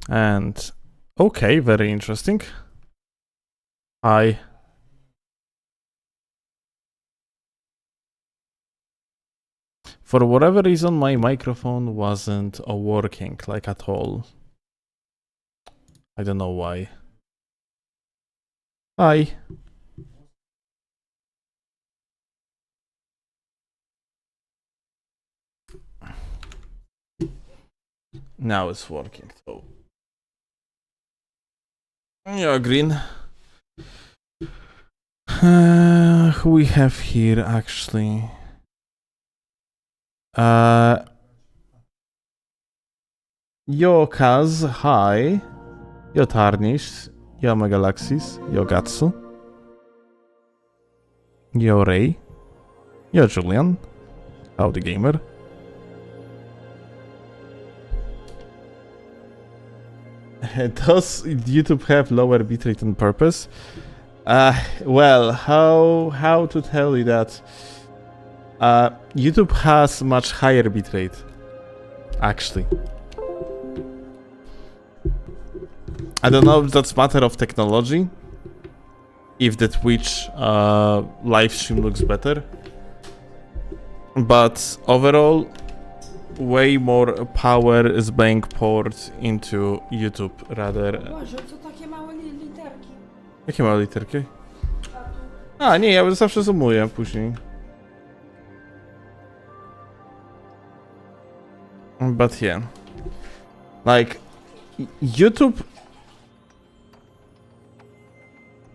And okay, very interesting. Hi. For whatever reason, my microphone wasn't working like at all. I don't know why. Hi. Now it's working. So yeah, green. Who we have here actually? Yo Kaz, hi. Yo Tarnish, yo Megalaxis, yo Gatsu. Yo Ray. Yo Julian. Howdy gamer. Does YouTube have lower bitrate on purpose? Well, how to tell you that? YouTube has much higher bitrate, actually. I don't know if that's matter of technology, if the Twitch live stream looks better, but overall, way more power is being poured into YouTube rather. Boże, co takie małe literki? Jakie małe literki? A, nie, ja zawsze zoomuję później. But yeah. Like, YouTube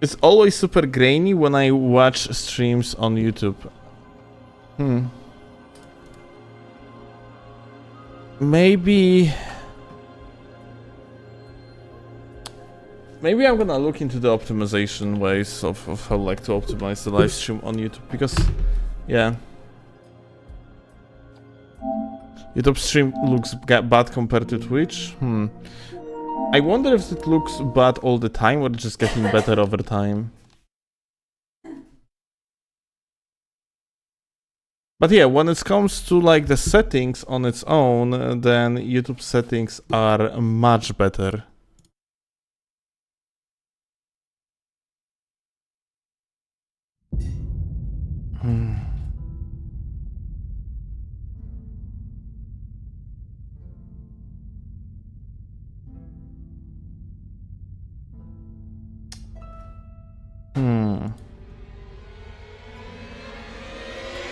is always super grainy when I watch streams on YouTube. Maybe I'm gonna look into the optimization ways of how like to optimize the live stream on YouTube, because yeah, YouTube stream looks bad compared to Twitch. I wonder if it looks bad all the time or just getting better over time. But yeah, when it comes to like the settings on its own, then YouTube settings are much better.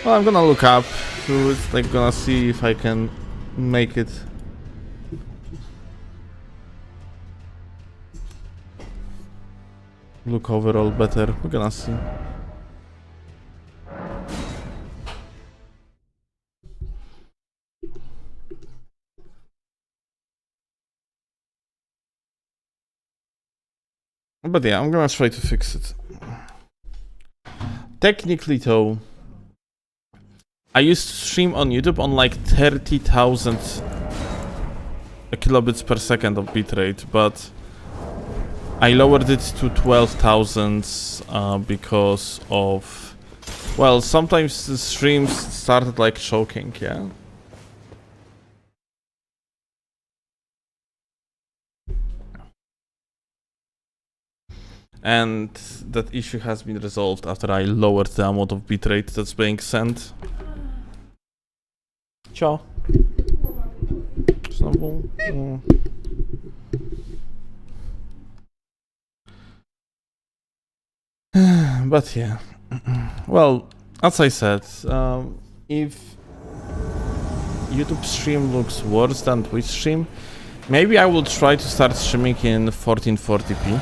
Well, I'm gonna look up to it, like gonna see if I can make it. Look overall better. We're gonna see. But yeah, I'm gonna try to fix it. Technically though, I used to stream on YouTube on like 30,000 kilobits per second of bitrate, but I lowered it to 12,000 because of, well, sometimes the streams started like choking, yeah. And that issue has been resolved after I lowered the amount of bitrate that's being sent. Ciao. Znowu. But yeah. Well, as I said, if YouTube stream looks worse than Twitch stream, maybe I will try to start streaming in 1440p.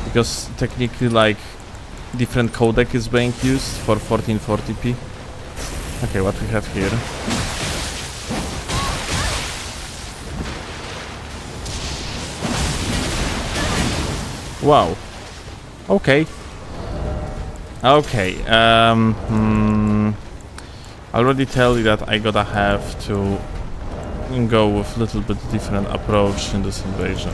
Because technically, like, different codec is being used for 1440p. Okay, what we have here? Wow. Okay. Okay. I already tell you that I gotta have to go with a little bit different approach in this invasion.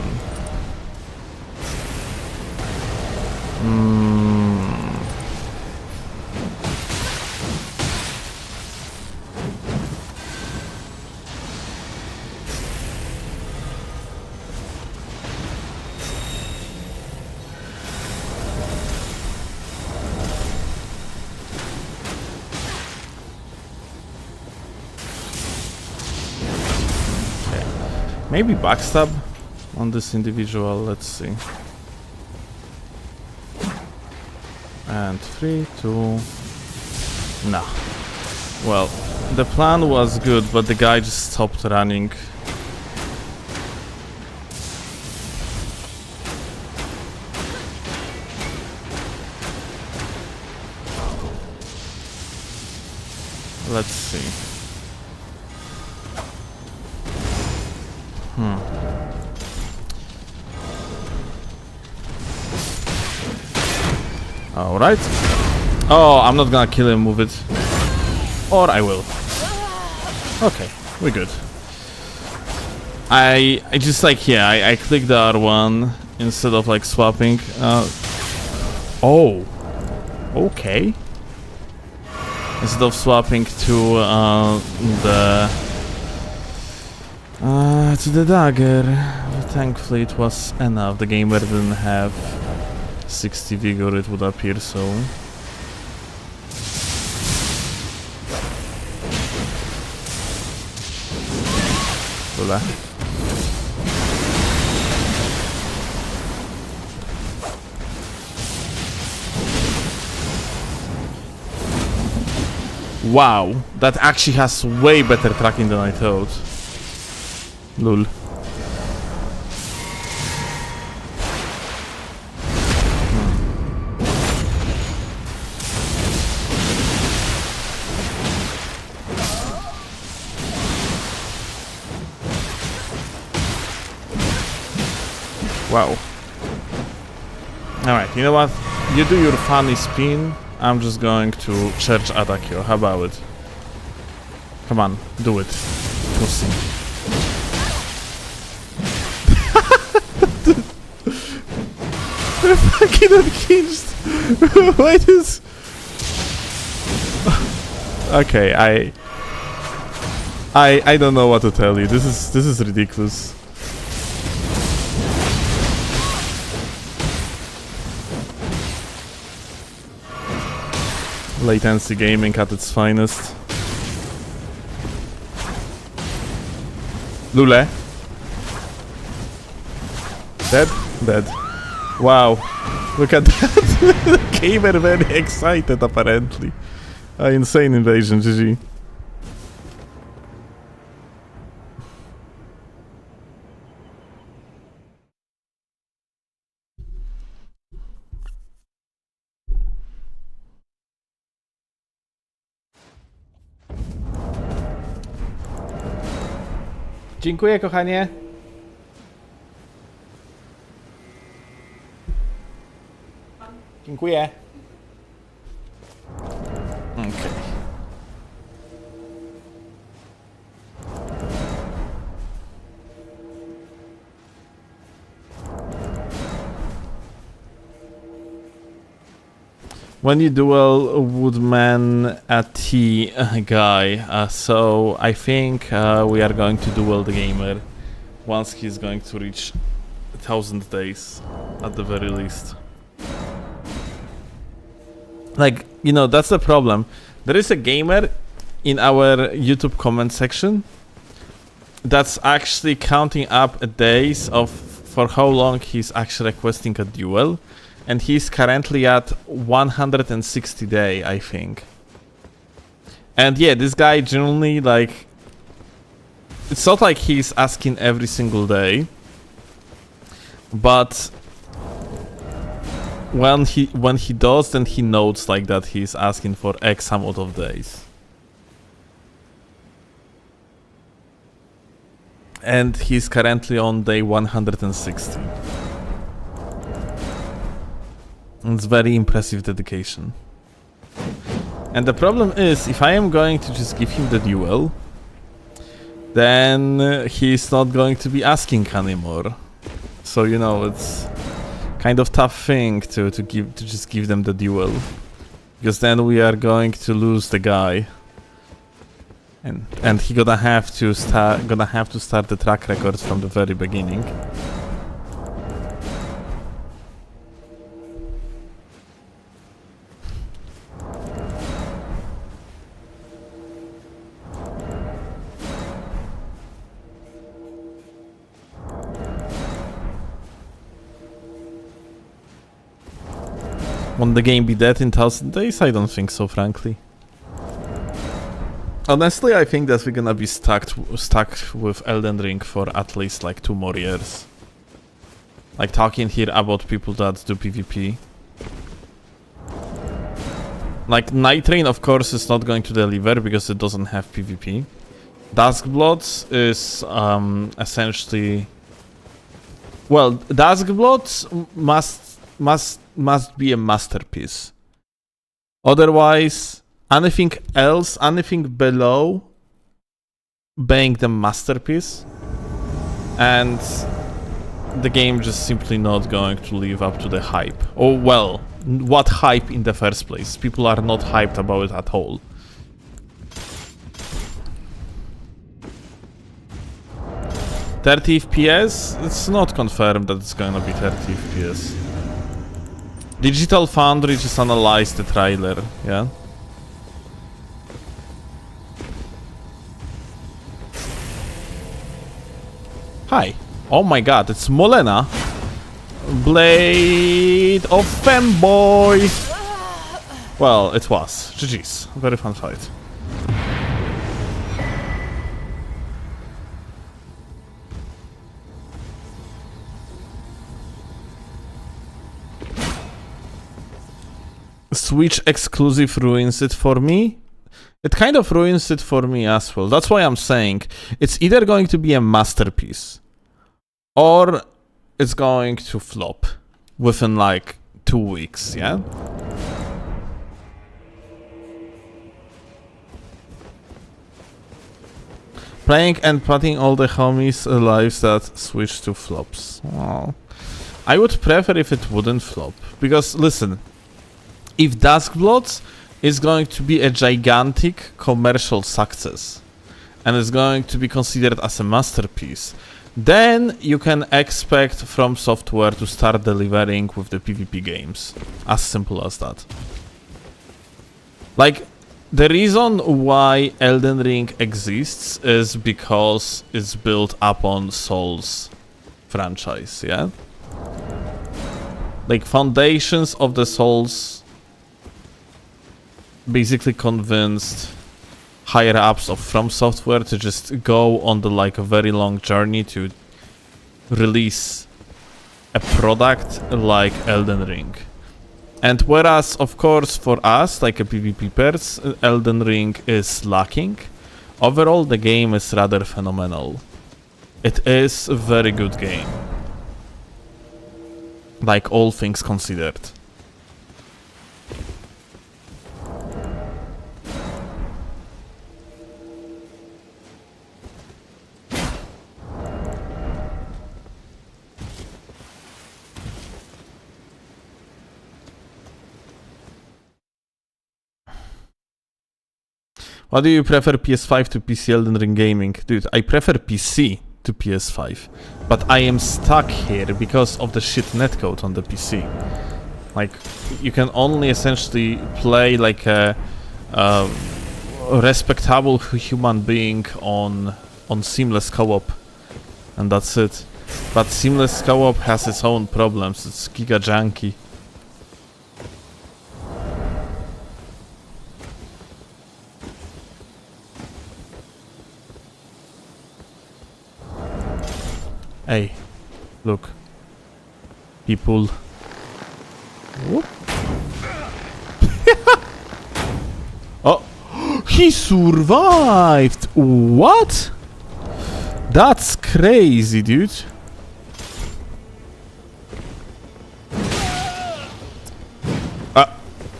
Maybe backstab on this individual, let's see. And 3, 2... Nah. Well, the plan was good, but the guy just stopped running. Let's see. Alright. Oh, I'm not gonna kill him with it. Or I will. Okay, we're good. I just like, yeah, I clicked the R1 instead of like swapping. Oh. Okay. Instead of swapping to the dagger. Thankfully it was enough. The gamer didn't have 60 vigor, it would appear so. Hola. Wow, that actually has way better tracking than I thought. Lol. Wow. Alright, you know what? You do your funny spin. I'm just going to charge attack you. How about it? Come on, do it. Pussy. They're fucking unhinged. Why does... Okay, I don't know what to tell you. This is ridiculous. Latency gaming at its finest. Lule. Dead? Dead. Wow. Look at that. The gamer very excited apparently. Insane invasion, GG. Dziękuję, kochanie. Dziękuję. Okay. When you duel Woodman T guy, so I think we are going to duel the gamer once he's going to reach 1,000 days at the very least. Like, you know, that's the problem. There is a gamer in our YouTube comment section that's actually counting up days of for how long he's actually requesting a duel. And he's currently at 160 day, I think. And yeah, this guy generally, like... It's not like he's asking every single day. But... When he does, then he notes like that he's asking for X amount of days. And he's currently on day 160. It's very impressive dedication. And the problem is, if I am going to just give him the duel, then he's not going to be asking anymore. So, you know, it's kind of tough thing to just give them the duel, because then we are going to lose the guy, and he gonna have to start the track records from the very beginning. Won't the game be dead in 1,000 days? I don't think so, frankly. Honestly, I think that we're gonna be stuck with Elden Ring for at least like 2 more years. Like talking here about people that do PvP. Like Night Train, of course, is not going to deliver because it doesn't have PvP. Duskblood is essentially, well, Duskblood must be a masterpiece. Otherwise, anything else, anything below being the masterpiece, and the game just simply not going to live up to the hype. Oh well, what hype in the first place? People are not hyped about it at all. FPS? It's not confirmed that it's gonna be 30 FPS. Digital Foundry just analyzed the trailer, yeah? Hi. Oh my god, it's Molena. Blade of Femboy. Well, it was. GG's. Very fun fight. Switch exclusive ruins it for me. It kind of ruins it for me as well. That's why I'm saying it's either going to be a masterpiece or it's going to flop within like 2 weeks, yeah? Playing and putting all the homies' lives that switch to flops. Well, I would prefer if it wouldn't flop. Because, listen, if Duskblood is going to be a gigantic commercial success and is going to be considered as a masterpiece, then you can expect From Software to start delivering with the PvP games. As simple as that. Like, the reason why Elden Ring exists is because it's built upon Souls franchise, yeah? Like, foundations of the Souls basically convinced higher ups of From Software to just go on the like a very long journey to release a product like Elden Ring. And whereas, of course, for us, like a PvPers, Elden Ring is lacking, overall the game is rather phenomenal. It is a very good game. Like, all things considered. What do you prefer, PS5 to PC Elden Ring gaming? Dude, I prefer PC to PS5. But I am stuck here because of the shit netcode on the PC. Like, you can only essentially play like a respectable human being on seamless co-op. And that's it. But seamless co-op has its own problems. It's giga janky. Hey, look. People. Whoop. Oh, he survived! What? That's crazy, dude.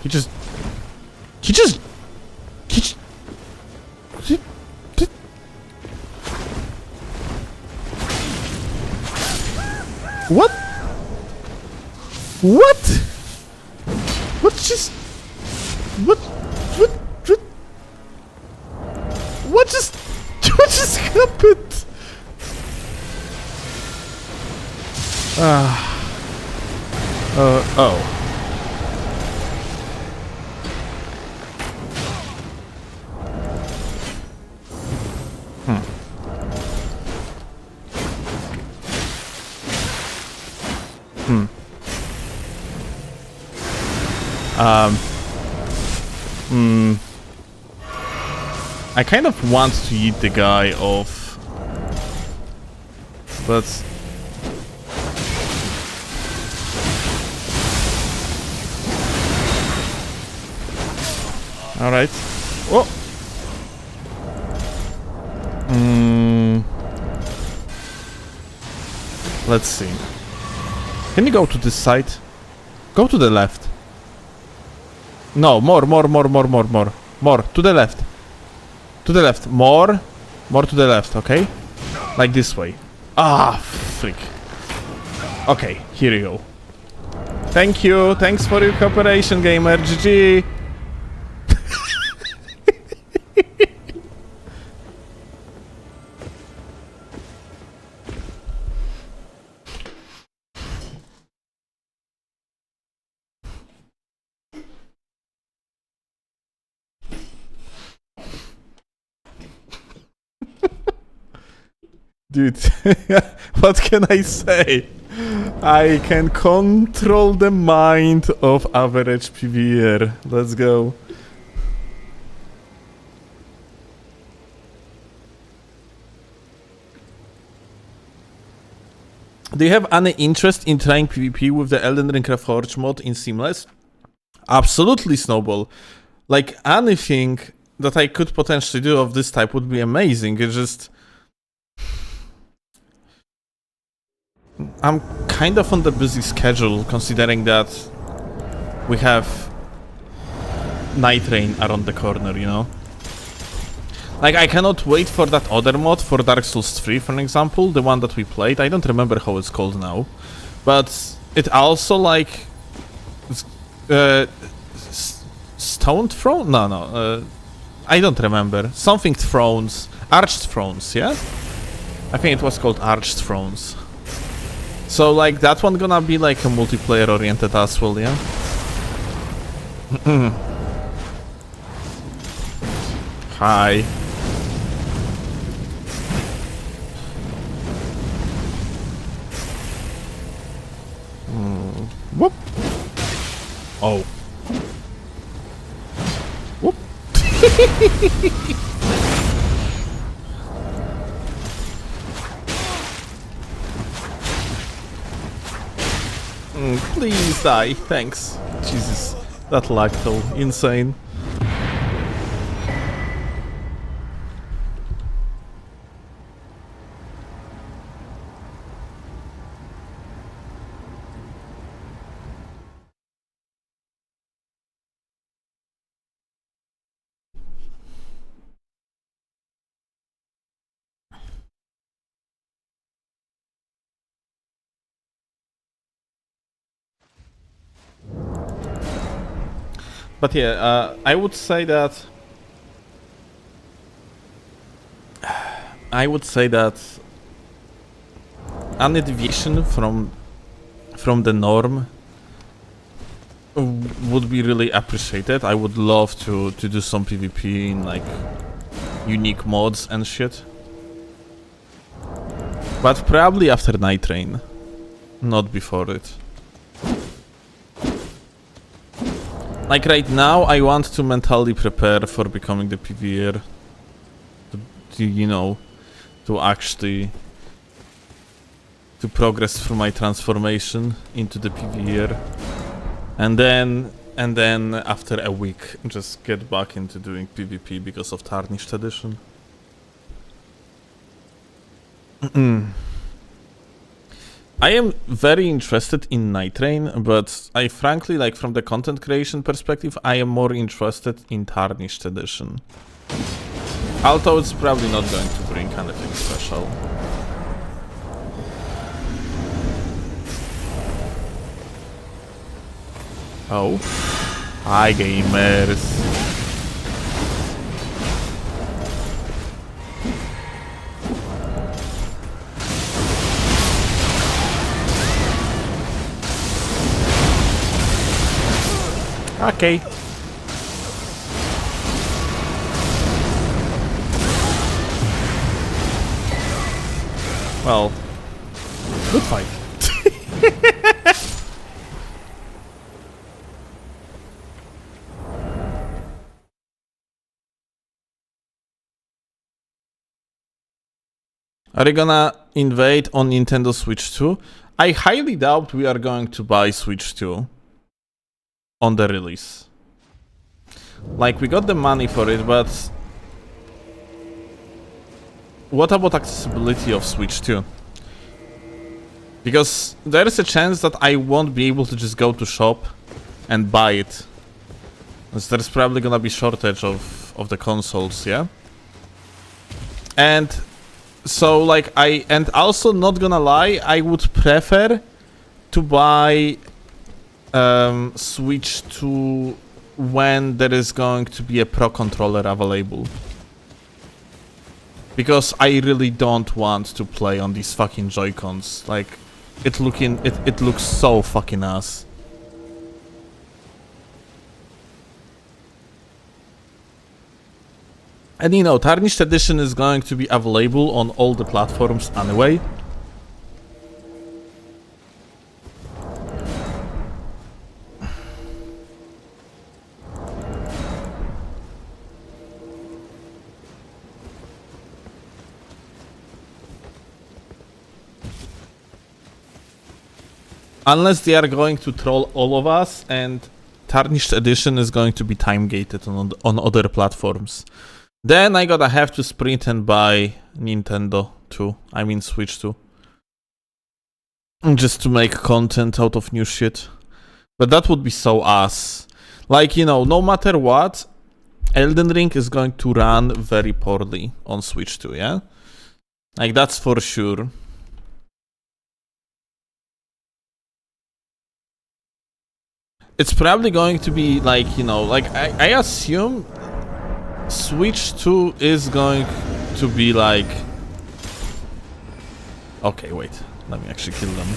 He just... What? What? What just... What just... What just happened? Oh. I kind of want to eat the guy off, but all right. Oh. Let's see. Can you go to this side? Go to the left. No, more. More to the left. To the left. More to the left, okay? Like this way. Ah, freak. Okay, here you go. Thank you. Thanks for your cooperation, gamer. GG. Dude, what can I say? I can control the mind of average PvEer. Let's go. Do you have any interest in trying PvP with the Elden Ring Reforged mod in Seamless? Absolutely, Snowball. Like, anything that I could potentially do of this type would be amazing. It's just... I'm kind of on the busy schedule, considering that we have Night Rain around the corner, you know? Like, I cannot wait for that other mod, for Dark Souls 3, for example, the one that we played. I don't remember how it's called now. But it also, like... Stone Throne? No. I don't remember. Something Thrones. Arched Thrones, yeah? I think it was called Arched Thrones. So, like, that one gonna be, like, a multiplayer-oriented as well, yeah? Hi. Whoop. Oh. Whoop. Please die, thanks. Jesus, that lag though, insane. But yeah, I would say that any deviation from the norm would be really appreciated. I would love to do some PvP in like unique mods and shit. But probably after Night Rain, not before it. Like right now, I want to mentally prepare for becoming the PvEer. To you know, to actually to progress through my transformation into the PvEer, and then after a week, just get back into doing PvP because of Tarnished Edition. I am very interested in Night Rain, but I frankly, like from the content creation perspective, I am more interested in Tarnished Edition. Although it's probably not going to bring anything special. Oh. Hi gamers. Okay. Well, good fight. Are you gonna invade on Nintendo Switch 2? I highly doubt we are going to buy Switch 2 on the release. Like, we got the money for it, but what about accessibility of Switch 2? Because there is a chance that I won't be able to just go to shop and buy it. Because there's probably gonna be shortage of the consoles, yeah? And so, like, and also, not gonna lie, I would prefer to buy Switch 2 when there is going to be a Pro controller available. Because I really don't want to play on these fucking Joy-Cons. Like, it looks so fucking ass. And you know, Tarnished Edition is going to be available on all the platforms anyway. Unless they are going to troll all of us and Tarnished Edition is going to be time-gated on other platforms. Then I gotta have to sprint and buy Nintendo 2. I mean Switch 2. Just to make content out of new shit. But that would be so ass. Like, you know, no matter what, Elden Ring is going to run very poorly on Switch 2, yeah? Like, that's for sure. It's probably going to be like, you know, like, I assume Switch 2 is going to be like... Okay, wait. Let me actually kill them.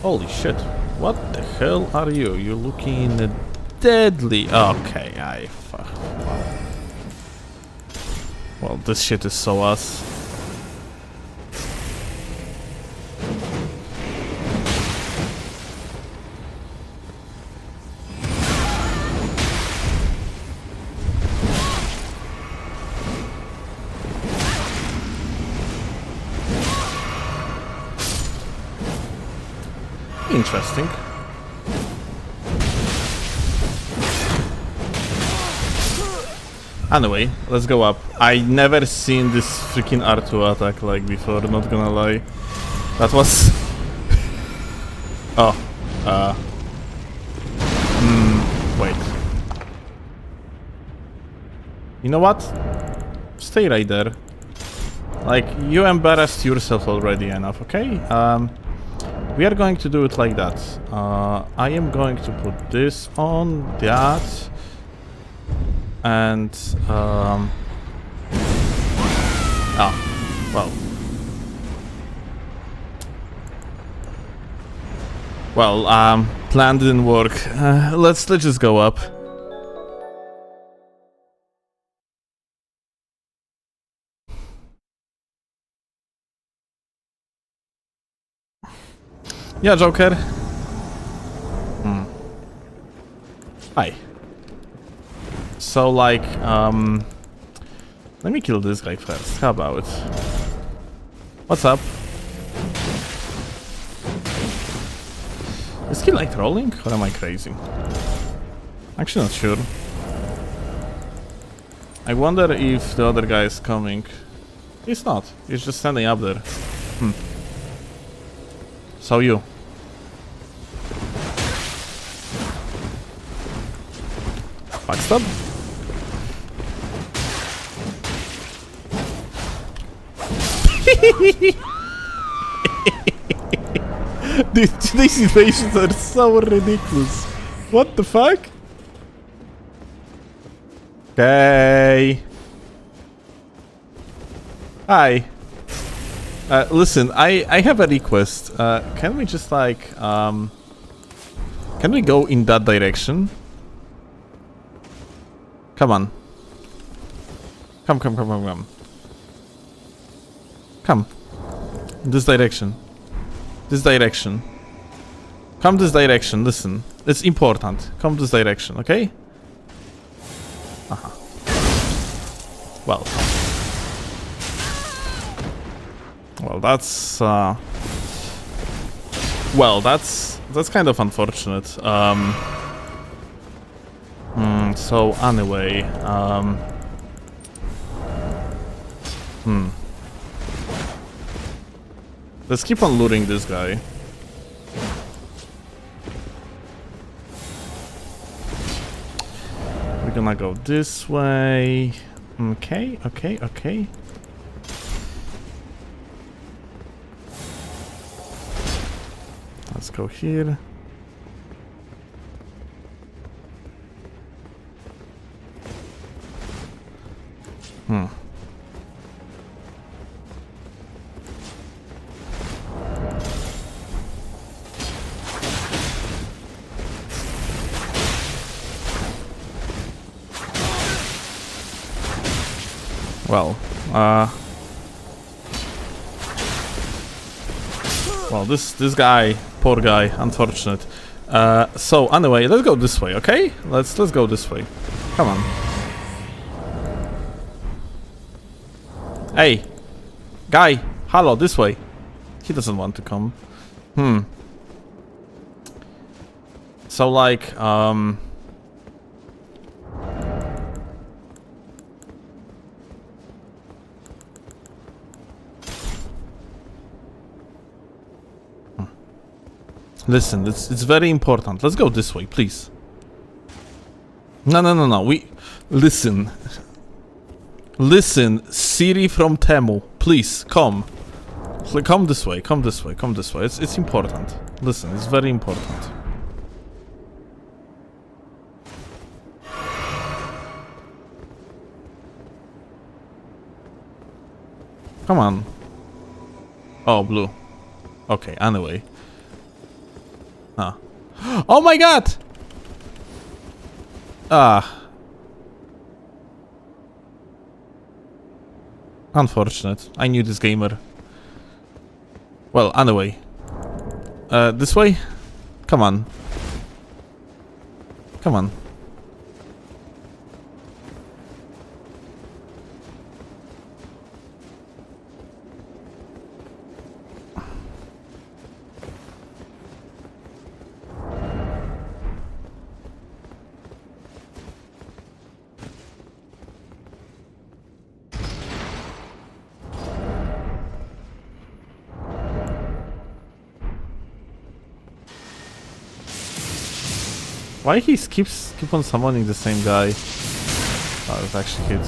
Holy shit. What the hell are you? You're looking deadly. Okay, I fuck. Well, this shit is so ass. Interesting. Anyway, let's go up. I never seen this freaking R2 attack like before, not gonna lie. That was... Oh. Wait. You know what? Stay right there. Like, you embarrassed yourself already enough, okay? We are going to do it like that. I am going to put this on that. And, oh, well. Well, plan didn't work. Let's just go up. Yeah, Joker. Hi. So, like, let me kill this guy first. How about it? What's up? Is he like trolling, or am I crazy? Actually, not sure. I wonder if the other guy is coming. He's not. He's just standing up there. So you. Backstab? Dude, today's invasions are so ridiculous. What the fuck? Okay. Hi. Listen, I have a request. Can we just like, can we go in that direction? Come on. Come. Come. This direction. This direction. Come this direction, listen. It's important. Come this direction, okay? Well. Well, that's kind of unfortunate. So anyway, let's keep on luring this guy. We're gonna go this way. Okay. Let's go here. Well, this guy, poor guy, unfortunate. So anyway, let's go this way, okay? Let's go this way. Come on. Hey, guy, hello, this way. He doesn't want to come. So like, listen, it's very important. Let's go this way, please. No. Listen. Listen, Siri from Temu. Please, come. Come this way, come this way. It's important. Listen, it's very important. Come on. Oh, blue. Okay, anyway. Oh my god! Unfortunate. I knew this gamer. Well, anyway. This way? Come on. Come on. Why he keep on summoning the same guy? Oh, it's actually hit.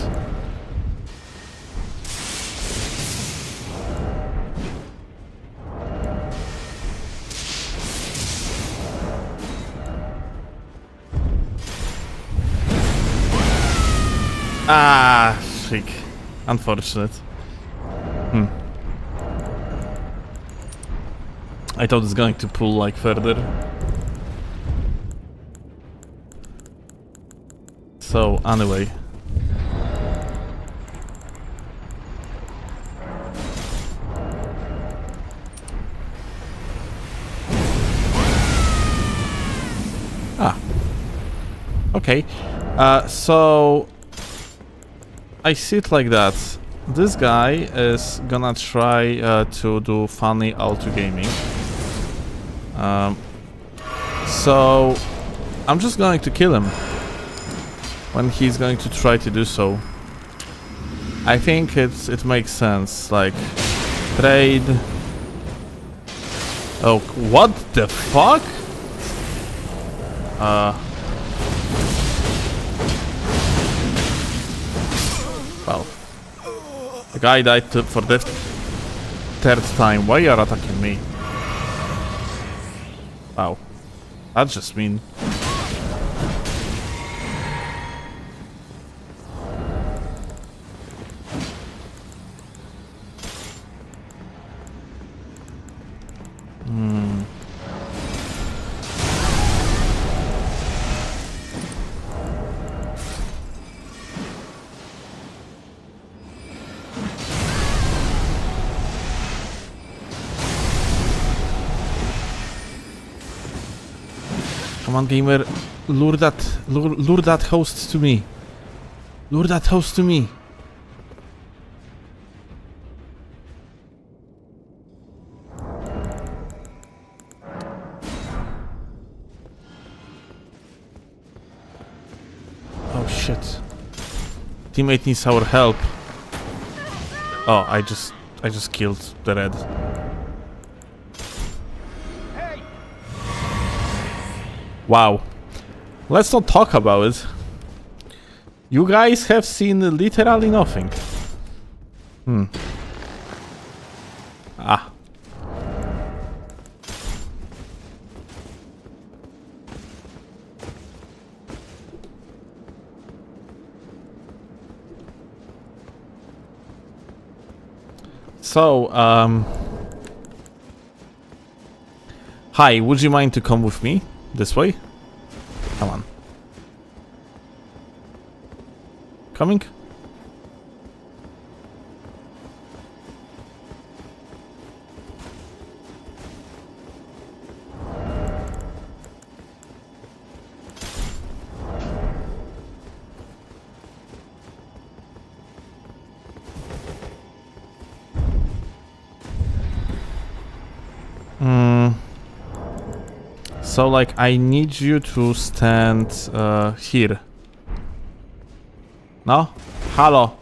Ah, freak. Unfortunate. I thought it's going to pull like further. So, anyway. Okay. So I see it like that. This guy is gonna try to do funny auto gaming. So I'm just going to kill him when he's going to try to do so. I think it makes sense. Like, trade. Oh, what the fuck? Well, the guy died for the third time. Why you are attacking me? Wow, that's just mean. Come on, gamer, lure that host to me. Lure that host to me. shit. Teammate needs our help. Oh, I just killed the red. Wow. Let's not talk about it. You guys have seen literally nothing. Ah. So, hi, would you mind to come with me? This way? Come on. Coming? So, like, I need you to stand here. No? Hello.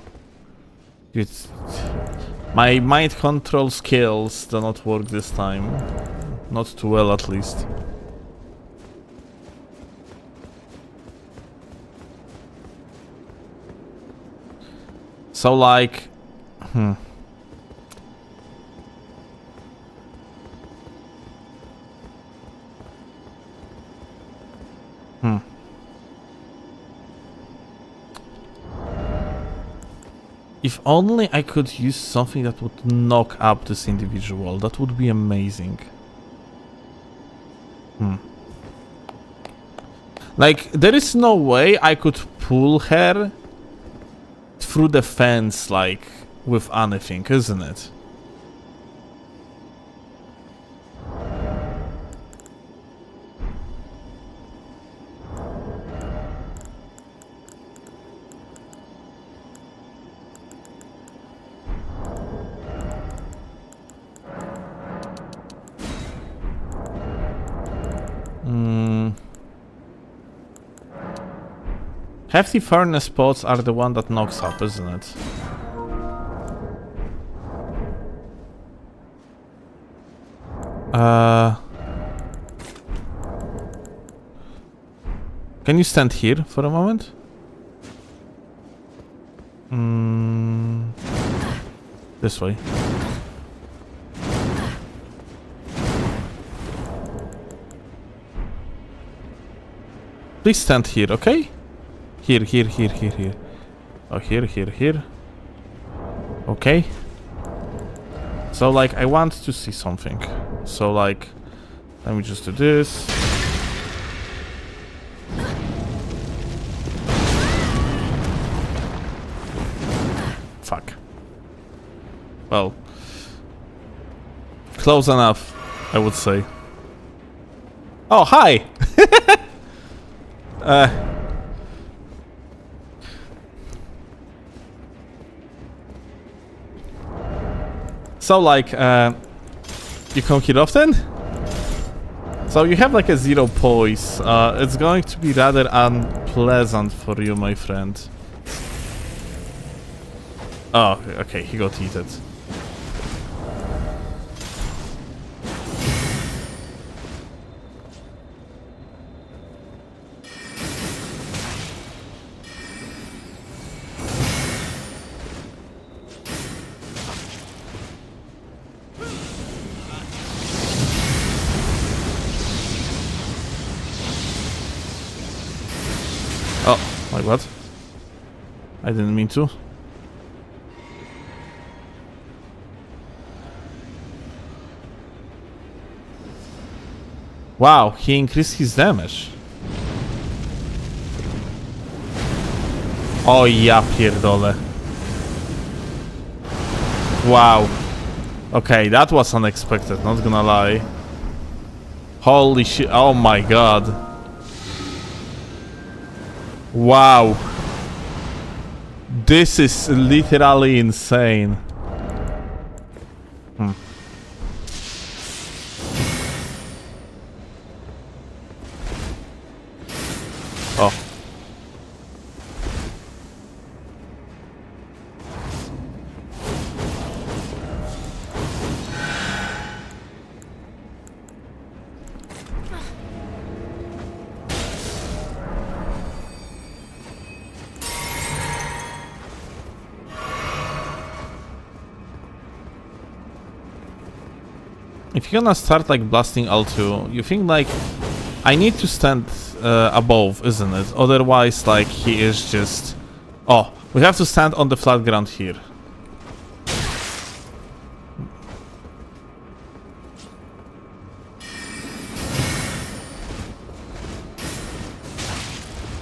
My mind control skills do not work this time. Not too well, at least. So, like... If only I could use something that would knock up this individual, that would be amazing. Like, there is no way I could pull her through the fence, like, with anything, isn't it? Hefty furnace spots are the one that knocks up, isn't it? Can you stand here for a moment? This way. Please stand here, okay? Here. Oh, here. Okay. So, like, I want to see something. So, like, let me just do this. Fuck. Well, close enough, I would say. Oh, hi! So, like, you come here often? So you have like a 0 poise. It's going to be rather unpleasant for you, my friend. Oh, okay, he got heated. Oh, my god. I didn't mean to. Wow, he increased his damage. O ja pierdolę. Wow. Okay, that was unexpected, not gonna lie. Holy shit, oh my god. Wow. This is literally insane. Oh. if you're gonna start like blasting L2, you think like I need to stand above, isn't it? Otherwise, like he is just. Oh, we have to stand on the flat ground here.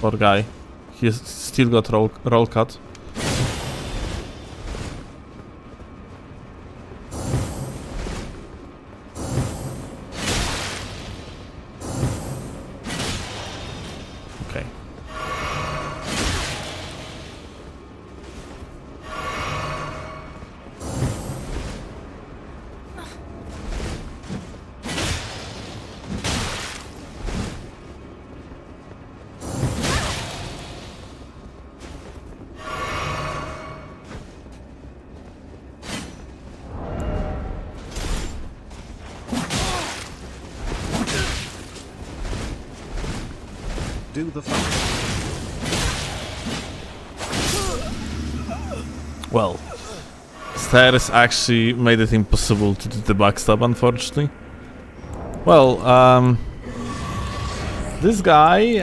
Poor guy. He's still got roll cut. Okay. Do the fun. Well, stairs actually made it impossible to do the backstab, unfortunately. Well, this guy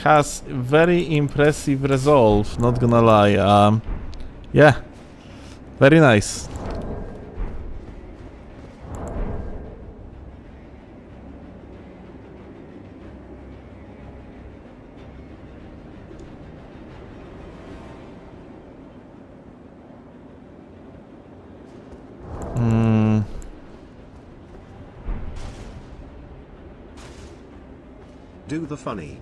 has very impressive resolve, not gonna lie. Yeah, very nice. Do the funny.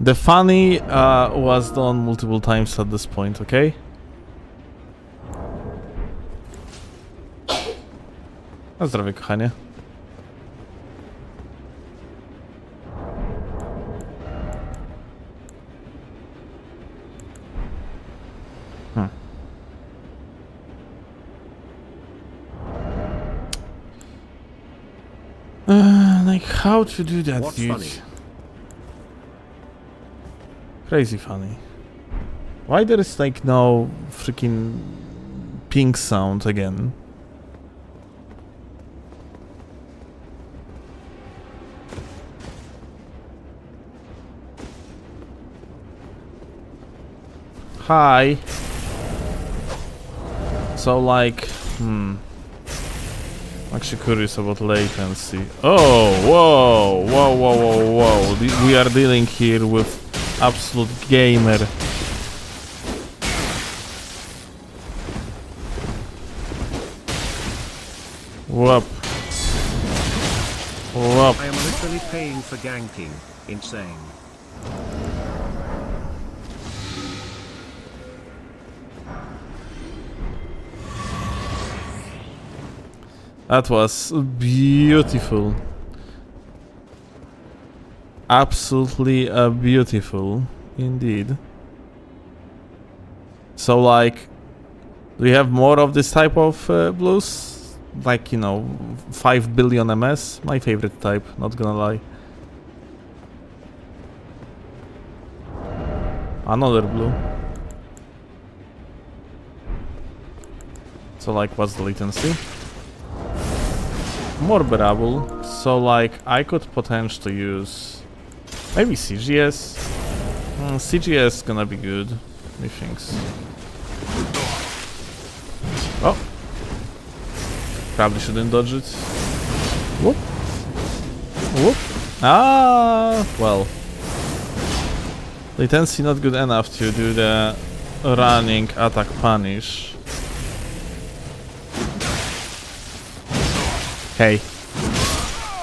The funny was done multiple times at this point, okay? Na zdrowie, kochanie. Like, how to do that, What's dude? funny? Crazy funny. Why there is like no freaking ping sound again? Hi. So like, I'm actually curious about latency. Oh, whoa, whoa, whoa, whoa, whoa. We are dealing here with absolute gamer. Whoop. Whoop. I am literally paying for ganking. Insane. That was beautiful. Absolutely beautiful indeed. So like, we have more of this type of blues? Like, you know, 5 billion MS? My favorite type, not gonna lie. Another blue. So like, what's the latency? More bearable, so like I could potentially use maybe CGS. CGS gonna be good, methinks. Oh, probably shouldn't dodge it. Whoop, whoop. Ah, well, latency not good enough to do the running attack punish. Hey,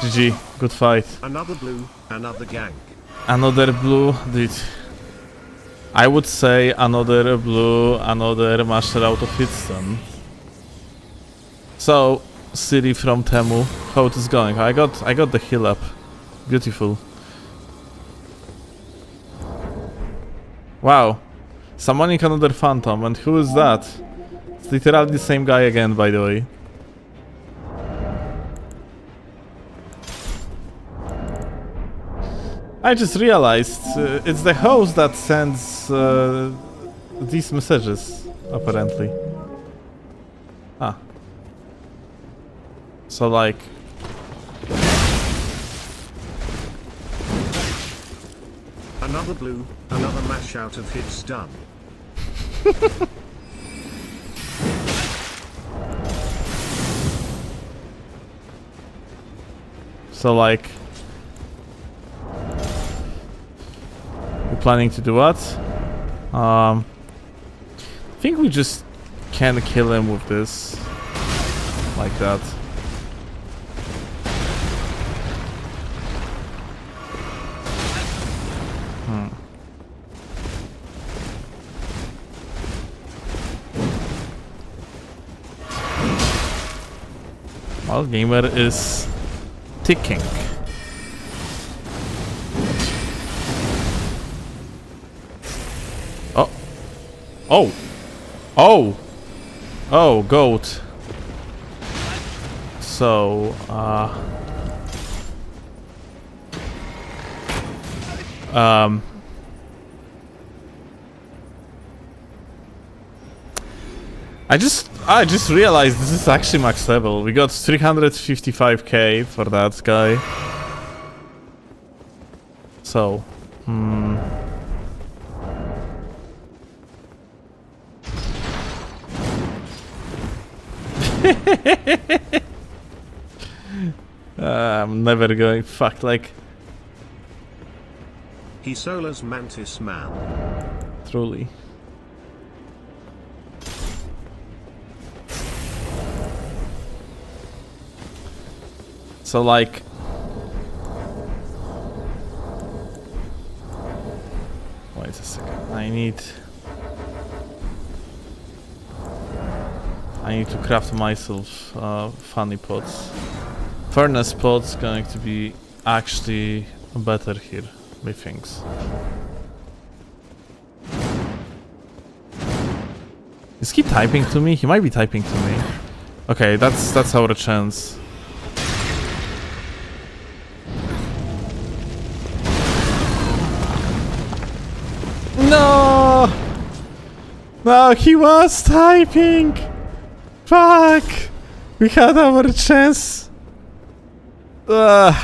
GG, good fight. Another blue, another gank. Another blue, dude. I would say another blue, another master out of hitstone. So, City from Temu, how it is going? I got the heal up. Beautiful. Wow, summoning another phantom, and who is that? It's literally the same guy again, by the way. I just realized it's the host that sends these messages, apparently. Ah. So like... Another blue, another mash out of hits done. So like... We're planning to do what? I think we just can kill him with this. Like that. Well, gamer is ticking. Oh. Oh. Oh. Oh, goat. So, I just realized this is actually max level. We got 355k for that guy. So, I'm never going. Fuck, like. He solos Mantis man. Truly. So like... Wait a second, I need to craft myself funny pots. Furnace pot's going to be actually better here, methinks. Is he typing to me? He might be typing to me. Okay, that's our chance. No! No, he was typing! Fuck! We had our chance. Ugh.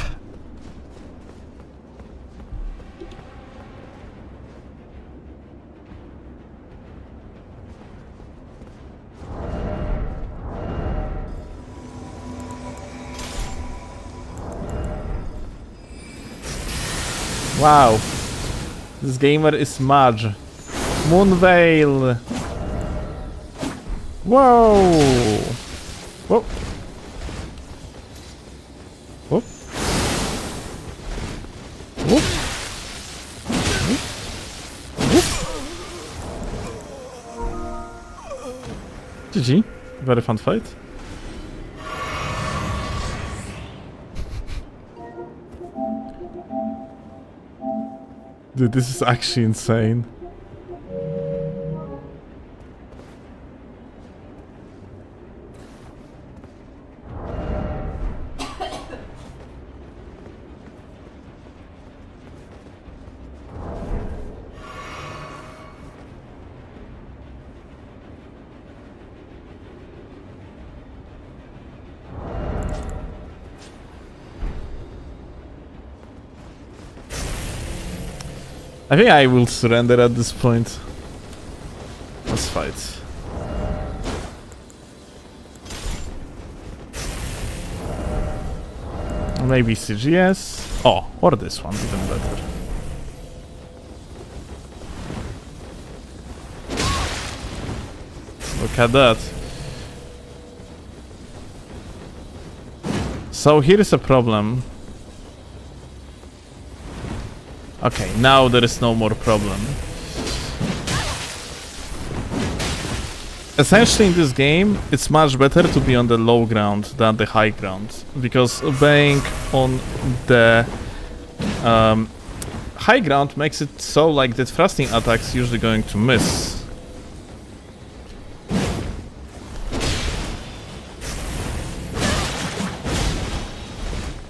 Wow. This gamer is Mudge. Moonveil. Whoa. Whoa. Whoop. Whoop. Whoop. GG. Very fun fight. Dude, this is actually insane. I think I will surrender at this point. Let's fight. Maybe CGS. Oh, or this one, even better. Look at that. So here is a problem. Okay, now there is no more problem. Essentially in this game, it's much better to be on the low ground than the high ground. Because being on the high ground makes it so like that thrusting attacks usually going to miss.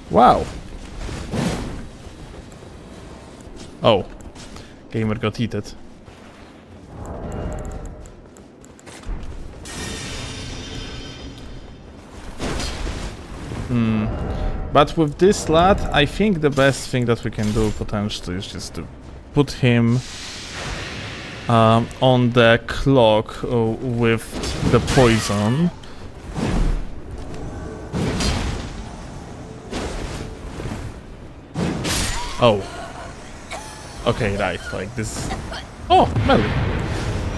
Wow. Oh, gamer got heated. But with this lad, I think the best thing that we can do potentially is just to put him on the clock with the poison. Oh. Okay, right, like this. Oh, melee.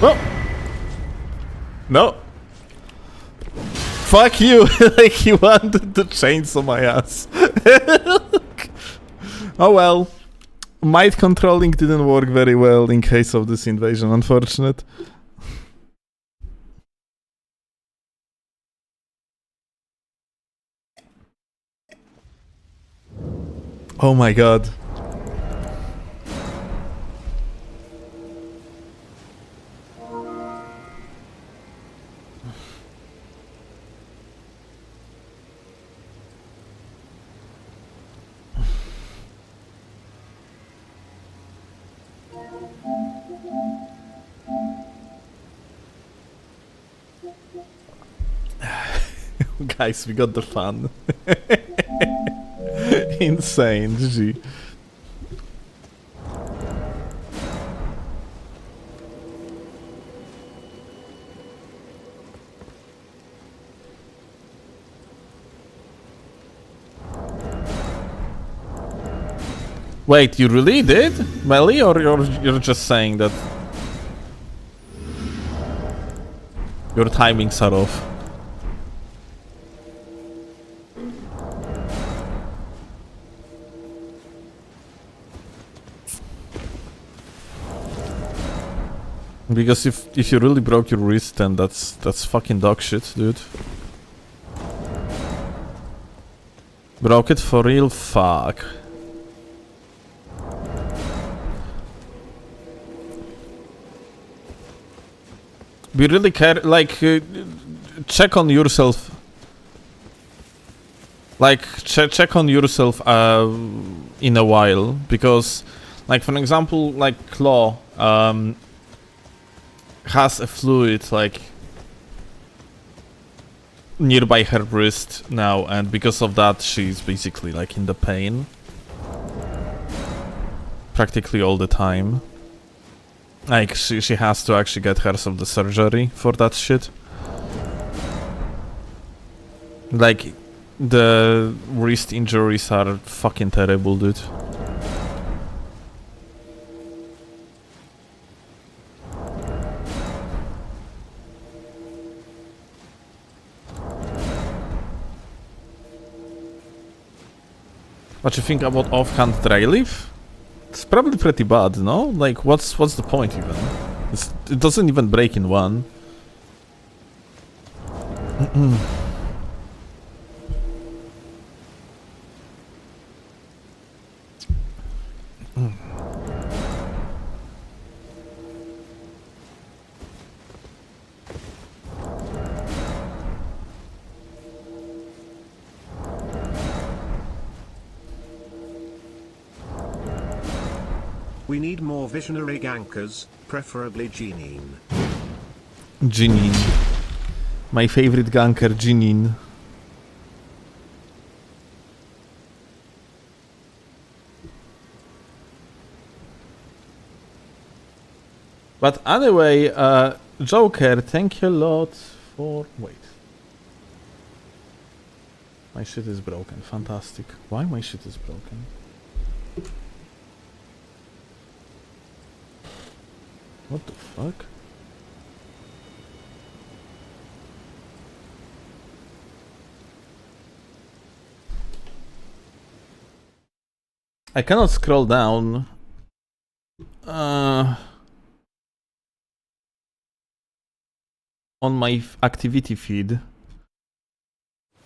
Oh! No! Fuck you! Like he wanted to chainsaw my ass. Oh well. Might controlling didn't work very well in case of this invasion, unfortunate. Oh my god. Guys, we got the fun. Insane, GG. Wait, you really did? Melee, or you're just saying that your timings are off? Because if you really broke your wrist, then that's fucking dog shit, dude. Broke it for real? Fuck. Be really like check on yourself. Like check on yourself in a while, because like for example, like Claw has a fluid like nearby her wrist now, and because of that she's basically like in the pain practically all the time. Like she has to actually get herself the surgery for that shit. Like the wrist injuries are fucking terrible, dude. What you think about offhand dry leaf? It's probably pretty bad, no? Like, what's the point even? It doesn't even break in one. We need more visionary gankers, preferably Jeanine. Jeanine. My favorite ganker, Jeanine. But anyway, Joker, thank you a lot for... Wait. My shit is broken. Fantastic. Why my shit is broken? What the fuck? I cannot scroll down. On my activity feed.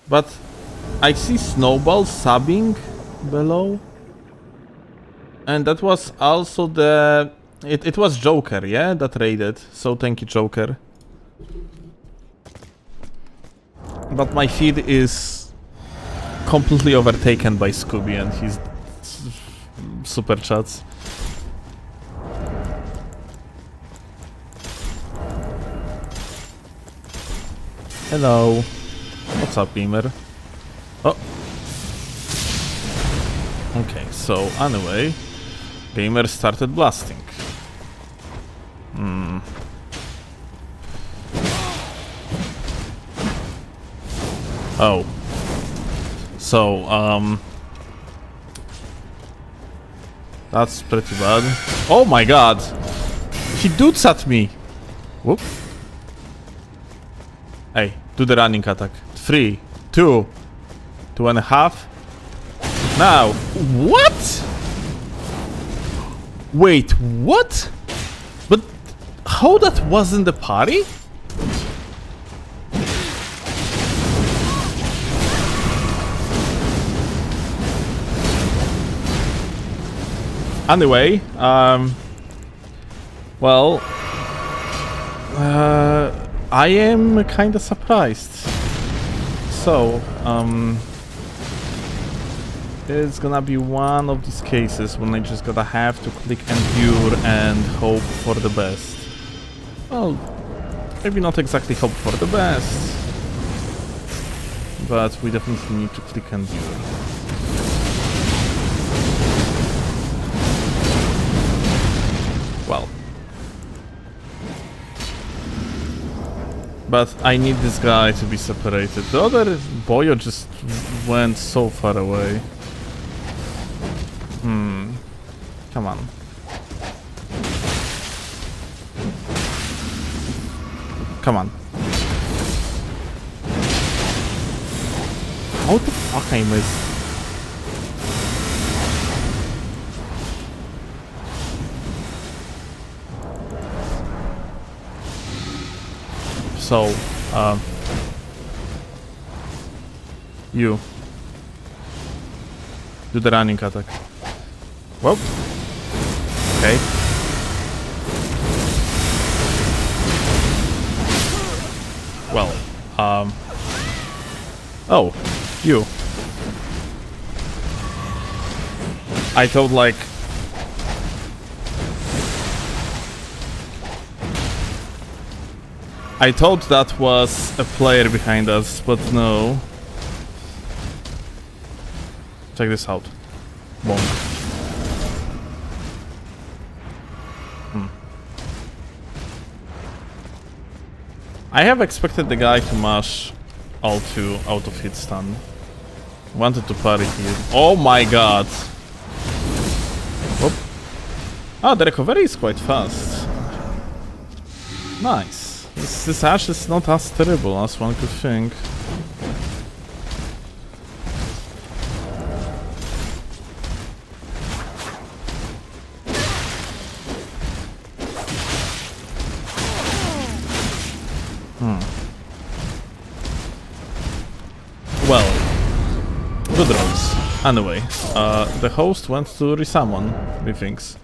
But I see Snowball subbing below. And that was also the... It was Joker, yeah, that raided. So thank you, Joker. But my feed is completely overtaken by Scooby and his super chats. Hello. What's up, Beamer? Oh. Okay, so anyway, gamer started blasting. Oh. So, that's pretty bad. Oh my god! He dudes at me! Whoop. Hey, do the running attack. 3, 2, 2.5. Now! What?! Wait, what?! But how that wasn't the party? Anyway, well, I am kinda surprised. So, it's gonna be one of these cases when I just gotta have to click endure and hope for the best. Well, maybe not exactly hope for the best, but we definitely need to click endure. Well. But I need this guy to be separated. The other boyo just went so far away. Come on. Come on. How the fuck I missed? So, you do the running attack. Whoop. Okay. Well, oh, you. I thought like I thought that was a player behind us, but no. Check this out. Bonk. I have expected the guy to mash all 2 out of hit stun. Wanted to parry here. Oh my god! Whoop. Ah, the recovery is quite fast. Nice. This Ashe is not as terrible as one could think. Well, good rolls. Anyway, the host went to resummon, methinks.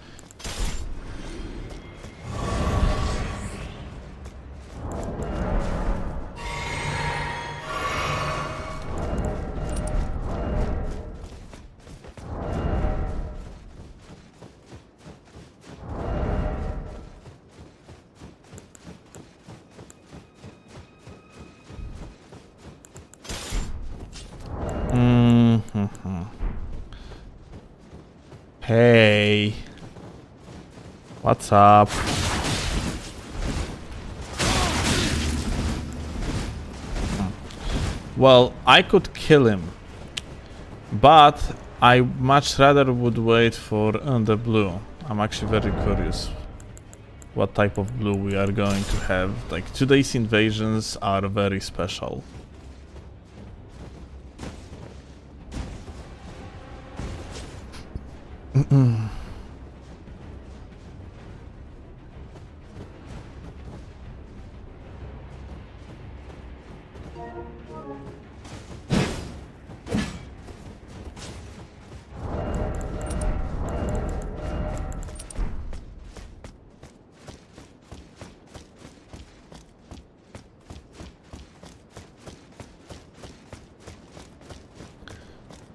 Hey, what's up? Well, I could kill him, but I much rather would wait for the blue. I'm actually very curious what type of blue we are going to have. Like, today's invasions are very special.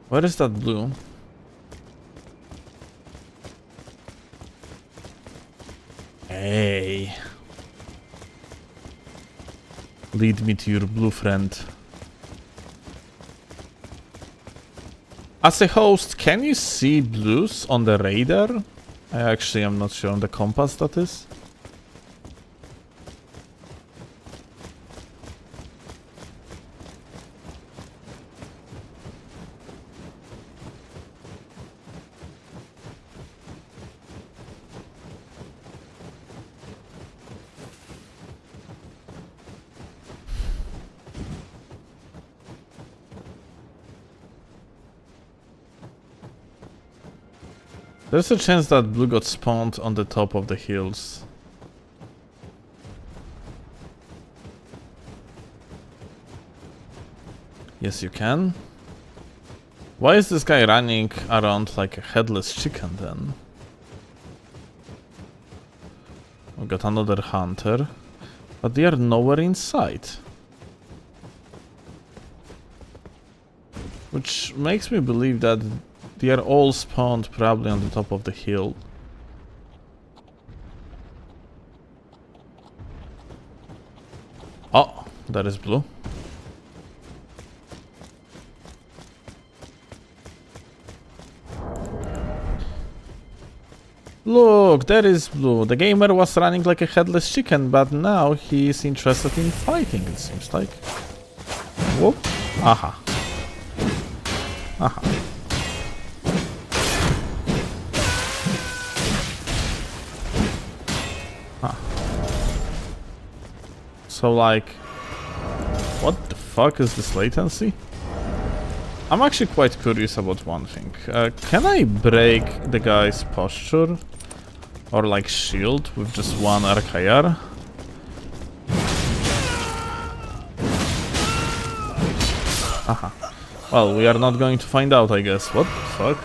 Where is that blue? Hey. Lead me to your blue friend. As a host, can you see blues on the radar? I actually am not sure on the compass, that is. There's a chance that blue got spawned on the top of the hills. Yes, you can. Why is this guy running around like a headless chicken then? We got another hunter, but they are nowhere in sight. Which makes me believe that they are all spawned probably on the top of the hill. Oh, that is blue. Look, there is blue. The gamer was running like a headless chicken, but now he is interested in fighting, it seems like. Whoop. Aha. Aha. So like, what the fuck is this latency? I'm actually quite curious about one thing. Can I break the guy's posture? Or like shield with just one RKR? Haha. Well, we are not going to find out, I guess. What the fuck?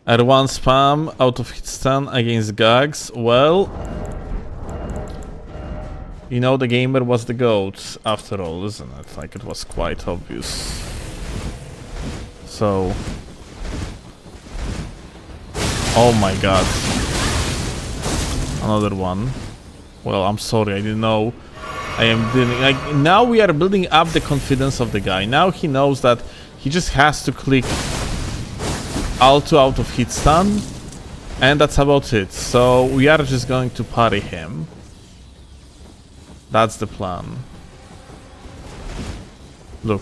R1 spam out of hit stun against gags. Well, you know the gamer was the GOAT after all, isn't it? Like, it was quite obvious. So... oh my god. Another one. Well, I'm sorry, I didn't know. I am dealing... like, now we are building up the confidence of the guy. Now he knows that he just has to click Alt out of hit stun, and that's about it. So we are just going to parry him. That's the plan. Look.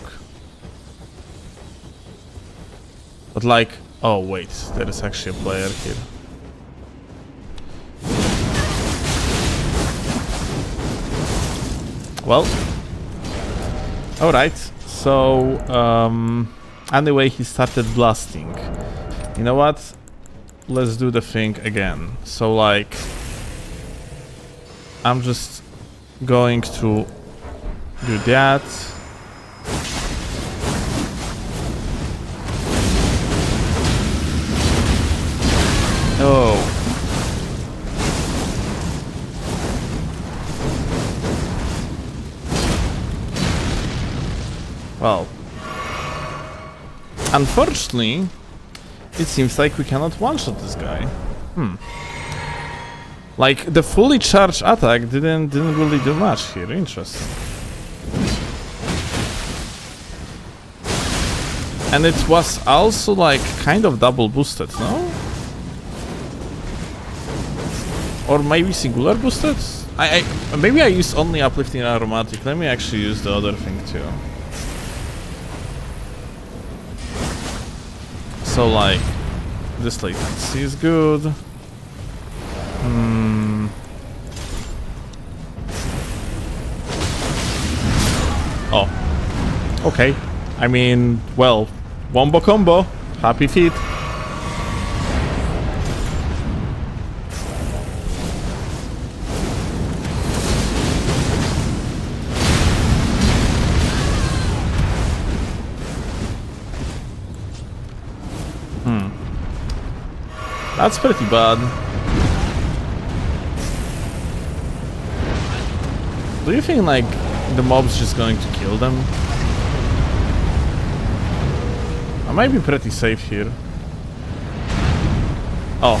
But like, oh wait, there is actually a player here. Well, alright, so anyway he started blasting. You know what? Let's do the thing again. So like, I'm just going to do that. Oh. Well, unfortunately, it seems like we cannot one-shot this guy. Like, the fully charged attack didn't really do much here. Interesting. And it was also, like, kind of double boosted, no? Or maybe singular boosted? Maybe I used only uplifting and aromatic. Let me actually use the other thing too. So like, this latency is good. Oh, okay. I mean, well, wombo combo. Happy feet. That's pretty bad. Do you think, like, the mob's just going to kill them? I might be pretty safe here. Oh.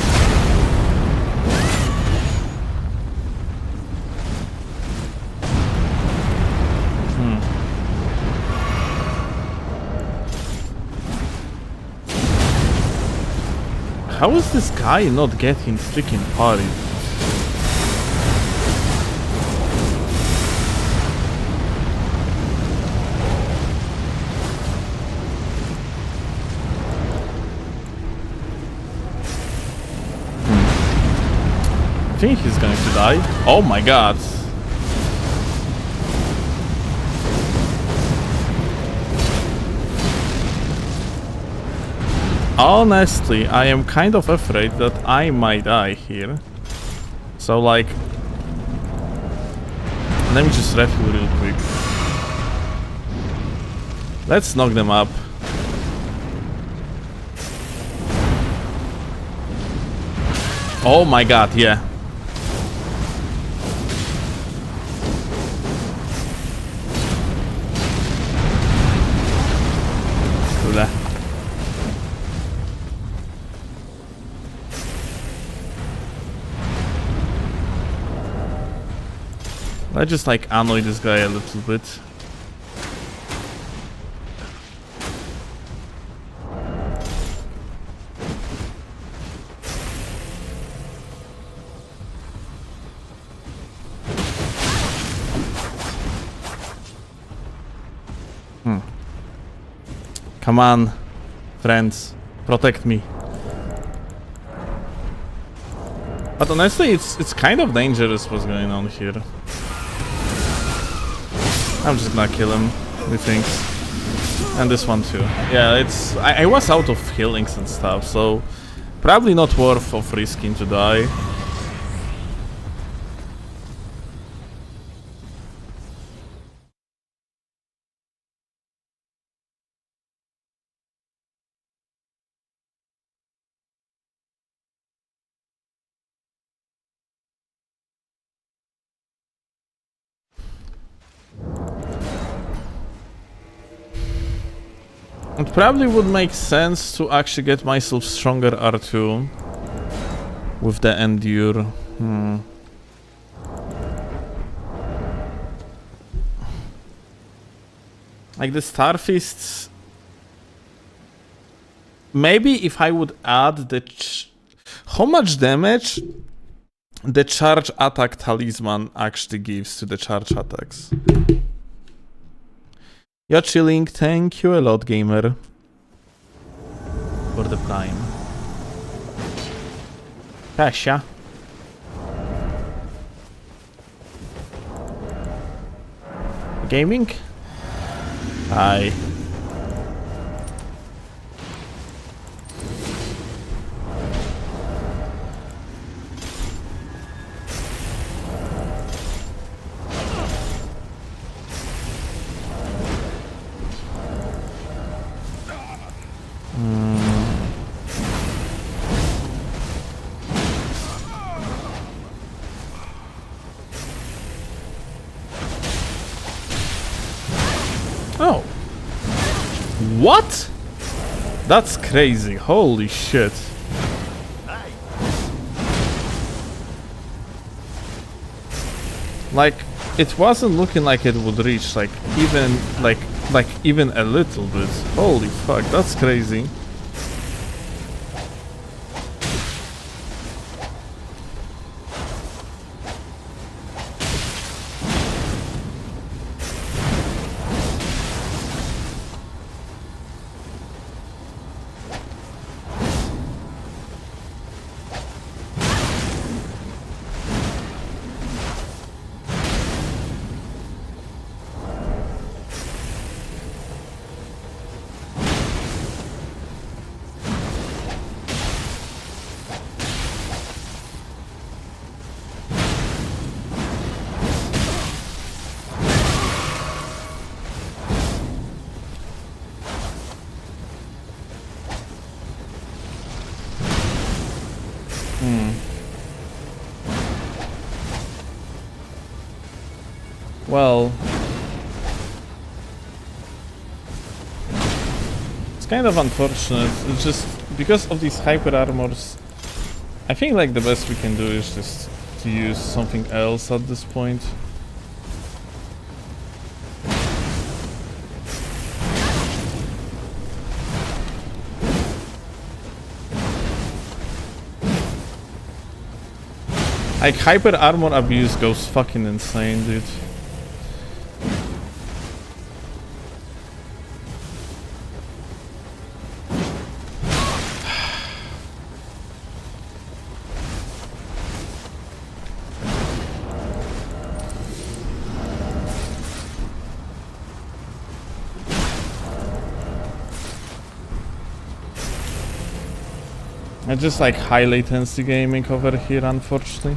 How is this guy not getting freaking party? I think he's going to die. Oh my god. Honestly, I am kind of afraid that I might die here. So like... Let me just refuel real quick. Let's knock them up. Oh my god, yeah. Bleh. I just like annoy this guy a little bit. Come on, friends, protect me. But honestly, it's kind of dangerous what's going on here. I'm just gonna kill him with things. And this one too. Yeah, it's... I was out of healings and stuff, so... Probably not worth of risking to die. It probably would make sense to actually get myself stronger R2 with the Endure. Like the Starfists. Maybe if I would add the... How much damage the charge attack talisman actually gives to the charge attacks? You're chilling, thank you a lot, gamer. For the prime. Kasia. Gaming? Hi. Oh. What? That's crazy. Holy shit. Like, it wasn't looking like it would reach like even a little bit. Holy fuck, that's crazy. Well, it's kind of unfortunate. It's just because of these hyper armors. I think like the best we can do is just to use something else at this point. Like hyper armor abuse goes fucking insane, dude. It's just like high latency gaming over here, unfortunately.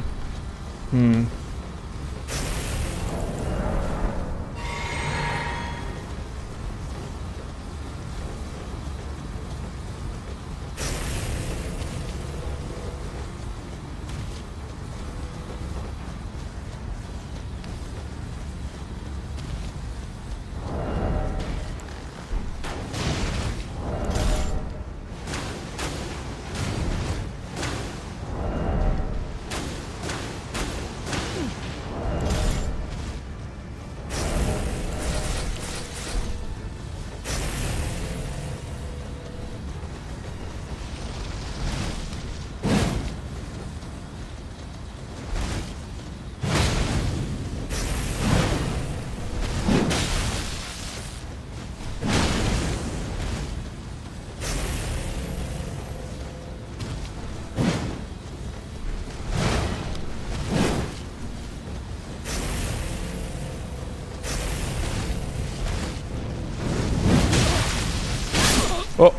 Oh,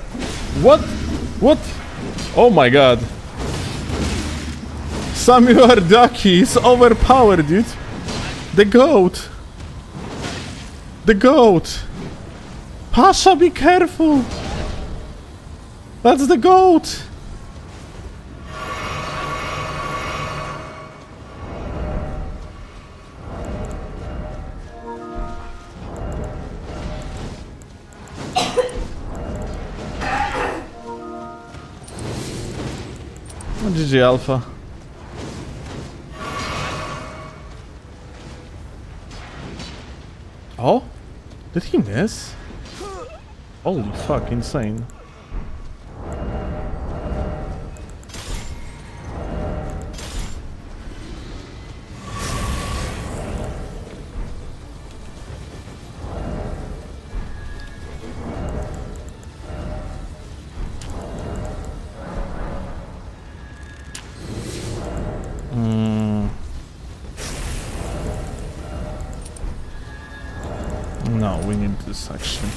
what? What? Oh my god. Samuel Ducky is overpowered, dude. The goat. The goat. Pasha, be careful. That's the goat. GG Alpha. Oh? Did he miss? Holy fuck, insane. No, we need this actually.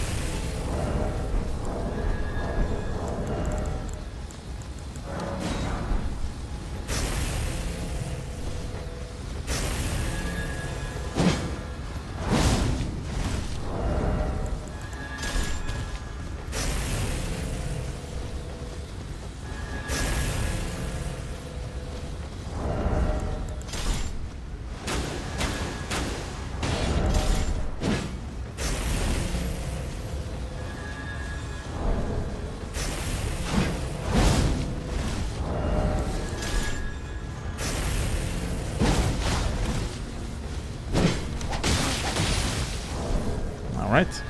All right.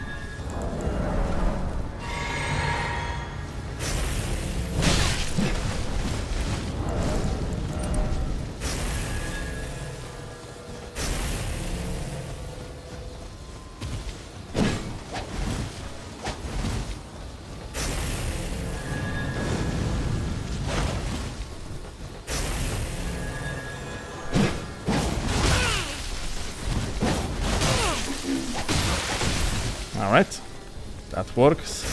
All right, that works.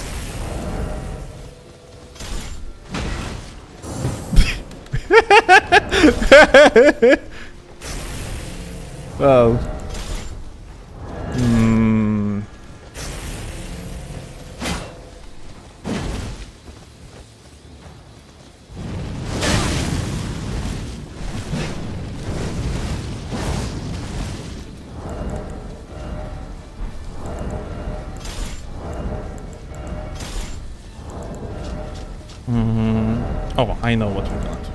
Well, Oh, I know what we're gonna do.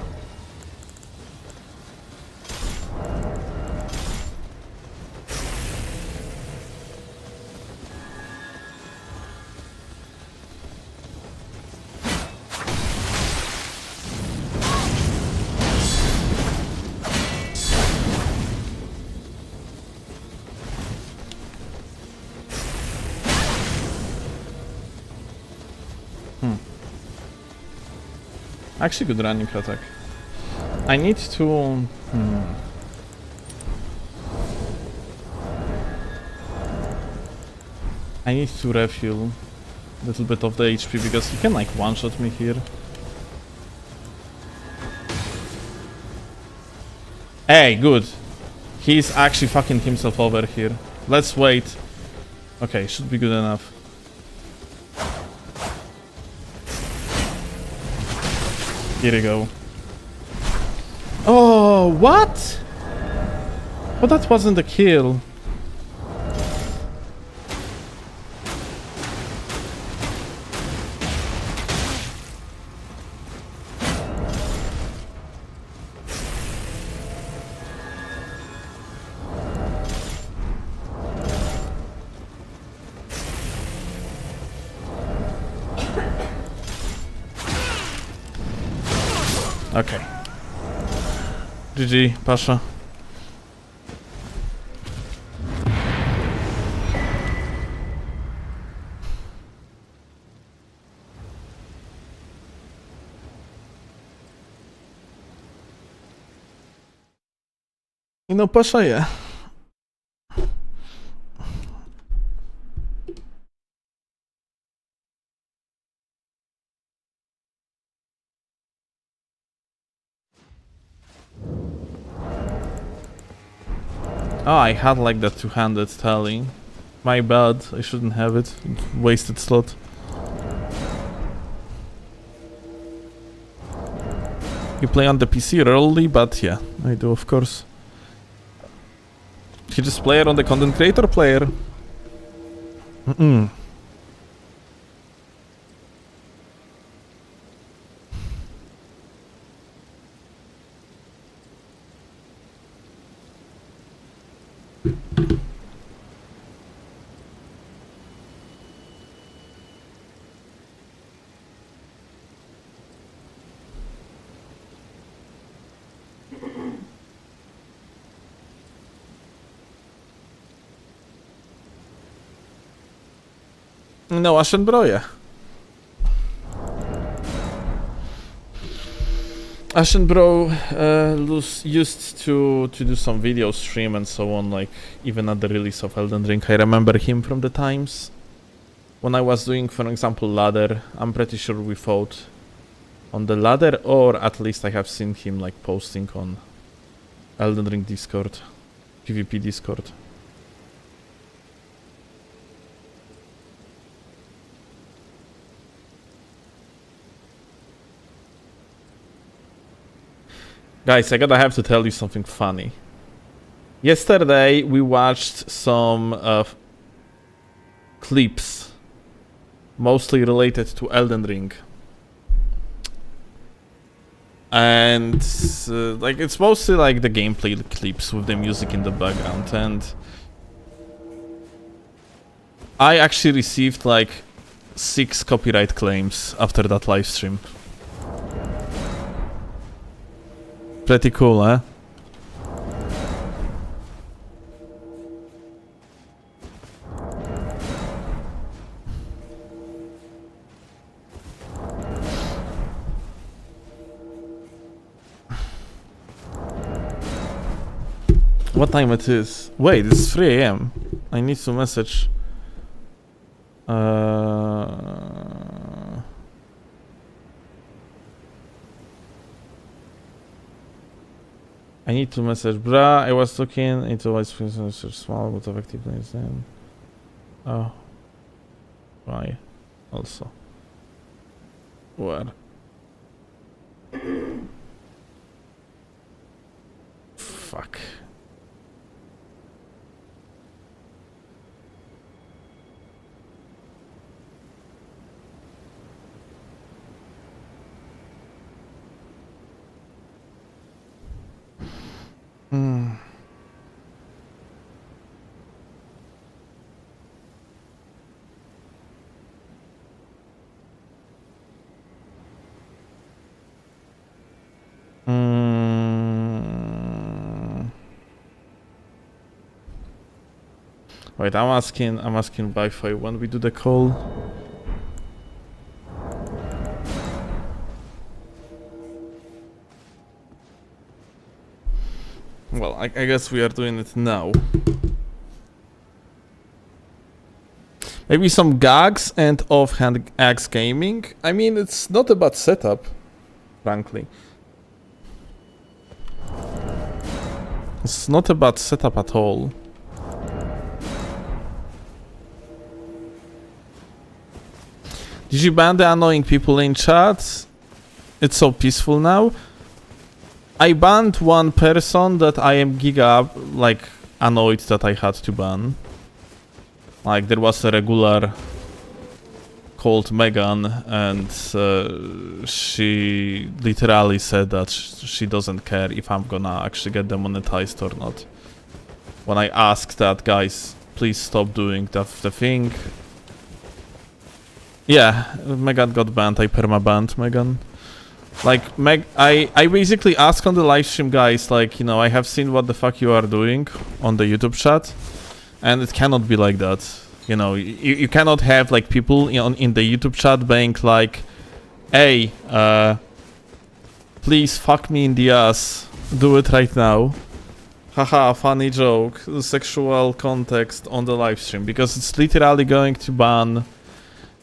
Actually, good running attack. I need to... I need to refuel a little bit of the HP because he can like one-shot me here. Hey, good. He's actually fucking himself over here. Let's wait. Okay, should be good enough. Here we go. Oh, what? Oh, that wasn't a kill. Okay. GG, Pasha. No, Pasha, yeah. Oh, I had like that two-handed tally. My bad, I shouldn't have it. Wasted slot. You play on the PC rarely, but yeah, I do, of course. You just player on the content creator player. No, Ashen Bro, yeah. Ashen Bro used to do some video stream and so on, like even at the release of Elden Ring. I remember him from the times when I was doing, for example, ladder. I'm pretty sure we fought on the ladder, or at least I have seen him like posting on Elden Ring Discord, PvP Discord. Guys, I have to tell you something funny. Yesterday we watched some clips, mostly related to Elden Ring. And like it's mostly like the gameplay clips with the music in the background, and I actually received like 6 copyright claims after that live stream. Pretty cool, huh? What time it is? Wait, it's 3 AM. I need to message. I need to message. Bruh, I was looking into what's small but effective names then. Oh. Why? Also. Where? Fuck. Wait, I'm asking Wi-Fi when we do the call. Well, I guess we are doing it now. Maybe some gags and offhand axe gaming. I mean, it's not a bad setup, frankly. It's not a bad setup at all. Did you ban the annoying people in chat? It's so peaceful now. I banned one person that I am like annoyed that I had to ban. Like there was a regular called Megan, and she literally said that she doesn't care if I'm gonna actually get demonetized or not. When I asked that, guys, please stop doing the thing. Yeah, Megan got banned. I perma-banned Megan. Like, I basically asked on the live stream, guys, like, you know, I have seen what the fuck you are doing on the YouTube chat, and it cannot be like that. You know, you cannot have, like, people in the YouTube chat being like, hey, please fuck me in the ass. Do it right now. Haha, funny joke. Sexual context on the live stream, because it's literally going to ban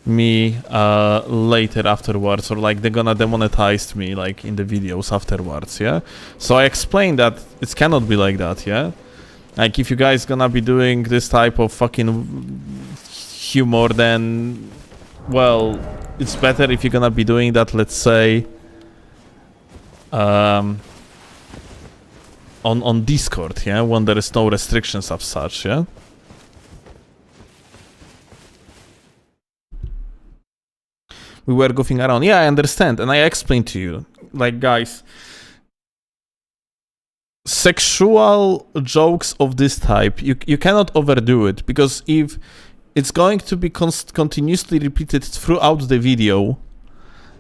me later afterwards, or like they're gonna demonetize me like in the videos afterwards, yeah? So I explained that it cannot be like that, yeah? Like if you guys gonna be doing this type of fucking humor, then well, it's better if you're gonna be doing that, let's say on Discord, yeah, when there is no restrictions of such, yeah? We were goofing around. Yeah, I understand. And I explained to you. Like, guys, sexual jokes of this type, you cannot overdo it. Because if it's going to be continuously repeated throughout the video,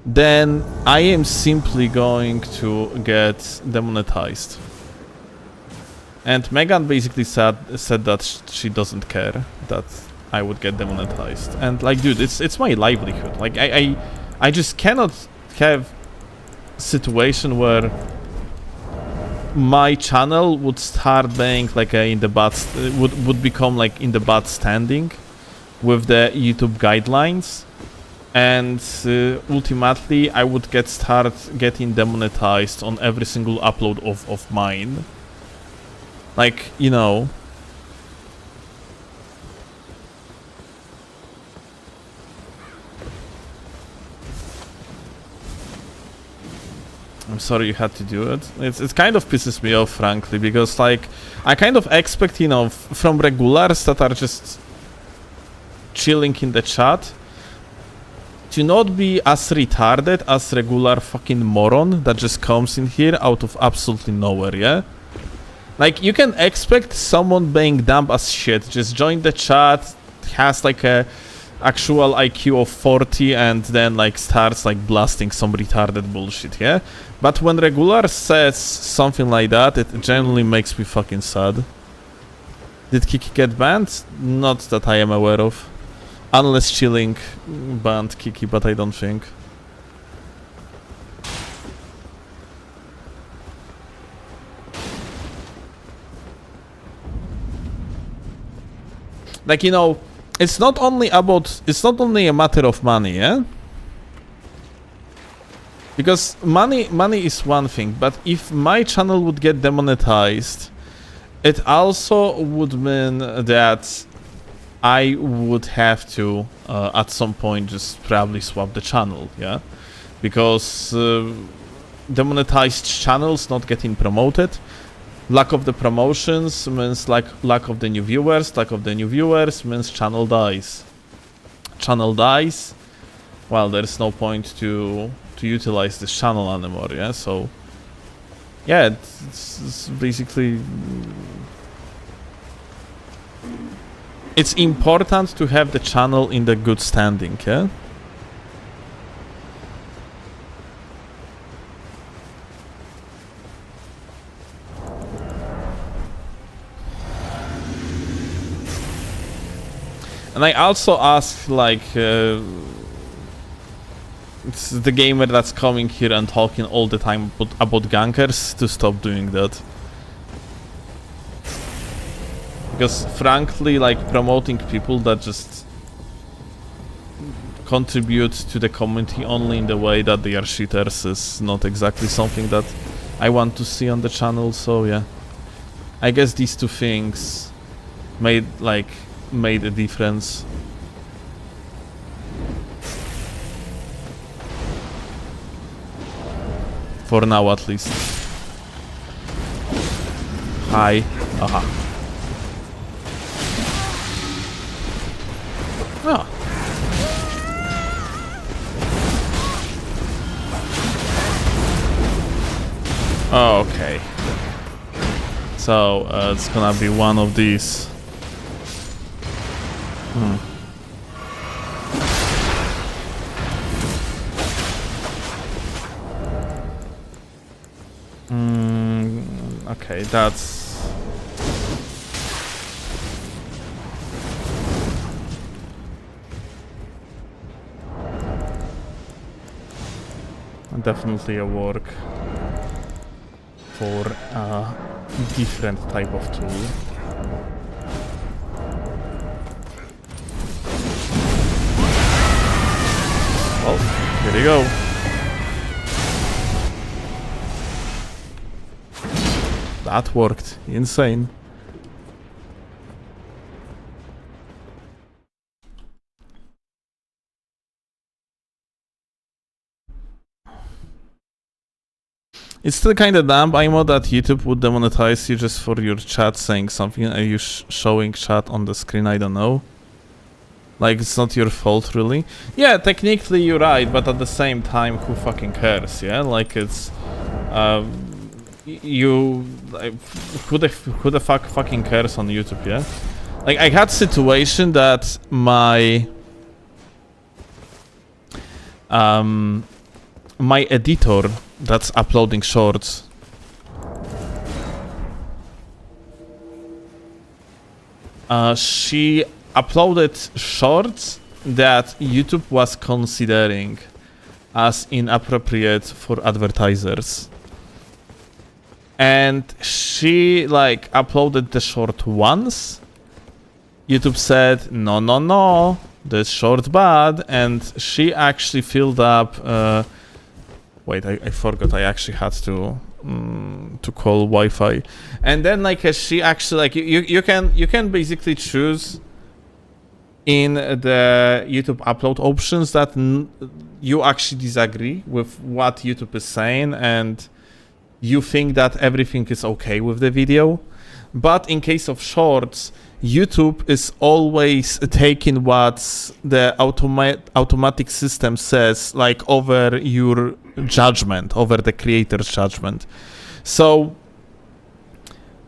then I am simply going to get demonetized. And Megan basically said that she doesn't care that I would get demonetized. And like, dude, it's my livelihood. Like I just cannot have a situation where my channel would start being like in the bad would become like in the bad standing with the YouTube guidelines, and ultimately I would start getting demonetized on every single upload of mine. Like, you know. I'm sorry you had to do it. It kind of pisses me off, frankly, because like I kind of expect, you know, from regulars that are just chilling in the chat to not be as retarded as regular fucking moron that just comes in here out of absolutely nowhere, yeah? Like, you can expect someone being dumb as shit, just join the chat, has like a actual IQ of 40 and then like starts like blasting some retarded bullshit, yeah? But when regular says something like that, it generally makes me fucking sad. Did Kiki get banned? Not that I am aware of. Unless Chilling banned Kiki, but I don't think. Like, you know, it's not only a matter of money, yeah? Because money is one thing, but if my channel would get demonetized, it also would mean that I would have to, at some point, just probably swap the channel, yeah? Because demonetized channels not getting promoted, lack of the promotions means lack of the new viewers, lack of the new viewers means channel dies. Channel dies, well, there's no point to utilize this channel anymore, yeah? So, yeah, it's basically... It's important to have the channel in the good standing, yeah? And I also ask, like, it's the gamer that's coming here and talking all the time about gankers to stop doing that. Because frankly, like, promoting people that just contribute to the community only in the way that they are cheaters is not exactly something that I want to see on the channel, so yeah. I guess these two things made a difference. For now, at least. Hi. Aha. Ah. Okay. So, it's gonna be one of these. Okay, that's... definitely a work for a different type of tool. Well, here we go. That worked. Insane. It's still kinda dumb, Imo, that YouTube would demonetize you just for your chat saying something. Are you showing chat on the screen? I don't know. Like, it's not your fault, really. Yeah, technically you're right, but at the same time, who fucking cares, yeah? Like, it's... who the fuck fucking cares on YouTube, yeah? Like, I had situation that my... my editor that's uploading shorts she uploaded shorts that YouTube was considering as inappropriate for advertisers. And she, like, uploaded the short once. YouTube said, no, this short bad, and she actually filled up... wait, I forgot. I actually had to call Wi-Fi, and then like she actually like you can basically choose in the YouTube upload options that you actually disagree with what YouTube is saying, and you think that everything is okay with the video. But in case of shorts, YouTube is always taking what the automatic system says, like, over your judgment, over the creator's judgment. So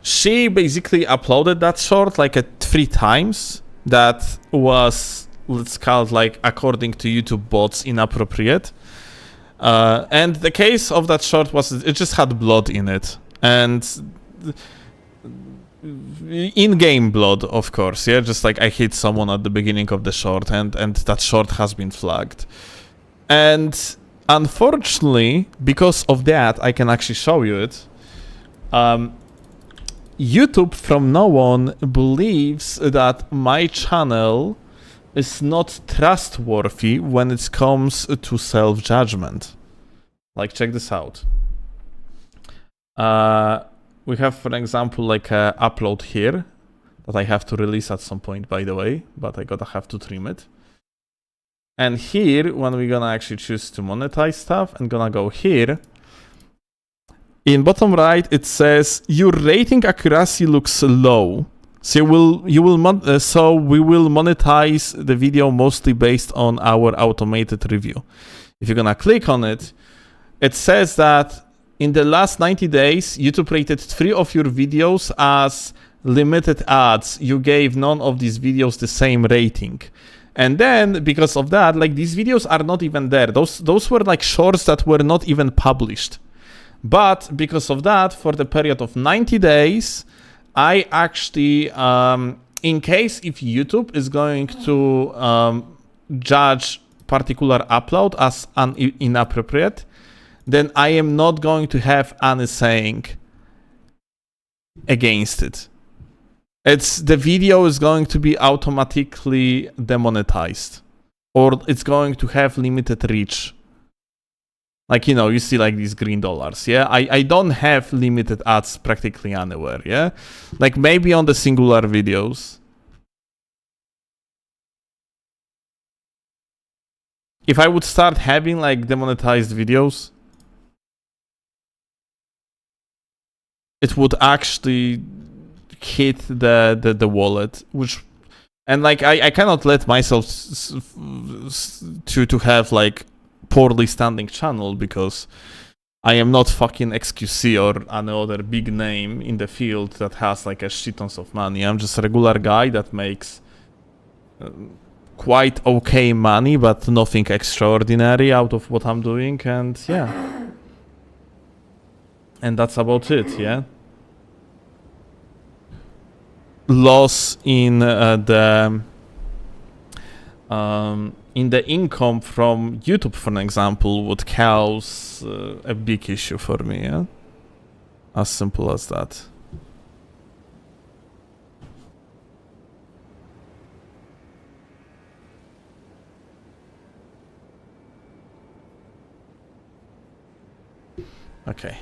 she basically uploaded that short like 3 times. That was, let's call it, like, according to YouTube bots, inappropriate. And the case of that short was it just had blood in it, and in-game blood, of course, yeah, just like I hit someone at the beginning of the short, and that short has been flagged. And unfortunately, because of that, I can actually show you it. YouTube from now on believes that my channel is not trustworthy when it comes to self-judgment. Like, check this out. We have, for example, like a upload here that I have to release at some point, by the way, but I have to trim it. And here, when we're gonna actually choose to monetize stuff, and gonna go here, in bottom right, it says your rating accuracy looks low. So we will monetize the video mostly based on our automated review. If you're gonna click on it, it says that in the last 90 days, YouTube rated 3 of your videos as limited ads. You gave none of these videos the same rating. And then, because of that, like, these videos are not even there. Those were like shorts that were not even published. But because of that, for the period of 90 days, I actually in case if YouTube is going to judge particular upload as inappropriate, then I am not going to have any saying against it. The video is going to be automatically demonetized, or it's going to have limited reach. Like, you know, you see like these green dollars, yeah? I don't have limited ads practically anywhere, yeah? Like maybe on the singular videos. If I would start having like demonetized videos, it would actually hit the wallet, which, and like I cannot let myself to have like poorly standing channel, because I am not fucking XQC or any other big name in the field that has like a shit tons of money. I'm just a regular guy that makes quite okay money, but nothing extraordinary out of what I'm doing, and yeah. And that's about it, yeah. Loss in the income from YouTube, for an example, would cause a big issue for me, yeah? As simple as that. Okay.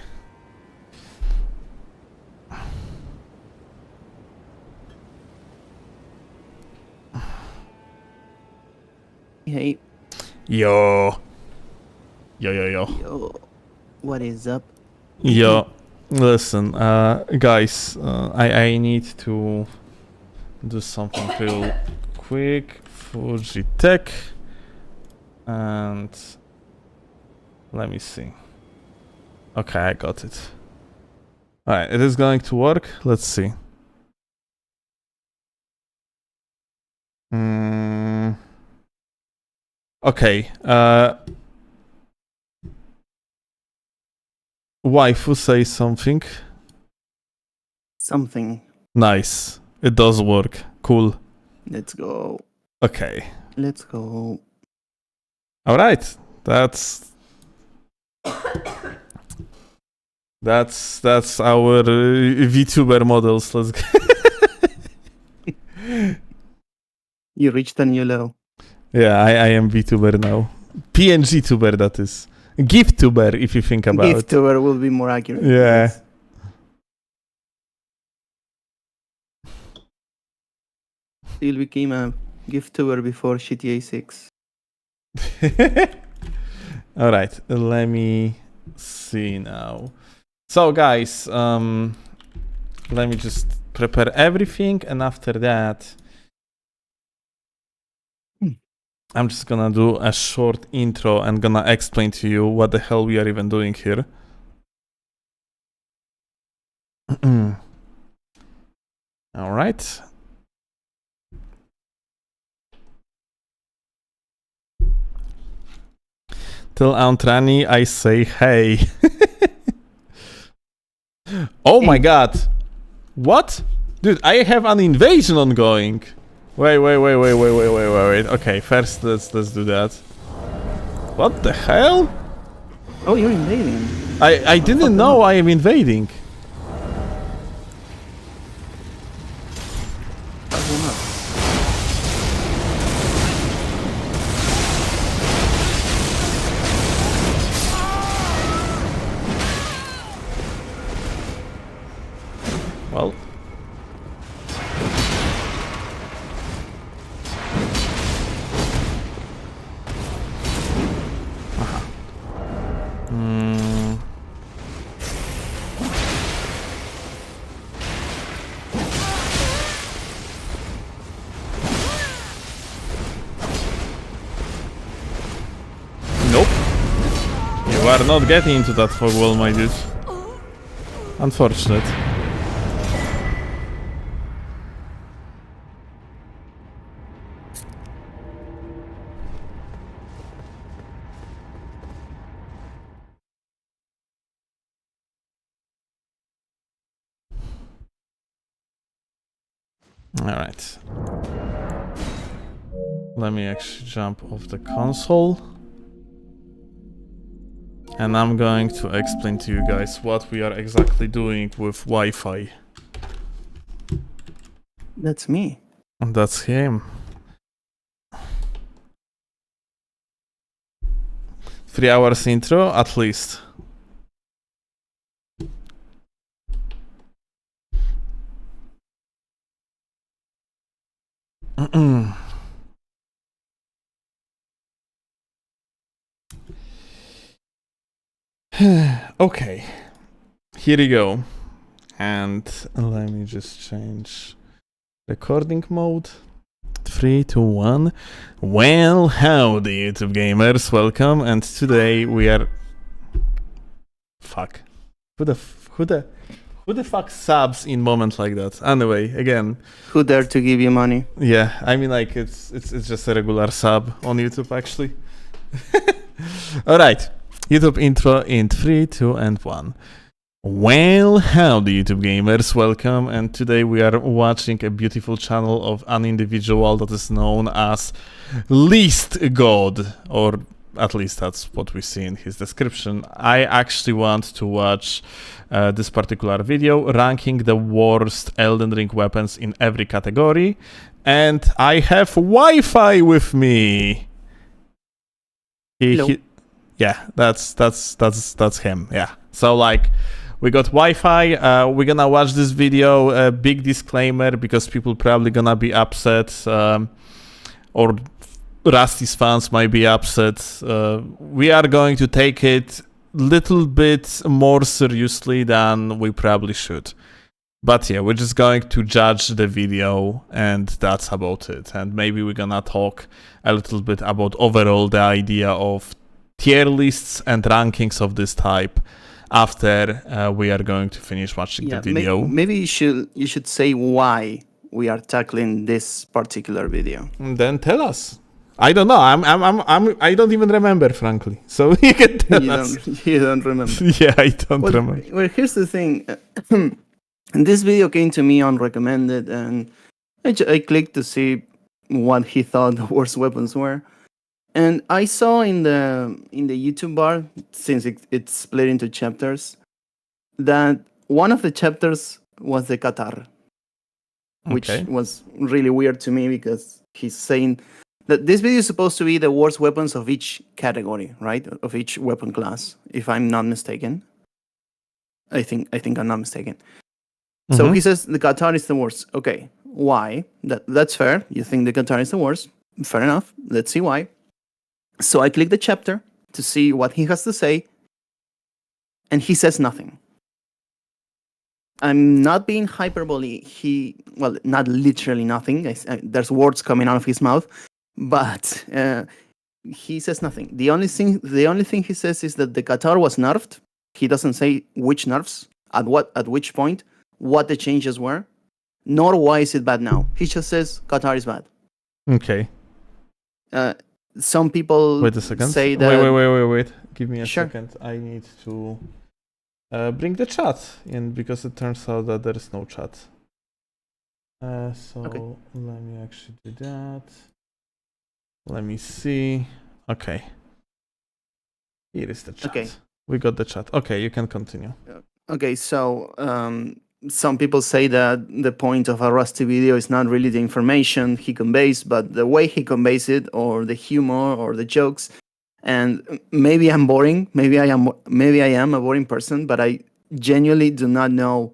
Hey. Yo. Yo. What is up? Yo. Listen, guys, I need to do something real quick. Fuji Tech. And let me see. Okay, I got it. Alright, it is going to work. Let's see. Okay, waifu say something. Something. Nice. It does work. Cool. Let's go. Okay. Let's go. Alright. That's our VTuber models. Let's go. You reached a new low. Yeah, I am VTuber now. PNG tuber, that is. GIF-tuber, if you think about it. Gift-tuber will be more accurate. Yeah. Yes. Still became a gift-tuber before GTA 6. Alright, let me see now. So guys, let me just prepare everything, and after that I'm just gonna do a short intro and gonna explain to you what the hell we are even doing here. Alright. Tell Antrani I say hey. Oh my god. What? Dude, I have an invasion ongoing. Wait. Okay, first let's do that. What the hell? Oh, you're invading. I didn't know I am invading. Well. Nope. You are not getting into that fog wall, my dude. Unfortunate. Alright. Let me actually jump off the console. And I'm going to explain to you guys what we are exactly doing with Wi-Fi. That's me. And that's him. 3 hours intro, at least. Okay, here we go. And let me just change recording mode. 3, 2, 1. Well, howdy, YouTube gamers, welcome. And today we are. Fuck. Who the fuck subs in moments like that? Anyway, again. Who dared to give you money? Yeah, I mean, like it's just a regular sub on YouTube, actually. All right, YouTube intro in 3, 2, and 1. Well, howdy, YouTube gamers, welcome. And today we are watching a beautiful channel of an individual that is known as Least God, or at least that's what we see in his description. I actually want to watch this particular video, ranking the worst Elden Ring weapons in every category, and I have Wi-Fi with me. Yeah, that's him. Yeah, so like we got Wi-Fi. We're gonna watch this video. A big disclaimer because people probably gonna be upset, or Rusty's fans might be upset. We are going to take it little bit more seriously than we probably should. But yeah, we're just going to judge the video and that's about it. And maybe we're gonna talk a little bit about overall the idea of tier lists and rankings of this type after we are going to finish watching the video. Maybe you should say why we are tackling this particular video. And then tell us. I don't know. I don't even remember, frankly. So you can tell us. You don't remember. Yeah, I don't remember. Well, here's the thing. This video came to me unrecommended, and I clicked to see what he thought the worst weapons were. And I saw in the YouTube bar, since it's split into chapters, that one of the chapters was the Qatar, which was really weird to me because he's saying that this video is supposed to be the worst weapons of each category, right? Of each weapon class, if I'm not mistaken. I think I'm not mistaken. Mm-hmm. So he says the Qatar is the worst. Okay, why? That's fair. You think the Qatar is the worst. Fair enough. Let's see why. So I click the chapter to see what he has to say, and he says nothing. I'm not being hyperbole. Not literally nothing. There's words coming out of his mouth. But he says nothing. The only thing he says is that the Qatar was nerfed. He doesn't say which nerfs, at which point, what the changes were, nor why is it bad now. He just says Qatar is bad. Okay. Some people wait a second. Say that... Wait. Give me a second. I need to bring the chat in because it turns out that there is no chat. Okay. Let me actually do that. Let me see. Okay. Here is the chat. Okay. We got the chat. Okay, you can continue. Okay, so some people say that the point of a Rusty video is not really the information he conveys, but the way he conveys it, or the humor, or the jokes. And maybe I'm boring. Maybe I am a boring person, but I genuinely do not know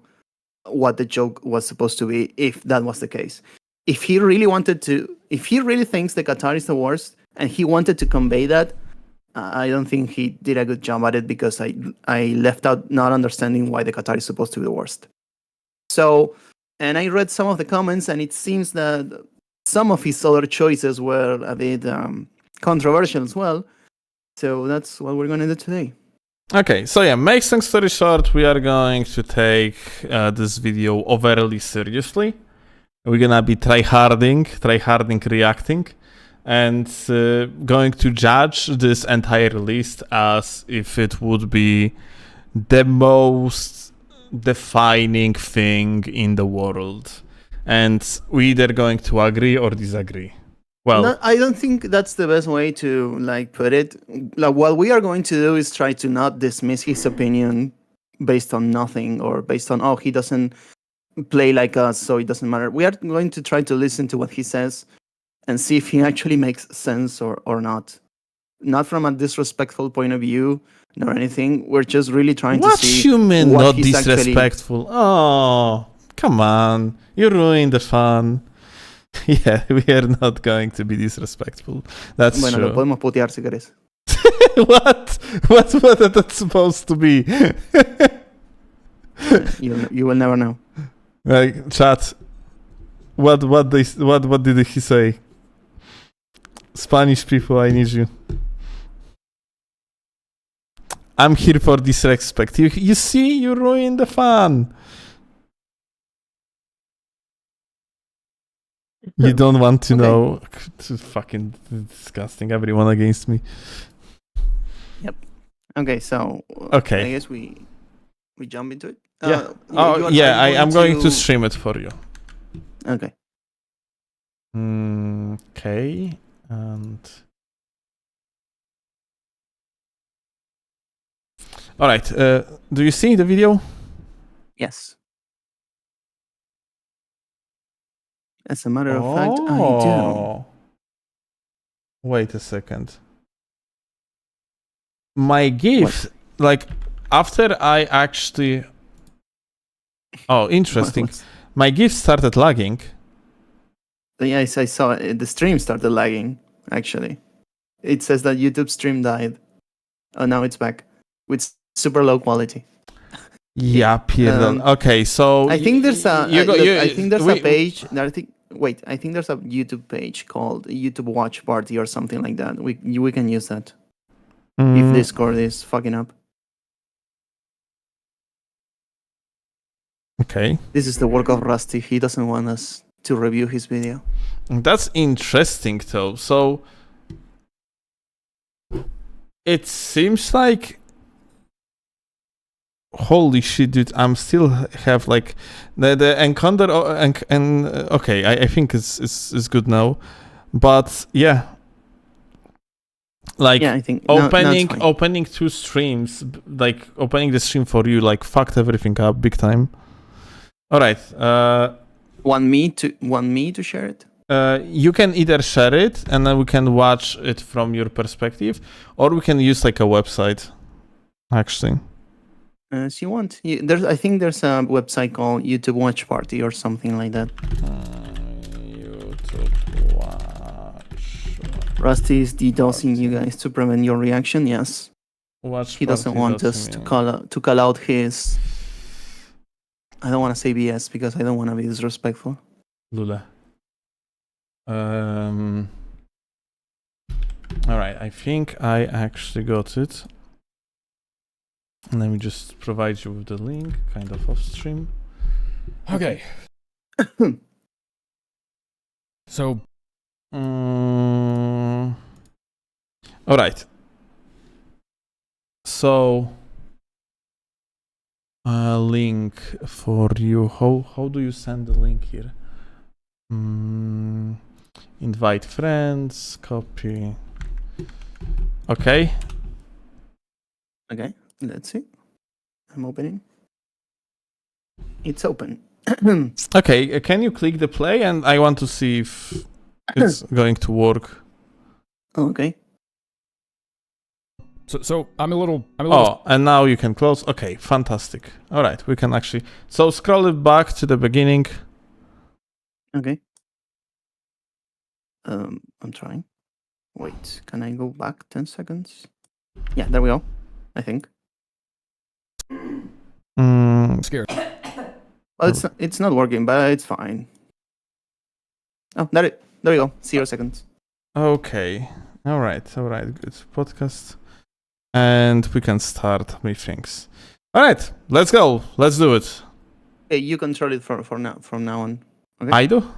what the joke was supposed to be if that was the case. If he really thinks the Qatar is the worst and he wanted to convey that, I don't think he did a good job at it because I left out not understanding why the Qatar is supposed to be the worst. So, and I read some of the comments and it seems that some of his other choices were a bit controversial as well. So that's what we're going to do today. Okay, so yeah, make long story short, we are going to take this video overly seriously. We're gonna be tryharding reacting, and going to judge this entire list as if it would be the most defining thing in the world. and we either going to agree or disagree. Well, No, I don't think that's the best way to like put it. Like what we are going to do is try to not dismiss his opinion based on nothing or based on he doesn't play like us, so it doesn't matter. We are going to try to listen to what he says and see if he actually makes sense or not. Not from a disrespectful point of view nor anything. We're just really trying what to see you mean what not he's actually- disrespectful? Oh, come on. You ruined the fun. Yeah, we are not going to be disrespectful. That's Bueno, lo true. podemos putear si querés. What? What that's supposed to be? You will never know. Like, chat. What did he say? Spanish people, I need you. I'm here for disrespect. You see, you ruined the fun. You don't want to Okay. know. It's fucking disgusting. Everyone against me. Okay, so Okay. I guess we jump into it. Yeah. You Oh, are- yeah. are you I'm going to stream it for you. Okay. Okay. And all right. Do you see the video? Yes. As a matter of fact, I do. Oh. Wait a second. My gift, like, after I actually. Oh, interesting. My gift started lagging. Yes, I saw it. The stream started lagging, actually. It says that YouTube stream died. Oh, now it's back with super low quality. Yeah, period. Um, Okay, so I think there's a. you go- look, you- I think there's we- a page. That I think. Wait, I think there's a YouTube page called YouTube Watch Party or something like that. We can use that if Mm, Discord is fucking up. Okay, This is the work of Rusty. He doesn't want us to review his video. that's interesting though. So it seems like. Holy shit, dude! I'm still have like the encounter and okay, I think it's good now, but yeah, like Yeah, I think now it's fine. opening two streams, like opening the stream for you, like fucked everything up big time. All right, Want me to share it? you can either share it and then we can watch it from your perspective, or we can use like a website, actually. As you want. I think there's a website called YouTube Watch Party or something like that. YouTube watch. Rusty is DDoSing you guys to prevent your reaction. Yes, Watch he doesn't party want dot us me. to call out his. I don't want to say BS because I don't want to be disrespectful. Lula. All right, I think I actually got it. Let me just provide you with the link, kind of off stream. Okay. So, All right. So, a link for you. How do you send the link here? Invite friends. Copy. Okay. Okay, let's see. I'm opening. It's open. Okay. Can you click the play? And I want to see if it's going to work. Okay. so I'm a little. Oh, and now you can close. Okay, fantastic. All right, we can actually. So scroll it back to the beginning. Okay. I'm trying. Wait, can I go back 10 seconds? Yeah, there we go. I think. scared. Well, it's not working, but it's fine. Oh, there we go. 0 seconds. Okay. All right. Good podcast. And we can start with things. All right. Let's go. Let's do it. Okay, you control it from now on. Okay. I do?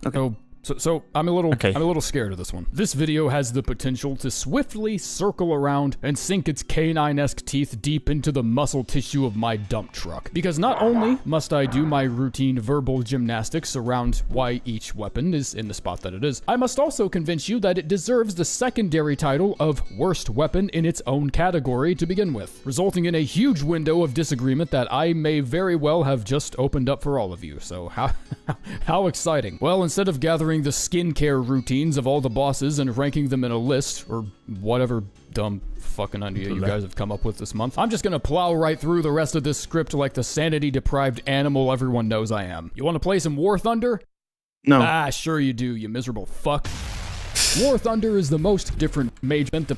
So So I'm a little scared of this one. This video has the potential to swiftly circle around and sink its canine-esque teeth deep into the muscle tissue of my dump truck. Because not only must I do my routine verbal gymnastics around why each weapon is in the spot that it is, I must also convince you that it deserves the secondary title of worst weapon in its own category to begin with, resulting in a huge window of disagreement that I may very well have just opened up for all of you. So how exciting. Well, instead of gathering the skincare routines of all the bosses and ranking them in a list, or whatever dumb fucking idea you guys have come up with this month, I'm just gonna plow right through the rest of this script like the sanity-deprived animal everyone knows I am. You wanna play some War Thunder? No. Ah, sure you do, you miserable fuck. War Thunder is the most different mage event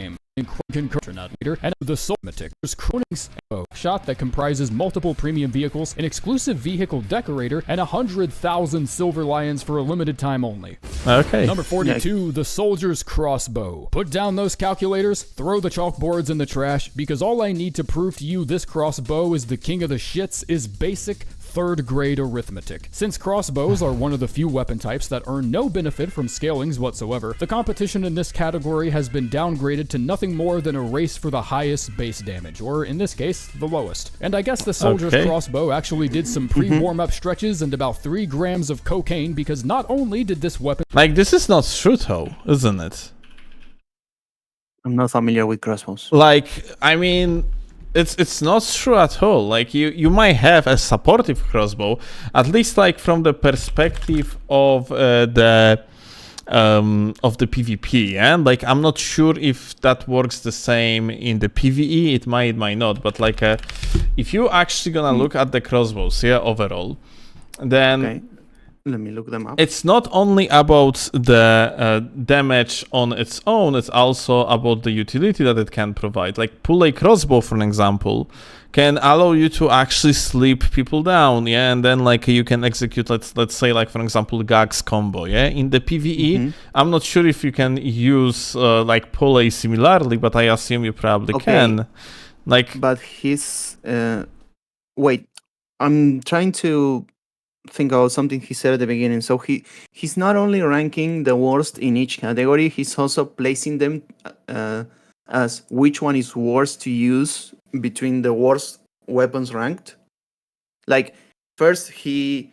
game in meter and the Soulmatic. There's Cronin's shot that comprises multiple premium vehicles, an exclusive vehicle decorator, and 100,000 silver lions for a limited time only. Okay. Number 42, the Soldier's Crossbow. Put down those calculators, throw the chalkboards in the trash, because all I need to prove to you this crossbow is the king of the shits is basic third-grade arithmetic. Since crossbows are one of the few weapon types that earn no benefit from scalings whatsoever, the competition in this category has been downgraded to nothing more than a race for the highest base damage, or in this case, the lowest. And I guess the Soldier's Crossbow actually did some pre-warm-up stretches and about 3 grams of cocaine, because not only did this weapon... Like, this is not true, though, isn't it? I'm not familiar with crossbows. Like, I mean... It's not true at all. Like you might have a supportive crossbow, at least like from the perspective of the PvP, and like I'm not sure if that works the same in the PvE. It might not, but like if you actually gonna look at the crossbows, overall, then. Okay. Let me look them up. It's not only about the damage on its own, it's also about the utility that it can provide. Like pull a crossbow, for an example, can allow you to actually sleep people down, and then like you can execute, let's say like for example Gag's combo, in the PvE. I'm not sure if you can use like pull a similarly, but I assume you probably can. Like, but his wait, I'm trying to think about something he said at the beginning. So he's not only ranking the worst in each category, he's also placing them as which one is worst to use between the worst weapons ranked. Like first he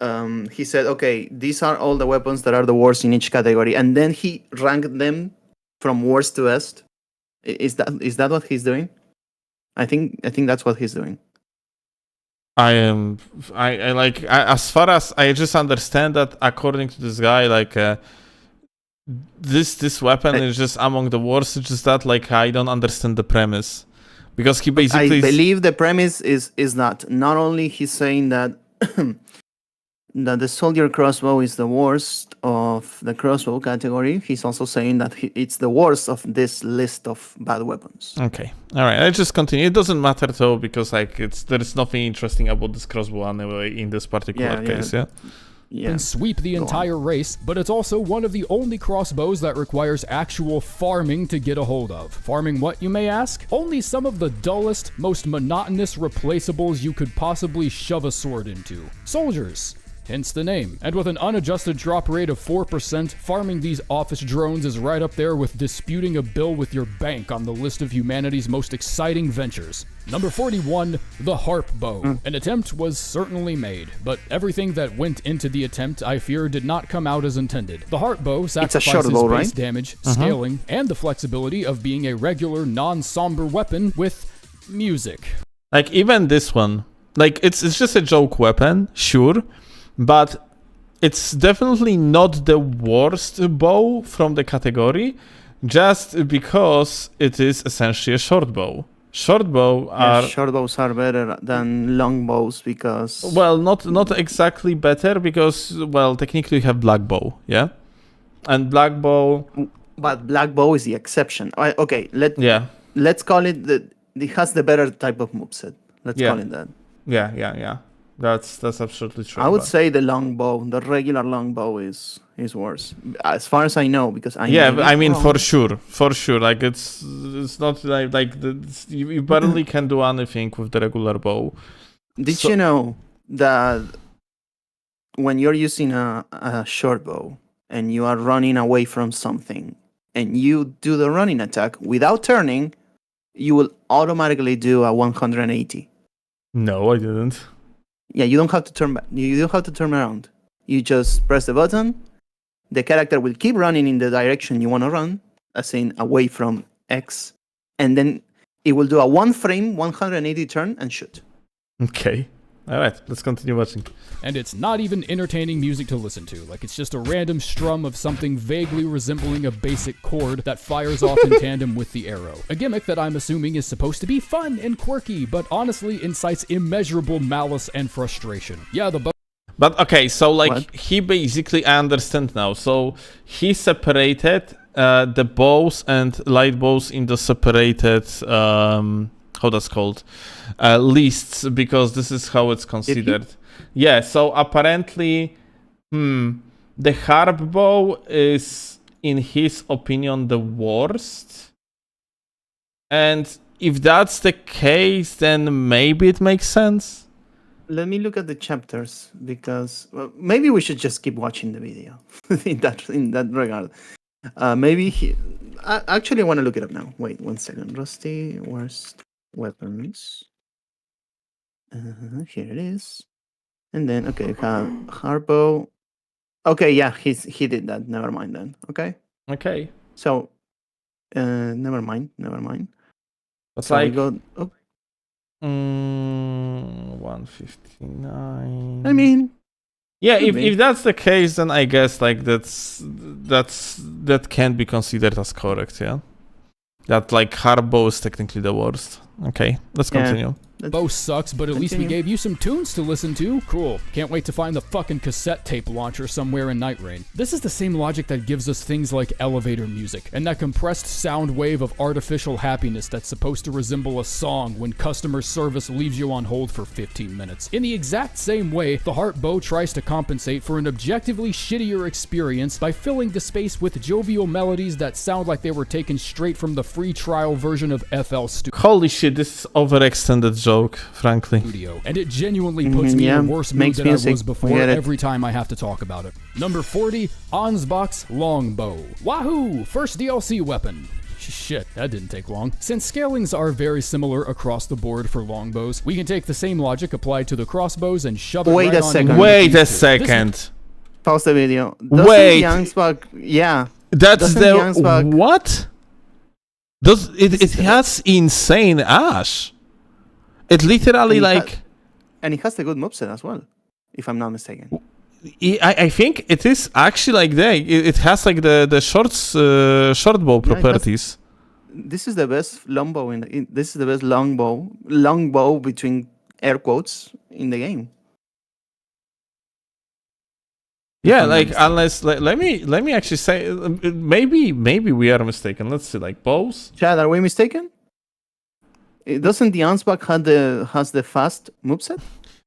said, okay, these are all the weapons that are the worst in each category, and then he ranked them from worst to best. Is that what he's doing? I think that's what he's doing. As far as I just understand that according to this guy, like this weapon is just among the worst. It's just that like I don't understand the premise, because he basically I believe the premise is that not only he's saying that that the soldier crossbow is the worst of the crossbow category, he's also saying that it's the worst of this list of bad weapons. Okay, all right. I just continue. It doesn't matter though, because like there is nothing interesting about this crossbow anyway in this particular case. And sweep the entire race, but it's also one of the only crossbows that requires actual farming to get a hold of. Farming what, you may ask? Only some of the dullest, most monotonous replaceables you could possibly shove a sword into. Soldiers. Hence the name. And with an unadjusted drop rate of 4%, farming these office drones is right up there with disputing a bill with your bank on the list of humanity's most exciting ventures. Number 41, the harp bow. An attempt was certainly made, but everything that went into the attempt, I fear, did not come out as intended. The harp bow sacrifices base damage, scaling, and the flexibility of being a regular, non-somber weapon with music. Like even this one, like it's just a joke weapon, sure. But it's definitely not the worst bow from the category, just because it is essentially a short bow. Short bows are better than long bows because... Well, not exactly better, because, well, technically you have black bow, and black bow... But black bow is the exception. Okay, let's call it it has the better type of moveset. Let's call it that. Yeah. That's absolutely true. I would say the longbow, the regular longbow is worse, as far as I know, because I mean for sure. Like it's not like you barely can do anything with the regular bow. Did you know that when you're using a short bow and you are running away from something and you do the running attack without turning, you will automatically do a 180. No, I didn't. Yeah, you don't have to turn back. You don't have to turn around. You just press the button. The character will keep running in the direction you want to run, as in away from X, and then it will do a 1 frame, 180 turn and shoot. Okay. All right, let's continue watching. And it's not even entertaining music to listen to, like it's just a random strum of something vaguely resembling a basic chord that fires off in tandem with the arrow. A gimmick that I'm assuming is supposed to be fun and quirky, but honestly incites immeasurable malice and frustration. Yeah, the But okay, so like What? he basically, I understand now. So he separated the bows and light bows in the separated how that's called lists, because this is how it's considered. Yeah, so apparently the harp bow is in his opinion the worst, and if that's the case then maybe it makes sense. Let me look at the chapters, because maybe we should just keep watching the video in that regard. I actually want to look it up now. Wait 1 second. Rusty worst weapons. Here it is. And then Harpo. Okay, yeah, he did that. Never mind then. Okay. So never mind. But So like we go. Oh, 159. I mean, yeah, could be. if that's the case, then I guess like that can be considered as correct. Yeah, that like Harbo is technically the worst. Okay, let's Yeah. continue. bow sucks, but at least we Continue. gave you some tunes to listen to. Cool. Can't wait to find the fucking cassette tape launcher somewhere in Night Rain. This is the same logic that gives us things like elevator music, and that compressed sound wave of artificial happiness that's supposed to resemble a song when customer service leaves you on hold for 15 minutes. In the exact same way, the Heart Bow tries to compensate for an objectively shittier experience by filling the space with jovial melodies that sound like they were taken straight from the free trial version of FL Studio. Holy shit, this is overextended joke, frankly. And it genuinely puts me yeah, in a worse mood makes than I music. was before Get it. every time I have to talk about it. Number 40, Ansbach's Longbow. Wahoo! First DLC weapon. Shit, that didn't take long. Since scalings are very similar across the board for longbows, we can take the same logic applied to the crossbows and shove it Wait right a on second. into Wait these a two. second. Pause the video. Doesn't Wait. the Ansbach, yeah. That's Doesn't the the Ansbach- what? It has insane ash. It literally And it like And it has the good moveset as well, if I'm not mistaken. I think it is actually like it has like the short bow Yeah, it has- properties. This is the best longbow this is the best longbow between air quotes in the game. Yeah, I'm like not mistaken. unless let me actually say maybe we are mistaken. Let's see, like bows. Chad, are we mistaken? Doesn't the Ansbach has the fast moveset?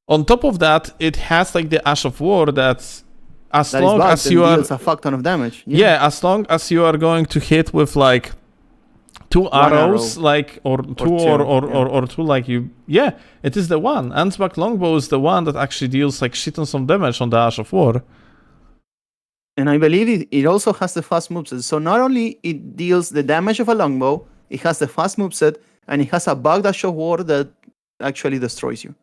On top of that, it has like the Ash of War that's as That is long bugged as and you are deals a fuck ton of damage. yeah, as long as you are going to hit with like two arrows, arrow. like or two two, or two, like you. Yeah, it is the one. Ansbach Longbow is the one that actually deals like shit on some damage on the Ash of War. And I believe it also has the fast moveset. So not only it deals the damage of a longbow, it has the fast moveset, and it has a bugged Ash of War that actually destroys you.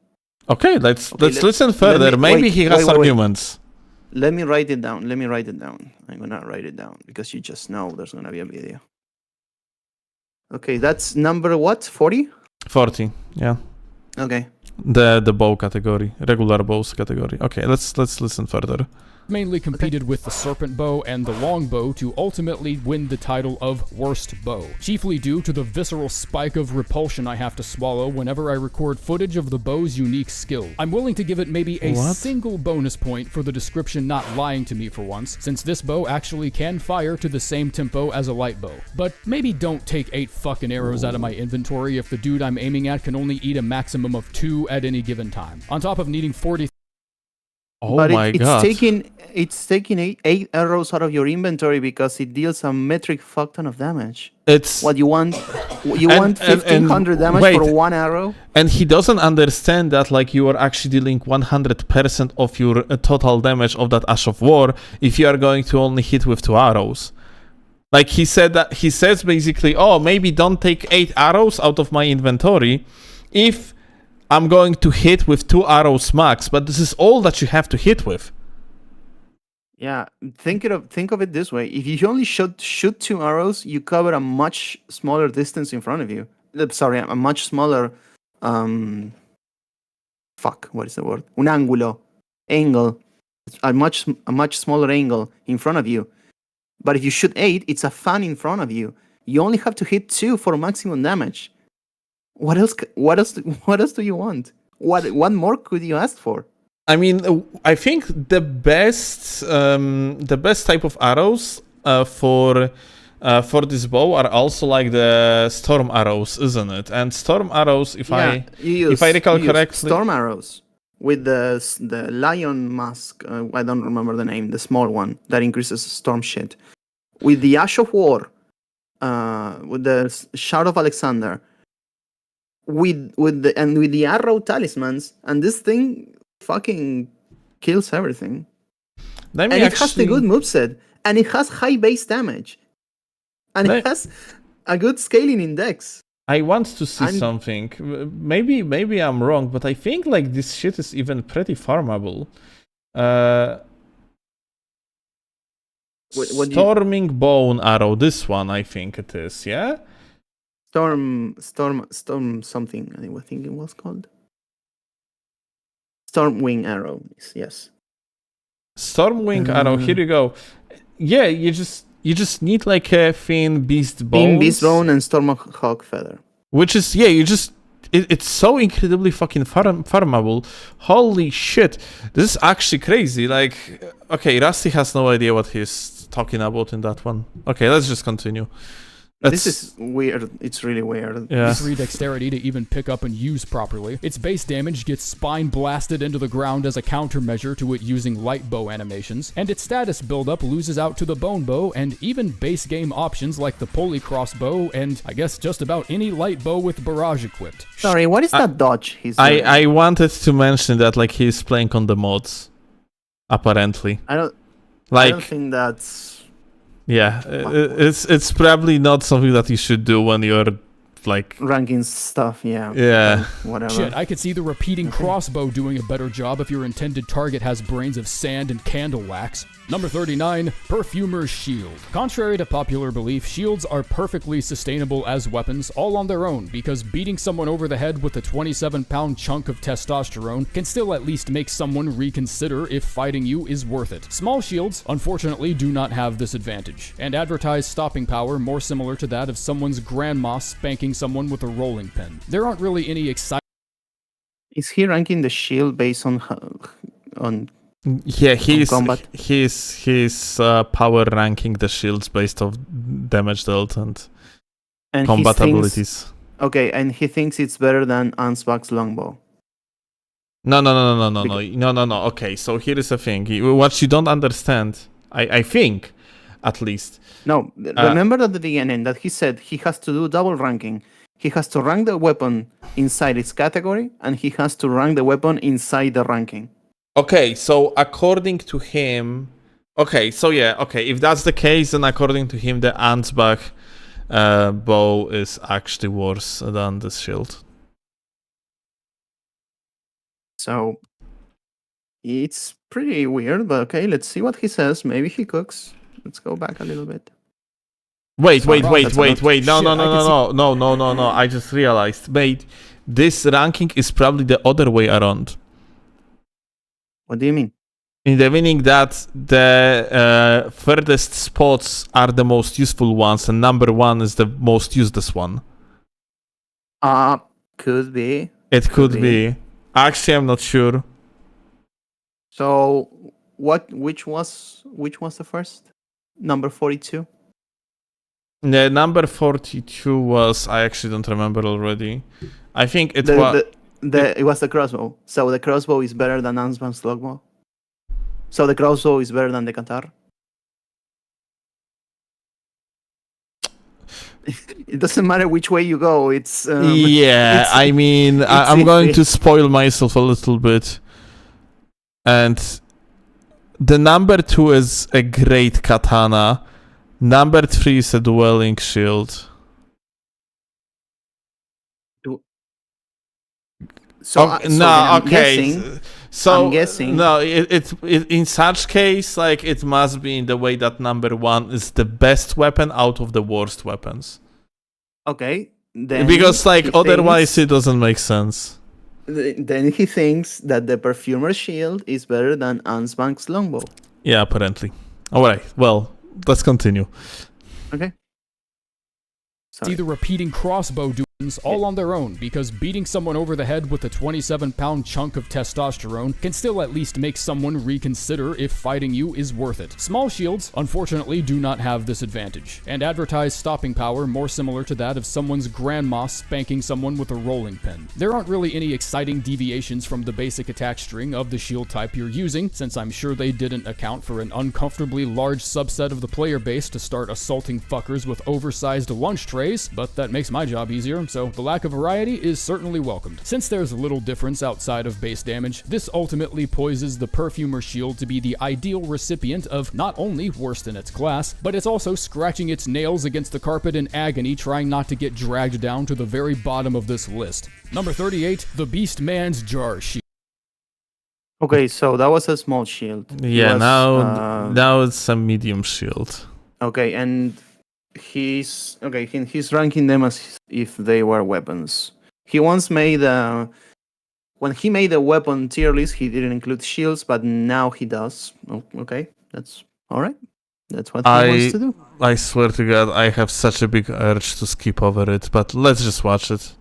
Okay, let's let- listen further. me- Maybe wait, he has wait. arguments. Let me write it down. I'm gonna write it down because you just know there's gonna be a video. Okay, that's number what? 40? 40, yeah. Okay. The bow category, regular bows category. Okay, let's listen further. mainly competed with the Serpent Bow and the Longbow to ultimately win the title of Worst Bow, chiefly due to the visceral spike of repulsion I have to swallow whenever I record footage of the bow's unique skill. I'm willing to give it maybe a single bonus point for the description not lying to me for once, since this bow actually can fire to the same tempo as a light bow. But maybe don't take 8 fucking arrows out of my inventory if the dude I'm aiming at can only eat a maximum of 2 at any given time. On top of needing 40 Oh but my it's god. taking eight arrows out of your inventory because it deals a metric fuck ton of damage. It's What you want? You And- want and- 1500 damage wait. for one arrow? and he doesn't understand that like you are actually dealing 100% of your total damage of that Ash of War if you are going to only hit with 2 arrows. Like he says basically, oh, maybe don't take 8 arrows out of my inventory if I'm going to hit with 2 arrows max, but this is all that you have to hit with. Yeah, think of it this way: if you only shoot 2 arrows, you cover a much smaller distance in front of you. Sorry, a much smaller what is the word? Un ángulo, angle, a much smaller angle in front of you. But if you shoot 8, it's a fan in front of you. You only have to hit 2 for maximum damage. What else? What else do you want? What more could you ask for? I mean, I think the best type of arrows for this bow are also like the storm arrows, isn't it? And storm arrows, if I recall correctly, storm arrows with the lion mask. I don't remember the name. The small one that increases storm shit. With the Ash of War, with the Shout of Alexander, with the arrow talismans, and this thing fucking kills everything. let me And it actually, has the good moveset, and it has high base damage, and it has a good scaling index. I want to see I'm- something. Maybe I'm wrong, but I think like this shit is even pretty farmable. What do you- Storming Bone Arrow, this one I think it is, yeah? Storm something. I think it was called Storm Wing Arrow. Yes. Stormwing Arrow, here you go. Yeah, you just need like a thin beast bone. Beam Beast Bone and Stormhawk Feather. Which is, yeah, it's so incredibly fucking farmable. Holy shit. This is actually crazy. Like, okay, Rusty has no idea what he's talking about in that one. Okay, let's just continue. This is weird. It's really weird. Yeah. 3 dexterity to even pick up and use properly. Its base damage gets spine blasted into the ground as a countermeasure to it using light bow animations, and its status buildup loses out to the bone bow and even base game options like the pulley crossbow and I guess just about any light bow with barrage equipped. Sorry, what is that dodge he's doing? I wanted to mention that like he's playing on the mods, apparently. I don't Like, think that's yeah, it's probably not something that you should do when you're like, ranking stuff. Yeah. yeah. Whatever. Shit, I could see the repeating crossbow doing a better job if your intended target has brains of sand and candle wax. Number 39, Perfumer's Shield. Contrary to popular belief, shields are perfectly sustainable as weapons all on their own because beating someone over the head with a 27-pound chunk of testosterone can still at least make someone reconsider if fighting you is worth it. Small shields, unfortunately, do not have this advantage, and advertise stopping power more similar to that of someone's grandma spanking someone with a rolling pin. There aren't really any exciting Is he ranking the shield based on Yeah, combat? he's power ranking the shields based off damage dealt and and combat he thinks, abilities. Okay, and he thinks it's better than Ansbach's longbow. No. Okay, so here is the thing. What you don't understand, I think, at least. No, remember at the beginning that he said he has to do double ranking. He has to rank the weapon inside its category, and he has to rank the weapon inside the ranking. Okay, so according to him, if that's the case, then according to him, the Ansbach bow is actually worse than the shield. So it's pretty weird, but okay, let's see what he says. Maybe he cooks. Let's go back a little bit. Wait. Shit, No. I just realized, mate, this ranking is probably the other way around. What do you mean? In the meaning that the furthest spots are the most useful ones, and number 1 is the most useless one. Could be. It could be. Actually, I'm not sure. So which was the first? Number 42? The number 42 was, I actually don't remember already. I think it was. It was the crossbow. So the crossbow is better than Ansbach's longbow. So the crossbow is better than the Qatar? It doesn't matter which way you go. It's yeah, it's- I mean, I'm going to spoil myself a little bit. And the number 2 is a great katana. Number 3 is a dueling shield. So, Okay, so no, then I'm okay. guessing, So I'm guessing- no, it in such case, like it must be in the way that number 1 is the best weapon out of the worst weapons. okay, then Because like he otherwise thinks- it doesn't make sense. then he thinks that the perfumer's shield is better than Ansbank's longbow. Yeah, apparently. All right. Well, let's continue. Okay. See Sorry. the repeating crossbow doings all on their own, because beating someone over the head with a 27-pound chunk of testosterone can still at least make someone reconsider if fighting you is worth it. Small shields, unfortunately, do not have this advantage, and advertise stopping power more similar to that of someone's grandma spanking someone with a rolling pin. There aren't really any exciting deviations from the basic attack string of the shield type you're using, since I'm sure they didn't account for an uncomfortably large subset of the player base to start assaulting fuckers with oversized lunch trays, but that makes my job easier, so the lack of variety is certainly welcomed. Since there's little difference outside of base damage, this ultimately poises the perfumer shield to be the ideal recipient of not only worst in its class, but it's also scratching its nails against the carpet in agony trying not to get dragged down to the very bottom of this list. Number 38, the Beast Man's Jar Shield. Okay, so that was a small shield. He Yeah, was, now it's a medium shield. Okay, and he's ranking them as if they were weapons. He once made when he made the weapon tier list, he didn't include shields, but now he does. Oh, okay, that's all right. That's what he wants to do. I swear to God, I have such a big urge to skip over it, but let's just watch it.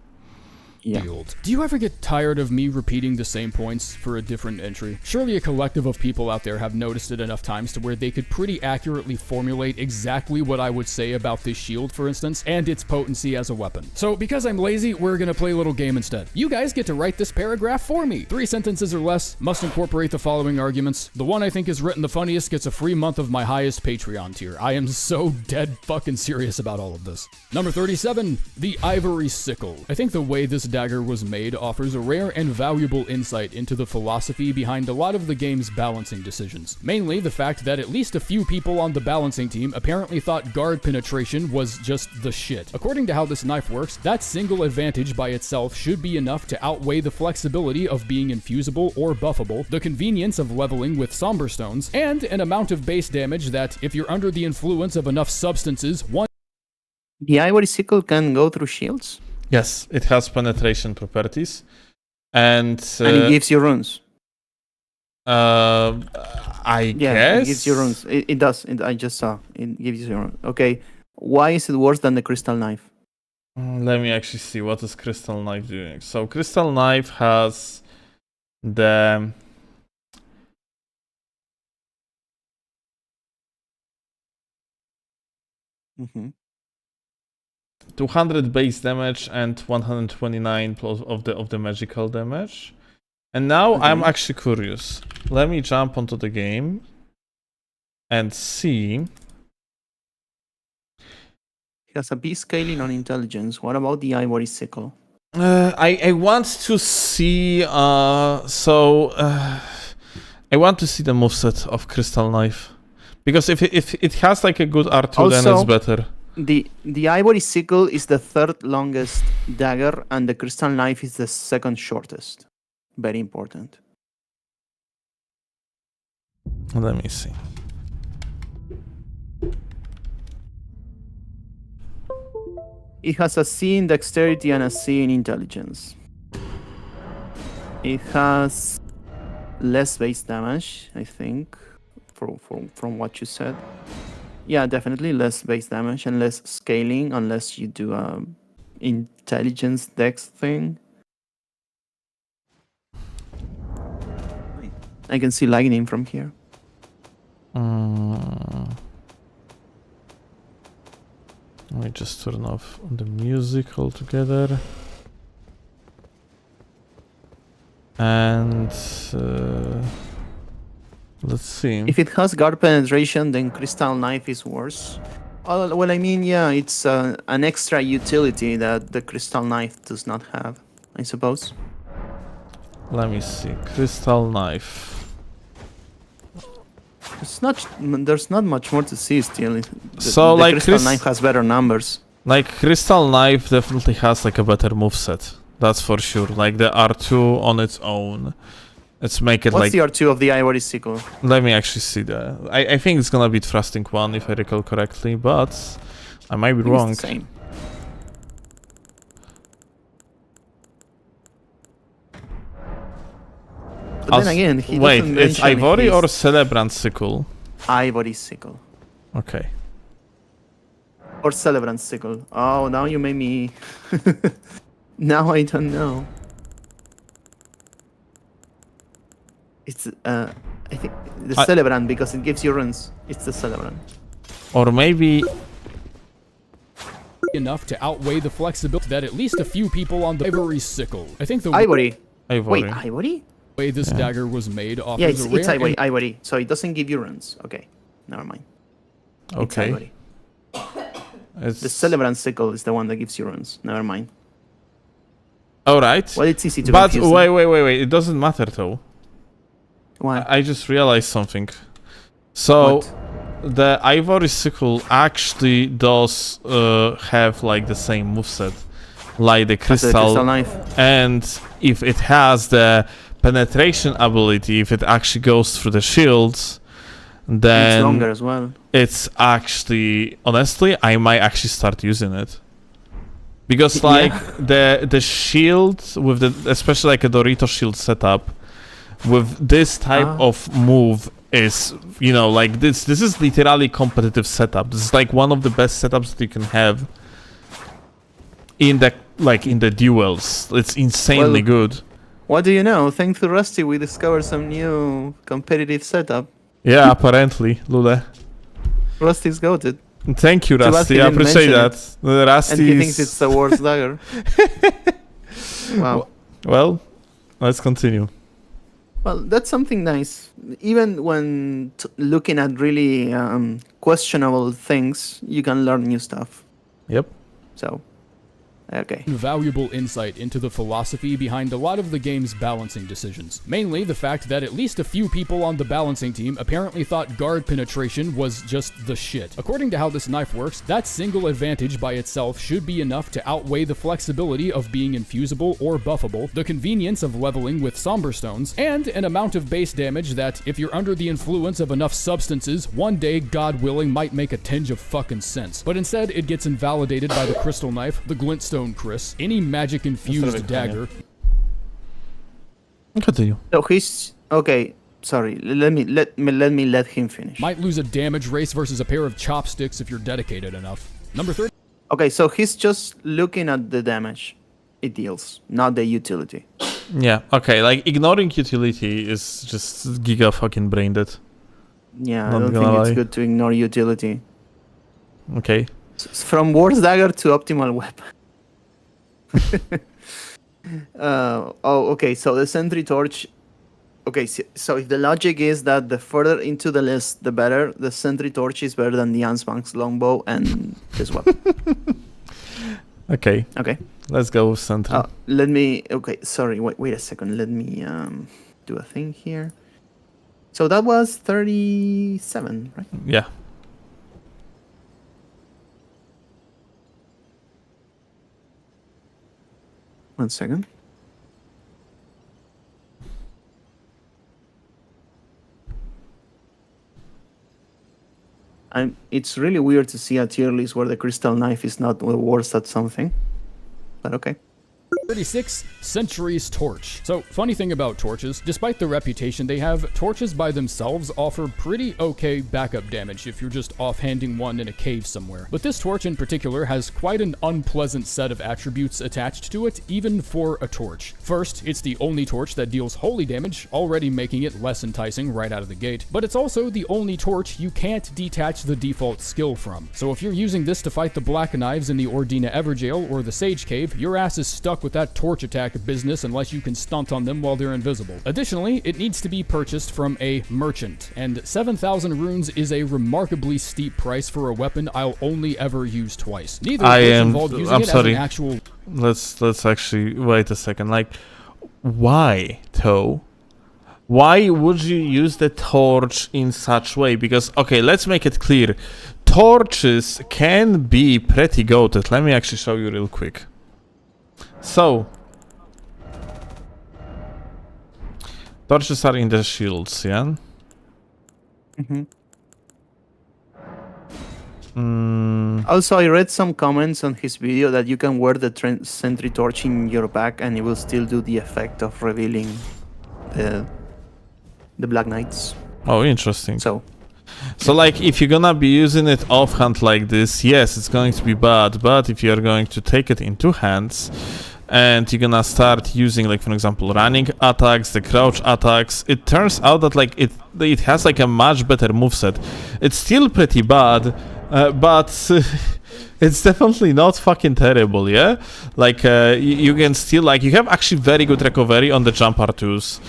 Yeah. Do you ever get tired of me repeating the same points for a different entry? Surely a collective of people out there have noticed it enough times to where they could pretty accurately formulate exactly what I would say about this shield, for instance, and its potency as a weapon. So because I'm lazy, we're gonna play a little game instead. You guys get to write this paragraph for me. 3 sentences or less, must incorporate the following arguments. The one I think is written the funniest gets a free month of my highest Patreon tier. I am so dead fucking serious about all of this. Number 37, the Ivory Sickle. I think the way this dagger was made offers a rare and valuable insight into the philosophy behind a lot of the game's balancing decisions. Mainly the fact that at least a few people on the balancing team apparently thought guard penetration was just the shit. According to how this knife works, that single advantage by itself should be enough to outweigh the flexibility of being infusible or buffable, the convenience of leveling with somber stones, and an amount of base damage that, if you're under the influence of enough substances, one The Ivory Sickle can go through shields, Yes, it has penetration properties, and and it gives you runes. I Yeah, guess it gives you runes. It does. I just saw. It gives you runes. Okay, why is it worse than the Crystal Knife? Let me actually see what is Crystal Knife doing. So Crystal Knife has the Mm-hmm. 200 base damage and 129 plus of the magical damage. And now I'm Okay. actually curious. Let me jump onto the game and see. It has a B scaling on intelligence. What about the Ivory Sickle? I want to see I want to see the moveset of Crystal Knife, because if it has like a good R2, then it's Also- better. The Ivory Sickle is the third longest dagger, and the Crystal Knife is the second shortest. Very important. Let me see. It has a C in dexterity and a C in intelligence. It has less base damage, I think, from what you said. Yeah, definitely less base damage and less scaling unless you do a intelligence dex thing. I can see lightning from here. Let me just turn off the music altogether. And Let's see. If it has guard penetration, then crystal knife is worse. Well, I mean, yeah, it's an extra utility that the crystal knife does not have, I suppose. Let me see. Crystal knife. It's not. There's not much more to see still. So, the like, crystal knife has better numbers. Like, crystal knife definitely has like a better moveset. That's for sure. Like the R2 on its own. Let's make it What's like. the R2 of the ivory sickle? Let me actually see that. I think it's gonna be thrusting 1 if I recall correctly, but I might be wrong. It's the same. But then again, he wait, doesn't it's mention ivory his or celebrant sickle? ivory sickle Okay. or celebrant sickle? Oh, now you made me. Now I don't know. It's I think the celebrant because it gives you runes. It's the celebrant. Or maybe. Enough to outweigh the flexibility that at least a few people on the ivory sickle. I think the Ivory. Ivory. Wait, ivory? way this dagger was made offers Yeah, a rare it's ivory. Ivory. So it doesn't give you runes. Okay, never mind. It's Okay. ivory. It's... The celebrant sickle is the one that gives you runes. Never mind. All right. Well, it's easy to But confuse wait. It doesn't matter though. Why? I just realized something. So What? the ivory sickle actually does have like the same moveset, like the That's the crystal. crystal knife. And if it has the penetration ability, if it actually goes through the shields, then It's longer as well. it's actually, honestly, I might actually start using it. Because Yeah. like the shield with the, especially like a Dorito shield setup, with this type of move is, you know, like this is literally competitive setup. This is like one of the best setups that you can have in the duels. It's insanely good. What do you know? Thanks to Rusty, we discovered some new competitive setup. Yeah, apparently, Lule. Rusty's goated. Thank you, Rusty. Sebastian I didn't appreciate mention that. Rusty And he thinks it's the worst dagger. Wow. Well, let's continue. Well, that's something nice. Even when looking at really questionable things, you can learn new stuff. Yep. So, okay. Valuable insight into the philosophy behind a lot of the game's balancing decisions. Mainly the fact that at least a few people on the balancing team apparently thought guard penetration was just the shit. According to how this knife works, that single advantage by itself should be enough to outweigh the flexibility of being infusible or buffable, the convenience of leveling with somber stones, and an amount of base damage that, if you're under the influence of enough substances, one day, God willing, might make a tinge of fucking sense. But instead, it gets invalidated by the crystal knife, the glintstone Chris, any magic infused dagger. Continue. So he's okay. Sorry, let me let him finish. Might lose a damage race versus a pair of chopsticks if you're dedicated enough. Number 30. Okay, so he's just looking at the damage it deals, not the utility. Yeah. Okay. Like ignoring utility is just giga fucking brain dead. Yeah, Not I don't gonna think it's lie. good to ignore utility. Okay. From worst dagger to optimal weapon. Okay. So the sentry torch. Okay, so if the logic is that the further into the list, the better, the sentry torch is better than the Ansbank's longbow and this weapon. Okay. Okay. Let's go with Sentry. Let me. Okay, sorry. Wait a second. Let me do a thing here. So that was 37, right? Yeah. One second. It's really weird to see a tier list where the crystal knife is not the worst at something. But okay. 36, Century's Torch. So, funny thing about torches, despite the reputation they have, torches by themselves offer pretty okay backup damage if you're just offhanding one in a cave somewhere. But this torch in particular has quite an unpleasant set of attributes attached to it, even for a torch. First, it's the only torch that deals holy damage, already making it less enticing right out of the gate. But it's also the only torch you can't detach the default skill from. So if you're using this to fight the Black Knives in the Ordina Everjail or the Sage Cave, your ass is stuck with that torch attack business unless you can stunt on them while they're invisible. Additionally, it needs to be purchased from a merchant, and 7,000 runes is a remarkably steep price for a weapon I'll only ever use twice. Neither of those involve using I'm it sorry. as an actual... Let's actually wait a second. Like, why, though? Why would you use the torch in such way? Because, okay, let's make it clear. Torches can be pretty goated. Let me actually show you real quick. So, torches are in the shields, yeah? Also, I read some comments on his video that you can wear the sentry torch in your back and it will still do the effect of revealing the Black Knights. Oh, interesting. So, like, if you're gonna be using it offhand like this, yes, it's going to be bad. But if you're going to take it in two hands, and you're gonna start using, like, for example, running attacks, the crouch attacks, it turns out that, like, it has, like, a much better moveset. It's still pretty bad, but it's definitely not fucking terrible, yeah? Like, you can still, like, you have actually very good recovery on the jump R2s.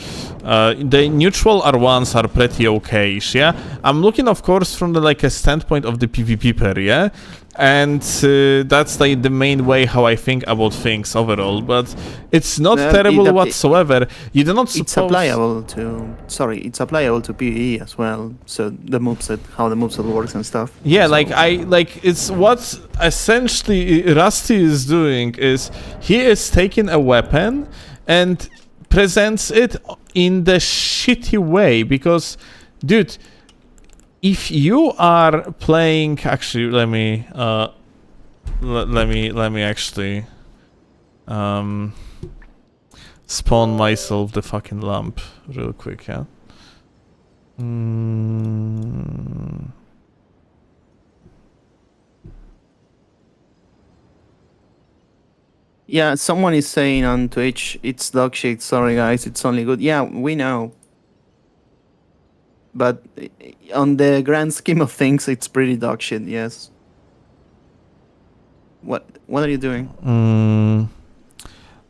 The neutral R1s are pretty okay-ish, yeah? I'm looking, of course, from the, like, a standpoint of the PvP pair, yeah? And that's, like, the main way how I think about things overall, but it's not terrible whatsoever. You do not suppose... It's applicable to... Sorry, it's applicable to PvE as well, so the moveset, how the moveset works and stuff. Yeah, so. it's what essentially Rusty is doing is he is taking a weapon and presents it in the shitty way, because, dude, if you are playing, actually, let me actually spawn myself the fucking lamp real quick, yeah. Yeah, someone is saying on Twitch, it's dog shit. Sorry, guys, it's only good. Yeah, we know. But on the grand scheme of things, it's pretty dog shit, yes. What are you doing?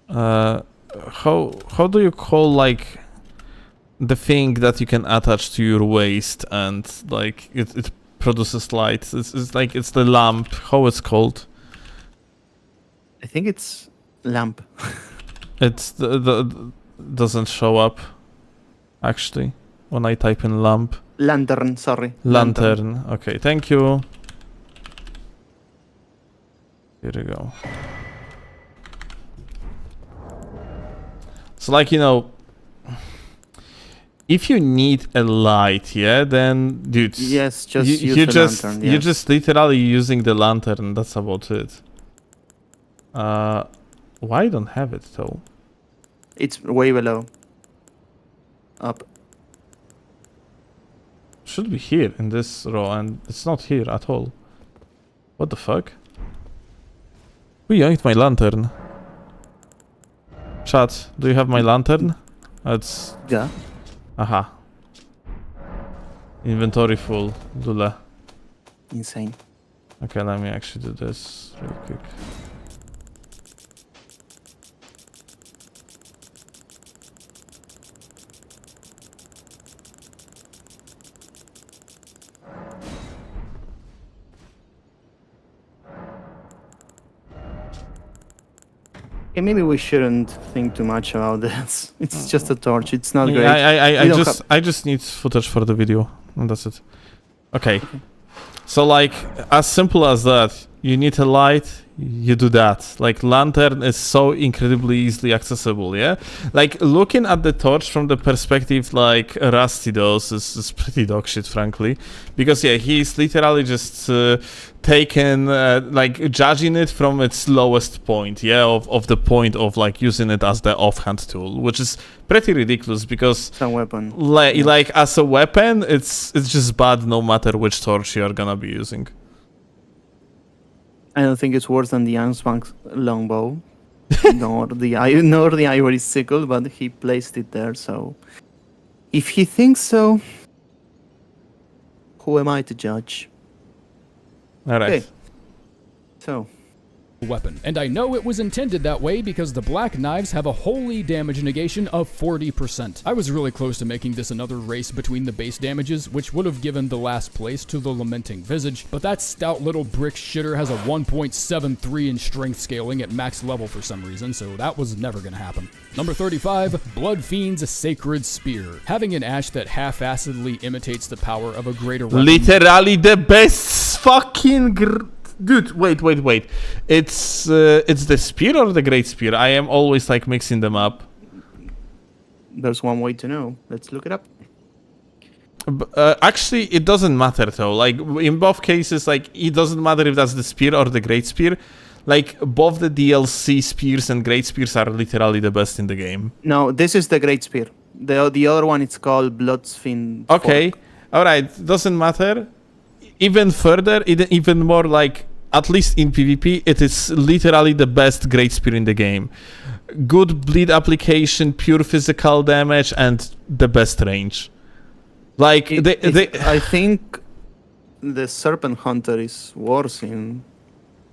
How do you call, like, the thing that you can attach to your waist and, like, it produces light? It's like, it's the lamp. How it's called? I think it's lamp. It's the doesn't show up, actually, when I type in lamp. Lantern, sorry. Lantern. Okay, thank you. Here we go. So, like, you know, if you need a light, yeah, then, dude, yes, just use the lantern. You're just literally using the lantern. That's about it. Why I don't have it though? It's way below. Up. Should be here in this row, and it's not here at all. What the fuck? Who yanked my lantern? Chat, do you have my lantern? It's... Yeah. Aha. Inventory full. Dule. Insane. Okay, let me actually do this real quick. Okay, maybe we shouldn't think too much about this. It's just a torch. It's not great. I just need footage for the video, and that's it. Okay. So, like, as simple as that. You need a light, you do that. Like, lantern is so incredibly easily accessible, yeah? Like, looking at the torch from the perspective like Rusty does is pretty dog shit, frankly. Because, yeah, he's literally just taken, like, judging it from its lowest point, yeah? Of the point of, like, using it as the offhand tool, which is pretty ridiculous because... It's a weapon. Like, as a weapon, it's just bad no matter which torch you're gonna be using. I don't think it's worse than the Ansbach longbow, nor the ivory sickle, but he placed it there, so... If he thinks so, who am I to judge? Alright. Okay. So, weapon. And I know it was intended that way because the black knives have a holy damage negation of 40%. I was really close to making this another race between the base damages, which would have given the last place to the Lamenting Visage, but that stout little brick shitter has a 1.73 in strength scaling at max level for some reason, so that was never gonna happen. Number 35, Blood Fiend's Sacred Spear. Having an ash that half-assedly imitates the power of a greater weapon. Literally the best fucking dude, wait. It's the spear or the great spear? I am always like mixing them up. There's one way to know. Let's look it up. Actually, it doesn't matter though. Like in both cases, like it doesn't matter if that's the spear or the great spear. Like both the DLC spears and great spears are literally the best in the game. No, this is the great spear. The other one, it's called Bloodsfiend. Okay, all right, doesn't matter. Even further, even more like, at least in PvP, it is literally the best great spear in the game. Good bleed application, pure physical damage, and the best range. Like I think the Serpent Hunter is worse in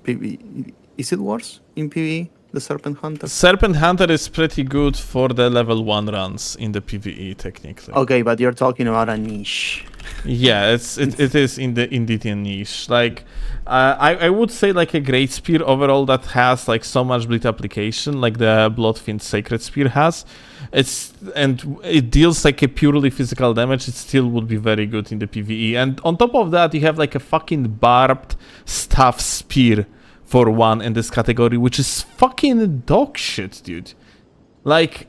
PvE. Is it worse in PvE? The Serpent Hunter. Serpent Hunter is pretty good for the level 1 runs in the PvE technically. Okay, but you're talking about a niche. Yeah, it is indeed a niche. Like I would say like a great spear overall that has like so much bleed application, like the Bloodfiend Sacred Spear has. It deals like a purely physical damage. It still would be very good in the PvE. And on top of that, you have like a fucking barbed staff spear for one in this category, which is fucking dog shit, dude. Like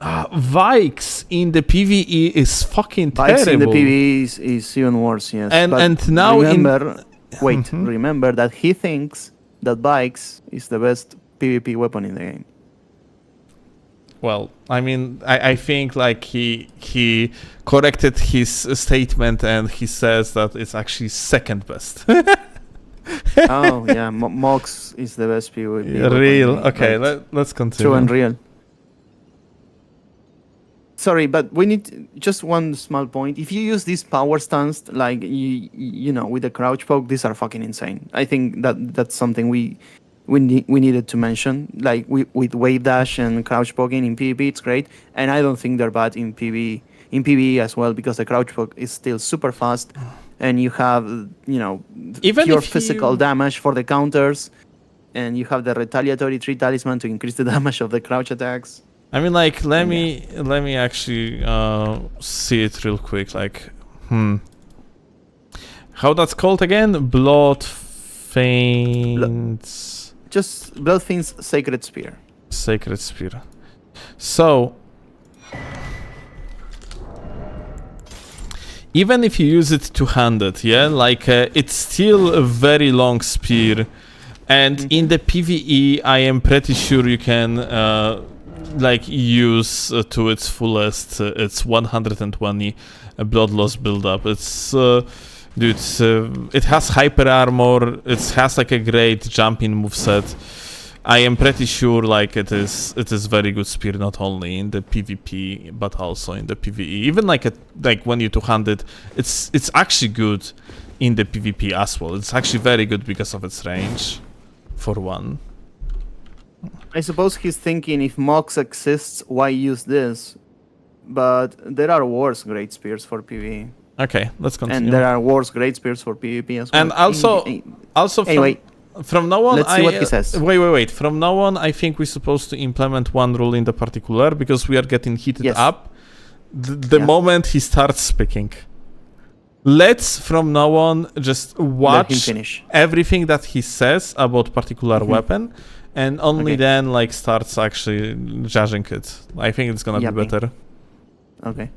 Vikes in the PvE is fucking terrible. Vikes in the PvE is even worse, yes. And now remember that he thinks that Vikes is the best PvP weapon in the game. Well, I mean, I think like he corrected his statement and he says that it's actually second best. Oh yeah, Mox is the best PvP. Real. Okay, let's continue. True and real. Sorry, but we need just one small point. If you use these power stance, like you know, with the crouch poke, these are fucking insane. I think that's something we needed to mention. Like with wave dash and crouch poking in PvP, it's great, and I don't think they're bad in PvE as well, because the crouch poke is still super fast, and you have even pure physical damage for the counters, and you have the retaliatory tree talisman to increase the damage of the crouch attacks. I mean, like, let me actually see it real quick. Like, how that's called again? Bloodfiend's. Just Bloodfiend's Sacred Spear. Sacred Spear. So, even if you use it two-handed, yeah, like it's still a very long spear, and in the PvE, I am pretty sure you can. Like use to its fullest it's 120 blood loss buildup. It's dude, it has hyper armor, it has like a great jumping moveset. I am pretty sure like it is very good spear, not only in the PvP but also in the PvE. Even like when you two-handed, it's actually good in the PvP as well. It's actually very good because of its range, for one. I suppose he's thinking, if Mox exists, why use this? But there are worse great spears for PvE. Okay, let's continue. And there are worse great spears for PvP as well. And also anyway, from now on, let's see what he says. Wait. From now on, I think we're supposed to implement one rule in the particular, because we are getting heated up the moment he starts speaking. Let's from now on just watch everything that he says about particular weapon. And only then, like, starts actually judging it. I think it's gonna be better. Okay.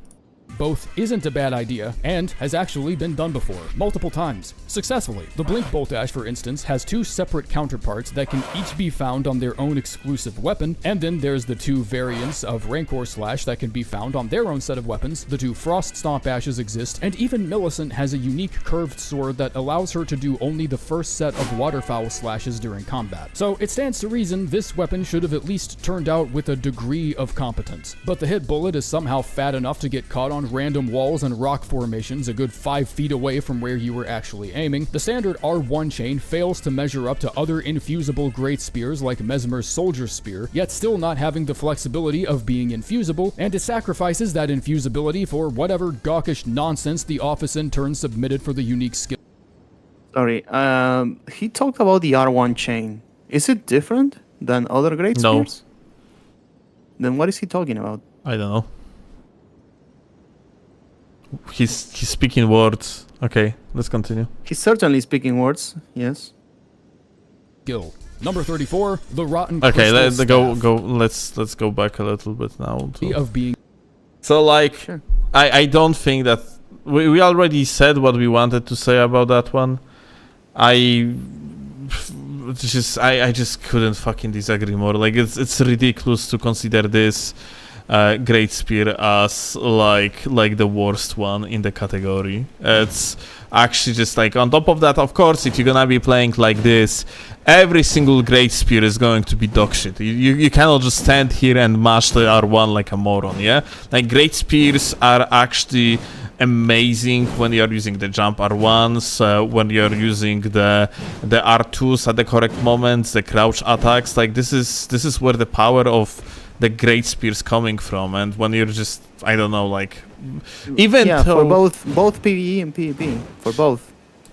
Both isn't a bad idea, and has actually been done before, multiple times, successfully. The Blink Bolt Ash, for instance, has two separate counterparts that can each be found on their own exclusive weapon, and then there's the two variants of Rancor Slash that can be found on their own set of weapons. The two Frost Stomp Ashes exist, and even Millicent has a unique curved sword that allows her to do only the first set of Waterfowl Slashes during combat. So it stands to reason this weapon should have at least turned out with a degree of competence. But the hit bullet is somehow fat enough to get caught on around random walls and rock formations a good 5 feet away from where you were actually aiming, the standard R1 chain fails to measure up to other infusible great spears like Mesmer's Soldier Spear, yet still not having the flexibility of being infusible, and it sacrifices that infusibility for whatever gawkish nonsense the office intern submitted for the unique skill. Sorry. He talked about the R1 chain. Is it different than other great No. spears? Then what is he talking about? I don't know. He's speaking words. Okay, let's continue. He's certainly speaking words. Yes. Skill. Number 34, the Rotten Okay, Crystal let's go back a little bit now. Staff of being So like, Sure. I don't think that we already said what we wanted to say about that one. I just couldn't fucking disagree more. Like it's ridiculous to consider this great spear as like the worst one in the category. It's actually just like, on top of that, of course, if you're gonna be playing like this, every single great spear is going to be dog shit. You cannot just stand here and mash the R1 like a moron, yeah? Like, great spears are actually amazing when you're using the jump R1s, when you're using the R2s at the correct moments, the crouch attacks. Like, this is where the power of the great spears coming from. And when you're just, I don't know, like, even Yeah, though, for both PvE and PvP. For both.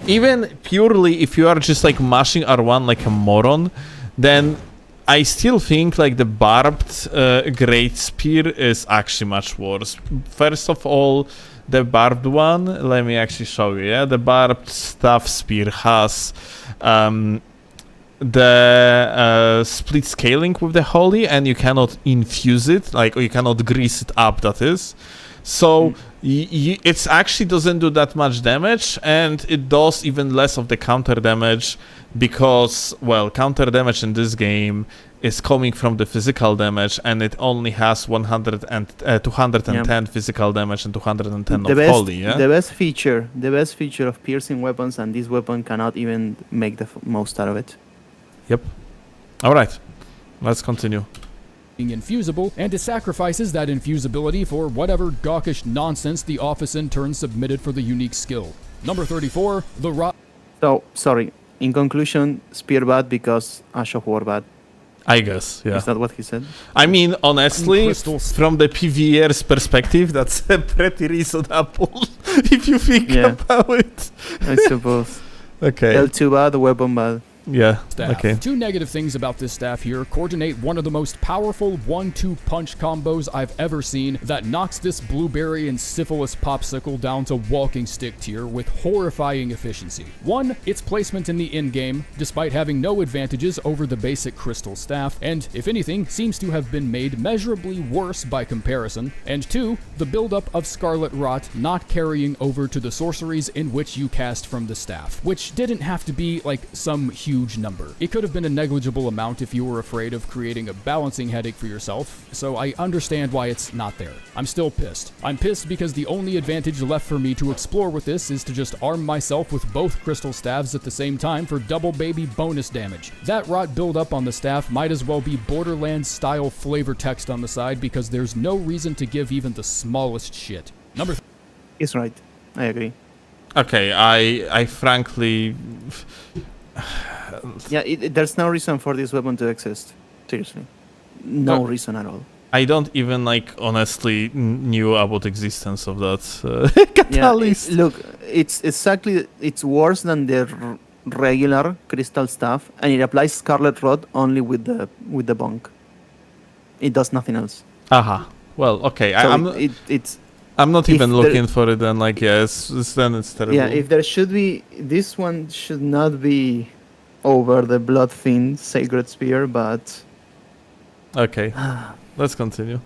even purely if you are just like mashing R1 like a moron, then I still think like the barbed great spear is actually much worse. First of all, the barbed one, let me actually show you, yeah? The barbed staff spear has the split scaling with the holy, and you cannot infuse it, like, or you cannot grease it up, that is. So it actually doesn't do that much damage, and it does even less of the counter damage because, well, counter damage in this game is coming from the physical damage, and it only has 210 physical damage and 210 of holy, yeah? The best feature of piercing weapons, and this weapon cannot even make the most out of it. Yep. Alright, let's continue. being infusible, and it sacrifices that infusibility for whatever gawkish nonsense the office intern submitted for the unique skill. Number 34, the So, sorry. In conclusion, spear bad because Ash of War bad. I guess, yeah. Is that what he said? I mean, honestly, Crystals. from the PvE's perspective, that's pretty reasonable if you think Yeah. about it. I suppose. Okay. L2 bad, weapon bad. Yeah. staff. Okay. Two negative things about this staff here. Coordinate one of the most powerful 1-2 punch combos I've ever seen that knocks this blueberry and syphilis popsicle down to walking stick tier with horrifying efficiency. One, its placement in the in-game, despite having no advantages over the basic crystal staff, and if anything, seems to have been made measurably worse by comparison. And two, the buildup of Scarlet Rot not carrying over to the sorceries in which you cast from the staff, which didn't have to be like some huge number. It could have been a negligible amount if you were afraid of creating a balancing headache for yourself, so I understand why it's not there. I'm still pissed. I'm pissed because the only advantage left for me to explore with this is to just arm myself with both crystal staves at the same time for double baby bonus damage. That rot buildup on the staff might as well be Borderlands style flavor text on the side because there's no reason to give even the smallest shit. Number He's right. I agree. Okay, I frankly... Yeah, there's no reason for this weapon to exist. Seriously. No reason at all. I don't even, like, honestly knew about existence of that Yeah, catalyst. look, it's worse than the regular crystal staff, and it applies Scarlet Rot only with the bunk. It does nothing else. Aha. Well, okay. So I'm not if even there- looking for it then, like, yeah, it's terrible. Yeah, if there should be, this one should not be over the Blood Fiend Sacred Spear, but Okay, let's continue.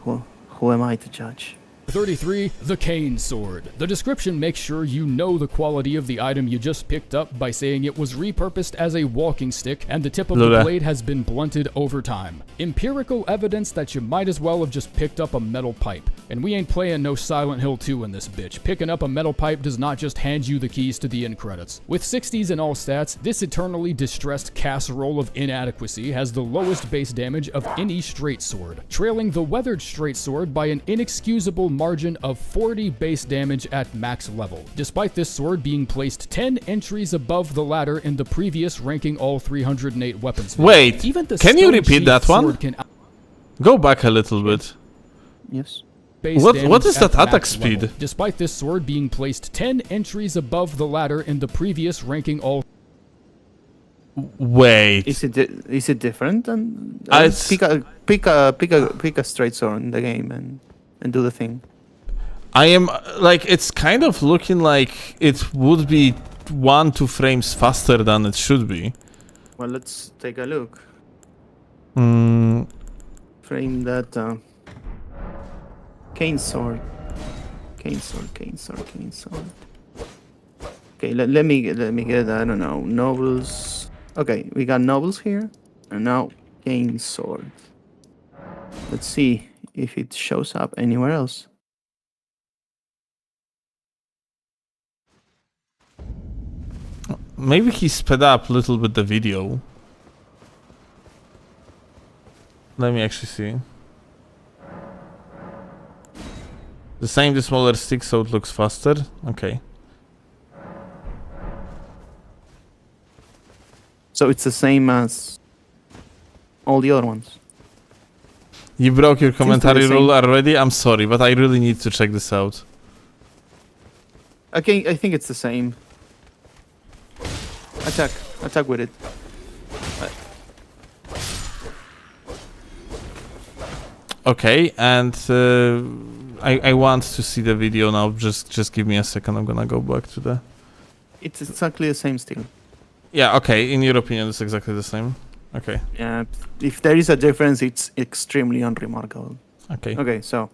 who am I to judge? 33, the Cane Sword. The description makes sure you know the quality of the item you just picked up by saying it was repurposed as a walking stick and the tip of the Lula. blade has been blunted over time. Empirical evidence that you might as well have just picked up a metal pipe. And we ain't playing no Silent Hill 2 in this bitch. Picking up a metal pipe does not just hand you the keys to the end credits. With 60s in all stats, this eternally distressed casserole of inadequacy has the lowest base damage of any straight sword, trailing the weathered straight sword by an inexcusable margin of 40 base damage at max level, despite this sword being placed 10 entries above the ladder in the previous ranking all 308 weapons. Wait, Even the can you stone repeat sheath that one? sword can Go back a little bit. Yes. base What damage is at that attack max speed? level, despite this sword being placed 10 entries above the ladder in the previous ranking all. Wait. Is it different? And It's- pick a straight sword in the game and do the thing. I am like, it's kind of looking like it would be 1-2 frames faster than it should be. Well, let's take a look. Mm, Frame that cane sword. Cane sword, cane sword, cane sword. Okay, let me get I don't know, nobles. Okay, we got nobles here, and now cane sword. Let's see if it shows up anywhere else. maybe he sped up a little bit the video. Let me actually see. The same, the smaller stick, so it looks faster. Okay. So it's the same as all the other ones. You broke your to be commentary the same. rule already? I'm sorry, but I really need to check this out. Okay, I think it's the same. Attack with it. Okay, and I want to see the video now. Just give me a second. I'm gonna go back to the. It's exactly the same still. Yeah. Okay. In your opinion, it's exactly the same. Okay. Yeah, if there is a difference, it's extremely unremarkable. Okay. Okay, so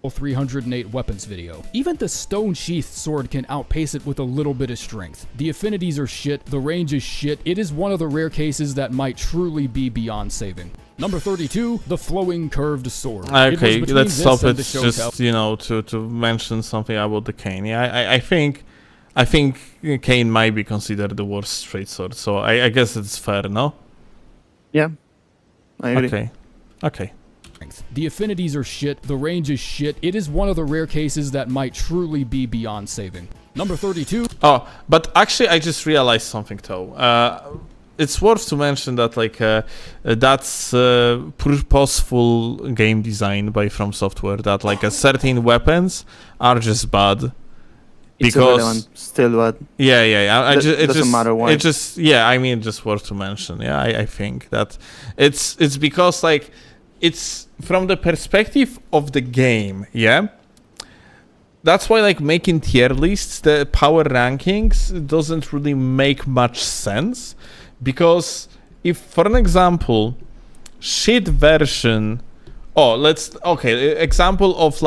308 weapons video. Even the stone sheath sword can outpace it with a little bit of strength. The affinities are shit, the range is shit. It is one of the rare cases that might truly be beyond saving. Number 32, the flowing curved sword. It was Okay. between Let's this stop and it. the show Just to mention something about the cane. Yeah. I think cane might be considered the worst straight sword. So I guess it's fair, no? yeah, I agree. Okay. Okay. strength. The affinities are shit, the range is shit. It is one of the rare cases that might truly be beyond saving. Number 32. Oh, but actually, I just realized something though. It's worth to mention that that's purposeful game design by From Software. That certain weapons are just bad. It's Because irrelevant still, but yeah. It doesn't just matter why. It just I mean, just worth to mention. Yeah, I think that it's because it's from the perspective of the game. Yeah. That's why making tier lists, the power rankings doesn't really make much sense, because if, for an example, shit version, example of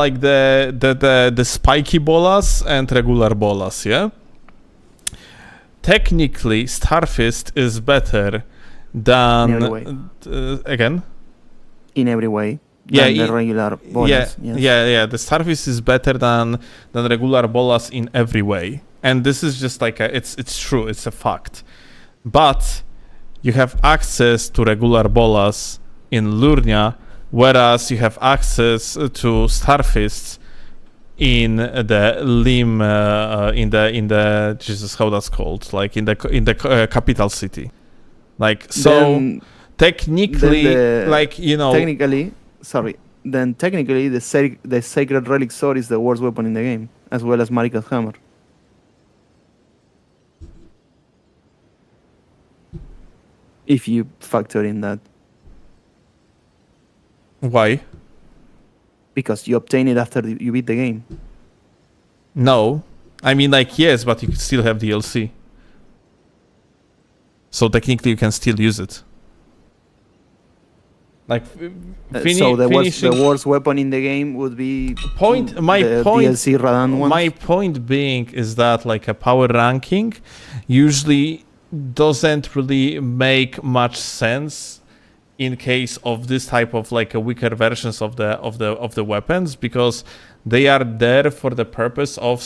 the spiky bolas and regular bolas, yeah. Technically, Starfist is better than In every way. Again. in every way. Yeah, Than the regular bonus. Yeah. The Starfist is better than regular bolas in every way, and this is just it's true. It's a fact. But you have access to regular bolas in Lurnia, whereas you have access to Starfists in the Lim, in the Jesus, how that's called, in the capital city. Then Technically, technically, the Sacred Relic Sword is the worst weapon in the game, as well as Marika's Hammer. If you factor in that, why? because you obtain it after you beat the game. No, I mean yes, but you could still have DLC. So technically, you can still use it. So the worst weapon in the game would be the DLC Radan ones. My point being is that a power ranking usually doesn't really make much sense in case of this type of weaker versions of the weapons, because they are there for the purpose of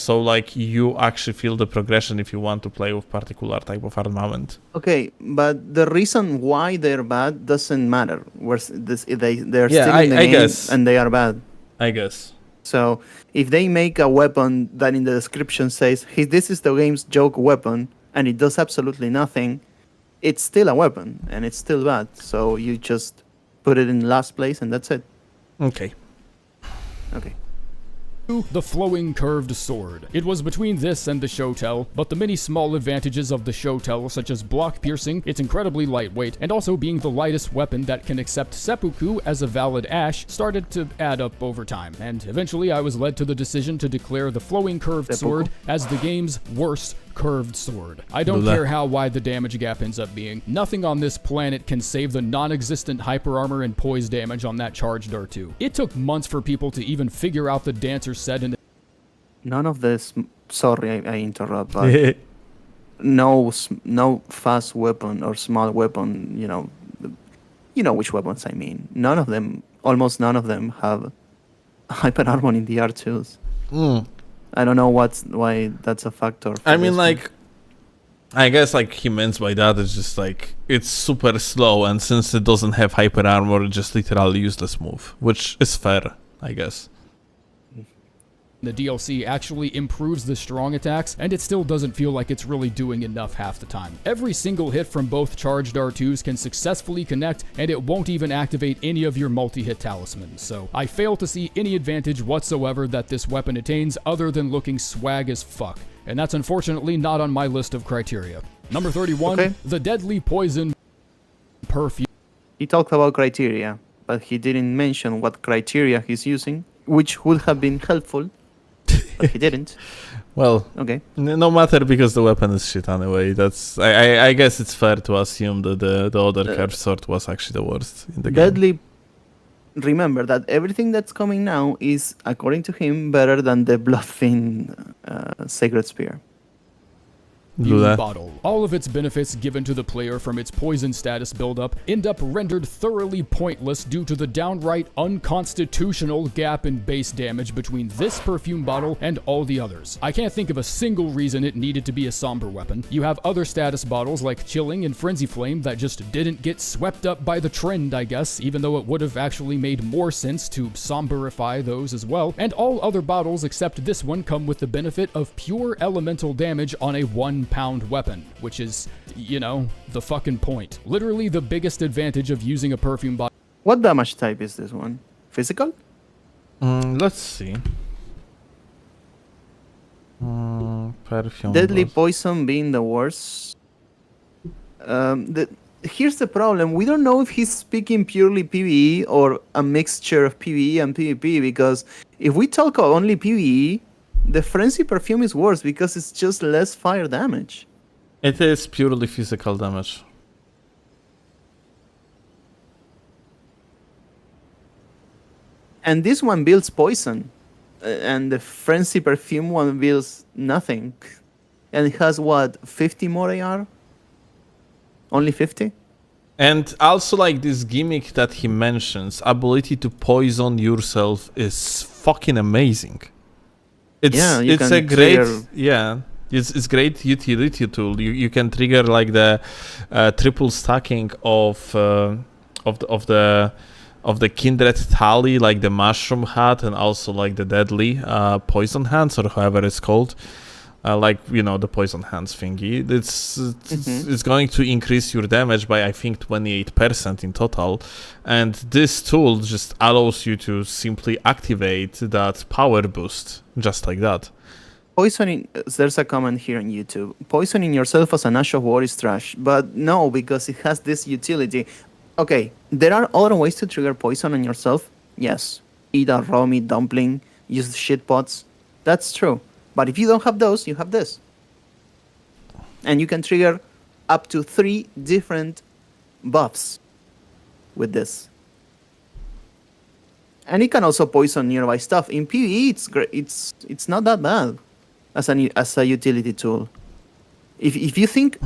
you actually feel the progression if you want to play with particular type of armament. Okay, but the reason why they're bad doesn't matter. They're still in the I game guess. and they are bad. I guess. So if they make a weapon that in the description says, hey, this is the game's joke weapon, and it does absolutely nothing, it's still a weapon, and it's still bad. So you just put it in last place, and that's it. Okay. Okay. The flowing curved sword. It was between this and the Shotel, but the many small advantages of the Shotel, such as block piercing, its incredibly lightweight, and also being the lightest weapon that can accept seppuku as a valid ash, started to add up over time, and eventually I was led to the decision to declare the flowing curved sword as the game's worst curved sword. I don't care how wide the damage gap ends up being. Nothing on this planet can save the non-existent hyper armor and poise damage on that charged R2. It took months for people to even figure out the dancer set in. None of this. Sorry, I interrupt, but no fast weapon or small weapon. You know which weapons I mean. None of them, almost none of them, have hyper armor in the R2s. I don't know why that's a factor. I mean, like, I guess like he meant by that is just like it's super slow, and since it doesn't have hyper armor, it's just literally useless move, which is fair, I guess. The DLC actually improves the strong attacks, and it still doesn't feel like it's really doing enough half the time. Every single hit from both charged R2s can successfully connect, and it won't even activate any of your multi-hit talismans, so I fail to see any advantage whatsoever that this weapon attains other than looking swag as fuck, and that's unfortunately not on my list of criteria. Number 31, Okay. the deadly poison perfume. He talked about criteria, but he didn't mention what criteria he's using, which would have been helpful. But he didn't. Well, Okay. no matter, because the weapon is shit anyway. That's I guess it's fair to assume that the other curved sword was actually the worst in the game. Deadly. Remember that everything that's coming now is, according to him, better than the Bloodfiend Sacred Spear. Do that. Bottle. All of its benefits given to the player from its poison status buildup end up rendered thoroughly pointless due to the downright unconstitutional gap in base damage between this perfume bottle and all the others. I can't think of a single reason it needed to be a somber weapon. You have other status bottles like Chilling and Frenzy Flame that just didn't get swept up by the trend, I guess, even though it would have actually made more sense to somberify those as well. And all other bottles except this one come with the benefit of pure elemental damage on a 1-pound weapon, which is, the fucking point. Literally the biggest advantage of using a perfume bottle. What damage type is this one? Physical? Let's see. Perfume. Deadly poison being the worst. Here's the problem. We don't know if he's speaking purely PvE or a mixture of PvE and PvP, because if we talk only PvE, the Frenzy Perfume is worse because it's just less fire damage. It is purely physical damage. And this one builds poison. And the Frenzy Perfume one builds nothing. And it has, 50 more AR? Only 50? And also, like, this gimmick that he mentions, ability to poison yourself, is fucking amazing. It's a great it's great utility tool. You can trigger like the triple stacking of the kindred tally, like the mushroom hat, and also like the deadly poison hands, or however it's called. The poison hands thingy. It's going to increase your damage by, I think, 28% in total. And this tool just allows you to simply activate that power boost, just like that. Poisoning, there's a comment here on YouTube. Poisoning yourself as an Ash of War is trash. But no, because it has this utility. Okay, there are other ways to trigger poison on yourself. Yes. Eat a raw meat dumpling, use the shit pots. That's true. But if you don't have those, you have this. And you can trigger up to 3 different buffs with this. And it can also poison nearby stuff. In PvE, it's great. It's not that bad as a utility tool. If you think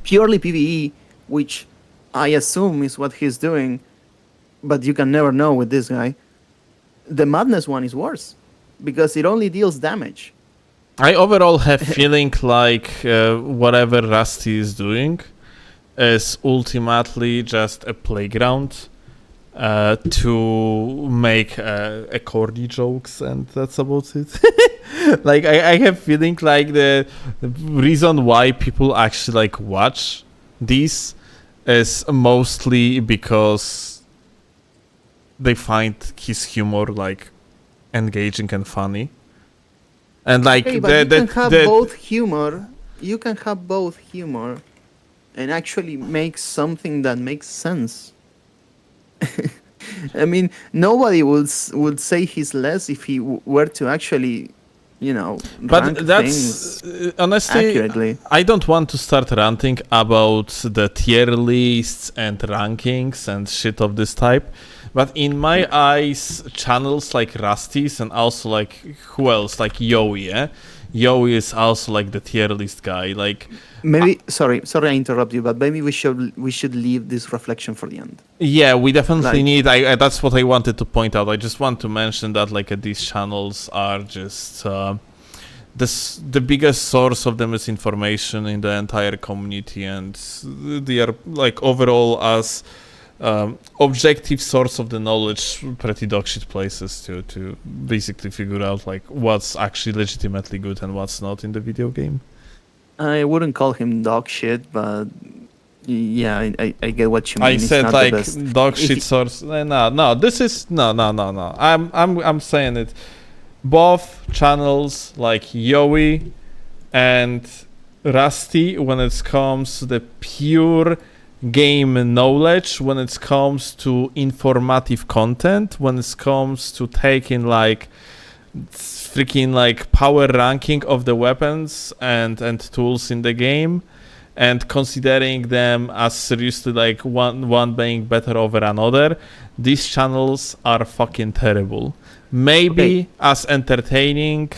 purely PvE, which I assume is what he's doing, but you can never know with this guy, the Madness one is worse. Because it only deals damage. I overall have feeling like whatever Rusty is doing is ultimately just a playground to make corny jokes, and that's about it. Like I have feeling like the reason why people actually like watch these is mostly because they find his humor like engaging and funny. And like Hey, but you can have both humor. You can have both humor and actually make something that makes sense. I mean, nobody would say he's less if he were to actually, you know, rank but that's things honestly, accurately. I don't want to start ranting about the tier lists and rankings and shit of this type. But in my eyes, channels like Rusty's and also like who else, like Yowie, yeah? Yowie is also like the tier list guy. Like Maybe sorry I interrupt you, but maybe we should leave this reflection for the end. yeah, we definitely Like- need. I that's what I wanted to point out. I just want to mention that like these channels are just the biggest source of the misinformation in the entire community, and they are like overall as objective source of the knowledge pretty dog shit places to basically figure out like what's actually legitimately good and what's not in the video game. I wouldn't call him dog shit, but yeah, I get what you mean. I It's said not the like best. dog If shit y- source. No. This is no. I'm saying it. Both channels like Yowie and Rusty, when it comes to the pure game knowledge, when it comes to informative content, when it comes to taking like freaking like power ranking of the weapons and tools in the game and considering them as seriously like one being better over another, these channels are fucking terrible. Maybe as entertaining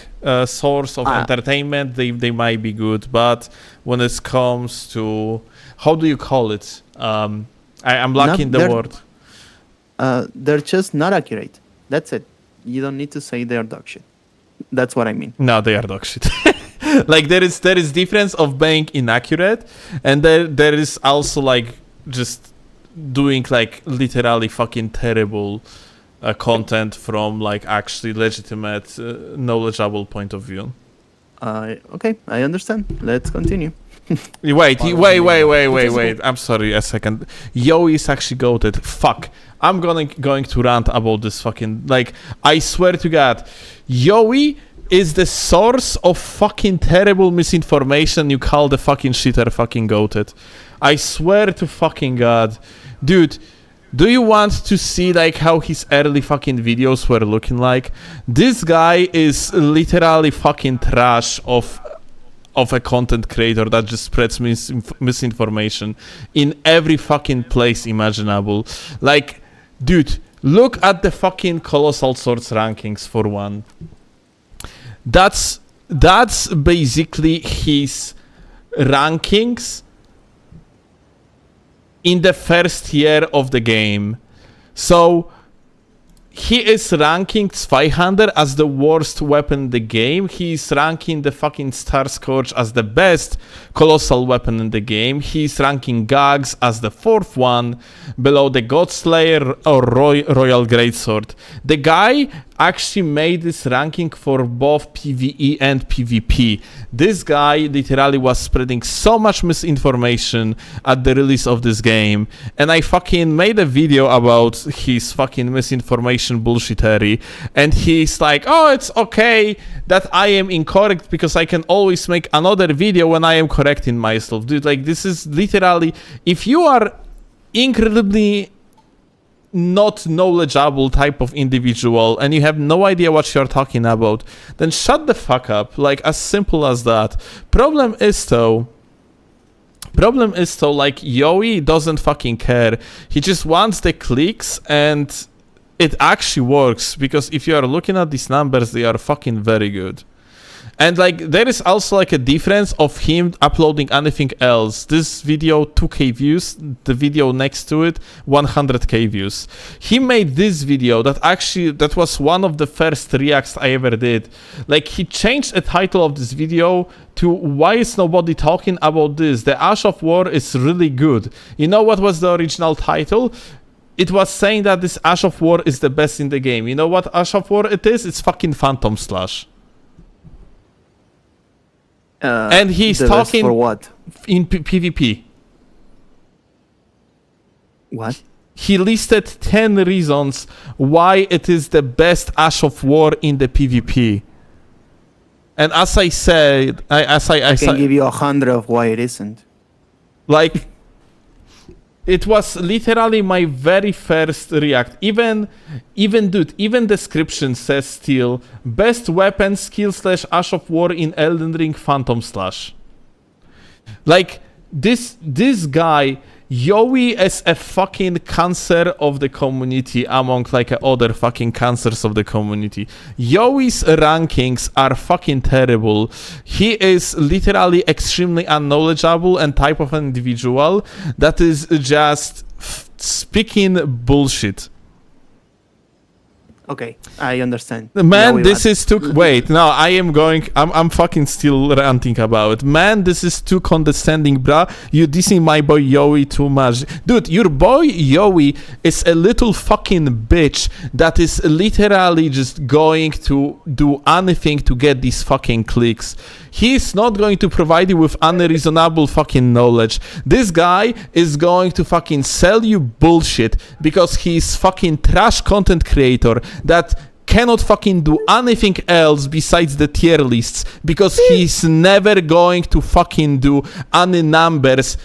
source of entertainment they might be good, but when it comes to how do you call it, I'm lacking the word. They're just not accurate. That's it. You don't need to say they're dog shit. That's what I mean. No, they are dog shit. Like there is difference of being inaccurate, and there is also like just doing like literally fucking terrible content from like actually legitimate, knowledgeable point of view. Okay, I understand. Let's continue. Wait. I'm sorry, a second. Yo is actually goated. Fuck. I'm going to rant about this fucking, like, I swear to God, Yowie is the source of fucking terrible misinformation you call the fucking shitter fucking goated. I swear to fucking God. Dude, do you want to see like how his early fucking videos were looking like? This guy is literally fucking trash of a content creator that just spreads misinformation in every fucking place imaginable. Like, dude, look at the fucking Colossal Swords rankings for one. That's basically his rankings in the first year of the game. So he is ranking Zweihander as the worst weapon in the game. He is ranking the fucking Star Scourge as the best colossal weapon in the game. He is ranking Gags as the fourth one, below the Godslayer or Royal Greatsword. The guy actually made this ranking for both PvE and PvP. This guy literally was spreading so much misinformation at the release of this game, and I fucking made a video about his fucking misinformation bullshittery, and he's like, oh, it's okay that I am incorrect because I can always make another video when I am correcting myself. Dude, like, this is literally, if you are incredibly not knowledgeable type of individual and you have no idea what you're talking about, then shut the fuck up. Like, as simple as that. Problem is though, like, Yowie doesn't fucking care. He just wants the clicks, and it actually works, because if you are looking at these numbers, they are fucking very good. And like, there is also like a difference of him uploading anything else. This video 2k views, the video next to it 100k views. He made this video that was one of the first reacts I ever did. Like, he changed the title of this video to "Why is nobody talking about this? The Ash of War is really good." You know what was the original title? it was saying that this Ash of War is the best in the game. You know what Ash of War it is? It's fucking Phantom Slash. And he's the best talking for what? in PvP. What? He listed 10 reasons why it is the best Ash of War in the PvP. And as I said, I can give you 100 of why it isn't. like, it was literally my very first react. Even description says still, best weapon skill / Ash of War in Elden Ring Phantom Slash. Like, this guy, Yowie is a fucking cancer of the community among like other fucking cancers of the community. Yowie's rankings are fucking terrible. He is literally extremely unknowledgeable and type of individual that is just speaking bullshit. Okay, I understand. Man, Yowie this bad. is too... Wait, no, I'm fucking still ranting about it. Man, this is too condescending, bruh. You dissing my boy Yowie too much. Dude, your boy Yowie is a little fucking bitch that is literally just going to do anything to get these fucking clicks. He's not going to provide you with unreasonable fucking knowledge. This guy is going to fucking sell you bullshit because he's fucking trash content creator that cannot fucking do anything else besides the tier lists because he's never going to fucking do any numbers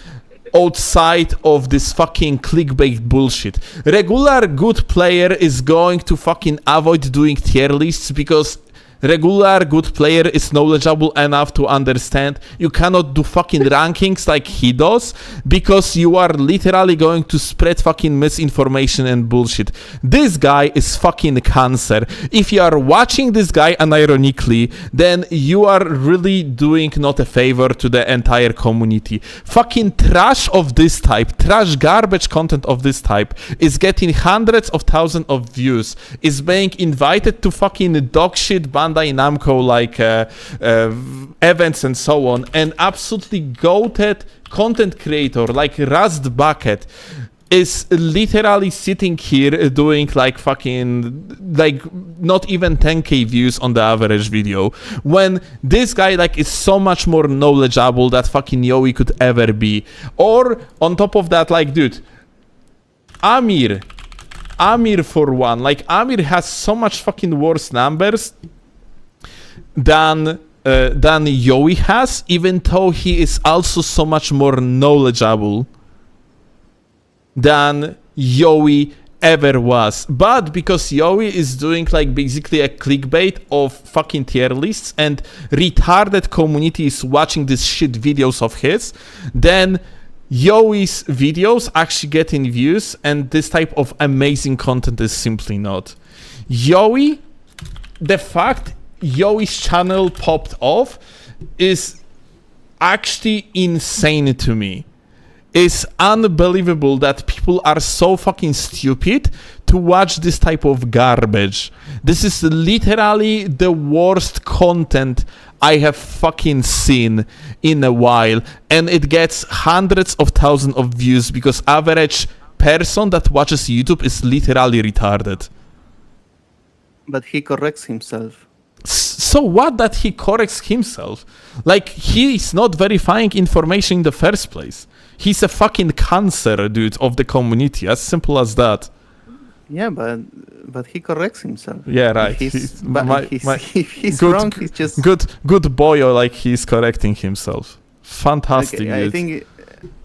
outside of this fucking clickbait bullshit. Regular good player is going to fucking avoid doing tier lists because regular good player is knowledgeable enough to understand you cannot do fucking rankings like he does because you are literally going to spread fucking misinformation and bullshit. This guy is fucking cancer. If you are watching this guy unironically, then you are really doing not a favor to the entire community. Fucking trash of this type, trash garbage content of this type is getting hundreds of thousands of views, is being invited to fucking dogshit Bandai Namco like events and so on, and absolutely goated content creator like Rust Bucket is literally sitting here doing like fucking like not even 10k views on the average video when this guy like is so much more knowledgeable that fucking Yowie could ever be. Or on top of that, like, dude, Amir for one, like Amir has so much fucking worse numbers than Yowie has, even though he is also so much more knowledgeable than Yowie ever was. But because Yowie is doing like basically a clickbait of fucking tier lists and retarded community is watching these shit videos of his, then Yowie's videos actually getting views and this type of amazing content is simply not. Yowie, the fact Yowie's channel popped off is actually insane to me. It's unbelievable that people are so fucking stupid to watch this type of garbage. This is literally the worst content I have fucking seen in a while, and it gets hundreds of thousands of views because average person that watches YouTube is literally retarded. But he corrects himself. So what that he corrects himself? Like, he's not verifying information in the first place. He's a fucking cancer, dude, of the community. As simple as that. Yeah, but he corrects himself. Yeah, right. If he's good, wrong, he's just... Good boy, or like he's correcting himself. Fantastic, Okay, dude. I think...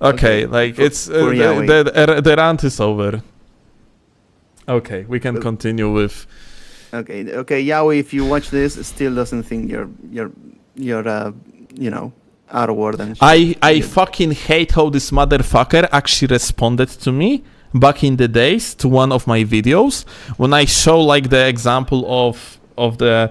Okay, like it's the rant is over. Okay, we can continue with... Okay, Yowie, if you watch this, still doesn't think you're out of word and shit. I fucking hate how this motherfucker actually responded to me back in the days to one of my videos when I show like the example of the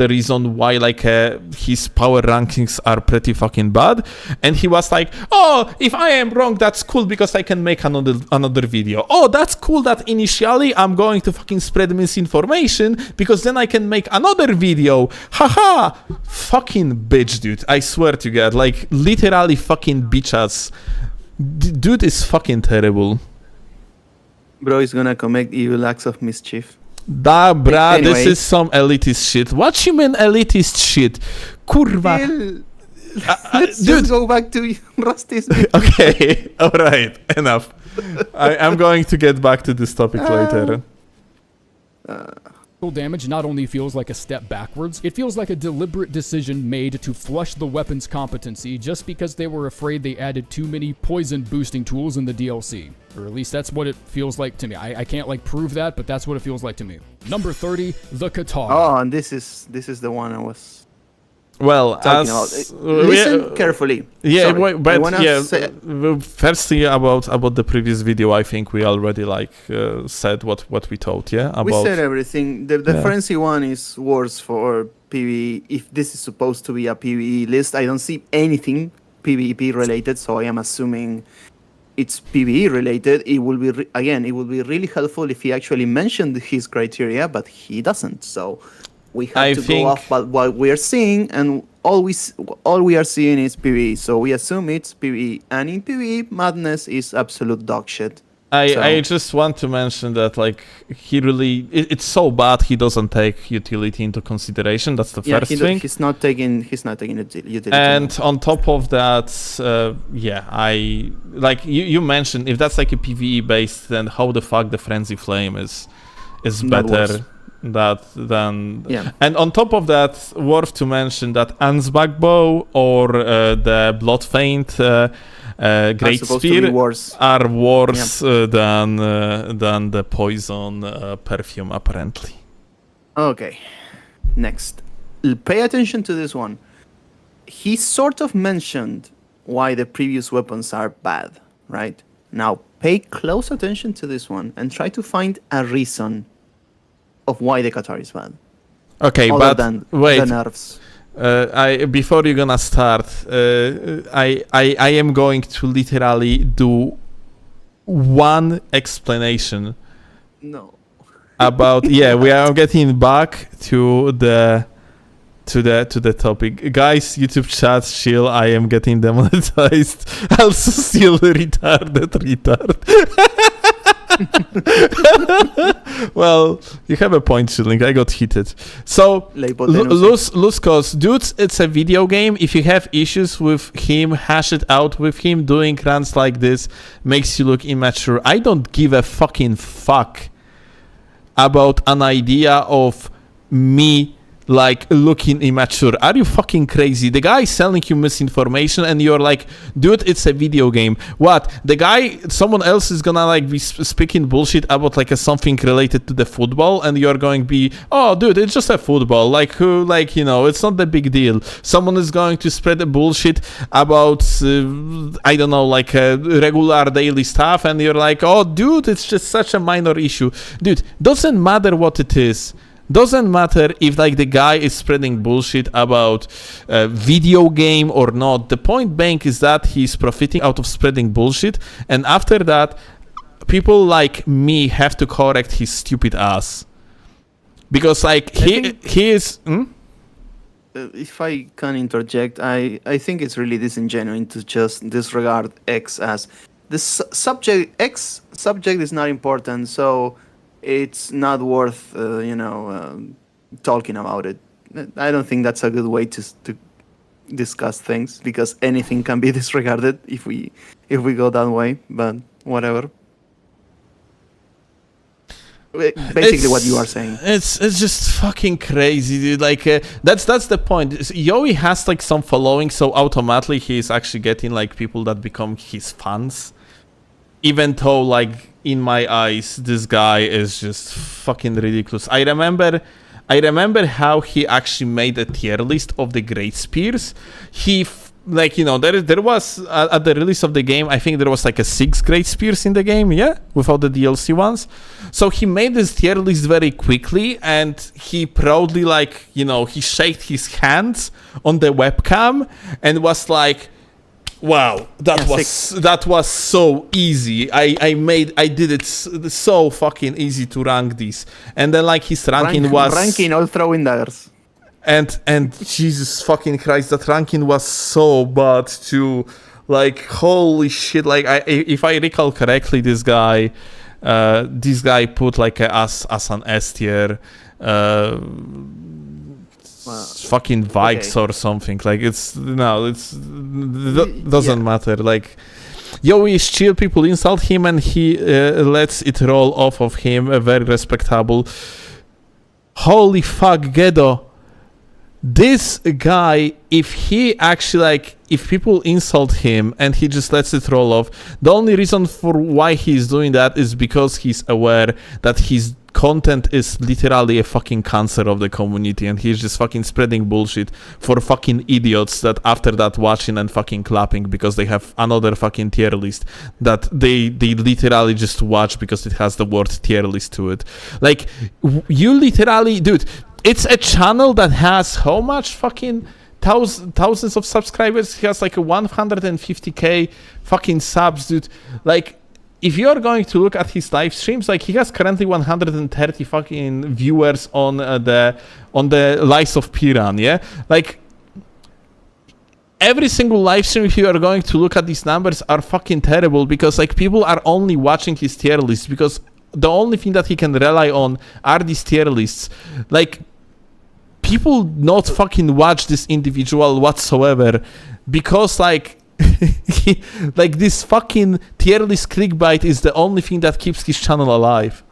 reason why like his power rankings are pretty fucking bad, and he was like, oh, if I am wrong, that's cool because I can make another video. Oh, that's cool that initially I'm going to fucking spread misinformation because then I can make another video. Haha, fucking bitch, dude. I swear to God, like literally fucking bitch ass. Dude is fucking terrible. Bro is gonna commit evil acts of mischief. Da, bruh, Anyway. this is some elitist shit. What you mean elitist shit? Kurwa. Still, let's Dude. just go back to Rusty's. Okay, alright, enough. I'm going to get back to this topic later. Damage not only feels like a step backwards, it feels like a deliberate decision made to flush the weapon's competency just because they were afraid they added too many poison boosting tools in the DLC. Or at least that's what it feels like to me. I can't like prove that, but that's what it feels like to me. Number 30, the Katana. Oh, and this is the one I was Well, talking about. Listen carefully. Yeah, Sorry, I but wanna yeah. say- Firstly, about the previous video, I think we already said what we thought. Yeah, about we said everything. The Yeah. frenzy one is worse for PvE. If this is supposed to be a PvE list, I don't see anything PvP related, so I am assuming it's PvE related. It will be it will be really helpful if he actually mentioned his criteria, but he doesn't. So we have I to think- go off by what we are seeing, and all we are seeing is PvE. So we assume it's PvE, and in PvE, Madness is absolute dog shit. I just want to mention that he really it's so bad he doesn't take utility into consideration. That's the Yeah, first thing. he's not taking utility. And on top of that, I you mentioned if that's like a PvE based, then how the fuck the Frenzy Flame is Not better worse. than Yeah. And on top of that, worth to mention that Ansbach Bow or the Blood Feint Great supposed to be Spear worse. are worse than the Poison Perfume apparently. Okay, next. Pay attention to this one. He sort of mentioned why the previous weapons are bad, right? Now, pay close attention to this one and try to find a reason of why the Qatar is bad. Okay, Other but than wait. the nerfs. Before you're gonna start, I am going to literally do one explanation No. about we are getting back to the topic. Guys, YouTube chat, chill, I am getting demonetized. Also still retard. Well, you have a point, Chilling. I got heated. So, loose cause. Dudes, it's a video game. If you have issues with him, hash it out with him. Doing runs like this makes you look immature. I don't give a fucking fuck about an idea of me looking immature. Are you fucking crazy? The guy is selling you misinformation and you're like, dude, it's a video game. What? Someone else is gonna be speaking bullshit about something related to the football and you're going to be, oh dude, it's just a football. It's not the big deal. Someone is going to spread the bullshit about, I don't know, regular daily stuff and you're like, oh dude, it's just such a minor issue. Dude, doesn't matter what it is. Doesn't matter if the guy is spreading bullshit about a video game or not. The point being is that he's profiting out of spreading bullshit, and after that, people like me have to correct his stupid ass because he is. If I can interject, I think it's really disingenuous to just disregard X as the subject. X subject is not important, so it's not worth talking about it. I don't think that's a good way to discuss things because anything can be disregarded if we go that way. But whatever. Basically, what you are saying. It's just fucking crazy, dude. That's the point. Yowie has some following, so automatically he's actually getting people that become his fans. Even though, in my eyes, this guy is just fucking ridiculous. I remember how he actually made a tier list of the Great Spears. He, there was, at the release of the game, I think there was a 6 Great Spears in the game, yeah? Without the DLC ones. So he made this tier list very quickly, and he proudly, he shook his hands on the webcam, and was like, wow, that was so easy. I did it so fucking easy to rank these. And then his ranking was ranking all throwing daggers. And Jesus fucking Christ, that ranking was so bad too. Holy shit, if I recall correctly, this guy this guy put like a as an S tier. Fucking Vikes or something. Like doesn't matter. Like, yo, is chill. People insult him and he lets it roll off of him. Very respectable. Holy fuck, Gedo. This guy, if he actually, like, if people insult him and he just lets it roll off, the only reason for why he's doing that is because he's aware that his content is literally a fucking cancer of the community, and he's just fucking spreading bullshit for fucking idiots that after that watching and fucking clapping because they have another fucking tier list that they literally just watch because it has the word tier list to it. Like, you literally, dude, it's a channel that has how much fucking thousands of subscribers? He has like a 150k fucking subs, dude. Like, if you're going to look at his live streams, like, he has currently 130 fucking viewers on the Lies of Piran, yeah? Like, every single live stream, if you are going to look at these numbers, are fucking terrible because, like, people are only watching his tier list because the only thing that he can rely on are these tier lists. Like, people not fucking watch this individual whatsoever because, like, like, this fucking tier list clickbait is the only thing that keeps his channel alive.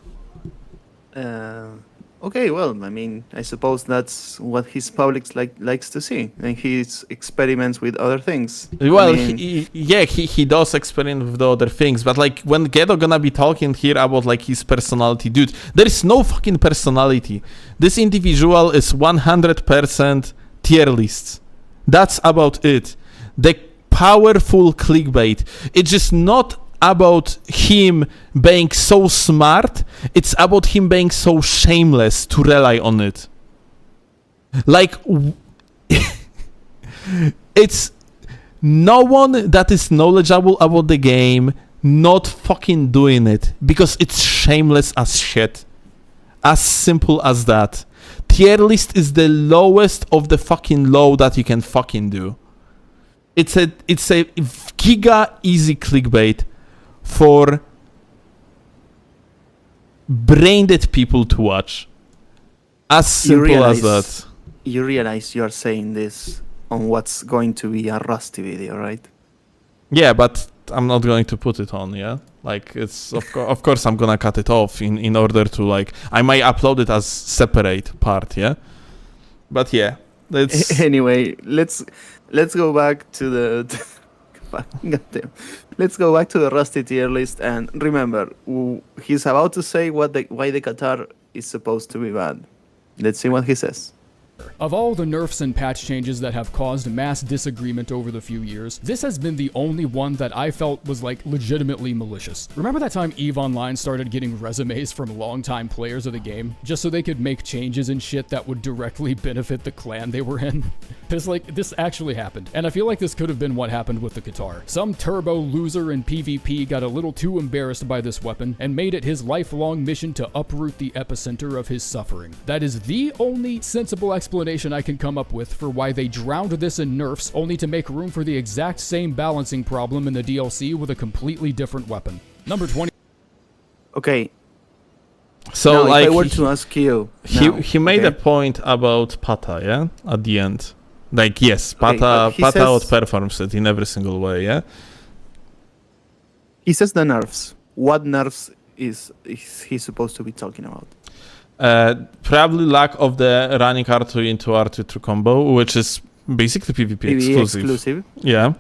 Okay, well, I mean, I suppose that's what his public likes to see, and he experiments with other things. Well, I mean, he does experiment with the other things, but, like, when Gedo gonna be talking here about, like, his personality, dude, there is no fucking personality. This individual is 100% tier lists. That's about it. The powerful clickbait. It's just not about him being so smart, it's about him being so shameless to rely on it. Like, it's no one that is knowledgeable about the game not fucking doing it because it's shameless as shit. As simple as that. Tier list is the lowest of the fucking low that you can fucking do. It's a giga easy clickbait for brain-dead people to watch. As simple as that. You realize you're saying this on what's going to be a Rusty video, right? Yeah, but I'm not going to put it on, yeah? Like, it's of course I'm gonna cut it off in order to, like, I might upload it as separate part, yeah? But yeah, it's... Anyway, let's go back to the... Goddamn. Let's go back to the Rusty tier list, and remember, he's about to say why the Qatar is supposed to be bad. Let's see what he says. Of all the nerfs and patch changes that have caused mass disagreement over the few years, this has been the only one that I felt was, like, legitimately malicious. Remember that time EVE Online started getting resumes from longtime players of the game, just so they could make changes and shit that would directly benefit the clan they were in? Because, like, this actually happened, and I feel like this could have been what happened with the Qatar. Some turbo loser in PvP got a little too embarrassed by this weapon, and made it his lifelong mission to uproot the epicenter of his suffering. That is the only sensible explanation I can come up with for why they drowned this in nerfs only to make room for the exact same balancing problem in the DLC with a completely different weapon. Number 20. Okay. So, now, like, if I were to ask you, he made a point about Pata, yeah, at the end. Like, yes, Pata outperforms it in every single way, yeah. He says the nerfs. What nerfs is he supposed to be talking about? Probably lack of the running R2 into R2 through combo, which is basically PvP exclusive. Yeah.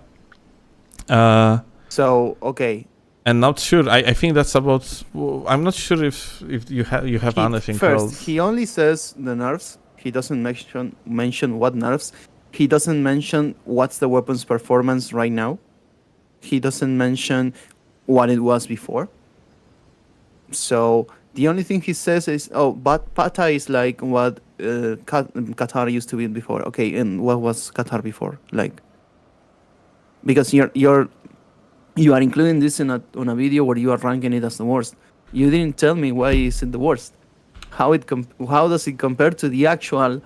So, okay. And not sure. I think that's about. I'm not sure if you have anything first, else. He only says the nerfs. He doesn't mention what nerfs. He doesn't mention what's the weapon's performance right now. He doesn't mention what it was before. So the only thing he says is, oh, but Pata is like what Qatar used to be before. Okay, and what was Qatar before? Like, because you are including this on a video where you are ranking it as the worst. You didn't tell me why is it the worst. How does it compare to the actual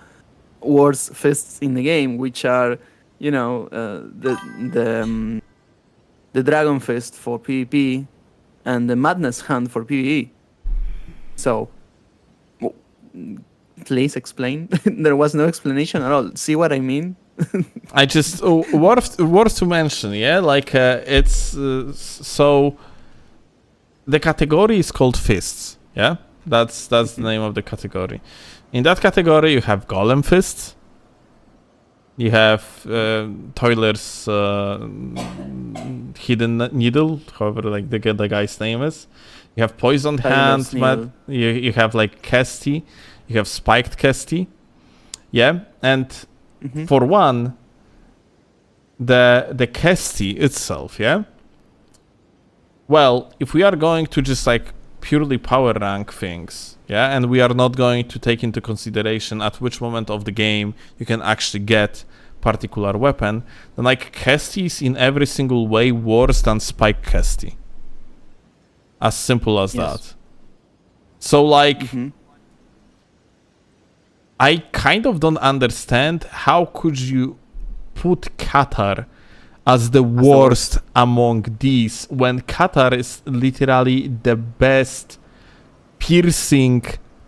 worst fists in the game, which are, you know, the Dragon Fist for PvP, and the Madness Hand for PvE. So, please explain. There was no explanation at all. See what I mean? I just worth to mention, yeah. Like it's so the category is called fists, yeah. That's the name of the category. In that category, you have Golem fists. You have Toiler's hidden needle, however, like the guy's name is. You have poisoned hand. You have like Kesty. You have spiked Kesty. Yeah, and for one, the Kesty itself, yeah. Well, if we are going to just like purely power rank things, yeah, and we are not going to take into consideration at which moment of the game you can actually get particular weapon, then like Kesty is in every single way worse than Spike Kesty. As simple as that. So like, I kind of don't understand how could you put Qatar as the worst among these when Qatar is literally the best piercing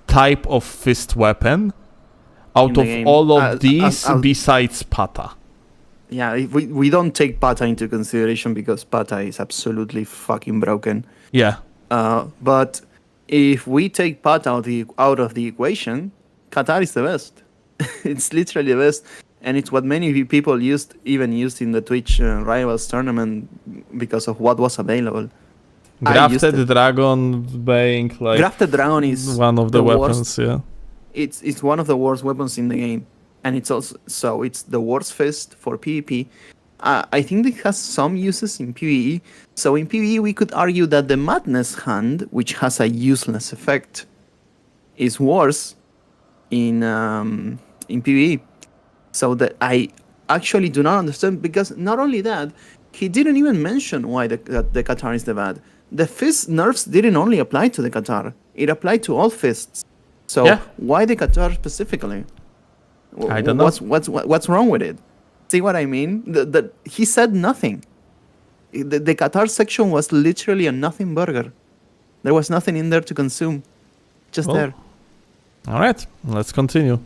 type of fist weapon out of all of these besides Pata. Yeah, we don't take Pata into consideration because Pata is absolutely fucking broken. Yeah. But if we take Pata out of the equation, Qatar is the best. It's literally the best. And it's what many people used in the Twitch Rivals tournament because of what was available. Grafted Dragon being like Grafted Dragon is one of the weapons, worst. yeah. It's one of the worst weapons in the game. And it's also it's the worst fist for PvP. I think it has some uses in PvE. So in PvE we could argue that the Madness Hand, which has a useless effect, is worse in PvE. So that I actually do not understand, because not only that, he didn't even mention why the Qatar is the bad. The fist nerfs didn't only apply to the Qatar; it applied to all fists. So why the Qatar specifically? I don't know. What's wrong with it? See what I mean? He said nothing. The Qatar section was literally a nothing burger. There was nothing in there to consume. Just there. All right, let's continue.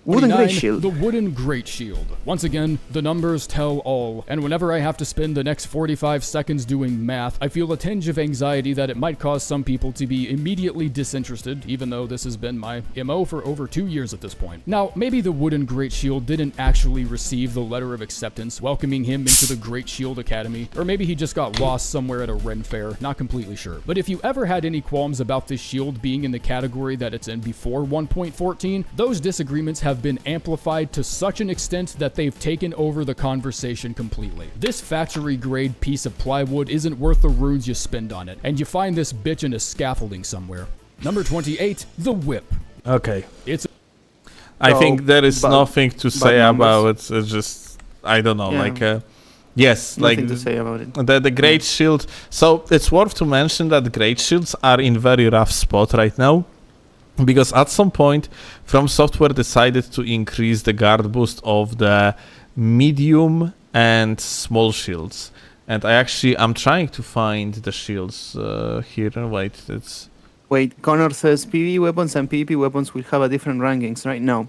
Wooden Great Shield. The Wooden Great Shield. Once again, the numbers tell all, and whenever I have to spend the next 45 seconds doing math, I feel a tinge of anxiety that it might cause some people to be immediately disinterested, even though this has been my MO for over 2 years at this point. Now, maybe the Wooden Great Shield didn't actually receive the letter of acceptance welcoming him into the Great Shield Academy, or maybe he just got lost somewhere at a Ren fair, not completely sure. But if you ever had any qualms about this shield being in the category that it's in before 1.14, those disagreements have been amplified to such an extent that they've taken over the conversation completely. This factory grade piece of plywood isn't worth the runes you spend on it, and you find this bitch in a scaffolding somewhere. Number 28, the whip. Okay. I think there is nothing to say about it. It's just, I don't know, yes, nothing to say about it. The Great Shield. So it's worth to mention that Great Shields are in very rough spot right now. Because at some point, From Software decided to increase the guard boost of the medium and small shields. And I'm trying to find the shields here. Wait, Connor says PvE weapons and PvP weapons will have a different rankings, right? No,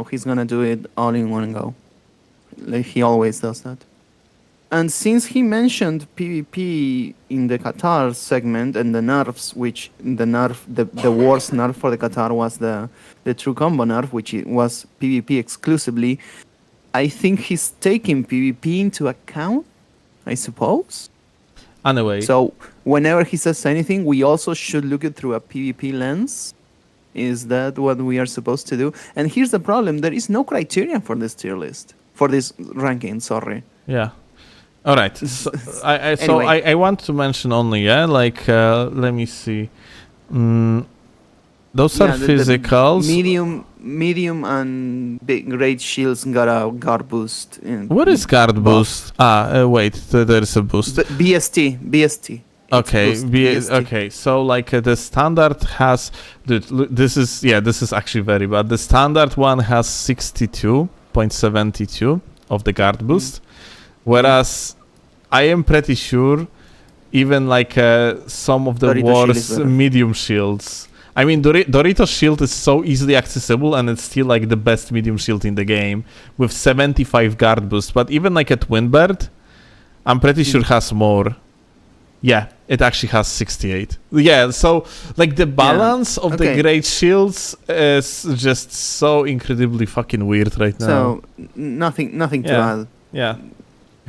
he's gonna do it all in one go. Like he always does that. And since he mentioned PvP in the Qatar segment and the nerfs, which the worst nerf for the Qatar was the true combo nerf, which was PvP exclusively, I think he's taking PvP into account, I suppose. Anyway. So whenever he says anything, we also should look it through a PvP lens. Is that what we are supposed to do? And here's the problem. There is no criteria for this tier list. For this ranking, sorry. Yeah. All right. So I want to mention only, let me see. Those are physicals. The medium and big great shields got a guard boost. What is guard boost? Wait, there is a boost. BST. Okay, okay. So the standard has, this is actually very bad. The standard one has 62.72 of the guard boost, whereas I am pretty sure even like some of the Dorito shield is worst better. medium shields. I mean, Dorito's shield is so easily accessible, and it's still like the best medium shield in the game with 75 guard boost. But even like at Windbird, I'm pretty sure has more. Yeah, it actually has 68. Yeah, so like the balance of the okay. great shields is just so incredibly fucking weird right now. So nothing to Yeah. add. Yeah.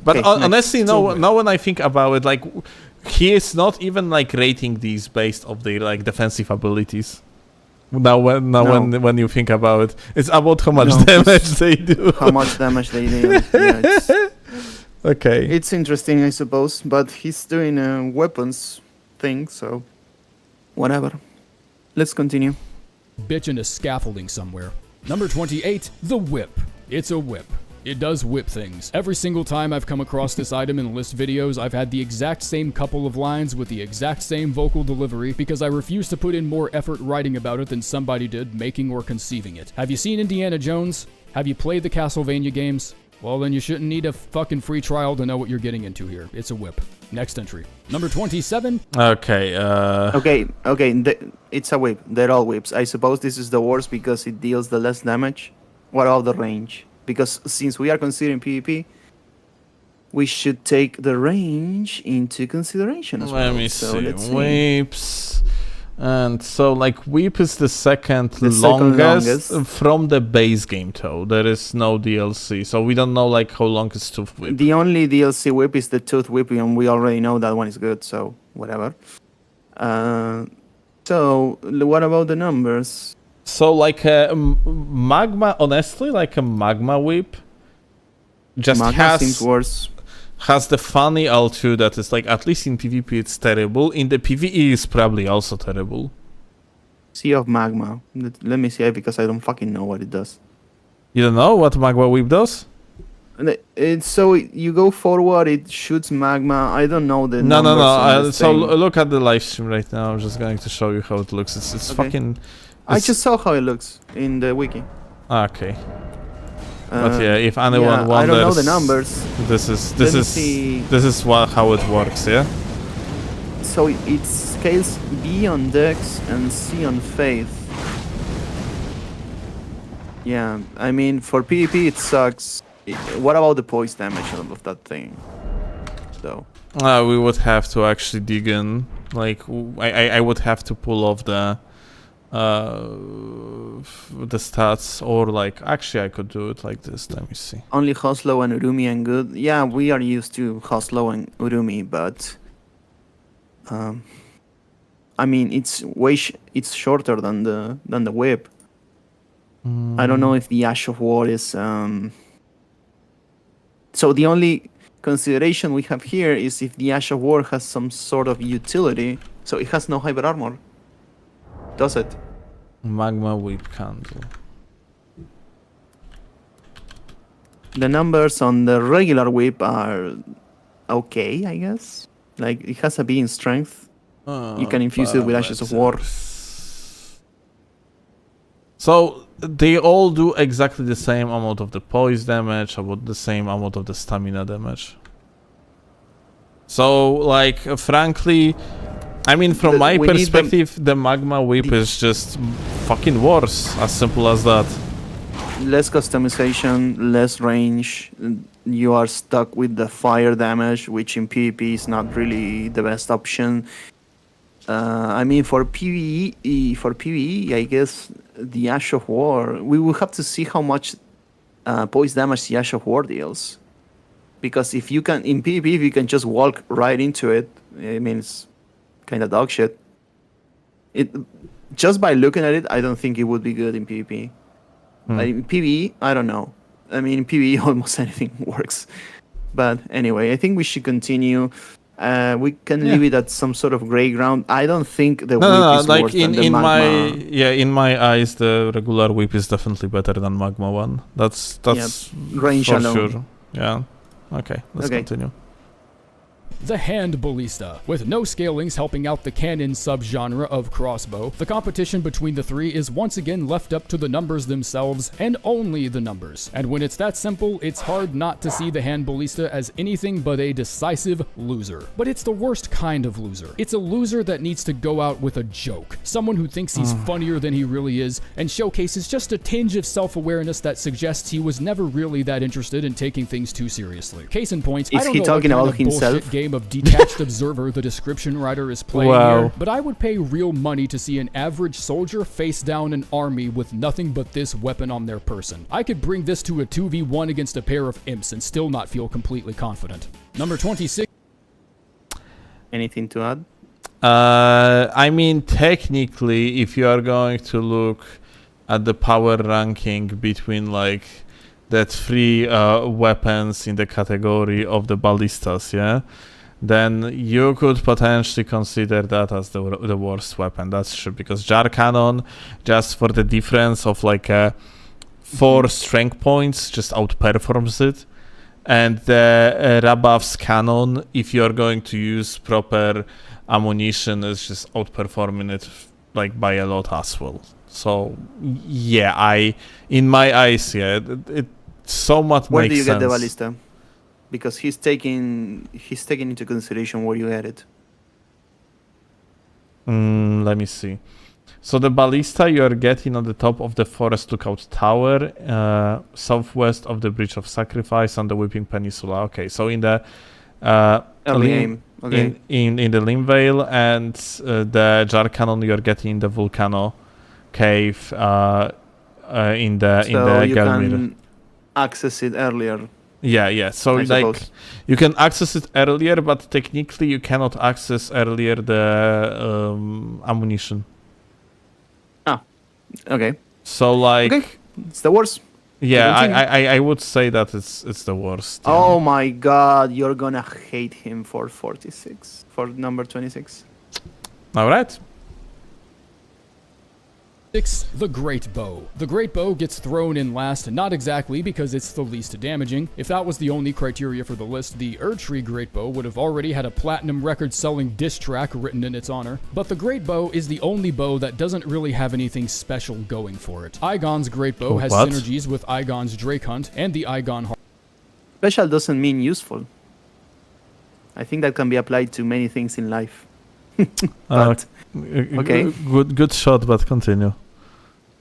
But Okay, next. honestly, now when I think about it, like he is not even like rating these based off their like defensive abilities. When you think about it, it's about how much No, damage they do. How much damage they do. Yeah, Okay. it's interesting, I suppose. But he's doing a weapons thing, so whatever. Let's continue. Bitch into scaffolding somewhere. Number 28, the whip. It's a whip. It does whip things. Every single time I've come across this item in list videos, I've had the exact same couple of lines with the exact same vocal delivery because I refuse to put in more effort writing about it than somebody did making or conceiving it. Have you seen Indiana Jones? Have you played the Castlevania games? Well, then you shouldn't need a fucking free trial to know what you're getting into here. It's a whip. Next entry. Number 27. Okay. It's a whip. They're all whips. I suppose this is the worst because it deals the less damage. What about the range? Because since we are considering PvP, we should take the range into consideration as well. Let me So see. let's see. Whips. And so, like, whip is the second The second longest longest. from the base game, though. There is no DLC, so we don't know, like, how long is Tooth Whip. The only DLC whip is the tooth whip, and we already know that one is good, so whatever. So what about the numbers? So, like, magma, honestly, like a magma whip just Magma seems worse. has the funny L2 that is, like, at least in PvP it's terrible. In the PvE it's probably also terrible. Sea of Magma. Let me see because I don't fucking know what it does. You don't know what magma whip does? And it's so you go forward, it shoots magma. I don't know the No. numbers on this So thing. look at the live stream right now. I'm just going to show you how it looks. It's Okay. fucking... I it's- just saw how it looks in the wiki. Okay. But yeah, if anyone yeah, wonders, I don't know the numbers. This is Let me see. how it works. Yeah. So it scales B on Dex and C on Faith. Yeah, I mean for PvP it sucks. What about the poise damage of that thing? So We would have to actually dig in. Like I would have to pull off the stats, or like actually I could do it like this. Let me see. only Hoslow and Urumi and good. Yeah, we are used to Hoslow and Urumi, but I mean it's it's shorter than the whip. I don't know if the Ash of War is so the only consideration we have here is if the Ash of War has some sort of utility. So it has no hyper armor, does it? Magma whip candle. The numbers on the regular whip are okay, I guess. Like it has a B in strength. You can infuse it with Ashes of War. So they all do exactly the same amount of the poise damage, about the same amount of the stamina damage. So, like, frankly, I mean, from my We need perspective, the magma whip is just fucking worse. As simple as that. Less customization, less range. You are stuck with the fire damage, which in PvP is not really the best option. I mean, for PvE, I guess the Ash of War, we will have to see how much poise damage the Ash of War deals. Because if you can, in PvP, if you can just walk right into it, I mean, it's kind of dog shit. Just by looking at it, I don't think it would be good in PvP. In PvE, I don't know. I mean, in PvE, almost anything works. But anyway, I think we should continue. We can leave it at some sort of gray ground. I don't think the whip is like worse than the magma. in my eyes, the regular whip is definitely better than magma one. That's range for alone. sure. Yeah. Okay, let's Okay. continue. the hand ballista. With no scalings helping out the cannon subgenre of crossbow, the competition between the three is once again left up to the numbers themselves, and only the numbers. And when it's that simple, it's hard not to see the hand ballista as anything but a decisive loser. But it's the worst kind of loser. It's a loser that needs to go out with a joke. Someone who thinks he's funnier than he really is, and showcases just a tinge of self-awareness that suggests he was never really that interested in taking things too seriously. Case in point, Is I don't he know talking what kind about of himself? bullshit game of detached observer the description writer is playing here, but I would pay real money to see an average soldier face down an army with nothing but this weapon on their person. I could bring this to a 2v1 against a pair of imps and still not feel completely confident. Number 26. Anything to add? I mean, technically, if you are going to look at the power ranking between like the three weapons in the category of the ballistas, yeah, then you could potentially consider that as the worst weapon. That's true, because jar cannon, just for the difference of like 4 strength points, just outperforms it. And the Rabav's cannon, if you're going to use proper ammunition, is just outperforming it like by a lot as well. So yeah, in my eyes, yeah, it somewhat Where makes do you sense. get the ballista? Because he's taking into consideration where you had it. Let me see. So the ballista you are getting on the top of the Forest Lookout Tower, southwest of the Bridge of Sacrifice on the Weeping Peninsula. Okay, so in the Early aim. Okay. in the Limvale, and the jar cannon you are getting in the Volcano cave in the you Gelmir. can access it earlier. Yeah. So I like suppose. you can access it earlier, but technically you cannot access earlier the ammunition. Okay. So like Okay. It's the worst. yeah, Continue. I would say that it's the worst. yeah. Oh my god, you're gonna hate him for 46. For number 26. All right. 6. The Great Bow. The Great Bow gets thrown in last, not exactly because it's the least damaging. If that was the only criteria for the list, the Erdtree Great Bow would have already had a platinum record-selling diss track written in its honor. But the Great Bow is the only bow that doesn't really have anything special going for it. Igon's Great Bow has What? synergies with Igon's Drake Hunt and the Igon Special doesn't mean useful. I think that can be applied to many things in life. But okay. Good shot, but continue.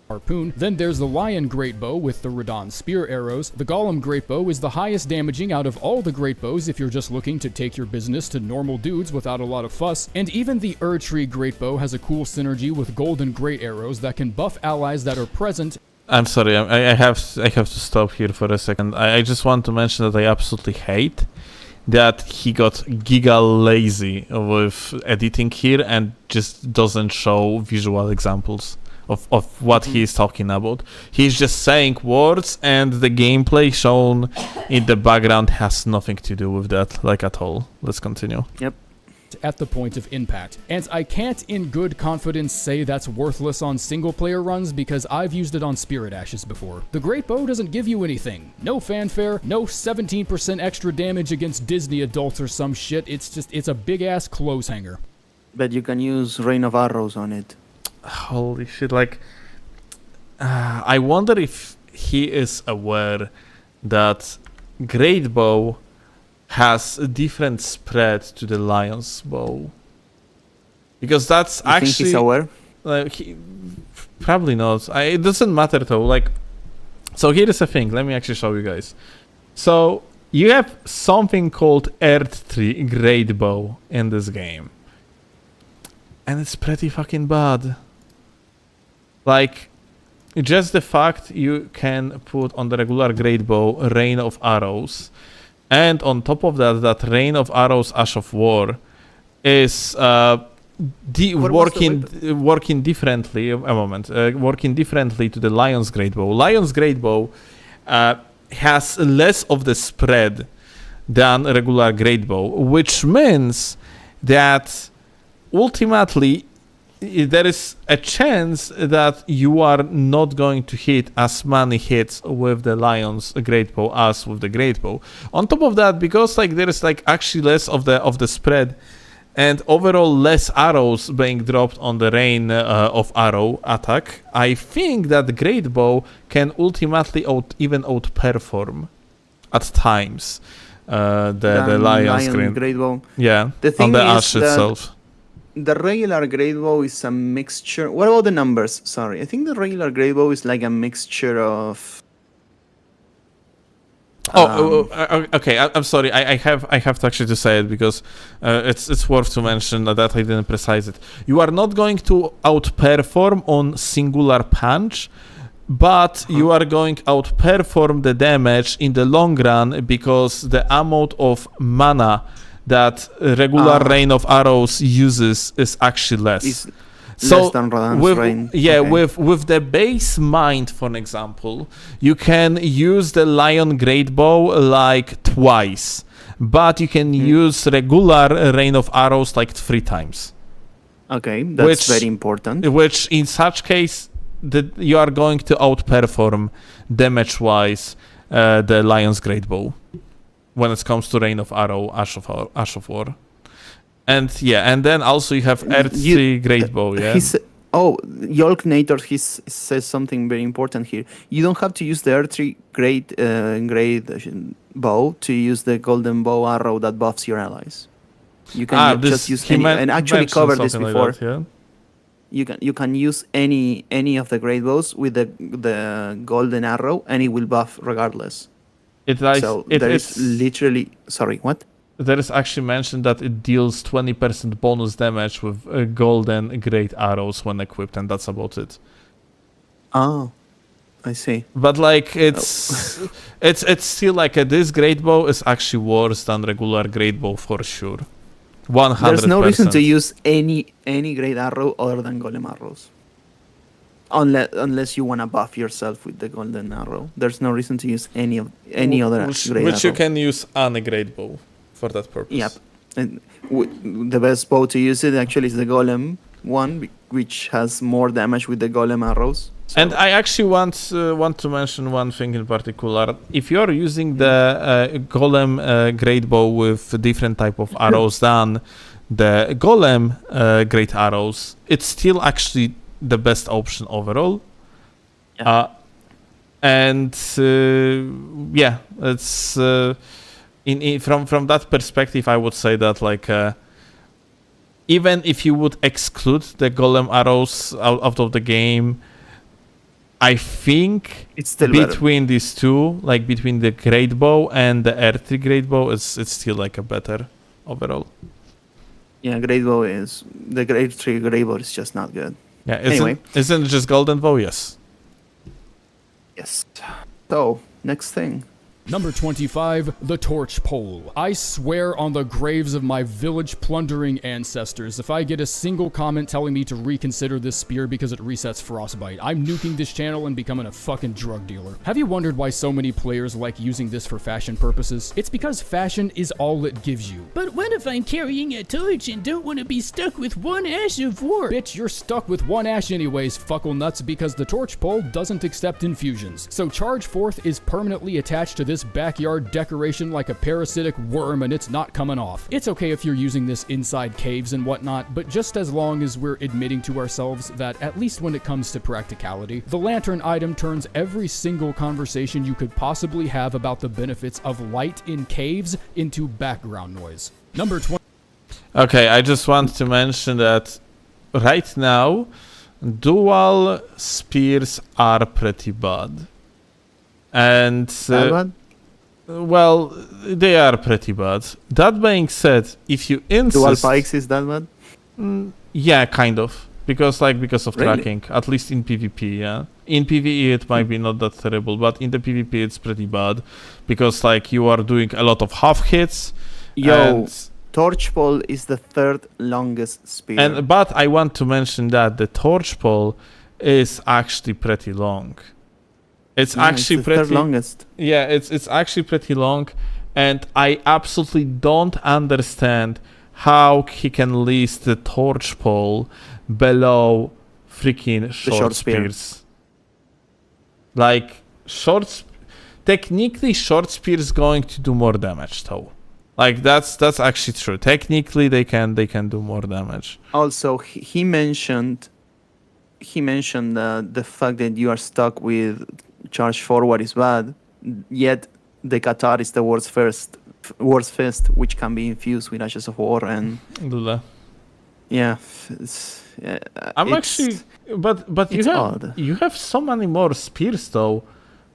Harpoon. Then there's the Lion Great Bow with the Radon Spear arrows. The Golem Great Bow is the highest damaging out of all the Great Bows if you're just looking to take your business to normal dudes without a lot of fuss. And even the Erdtree Great Bow has a cool synergy with Golden Great Arrows that can buff allies that are present. I'm sorry, I have to stop here for a second. I just want to mention that I absolutely hate that he got giga lazy with editing here and just doesn't show visual examples of what he is talking about. He's just saying words, and the gameplay shown in the background has nothing to do with that, like at all. Let's continue. Yep. At the point of impact. And I can't in good confidence say that's worthless on single player runs because I've used it on Spirit Ashes before. The Great Bow doesn't give you anything. No fanfare, no 17% extra damage against Disney adults or some shit. It's a big ass clothes hanger. But you can use Rain of Arrows on it. Holy shit, like I wonder if he is aware that Great Bow has a different spread to the Lion's Bow, because that's You think actually he's aware? he, probably not. It doesn't matter though. Like, so here is the thing. Let me actually show you guys. So you have something called Erdtree Great Bow in this game, and it's pretty fucking bad. Like, just the fact you can put on the regular Great Bow Rain of Arrows, and on top of that, that Rain of Arrows Ash of War is working differently. Working differently to the Lion's Great Bow. Lion's Great Bow has less of the spread than regular Great Bow, which means that ultimately there is a chance that you are not going to hit as many hits with the Lion's Great Bow as with the Great Bow. On top of that, because like there is like actually less of the spread, and overall less arrows being dropped on the rain of arrow attack, I think that the Great Bow can ultimately even outperform at times the Lion's Great Bow. Yeah, The thing on the is Ash that itself. the regular Great Bow is a mixture. What about the numbers? Sorry, I think the regular Great Bow is like a mixture of. Okay. I'm sorry. I have to actually to say it because it's worth to mention that I didn't precise it. You are not going to outperform on singular punch, but you are going to outperform the damage in the long run because the amount of mana that regular rain of arrows uses is actually less. Less than Radan's rain. Yeah, Okay. with the base mind, for an example, you can use the Lion Great Bow like twice, but you can use regular rain of arrows like 3 times. Okay, that's very important. Which, in such case, you are going to outperform damage-wise the Lion's Great Bow when it comes to rain of arrow, Ash of War. And yeah, and then also you have Earthly Great Bow, yeah? Yolknator, he says something very important here. You don't have to use the Earthly Great Bow to use the Golden Bow arrow that buffs your allies. You can just use any, and actually covered this before. Like that, yeah? You can use any of the Great Bows with the Golden Arrow, and it will buff regardless. There is literally... Sorry, what? There is actually mentioned that it deals 20% bonus damage with golden great arrows when equipped, and that's about it. Oh, I see. But like it's still like this great bow is actually worse than regular great bow for sure. 100%. There's no reason to use any great arrow other than golem arrows. Unless you want to buff yourself with the golden arrow. There's no reason to use any other great arrow. Which you can use on a great bow for that purpose. Yep. And the best bow to use it actually is the golem one, which has more damage with the golem arrows. So. And I actually want to mention one thing in particular. If you're using the golem great bow with different type of arrows than the golem great arrows, it's still actually the best option overall. Yeah. It's from that perspective, I would say that like even if you would exclude the golem arrows out of the game, I think it's still between these two, like between the great bow and the earthly great bow, it's still like a better overall. Yeah, great bow is the great bow is just not good. Yeah, isn't it just golden bow? Yes. So next thing. Number 25, the torch pole. I swear on the graves of my village plundering ancestors, if I get a single comment telling me to reconsider this spear because it resets frostbite, I'm nuking this channel and becoming a fucking drug dealer. Have you wondered why so many players like using this for fashion purposes? It's because fashion is all it gives you. But what if I'm carrying a torch and don't want to be stuck with one ash of war? Bitch, you're stuck with one ash anyways, fuckle nuts, because the torch pole doesn't accept infusions. So charge forth is permanently attached to this backyard decoration like a parasitic worm, and it's not coming off. It's okay if you're using this inside caves and whatnot, but just as long as we're admitting to ourselves that, at least when it comes to practicality, the lantern item turns every single conversation you could possibly have about the benefits of light in caves into background noise. Number 20. Okay, I just want to mention that right now, dual spears are pretty bad. And well, they are pretty bad. That being said, if you insist... Dual pikes is that bad? Yeah, kind of. Because of Really? tracking, at least in PvP, yeah. In PvE it might be not that terrible, but in the PvP it's pretty bad. Because like you are doing a lot of half hits. Torch pole is the third longest spear. But I want to mention that the torch pole is actually pretty long. It's actually it's the third longest. Yeah, it's actually pretty long, and I absolutely don't understand how he can list the torch pole below freaking short, short spear. spears. Like technically short spear is going to do more damage though. Like that's actually true. Technically they can do more damage. Also, he mentioned the fact that you are stuck with charge forward is bad, yet the Qatar is the worst fist, which can be infused with Ashes of War, and Lula. yeah, I'm actually, but you have so many more spears though.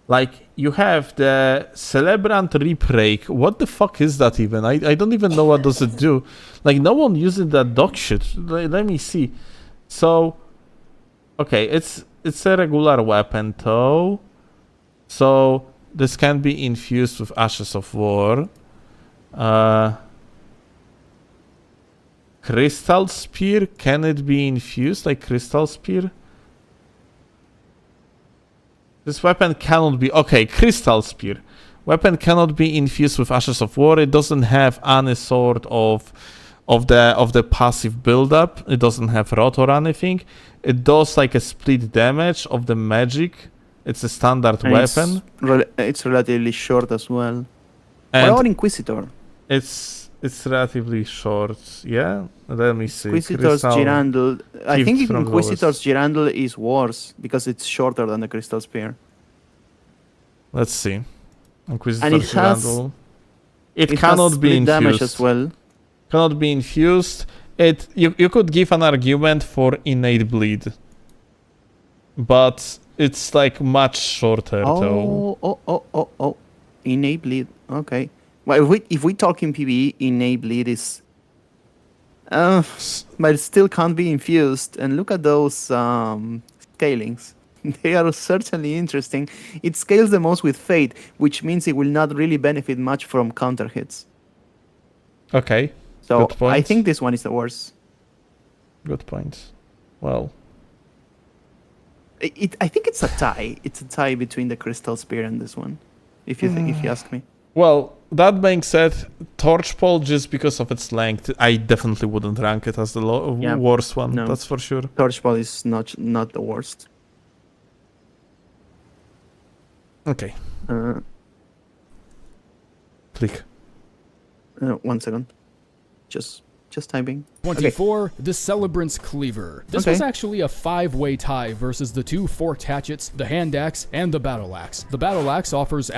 Like you have the Celebrant Reprake. What the fuck is that even? I don't even know what does it do. Like no one uses that dog shit. Let me see. So, okay, it's a regular weapon though. So this can be infused with Ashes of War. Crystal Spear, can it be infused like Crystal Spear? This weapon cannot be... Okay, Crystal Spear. Weapon cannot be infused with Ashes of War. It doesn't have any sort of the passive build-up. It doesn't have rot or anything. It does like a split damage of the magic. It's a standard weapon. It's relatively short as well. And what about Inquisitor? It's relatively short, yeah? Let me see. Inquisitor's Girandel. I think Fifth from Inquisitor's Girandel is worse because it's shorter than the Crystal Spear. Let's see. Inquisitor's And it Girandel. It has cannot be split damage infused. as well. Cannot be infused. You could give an argument for innate bleed. But it's like much shorter though. Oh. Innate bleed. Okay. Well, if we talk in PvE, innate bleed is... but it still can't be infused. And look at those scalings. They are certainly interesting. It scales the most with Fate, which means it will not really benefit much from counter hits. Okay. So Good point. I think this one is the worst. Good point. Well, I think it's a tie. It's a tie between the Crystal Spear and this one, if you ask me. well, that being said, Torchpole, just because of its length, I definitely wouldn't rank it as the worst one. No. That's for sure. Torchball is not the worst. Okay. Uh, Click. 1 second. Just typing. 24, the Celebrant's Cleaver. This Okay. was actually a 5-way tie versus the 2 forked hatchets, the hand axe, and the battle axe. The battle axe offers...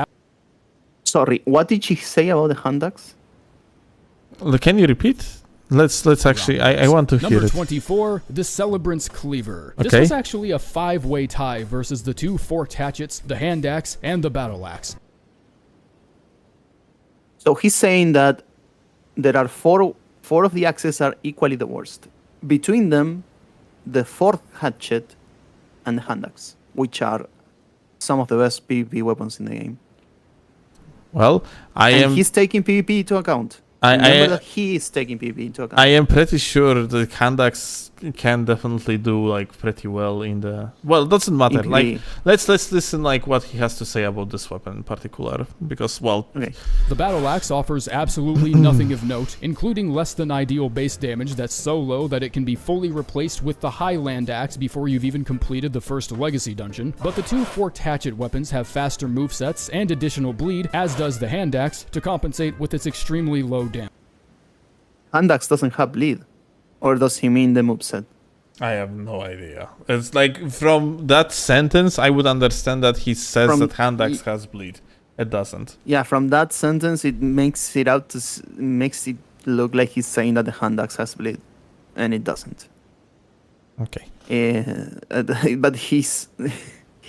Sorry, what did she say about the hand axe? Can you repeat? Let's actually... I want to hear Number it. 24, the Celebrant's Cleaver. This Okay. was actually a 5-way tie versus the 2 forked hatchets, the hand axe, and the battle axe. So he's saying that there are four of the axes are equally the worst. Between them, the fourth hatchet and the hand axe, which are some of the best PvP weapons in the game. Well, He's taking PvP into account. Remember that he is taking PvP into account. I am pretty sure the Kandax can definitely do like pretty well in the... Well, it doesn't matter. In Like, PvE. let's listen like what he has to say about this weapon in particular, because well, Okay. The battle axe offers absolutely nothing of note, including less than ideal base damage that's so low that it can be fully replaced with the Highland axe before you've even completed the first legacy dungeon. But the 2 forked hatchet weapons have faster movesets and additional bleed, as does the hand axe, to compensate with its extremely low damage. Hand axe doesn't have bleed. Or does he mean the moveset? I have no idea. It's like from that sentence, I would understand that he says that hand axe has bleed. It doesn't. Yeah, from that sentence, it makes it makes it look like he's saying that the hand axe has bleed, and it doesn't. Okay. But he's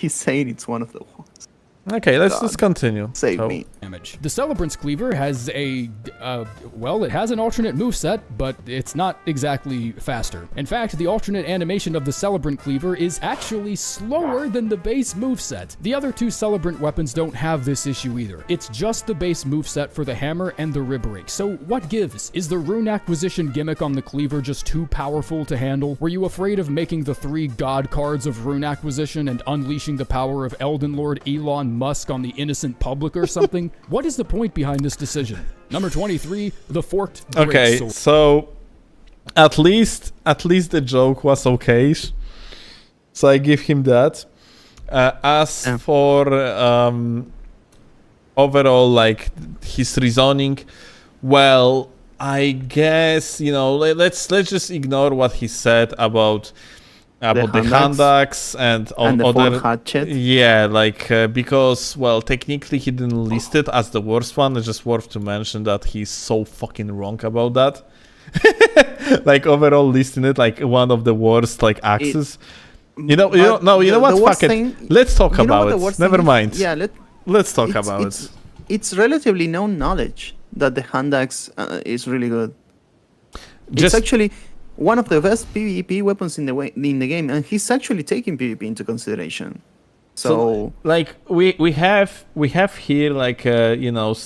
saying it's one of the ones. Okay, let's continue. Save So- me. Damage. The Celebrant's Cleaver has it has an alternate moveset, but it's not exactly faster. In fact, the alternate animation of the Celebrant Cleaver is actually slower than the base moveset. The other 2 Celebrant weapons don't have this issue either. It's just the base moveset for the hammer and the rib rake. So what gives? Is the rune acquisition gimmick on the Cleaver just too powerful to handle? Were you afraid of making the 3 god cards of rune acquisition and unleashing the power of Elden Lord Elon Musk on the innocent public or something? What is the point behind this decision? Number 23, the forked great Okay, sword. so at least the joke was okay. So I give him that. As for overall, like his reasoning, well, I guess let's just ignore what he said about the hand axe and the other hatchet. Yeah, like because well, technically he didn't list it as the worst one. It's just worth to mention that he's so fucking wrong about that. Like overall listing it like one of the worst like axes. You know what? Fuck it. Let's talk about it. Never mind. Yeah, let's talk about it. It's relatively known knowledge that the hand axe is really good. It's actually one of the best PvP weapons in the game, and he's actually taking PvP into consideration. So like we have here like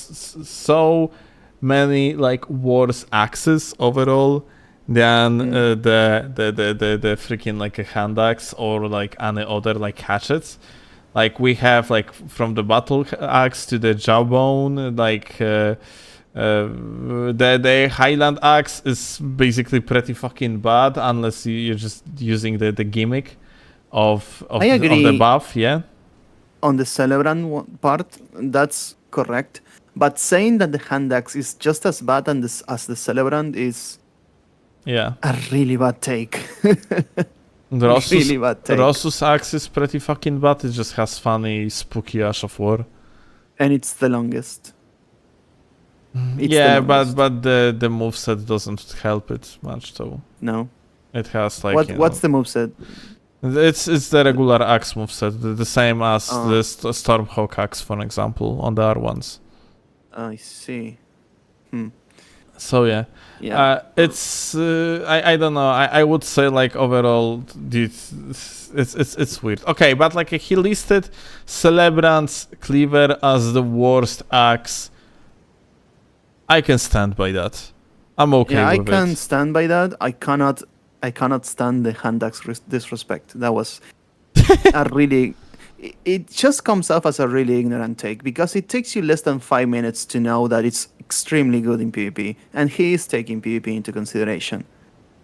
so many like worse axes overall than the freaking like a hand axe or like any other like hatchets. Like we have like from the battle axe to the jawbone, like the Highland axe is basically pretty fucking bad unless you're just using the gimmick of the buff. Yeah. On the Celebrant part, that's correct. But saying that the hand axe is just as bad as the Celebrant is a really bad take. Rossus axe is pretty fucking bad. It just has funny, spooky Ash of War. And it's the longest. But the moveset doesn't help it much, so... No. It has like... What's the moveset? It's the regular axe moveset, the same as the Stormhawk axe, for example, on the R1s. I see. So yeah. It's I don't know. I would say like overall, it's weird. Okay, but like he listed Celebrant's Cleaver as the worst axe. I can stand by that. I'm okay with it. I can stand by that. I cannot stand the hand axe disrespect. That was a really... It just comes off as a really ignorant take because it takes you less than 5 minutes to know that it's extremely good in PvP, and he is taking PvP into consideration.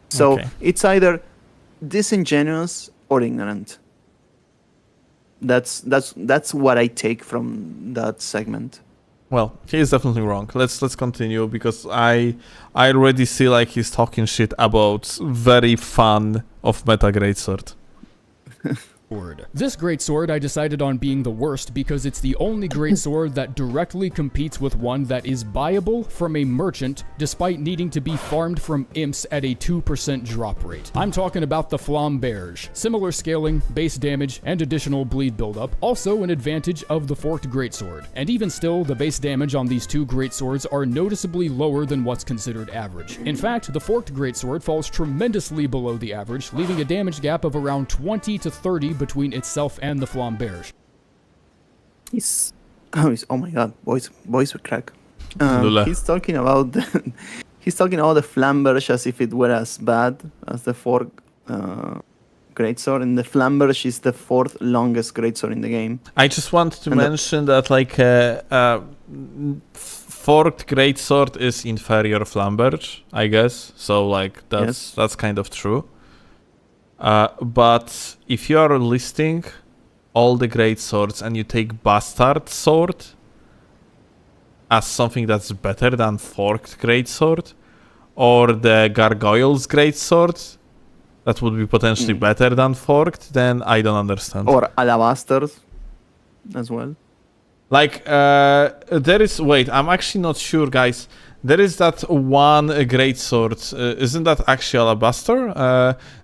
So it's either disingenuous or ignorant. That's what I take from that segment. Well, he is definitely wrong. Let's continue because I already see like he's talking shit about very fun of meta greatsword. This greatsword I decided on being the worst because it's the only greatsword that directly competes with one that is buyable from a merchant despite needing to be farmed from imps at a 2% drop rate. I'm talking about the Flamberge. Similar scaling, base damage, and additional bleed buildup, also an advantage of the forked greatsword. And even still, the base damage on these two greatswords are noticeably lower than what's considered average. In fact, the forked greatsword falls tremendously below the average, leaving a damage gap of around 20 to 30 between itself and the Flamberge. Oh my god, voice would crack. He's talking about the Flamberge as if it were as bad as the fork greatsword, and the Flamberge is the 4th longest greatsword in the game. I just want to mention that like forked greatsword is inferior Flamberge, I guess. So like that's kind of true. But if you are listing all the great swords and you take Bastard Sword as something that's better than Forked Greatsword, or the Gargoyle's Greatsword that would be potentially better than Forked, then I don't understand. Or Alabasters as well. Like, there is... Wait, I'm actually not sure, guys. There is that one greatsword. Isn't that actually Alabaster?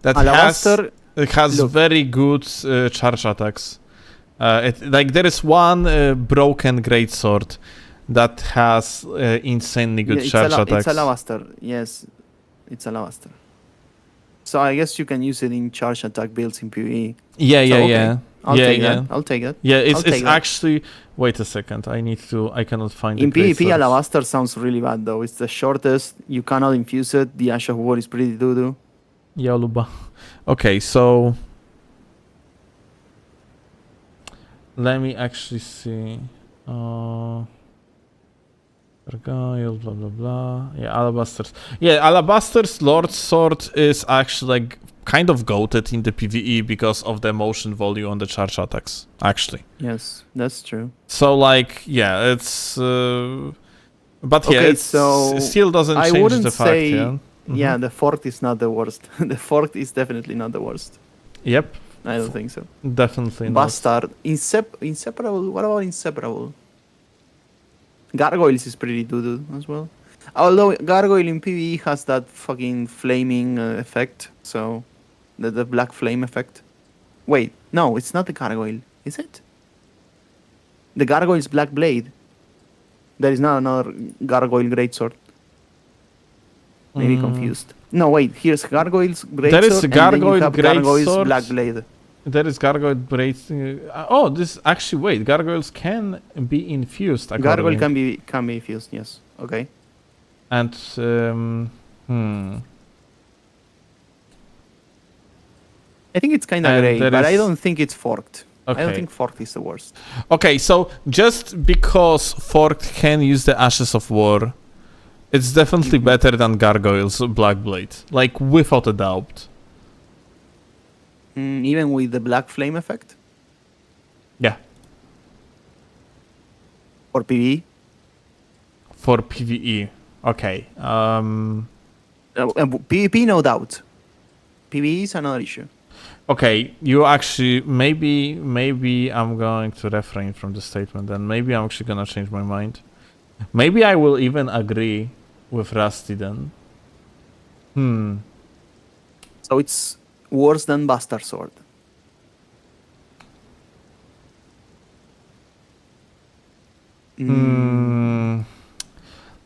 Alabaster has very good charge attacks. There is one broken greatsword that has insanely good charge attacks. It's Alabaster, yes. It's Alabaster. So I guess you can use it in charge attack builds in PvE. Yeah. I'll take that. Yeah, it's actually... Wait a second, I cannot find it. In PvP, Alabaster sounds really bad though. It's the shortest, you cannot infuse it, the Ash of War is pretty doo-doo. Yeah, Luba. Okay, so... Let me actually see... Gargoyle, blah blah blah. Yeah, Alabaster's. Yeah, Alabaster's Lord Sword is actually like kind of goated in the PvE because of the motion value on the charge attacks. Actually. Yes, that's true. So like, yeah, it's. But yeah, Okay, it so still doesn't I change wouldn't the fact. say. Yeah. Yeah, the fort is not the worst. The fort is definitely not the worst. Yep. I don't think so. Definitely not. Bastard. Inseparable. What about Inseparable? Gargoyles is pretty doo-doo as well. Although Gargoyle in PvE has that fucking flaming effect, so the black flame effect. Wait, no, it's not the Gargoyle, is it? The Gargoyle's Black Blade. There is not another Gargoyle Greatsword. Maybe confused. No, wait, here's Gargoyle's Greatsword. There is Gargoyle Gargoyle's Greatsword. Black Blade. There is Gargoyle Braids. Oh, this actually wait. Gargoyles can be infused. Gargoyle according- can be fused, yes. Okay. And I think it's kind of And great, there but I is- don't think it's forked. I don't Okay. think forked is the worst. Okay, so just because Forked can use the Ashes of War, it's definitely better than Gargoyle's Black Blade. Like, without a doubt. Even with the black flame effect Yeah, or PvE. for PvE. Okay. PvP, no doubt. PvE is another issue. Okay, you actually... Maybe I'm going to refrain from the statement, and maybe I'm actually gonna change my mind. Maybe I will even agree with Rusty then. So it's worse than Bastard Sword.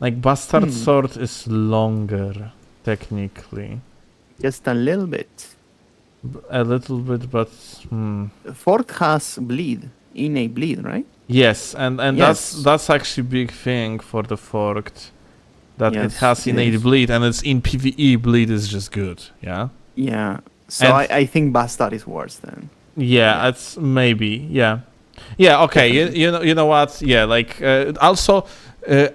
Like, Bastard Sword is longer, technically. Just a little bit. A little bit, but... Fort has bleed, innate bleed, right? Yes, and Yes. that's actually big thing for the Forked. That it Yes, has it innate is. bleed, and it's in PvE, bleed is just good, yeah? Yeah. So And- I think Bastard is worse then. Yeah, it's maybe, yeah. Yeah, okay, you know what, yeah, like, also,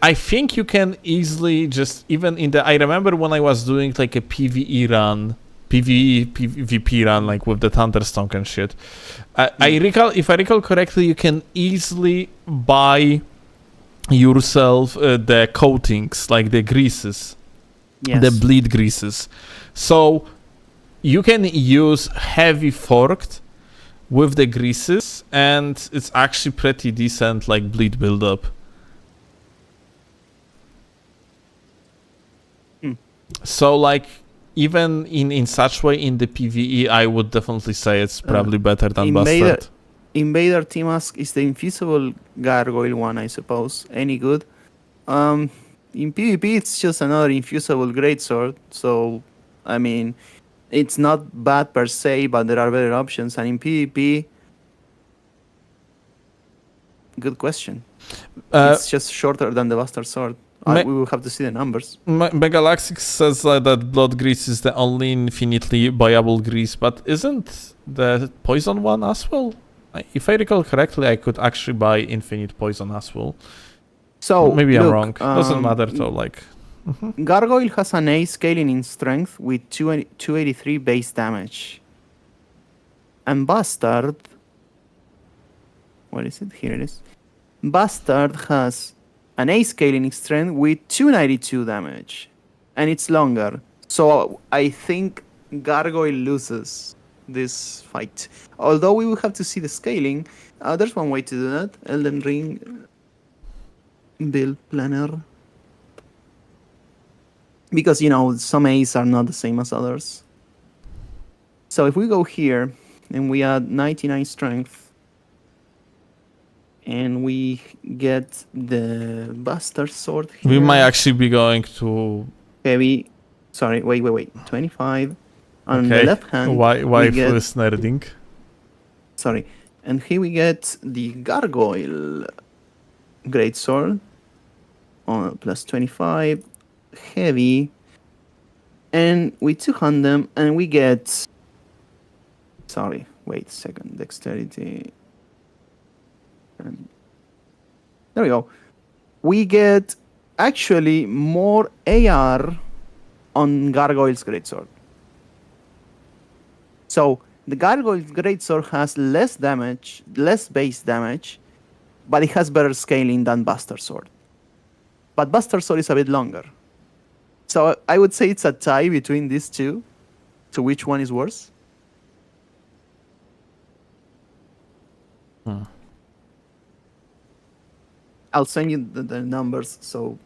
I think you can easily just, even in the, I remember when I was doing, like, a PvE run, PvP run, like, with the Thunderstone and shit, if I recall correctly, you can easily buy yourself the coatings, like the greases, Yes. the bleed greases. So you can use heavy Forked with the greases, and it's actually pretty decent, like, bleed buildup. So, like, even in such way in the PvE, I would definitely say it's probably better than Bastard. Invader T-Mask is the infusible gargoyle one, I suppose. Any good? In PvP, it's just another infusible greatsword. So, I mean, it's not bad per se, but there are better options. And in PvP, good question. It's just shorter than the Bastard Sword. We will have to see the numbers. Megalaxix says that blood grease is the only infinitely buyable grease, but isn't the poison one as well? If I recall correctly, I could actually buy infinite poison as well. So Maybe I'm look, wrong. Doesn't matter though. Like, Gargoyle has an A scaling in strength with 283 base damage. And Bastard... What is it? Here it is. Bastard has an A scaling in strength with 292 damage. And it's longer. So I think Gargoyle loses this fight. Although we will have to see the scaling. There's one way to do that. Elden Ring build planner. Because, you know, some A's are not the same as others. So if we go here and we add 99 strength and we get the Bastard Sword here. we might actually be going to... Heavy. Sorry, wait. 25. On the Okay, left hand. why we get, is nerding? sorry. And here we get the Gargoyle Greatsword on plus 25. Heavy. And we 200 them and we get... Sorry, wait a second. Dexterity. And there we go. We get actually more AR on Gargoyle's Greatsword. So the Gargoyle's Greatsword has less damage, less base damage, but it has better scaling than Buster Sword. But Buster Sword is a bit longer. So I would say it's a tie between these two. So which one is worse? I'll send you the numbers so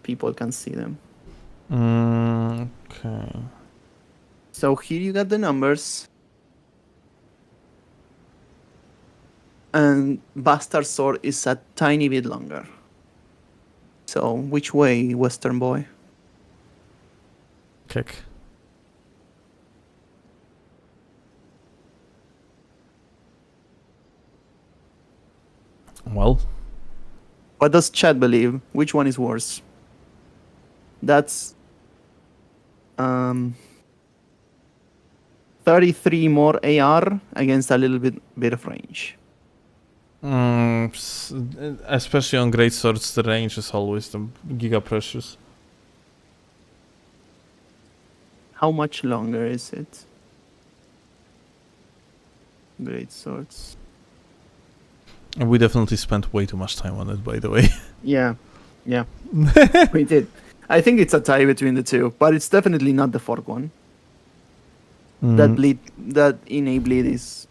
people can see them. Okay. So here you got the numbers. And Bastard Sword is a tiny bit longer. So which way, Western boy? Kick. Well, What does chat believe? Which one is worse? That's 33 more AR against a little bit of range. especially on great swords, the range is always the giga precious. How much longer is it? Great swords. And we definitely spent way too much time on it, by the way. Yeah, we did. I think it's a tie between the two, but it's definitely not the fourth one. That innate bleed is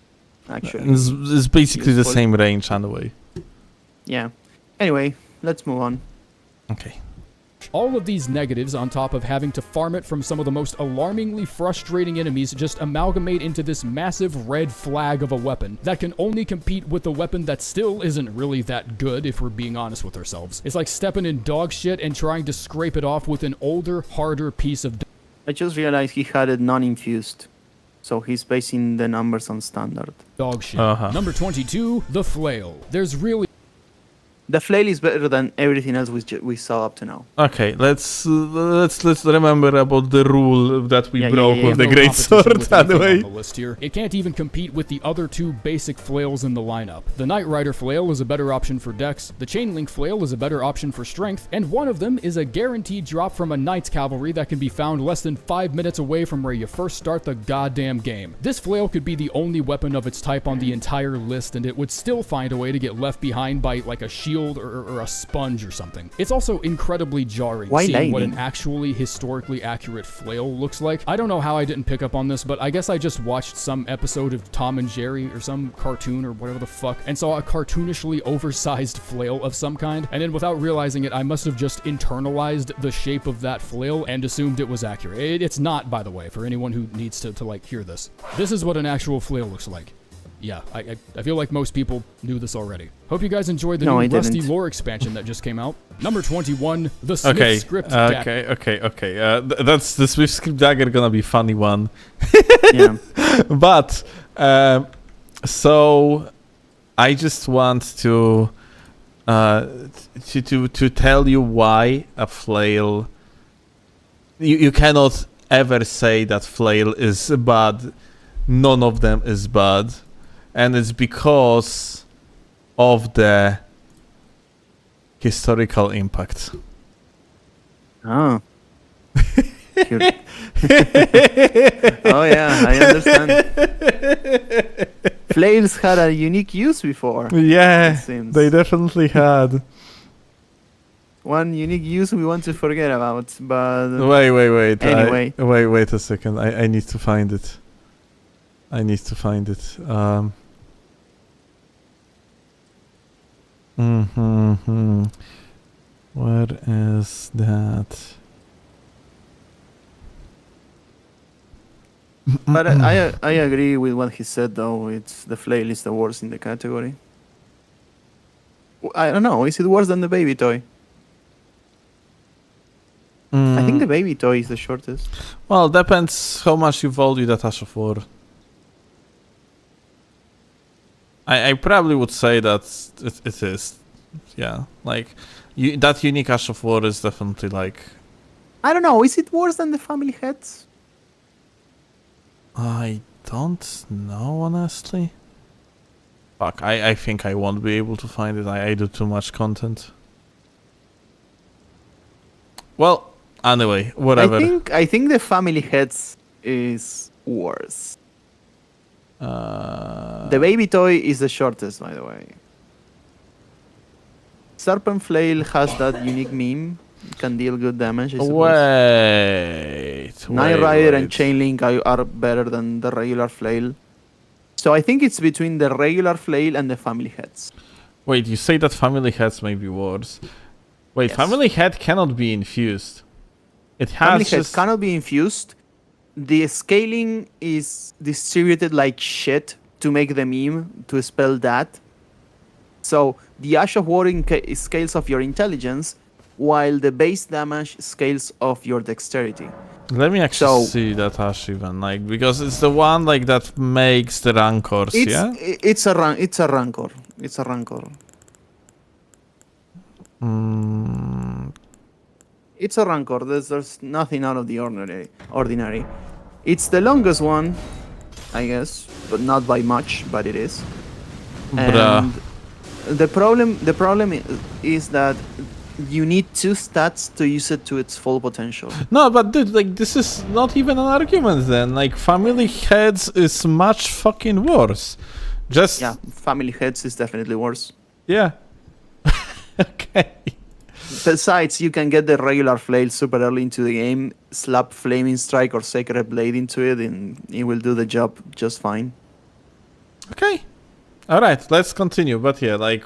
actually. It's basically the useful. same range anyway. Yeah. Anyway, let's move on. Okay. All of these negatives, on top of having to farm it from some of the most alarmingly frustrating enemies, just amalgamate into this massive red flag of a weapon that can only compete with a weapon that still isn't really that good, if we're being honest with ourselves. It's like stepping in dog shit and trying to scrape it off with an older, harder piece of I just realized he had it non-infused, so he's basing the numbers on standard. dog shit. Uh-huh. Number 22, the flail. There's really The flail is better than everything else we saw up to now. Okay, let's remember about the rule that we broke with the no great competition sword with anything anyway. on the list here. It can't even compete with the other two basic flails in the lineup. The Knight Rider flail is a better option for dex, the Chainlink flail is a better option for strength, and one of them is a guaranteed drop from a Knight's Cavalry that can be found less than 5 minutes away from where you first start the goddamn game. This flail could be the only weapon of its type on the entire list, and it would still find a way to get left behind by like a shield or a sponge or something. It's also incredibly jarring Why seeing what lightning? an actually historically accurate flail looks like. I don't know how I didn't pick up on this, but I guess I just watched some episode of Tom and Jerry or some cartoon or whatever the fuck and saw a cartoonishly oversized flail of some kind, and then without realizing it, I must have just internalized the shape of that flail and assumed it was accurate. It's not, by the way, for anyone who needs to like hear this. This is what an actual flail looks like. Yeah, I feel like most people knew this already. Hope you guys enjoyed the No, new I Rusty didn't. lore expansion that just came out. Number 21, the Smith Okay, Script Deck. okay. That's the Swift Script Dagger gonna be funny one. Yeah. But so I just want to tell you why a flail. You cannot ever say that flail is bad. None of them is bad, and it's because of the historical impact. Oh. Cute. Oh yeah, I understand. Flails had a unique use before. Yeah, it seems. they definitely had. One unique use we want to forget about, but Wait. Anyway. Wait a second. I need to find it. Where is that? but I agree with what he said though. It's the flail is the worst in the category. I don't know. Is it worse than the baby toy? I think the baby toy is the shortest. Well, depends how much you value that Ash of War. I probably would say that it is. Yeah, like that unique Ash of War is definitely like. I don't know. Is it worse than the family heads? I don't know, honestly. Fuck, I think I won't be able to find it. I do too much content. Well, anyway, whatever. I think the family heads is worse. The baby toy is the shortest, by the way. Serpent Flail has that unique meme. Can deal good damage, I suppose. Night Rider and Chainlink are better than the regular flail. So I think it's between the regular flail and the family heads. Wait, you say that family heads may be worse. Wait, Yes. family head cannot be infused. It has Family heads just... cannot be infused. The scaling is distributed like shit to make the meme to spell that. So the Ash of War scales of your intelligence, while the base damage scales of your dexterity. Let me actually So- see that Ash even, like, because it's the one like that makes the rancors, yeah? It's a rancor. It's a rancor. It's a rancor. There's nothing out of the ordinary. It's the longest one, I guess, but not by much, but it is. Bruh. And the problem is that you need 2 stats to use it to its full potential. No, but dude, like, this is not even an argument then. Like, family heads is much fucking worse. Just... Yeah, family heads is definitely worse. Yeah. Okay. Besides, you can get the regular flail super early into the game, slap Flaming Strike or Sacred Blade into it, and it will do the job just fine. Okay. Alright, let's continue. But yeah, like,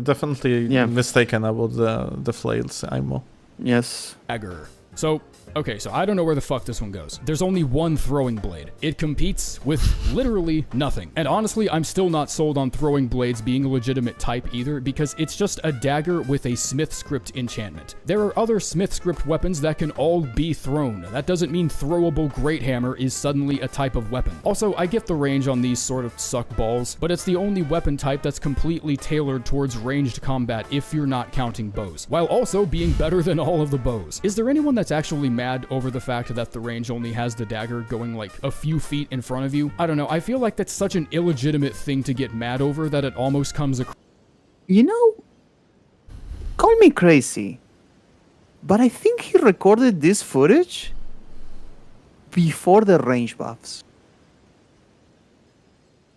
definitely Yeah. mistaken about the flails ammo. Yes. Dagger. So, okay, so I don't know where the fuck this one goes. There's only one throwing blade. It competes with literally nothing. And honestly, I'm still not sold on throwing blades being a legitimate type either, because it's just a dagger with a smith script enchantment. There are other smith script weapons that can all be thrown. That doesn't mean throwable great hammer is suddenly a type of weapon. Also, I get the range on these sort of suck balls, but it's the only weapon type that's completely tailored towards ranged combat if you're not counting bows, while also being better than all of the bows. Is there anyone that's actually mad over the fact that the range only has the dagger going like a few feet in front of you? I don't know, I feel like that's such an illegitimate thing to get mad over that it almost comes across. You know, call me crazy, but I think he recorded this footage before the range buffs.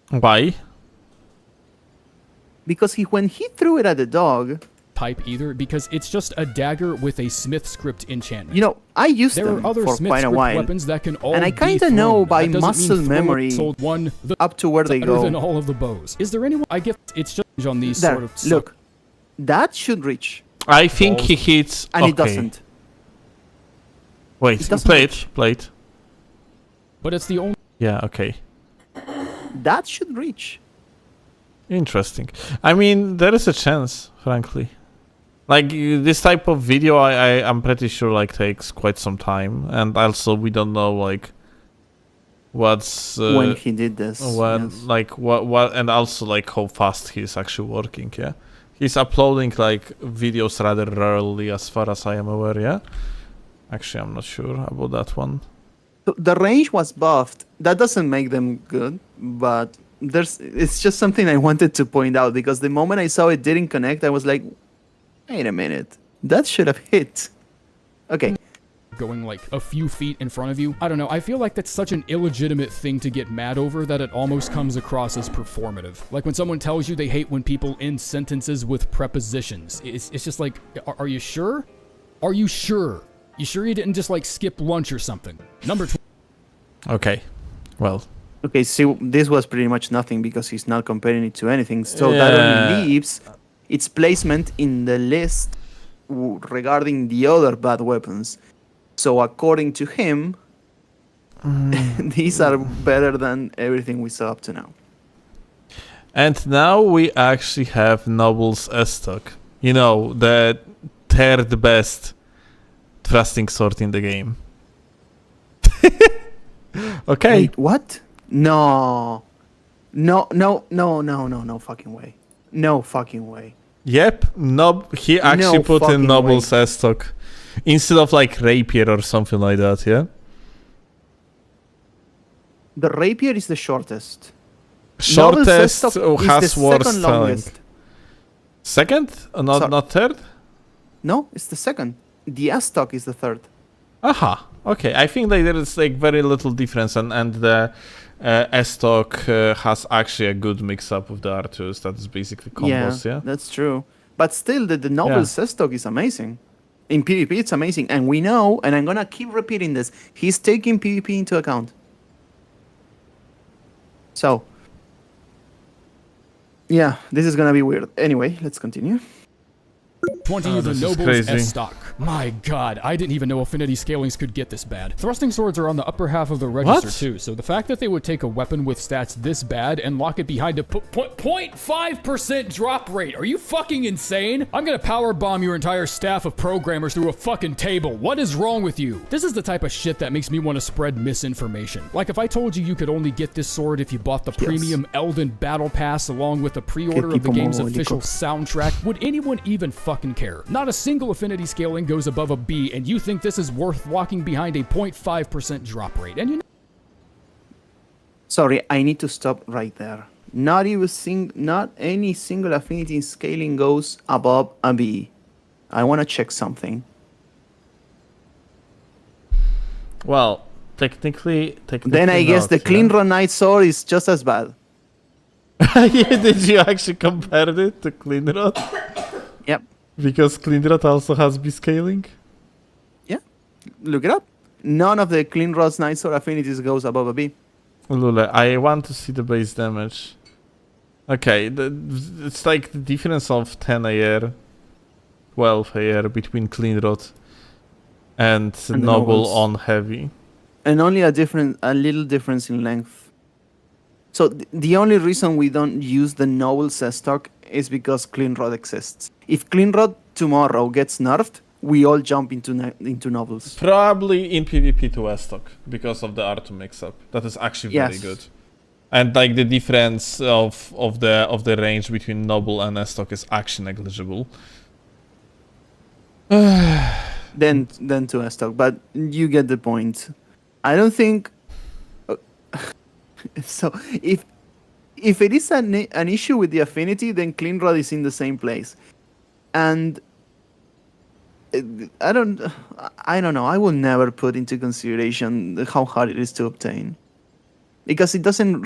Why? Because when he threw it at the dog, type either, because it's just a dagger with a smith script enchantment. you know, I used There them are other for smith quite a script while, weapons that can all and I be kinda thrown. know by That doesn't muscle mean throw memory sold one the up to where they better than go. all of the bows. Is there anyone? I get it's just on these There, sort of look, that should reach, I think Balls. he hits... and okay. it doesn't. Wait, It doesn't play reach. it, play it. but it's the only Yeah, okay. That should reach. Interesting. I mean, there is a chance, frankly. Like, this type of video, I'm pretty sure, like, takes quite some time. And also, we don't know, like, what's... When he did this. when, yes. like, what, and also, like, how fast he's actually working, yeah? He's uploading, like, videos rather rarely, as far as I am aware, yeah? Actually, I'm not sure about that one. So the range was buffed. That doesn't make them good, but it's just something I wanted to point out, because the moment I saw it didn't connect, I was like, wait a minute, that should have hit. Okay. going like a few feet in front of you. I don't know, I feel like that's such an illegitimate thing to get mad over that it almost comes across as performative. Like when someone tells you they hate when people end sentences with prepositions. It's just like, are you sure? Are you sure? You sure you didn't just like skip lunch or something? Number 20. Okay. Well. Okay, see, this was pretty much nothing because he's not comparing it to anything. So that Yeah. only leaves its placement in the list regarding the other bad weapons. So according to him, these are better than everything we saw up to now. And now we actually have Noble's S-Stock. You know, the third best thrusting sword in the game. Okay. Wait, what? No fucking way. No fucking way. Yep, he actually No put in fucking Noble's S-Stock instead of like Rapier or something like that, yeah? The rapier is the shortest. Shortest S-Stock is has the worse second styling. longest. Second? Sorry. Not third? No, it's the second. the S-Stock is the third. Aha. Okay. I think that there is like very little difference, and the S-Stock has actually a good mix-up with the R2s. That is basically combos. Yeah. That's true. But still, the novel S-Stock is amazing. In PvP, it's amazing, and we know, and I'm gonna keep repeating this. He's taking PvP into account. So, yeah, this is gonna be weird. Anyway, let's continue. 20 the this is Noble's crazy. S-Stock. My god, I didn't even know affinity scalings could get this bad. Thrusting swords are on the upper half of the register too, so the fact that they would take a weapon with stats this bad and lock it behind a 0.5% drop rate. Are you fucking insane? I'm gonna power bomb your entire staff of programmers through a fucking table. What is wrong with you? This is the type of shit that makes me want to spread misinformation. Like if I told you could only get this sword if you bought the premium Elden Battle Pass along with the pre-order of the game's official soundtrack, would anyone even fucking care? Not a single affinity scaling goes above a B, and you think this is worth locking behind a 0.5% drop rate. And you know, Sorry, I need to stop right there. Not any single affinity scaling goes above a B. I want to check something. Well, technically. Then I guess not, the yeah. Clean Run Knight Sword is just as bad. Yeah, did you actually compare it to Clean Rod? Yep. Because Clean Rod also has B scaling? Yeah. Look it up. None of the Clean Rod's Knight Sword affinities goes above a B. Lule, I want to see the base damage. Okay, it's like the difference of 10 AR, 12 AR between Clean Rod and the Noble Nobles. on Heavy. And only a little difference in length. So the only reason we don't use the Noble S-Stock is because Clean Rod exists. If Clean Rod tomorrow gets nerfed, we all jump into Nobles. Probably in PvP to S-Stock because of the R2 mix-up. That is actually very Yes. good. And like the difference of the range between Noble and S-Stock is actually negligible. Then to S-Stock, but you get the point. I don't think. So if it is an issue with the affinity, then Clean Rod is in the same place, and I don't know. I will never put into consideration how hard it is to obtain, because it doesn't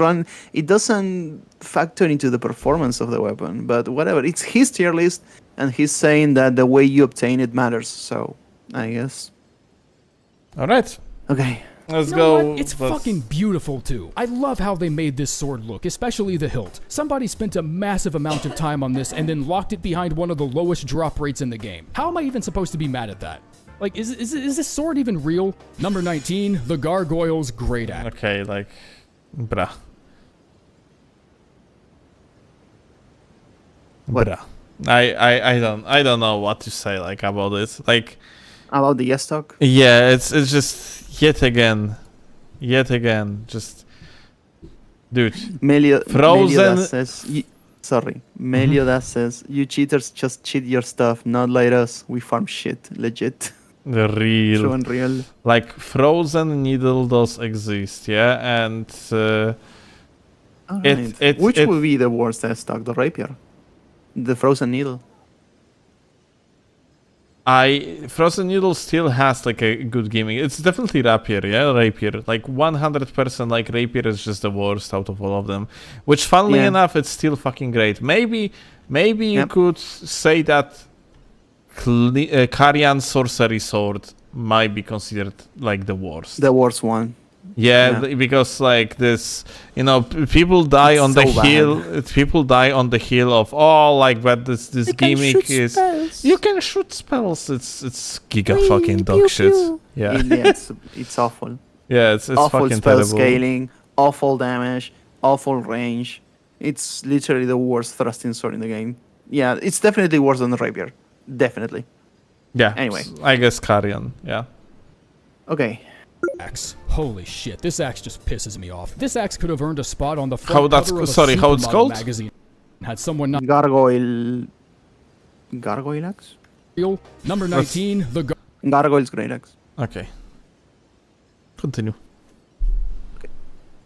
factor into the performance of the weapon. But whatever, it's his tier list, and he's saying that the way you obtain it matters. So I guess. All right, Okay. let's You know go. what? It's fucking beautiful too. I love how they made this sword look, especially the hilt. Somebody spent a massive amount of time on this and then locked it behind one of the lowest drop rates in the game. How am I even supposed to be mad at that? Like, is this sword even real? Number 19, the Gargoyle's Great Axe. Okay, like, bruh. What? Bruh. I don't know what to say like about this. Like, About the S-Stock? yeah, it's just yet again, just, dude. Frozen- Meliodas says, you cheaters just cheat your stuff, not like us. We farm shit, legit. The True real, and real. like, frozen needle does exist, yeah, and Alright. Which will be the worst S-Stock? The rapier? The frozen needle? Frozen Needle still has like a good gimmick. It's definitely Rapier, yeah, Rapier. Like 100%, like Rapier is just the worst out of all of them. Which, funnily Yeah. enough, it's still fucking great. Maybe you Yep. could say that Karian Sorcery Sword might be considered like the worst. The worst one. Yeah, Yeah. because like this, you know, people die It's on the so hill. bad. People die on the hill of but this gimmick is you can shoot spells. It's giga fucking dog shit. Yeah, It's awful. yeah, it's Awful fucking spell terrible. scaling, awful damage, awful range. It's literally the worst thrusting sword in the game. Yeah, it's definitely worse than the rapier. Definitely. Yeah. Anyway. I guess Karian. Yeah. Okay. Axe. Holy shit, this axe just pisses me off. This axe could have earned a spot on the How front that's- cover of a sorry, how it's Supermodel called? magazine. Had someone not Gargoyle axe? real. Number 19, the Gargoyle's great axe. Okay. Continue.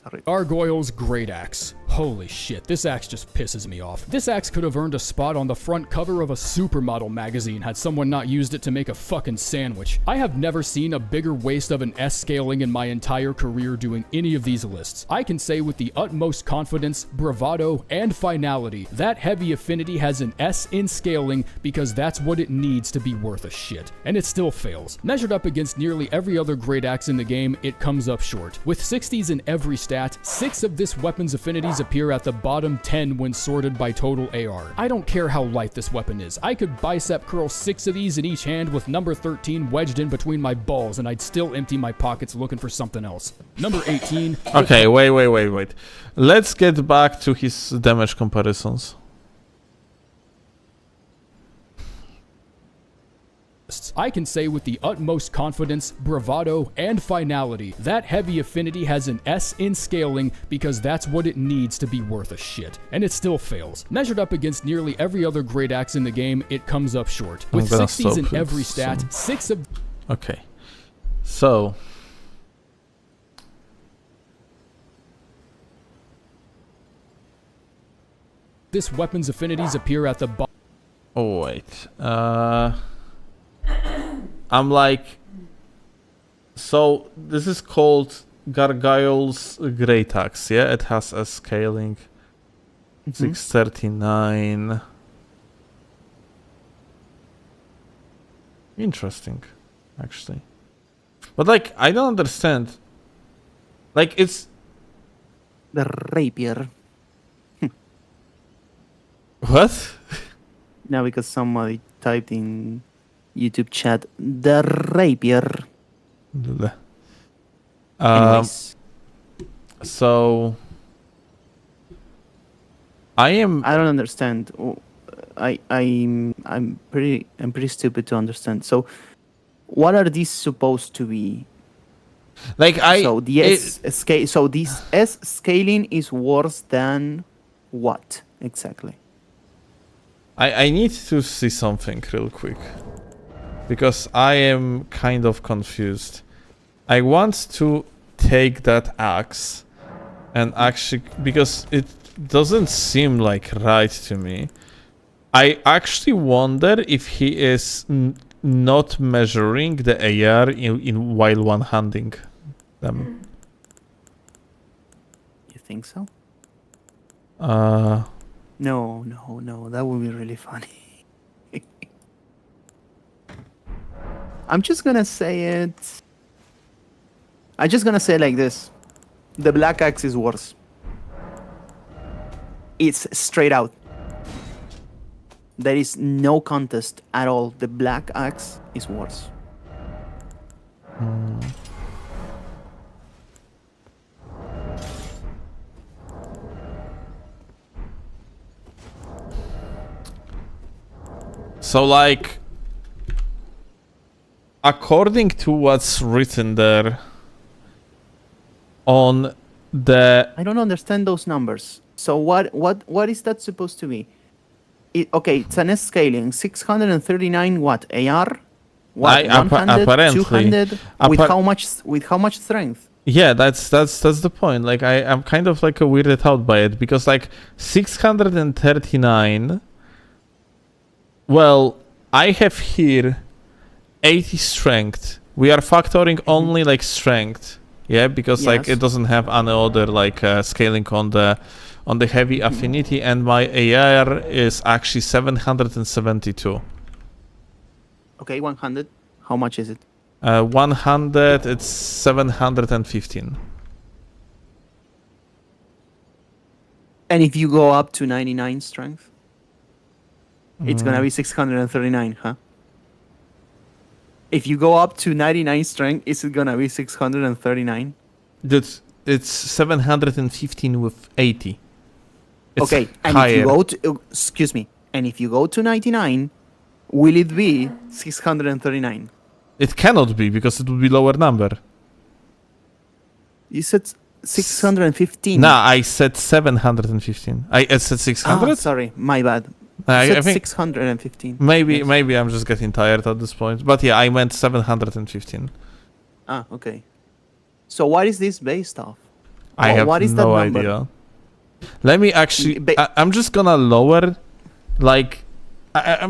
Sorry. Gargoyle's Great Axe. Holy shit, this axe just pisses me off. This axe could have earned a spot on the front cover of a supermodel magazine had someone not used it to make a fucking sandwich. I have never seen a bigger waste of an S scaling in my entire career doing any of these lists. I can say with the utmost confidence, bravado, and finality, that heavy affinity has an S in scaling because that's what it needs to be worth a shit. And it still fails. Measured up against nearly every other great axe in the game, it comes up short. With 60s in every stat, 6 of this weapon's affinities appear at the bottom 10 when sorted by total AR. I don't care how light this weapon is. I could bicep curl 6 of these in each hand with number 13 wedged in between my balls and I'd still empty my pockets looking for something else. Number 18. Okay, wait. Let's get back to his damage comparisons. I can say with the utmost confidence, bravado, and finality, that heavy affinity has an S in scaling because that's what it needs to be worth a shit. And it still fails. Measured up against nearly every other great axe in the game, it comes up short. With 60s in every stat, 6 of... Okay. So... this weapon's affinities appear at the bottom... Oh, wait. I'm like... So, this is called Gargoyle's Great Axe, yeah? It has a scaling. 639. Interesting, actually. But, like, I don't understand. Like, it's... The rapier. What? Now because somebody typed in YouTube chat, the rapier. Anyways, So... I don't understand. I'm pretty stupid to understand. So, what are these supposed to be? Like So the scale. So this S scaling is worse than what exactly? I need to see something real quick. Because I am kind of confused. I want to take that axe and actually... because it doesn't seem like right to me. I actually wonder if he is not measuring the AR in while one-handing them. You think so? Uh... No, that would be really funny. I'm just gonna say it. I'm just gonna say it like this. The black axe is worse. It's straight out. There is no contest at all. The black axe is worse. So, like, according to what's written there on the... I don't understand those numbers. So what is that supposed to be? Okay, it's an S scaling. 639 what? AR? What? 100, apparently, 200? With how much strength? Yeah, that's the point. Like, I'm kind of like weirded out by it because like 639. Well, I have here 80 strength. We are factoring only like strength, yeah, because like it doesn't have any other like scaling on the heavy affinity, and my AR is actually 772. Okay, 100. How much is it? 100. It's 715. And if you go up to 99 strength? It's gonna be 639, huh? If you go up to 99 strength, is it gonna be 639? It's 715 with 80. It's okay, and higher. if you go to excuse me, and if you go to 99, will it be 639? It cannot be because it would be lower number. You said 615. Nah, I said 715. I said 600. Sorry, my bad. I think 615. maybe I'm just getting tired at this point. But yeah, I meant 715. Okay. So what is this based off? I have what is no that number? idea. Let me actually. I'm just gonna lower, like,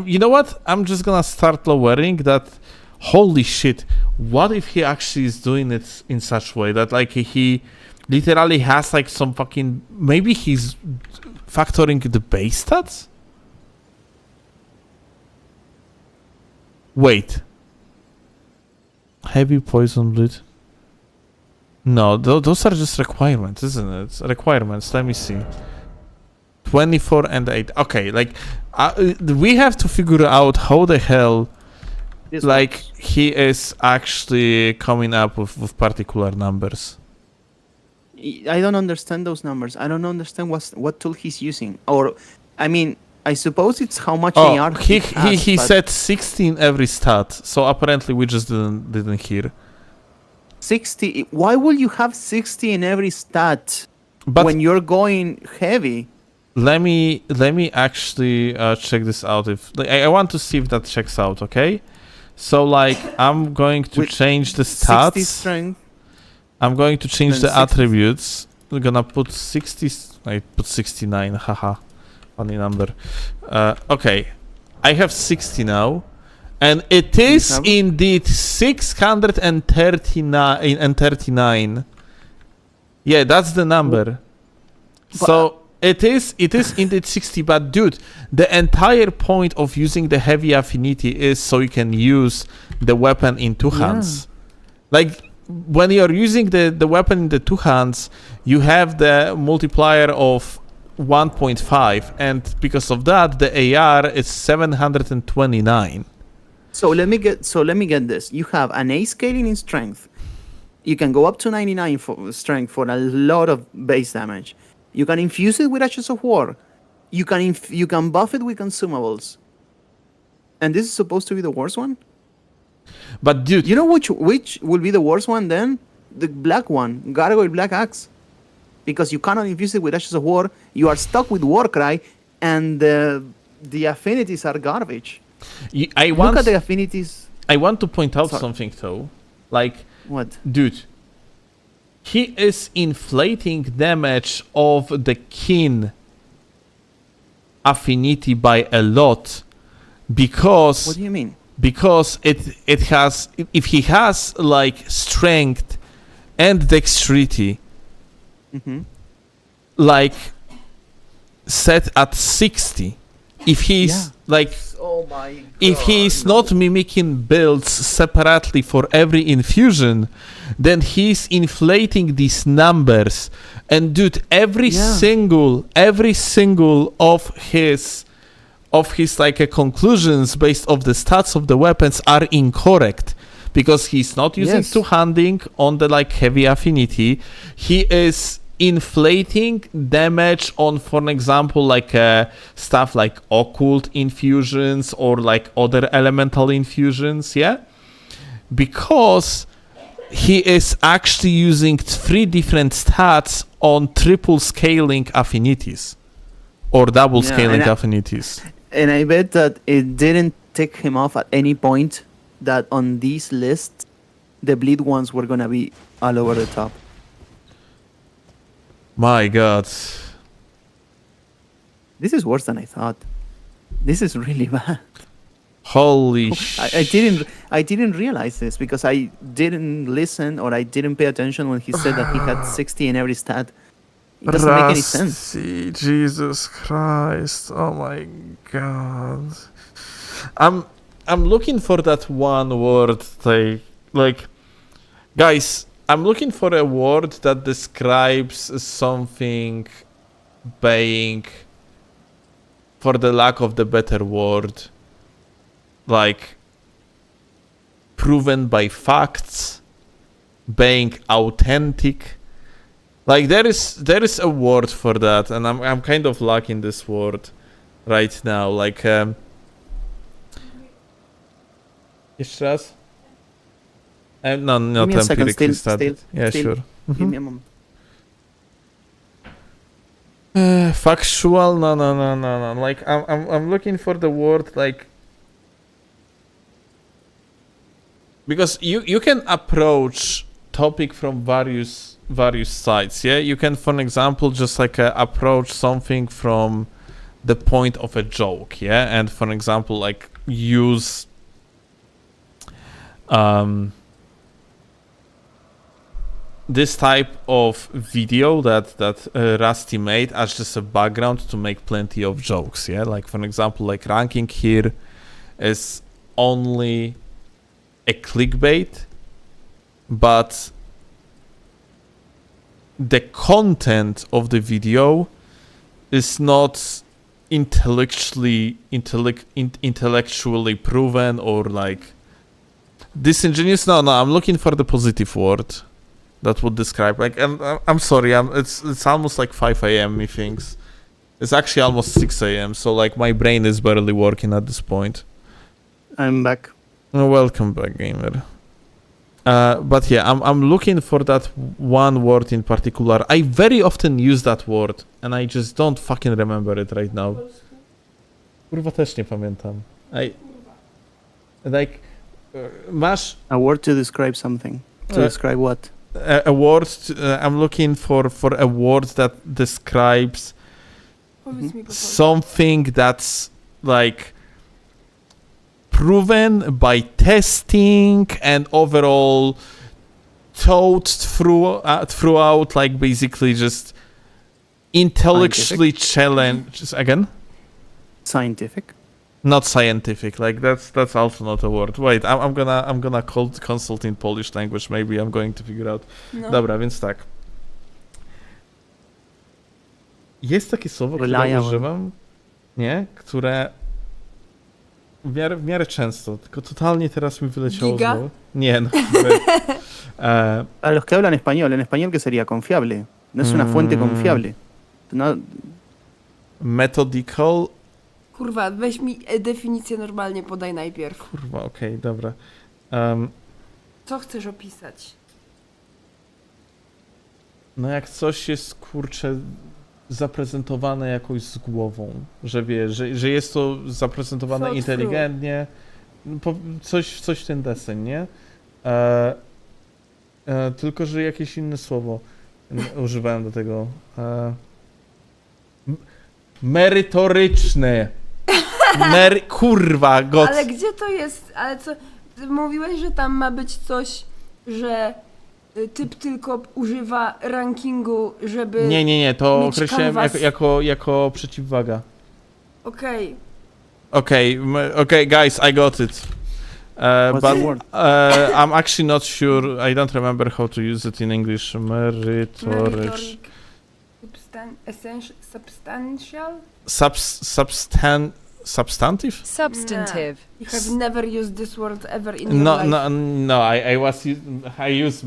you know what? I'm just gonna start lowering that. Holy shit! What if he actually is doing it in such way that like he literally has like some fucking, maybe he's factoring the base stats? Wait. Heavy poison bleed. No, those are just requirements, isn't it? Requirements. Let me see. 24 and 8. Okay, like we have to figure out how the hell like he is actually coming up with particular numbers. I don't understand those numbers. I don't understand what tool he's using. Or, I mean, I suppose it's how much AR he said 16 every stat. So apparently we just didn't hear. 60. Why will you have 60 in every stat But when you're going heavy? let me actually check this out. If like, I want to see if that checks out. Okay. So like I'm going to With change the 60 stats. strength. I'm going to change Then the 60. attributes. We're gonna put 60. I put 69. Haha, funny number. Okay, I have 60 now, and it is indeed 639 and 39. Yeah, that's the number. So it is indeed 60. But dude, the entire point of using the heavy affinity is so you can use the weapon in two hands. Like, when you're using the weapon in the two hands, you have the multiplier of 1.5, and because of that, the AR is 729. So let me get this. You have an A scaling in strength. You can go up to 99 for strength for a lot of base damage. You can infuse it with Ashes of War. You can buff it with consumables. And this is supposed to be the worst one? But dude, You know which will be the worst one then? The black one, Gargoyle Black Axe. Because you cannot infuse it with Ashes of War, you are stuck with Warcry, and the affinities are garbage. Look at the affinities. I want to point out something though. Like, What? dude, he is inflating damage of the kin affinity by a lot because What do you mean? because it has, if he has like strength and dexterity like set at 60, if he's like, Oh my god. if he is not mimicking builds separately for every infusion, then he's inflating these numbers. And dude, every single of his like conclusions based off the stats of the weapons are incorrect, because he's not using two-handing on the like heavy affinity. He is inflating damage on, for an example, like stuff like occult infusions or like other elemental infusions, because he is actually using 3 different stats on triple scaling affinities or double scaling affinities. And I bet that it didn't tick him off at any point that on these lists, the bleed ones were gonna be all over the top. My god. This is worse than I thought. This is really bad. Holy I didn't realize this because I didn't listen or I didn't pay attention when he said that he had 60 in every stat. It doesn't make any sense. Jesus Christ. Oh my god. I'm looking for that one word, like guys, I'm looking for a word that describes something being, for the lack of the better word, like proven by facts, being authentic. Like there is a word for that, and I'm kind of lacking this word right now. Like jeszcze raz? No, not Give me a second, empirically still. studied. Yeah, Still. sure. Give me a moment. Factual? No. Like I'm looking for the word like, because you can approach topic from various sides. Yeah, you can, for example, just like approach something from the point of a joke. Yeah, and for example, like use this type of video that Rusty made as just a background to make plenty of jokes. Yeah, like for example, like Ranking here is only a clickbait, but the content of the video is not intellectually proven or like disingenuous. No, I'm looking for the positive word that would describe, like, and I'm sorry, it's almost like 5 a.m. methinks. It's actually almost 6 a.m. so like my brain is barely working at this point. I'm back. Welcome back, gamer. But yeah, I'm looking for that one word in particular. I very often use that word and I just don't fucking remember it right now. Kurwa, też nie pamiętam. Masz A word to describe something. To describe what? a word. I'm looking for a word that describes Powiedz mi po polsku. something that's like proven by testing and overall thought throughout, like basically just intellectually challenged. Again, Scientific. not scientific. Like that's also not a word. Wait, I'm gonna consult in Polish language. Maybe I'm going to figure out. No. Dobra, więc tak. Jest takie słowo, które Reliable. używam, nie? Które w miarę często, tylko totalnie teraz mi wyleciało Giga? z głowy. Nie, no. A los que hablan español, en español ¿qué sería? Confiable. No es una fuente confiable. No, Methodical. Kurwa, weź mi definicję normalnie podaj najpierw. Kurwa, okej, dobra. Co chcesz opisać? No jak coś jest, kurczę, zaprezentowane jakoś z głową, że wiesz, że jest to zaprezentowane Thought inteligentnie, coś w ten deseń, nie? Tylko, że jakieś inne słowo używałem do tego. Merytoryczne. Kurwa, god. Ale gdzie to jest? Ale co? Ty mówiłeś, że tam ma być coś, że typ tylko używa rankingu, żeby... Nie, to mieć określałem canvas. jako przeciwwaga. Okej. Okay, guys, I got it. What's But the word? I'm actually not sure. I don't remember how to use it in English. Merytorycz. Substantial? Substantive? Substantive. You have never used this word ever in your life. No. I use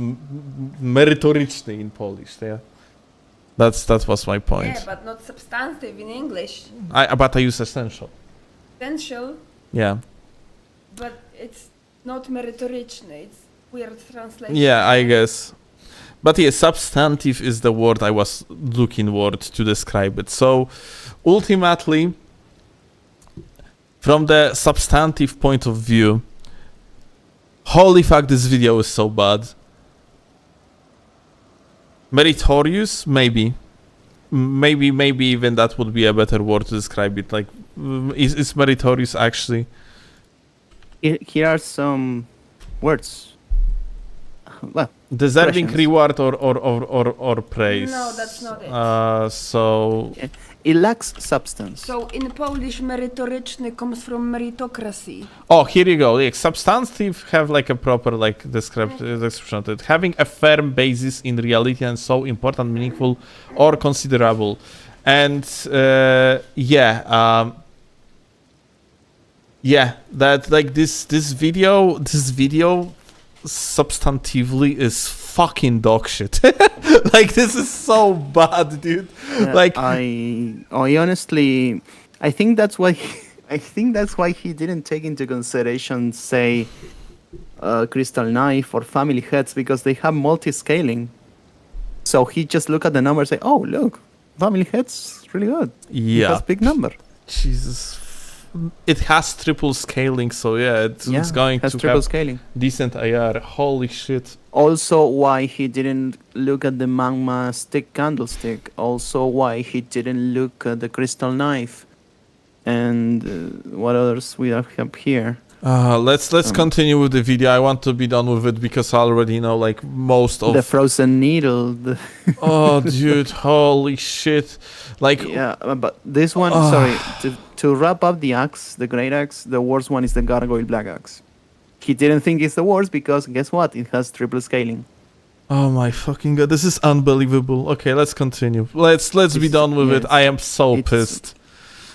merytoryczny in Polish. Yeah, that was my point. Yeah, but not substantive in English. But I use essential. Essential, Yeah. but it's not merytoryczny. It's weird translation. Yeah, I guess. But yeah, substantive is the word I was looking to describe it. So, ultimately, from the substantive point of view, holy fuck, this video is so bad. Meritorious, maybe. Maybe even that would be a better word to describe it. Like, is meritorious actually? Here are some words. Well, Deserving Questions. reward or praise. No, that's not it. So it lacks substance. So in Polish, merytoryczny comes from meritocracy. oh, here you go. Like, substantive have like a proper like description of it. Having a firm basis in reality and so important, meaningful, or considerable. And that like this video substantively is fucking dog shit. Like, this is so bad, dude. Like, I honestly, I think that's why he didn't take into consideration, say, Crystal Knife or Family Heads, because they have multi-scaling. So he just look at the number and say, oh, look, Family Heads really good. It yeah. has big number. Jesus it has triple scaling, so yeah, it's going has to triple have scaling. decent AR. Holy shit. Also, why he didn't look at the magma stick candlestick. Also, why he didn't look at the crystal knife. And what others we have here? Let's continue with the video. I want to be done with it because I already know like most of The frozen needle. Oh, dude, holy shit! Like, Yeah, but this one, sorry, to wrap up the axe, the great axe, the worst one is the gargoyle black axe. He didn't think it's the worst because guess what? It has triple scaling. oh my fucking god, this is unbelievable. Okay, let's continue. Let's be done with it. yes, I am so it's- pissed.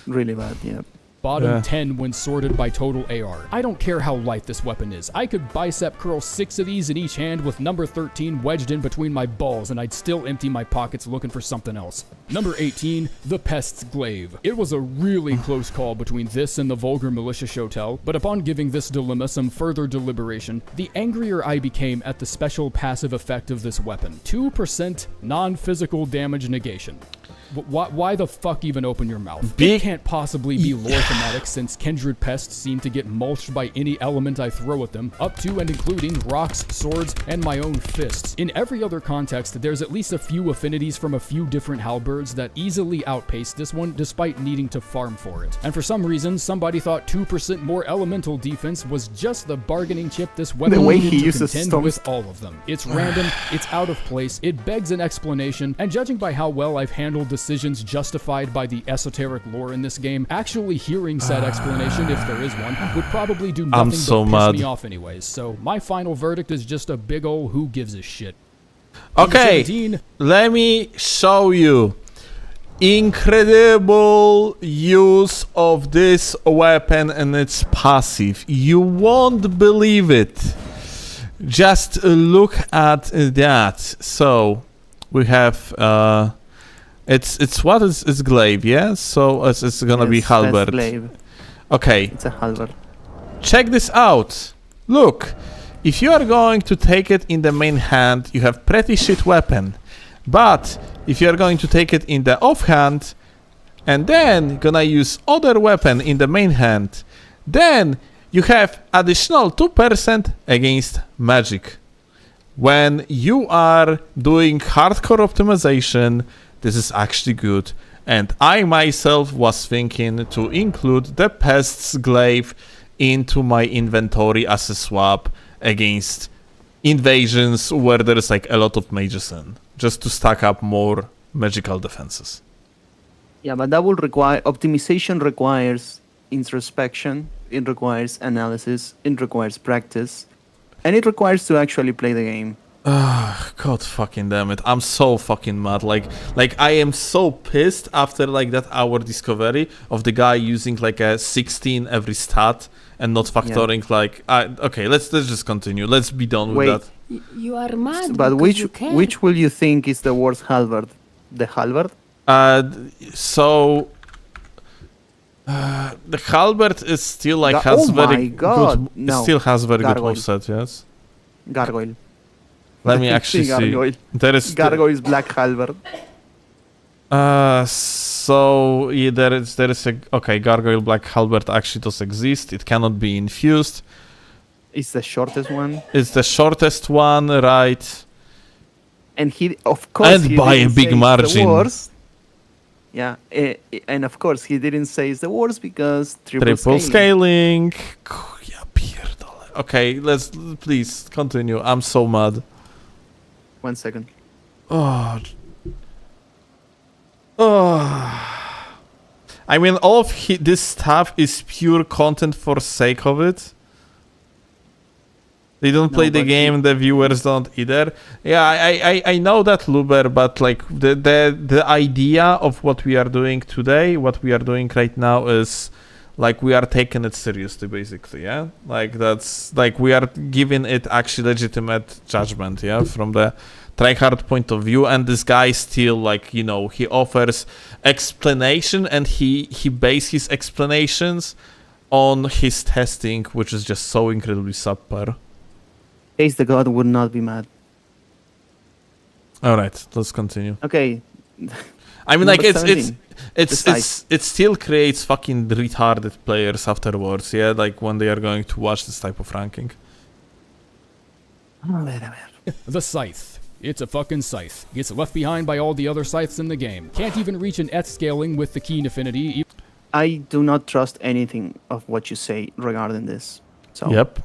Really bad, yeah. Bottom Yeah. 10 when sorted by total AR. I don't care how light this weapon is. I could bicep curl 6 of these in each hand with number 13 wedged in between my balls and I'd still empty my pockets looking for something else. Number 18, the Pest's Glaive. It was a really close call between this and the Vulgar Militia Shotel, but upon giving this dilemma some further deliberation, the angrier I became at the special passive effect of this weapon. 2% non-physical damage negation. Why the fuck even open your mouth? It can't possibly be lore thematic since kindred pests seem to get mulched by any element I throw at them, up to and including rocks, swords, and my own fists. In every other context, there's at least a few affinities from a few different halberds that easily outpace this one despite needing to farm for it. And for some reason, somebody thought 2% more elemental defense was just the bargaining chip this weapon way needed he to uses contend storm with all of them. It's random, it's out of place, it begs an explanation, and judging by how well I've handled decisions justified by the esoteric lore in this game, actually hearing said explanation, if there is one, would probably do nothing so but piss mad. me off anyways. So my final verdict is just a big ol' who gives a shit. Okay, 17, let me show you incredible use of this weapon and its passive. You won't believe it. Just look at that. So we have it's glaive, yeah? So it's gonna be Yes, that's halberd. glaive. Okay, It's a halberd. check this out. Look, if you are going to take it in the main hand, you have pretty shit weapon. But if you are going to take it in the offhand and then gonna use other weapon in the main hand, then you have additional 2% against magic. When you are doing hardcore optimization, this is actually good. And I myself was thinking to include the Pest's Glaive into my inventory as a swap against invasions where there is like a lot of mages in, just to stack up more magical defenses. Yeah, but that will require optimization. Requires introspection. It requires analysis. It requires practice, and it requires to actually play the game. God fucking damn it. I'm so fucking mad. Like I am so pissed after like that hour discovery of the guy using like a 16 every stat and not factoring okay, let's just continue. Let's be done with Wait, that. You are mad. but because you can. which will you think is the worst halberd? The halberd? The halberd is still like Oh has my very God, good no. still has very good Gargoyle. offset, yes. Gargoyle. Let me actually see. Gargoyle. There is Gargoyle's black halberd. so yeah, there is a okay, gargoyle black halberd actually does exist. It cannot be infused. It's the shortest one, It's the shortest one, right? and he, of course, And he by a didn't big say it's margin. The worst. Yeah, and of course he didn't say it's the worst because triple Scaling. Ja pierdolę. Okay, let's please continue. I'm so mad. 1 second. Oh. I mean, all of this stuff is pure content for sake of it. They don't play the but game, the viewers don't either. Yeah, I know that, Luber, but like the idea of what we are doing today, what we are doing right now is like we are taking it seriously, basically, yeah? Like that's like we are giving it actually legitimate judgment, yeah, from the tryhard point of view. And this guy still, like, you know, he offers explanation and he bases his explanations on his testing, which is just so incredibly subpar. Ace the God would not be mad. All right, let's continue. Okay. I mean, like Number it's 17. It still creates fucking retarded players afterwards, yeah, like when they are going to watch this type of ranking. The Scythe. It's a fucking scythe. Gets left behind by all the other scythes in the game. Can't even reach an Eth scaling with the keen affinity. I do not trust anything of what you say regarding this. So Yep.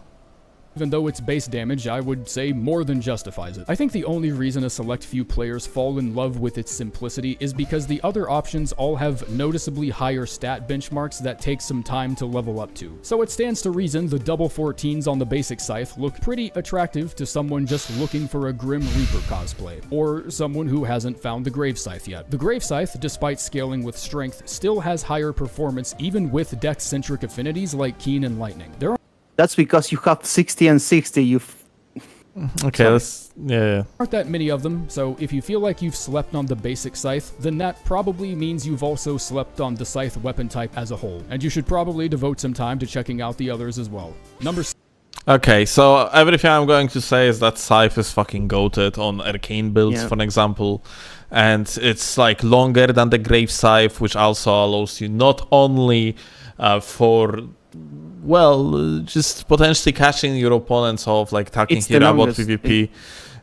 Even though its base damage, I would say, more than justifies it. I think the only reason a select few players fall in love with its simplicity is because the other options all have noticeably higher stat benchmarks that take some time to level up to. So it stands to reason the double 14s on the basic scythe look pretty attractive to someone just looking for a Grim Reaper cosplay, or someone who hasn't found the Grave Scythe yet. The Grave Scythe, despite scaling with strength, still has higher performance even with dex-centric affinities like Keen and Lightning. that's because you have 60 and 60. Okay, Sorry. yeah. Aren't that many of them, so if you feel like you've slept on the basic scythe, then that probably means you've also slept on the scythe weapon type as a whole, and you should probably devote some time to checking out the others as well. Okay, so everything I'm going to say is that Scythe is fucking goated on arcane builds, Yeah. for example, and it's like longer than the Grave Scythe, which also allows you not only for just potentially catching your opponents off, like talking It's the here about longest. PvP. It's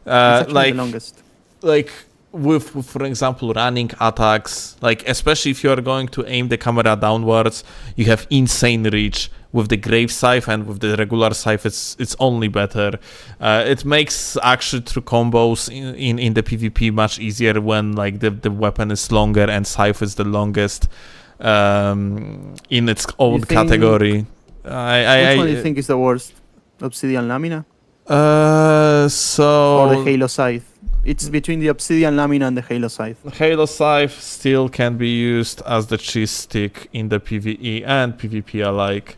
actually Like the longest. like with, for example, running attacks, like especially if you are going to aim the camera downwards, you have insane reach. With the Grave Scythe and with the regular Scythe, it's only better. It makes actually true combos in the PvP much easier when like the weapon is longer and Scythe is the longest in its own You think- category. Which one do you think is the worst? Obsidian Lamina or the So Halo Scythe? It's between the Obsidian Lamina and the Halo Scythe. Halo Scythe still can be used as the cheese stick in the PvE and PvP alike.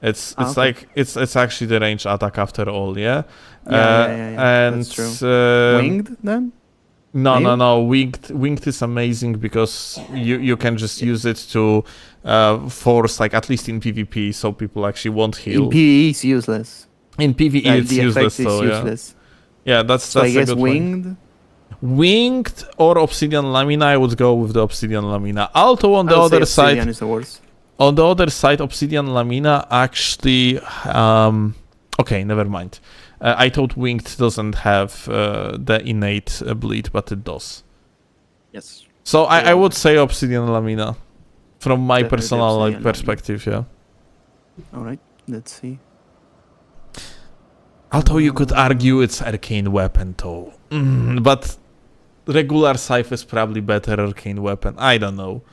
It's okay. like it's actually the range attack after all, yeah. Yeah, And that's true. Winged then? no. Winged is amazing because you can just use it to force, like at least in PvP, so people actually won't heal. In PvE it's useless. In PvE Like, it's the useless effect is though, yeah. useless. Yeah, that's So I a guess good point. Winged. Winged or Obsidian Lamina, I would go with the Obsidian Lamina. Although on the I would say other side, Obsidian is the worst. on the other side, Obsidian Lamina actually... okay, never mind. I thought Winged doesn't have the innate bleed, but it does. Yes. So I Yeah. would say Obsidian Lamina. From my Definitely personal like Obsidian Lamina. perspective, yeah. Alright, let's see. Although you could argue it's arcane weapon though. But regular Scythe is probably better arcane weapon. I don't know.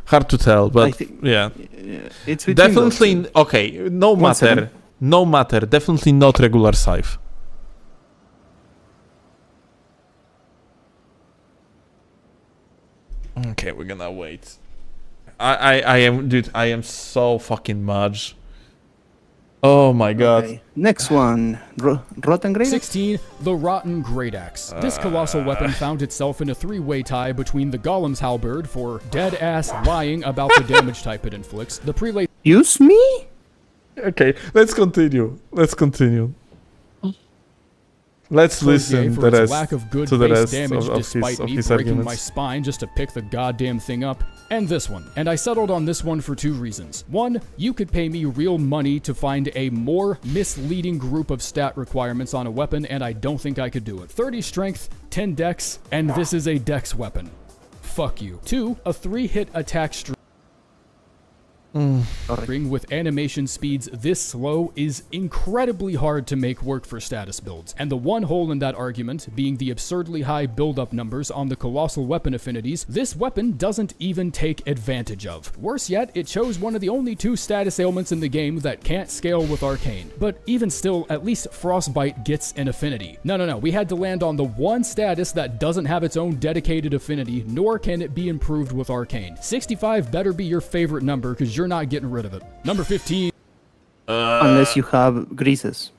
Hard to tell, I but think- yeah. It's between those two. Definitely, okay, no One matter. second. No matter, definitely not regular Scythe. Okay, we're gonna wait. I am, dude, I am so fucking much. Oh my god. Okay. Next one. Rotten Grade? 16, the Rotten Great Axe. This colossal weapon found itself in a three-way tie between the Golem's Halberd for dead-ass lying about the damage type it inflicts, the Prelate Use me? Okay, let's continue. Let's listen for the its rest, lack of good to the base rest damage of despite me his breaking my arguments. spine just to pick the goddamn thing up, and this one. And I settled on this one for two reasons. One, you could pay me real money to find a more misleading group of stat requirements on a weapon, and I don't think I could do it. 30 strength, 10 dex, and this is a dex weapon. Fuck you. 2, a 3-hit attack string with animation speeds this slow is incredibly hard to make work for status builds, and the one hole in that argument being the absurdly high build-up numbers on the colossal weapon affinities this weapon doesn't even take advantage of. Worse yet, it chose one of the only 2 status ailments in the game that can't scale with arcane. But even still, at least Frostbite gets an affinity. No, we had to land on the one status that doesn't have its own dedicated affinity, nor can it be improved with arcane. 65 better be your favorite number, because you're not getting rid of it. Number 15. Unless you have greases.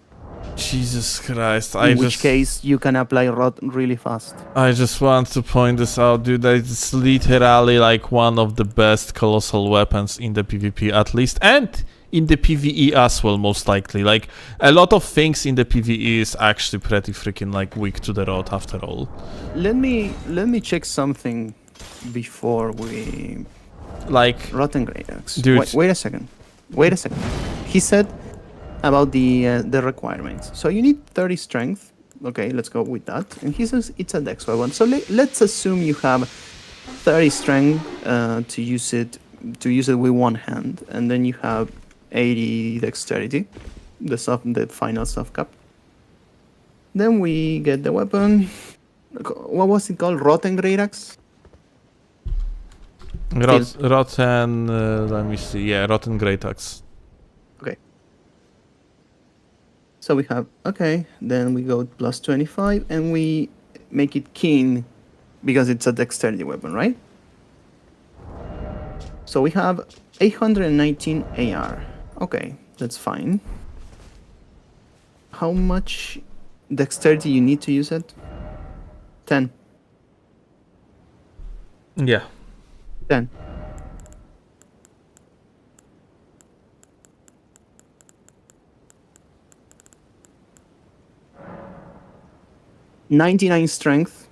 Jesus Christ, In which case you can apply rot really fast. I just want to point this out, dude, that it's literally like one of the best colossal weapons in the PvP at least, and in the PvE as well, most likely. Like, a lot of things in the PvE is actually pretty freaking like weak to the rot after all. Let me check something before we like, Rotten Great Axe. Dude. Wait a second. He said about the requirements. So you need 30 strength. Okay, let's go with that. And he says it's a dex weapon. So let's assume you have 30 strength to use it with one hand, and then you have 80 dexterity, the final soft cap. Then we get the weapon. What was it called? Rotten Great Axe? Rotten, let me see. Yeah, Rotten Great Axe. Okay. So we have, okay, then we go plus 25 and we make it keen because it's a dexterity weapon, right? So we have 819 AR. Okay, that's fine. How much dexterity you need to use it? 10. Yeah. 10. $99 strength,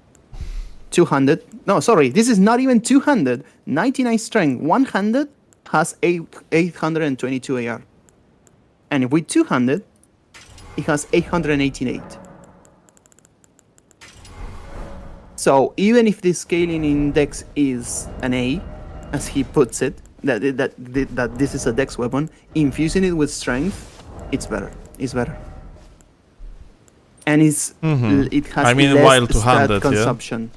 200. No, sorry, this is not even 200. 99 strength, 100 has 822 AR. And with 200, it has 888. So even if the scaling index is an A, as he puts it, that this is a dex weapon, infusing it with strength, it's better. It's better. And it has I mean, less while stat 200, consumption.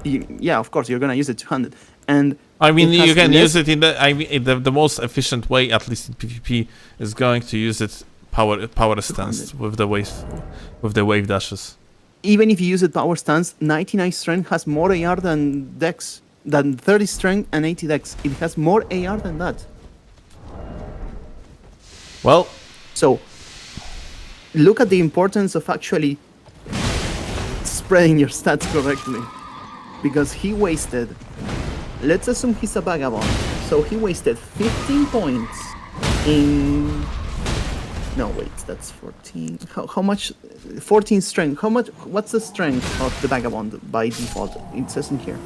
Yeah, of course, you're gonna use it 200. And I mean, it has you can less- use it in the most efficient way, at least in PvP, is going to use it power stance with the wave dashes. Even if you use it power stance, 99 strength has more AR than dex, than 30 strength and 80 dex. It has more AR than that. Well, So look at the importance of actually spreading your stats correctly. Because he wasted, let's assume he's a vagabond. So he wasted 15 points in, no wait, that's 14. How much? 14 strength. How much? What's the strength of the vagabond by default? It says in here.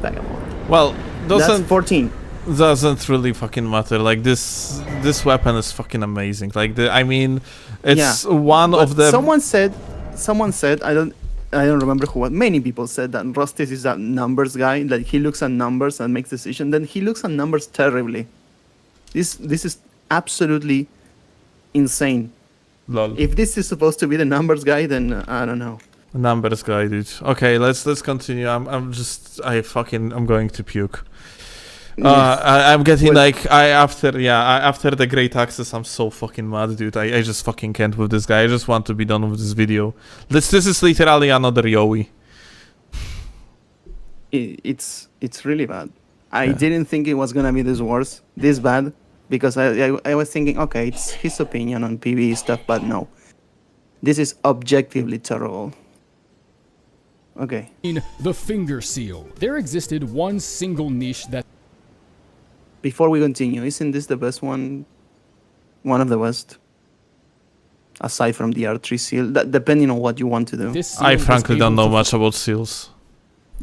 Vagabond. well, That's 14. doesn't really fucking matter. Like this weapon is fucking amazing. Like I mean, it's one But of the. Someone said, I don't remember who. Many people said that Rostis is a numbers guy. That he looks at numbers and makes decisions. Then he looks at numbers terribly. This is absolutely insane. Lol. If this is supposed to be the numbers guy, then I don't know. Numbers guy, dude. Okay, let's continue. I'm going to puke. I'm getting Well- after the great access, I'm so fucking mad, dude. I just fucking can't with this guy. I just want to be done with this video. This is literally another Yowie. It's really bad. I didn't think it was gonna be this bad, because I was thinking, okay, it's his opinion on PvE stuff, but no, this is objectively terrible. Okay. The finger seal. There existed one single niche that Before we continue, isn't this the best one? One of the best? Aside from the R3 seal, depending on what you want to do. this seal I was frankly don't able know to much about seals.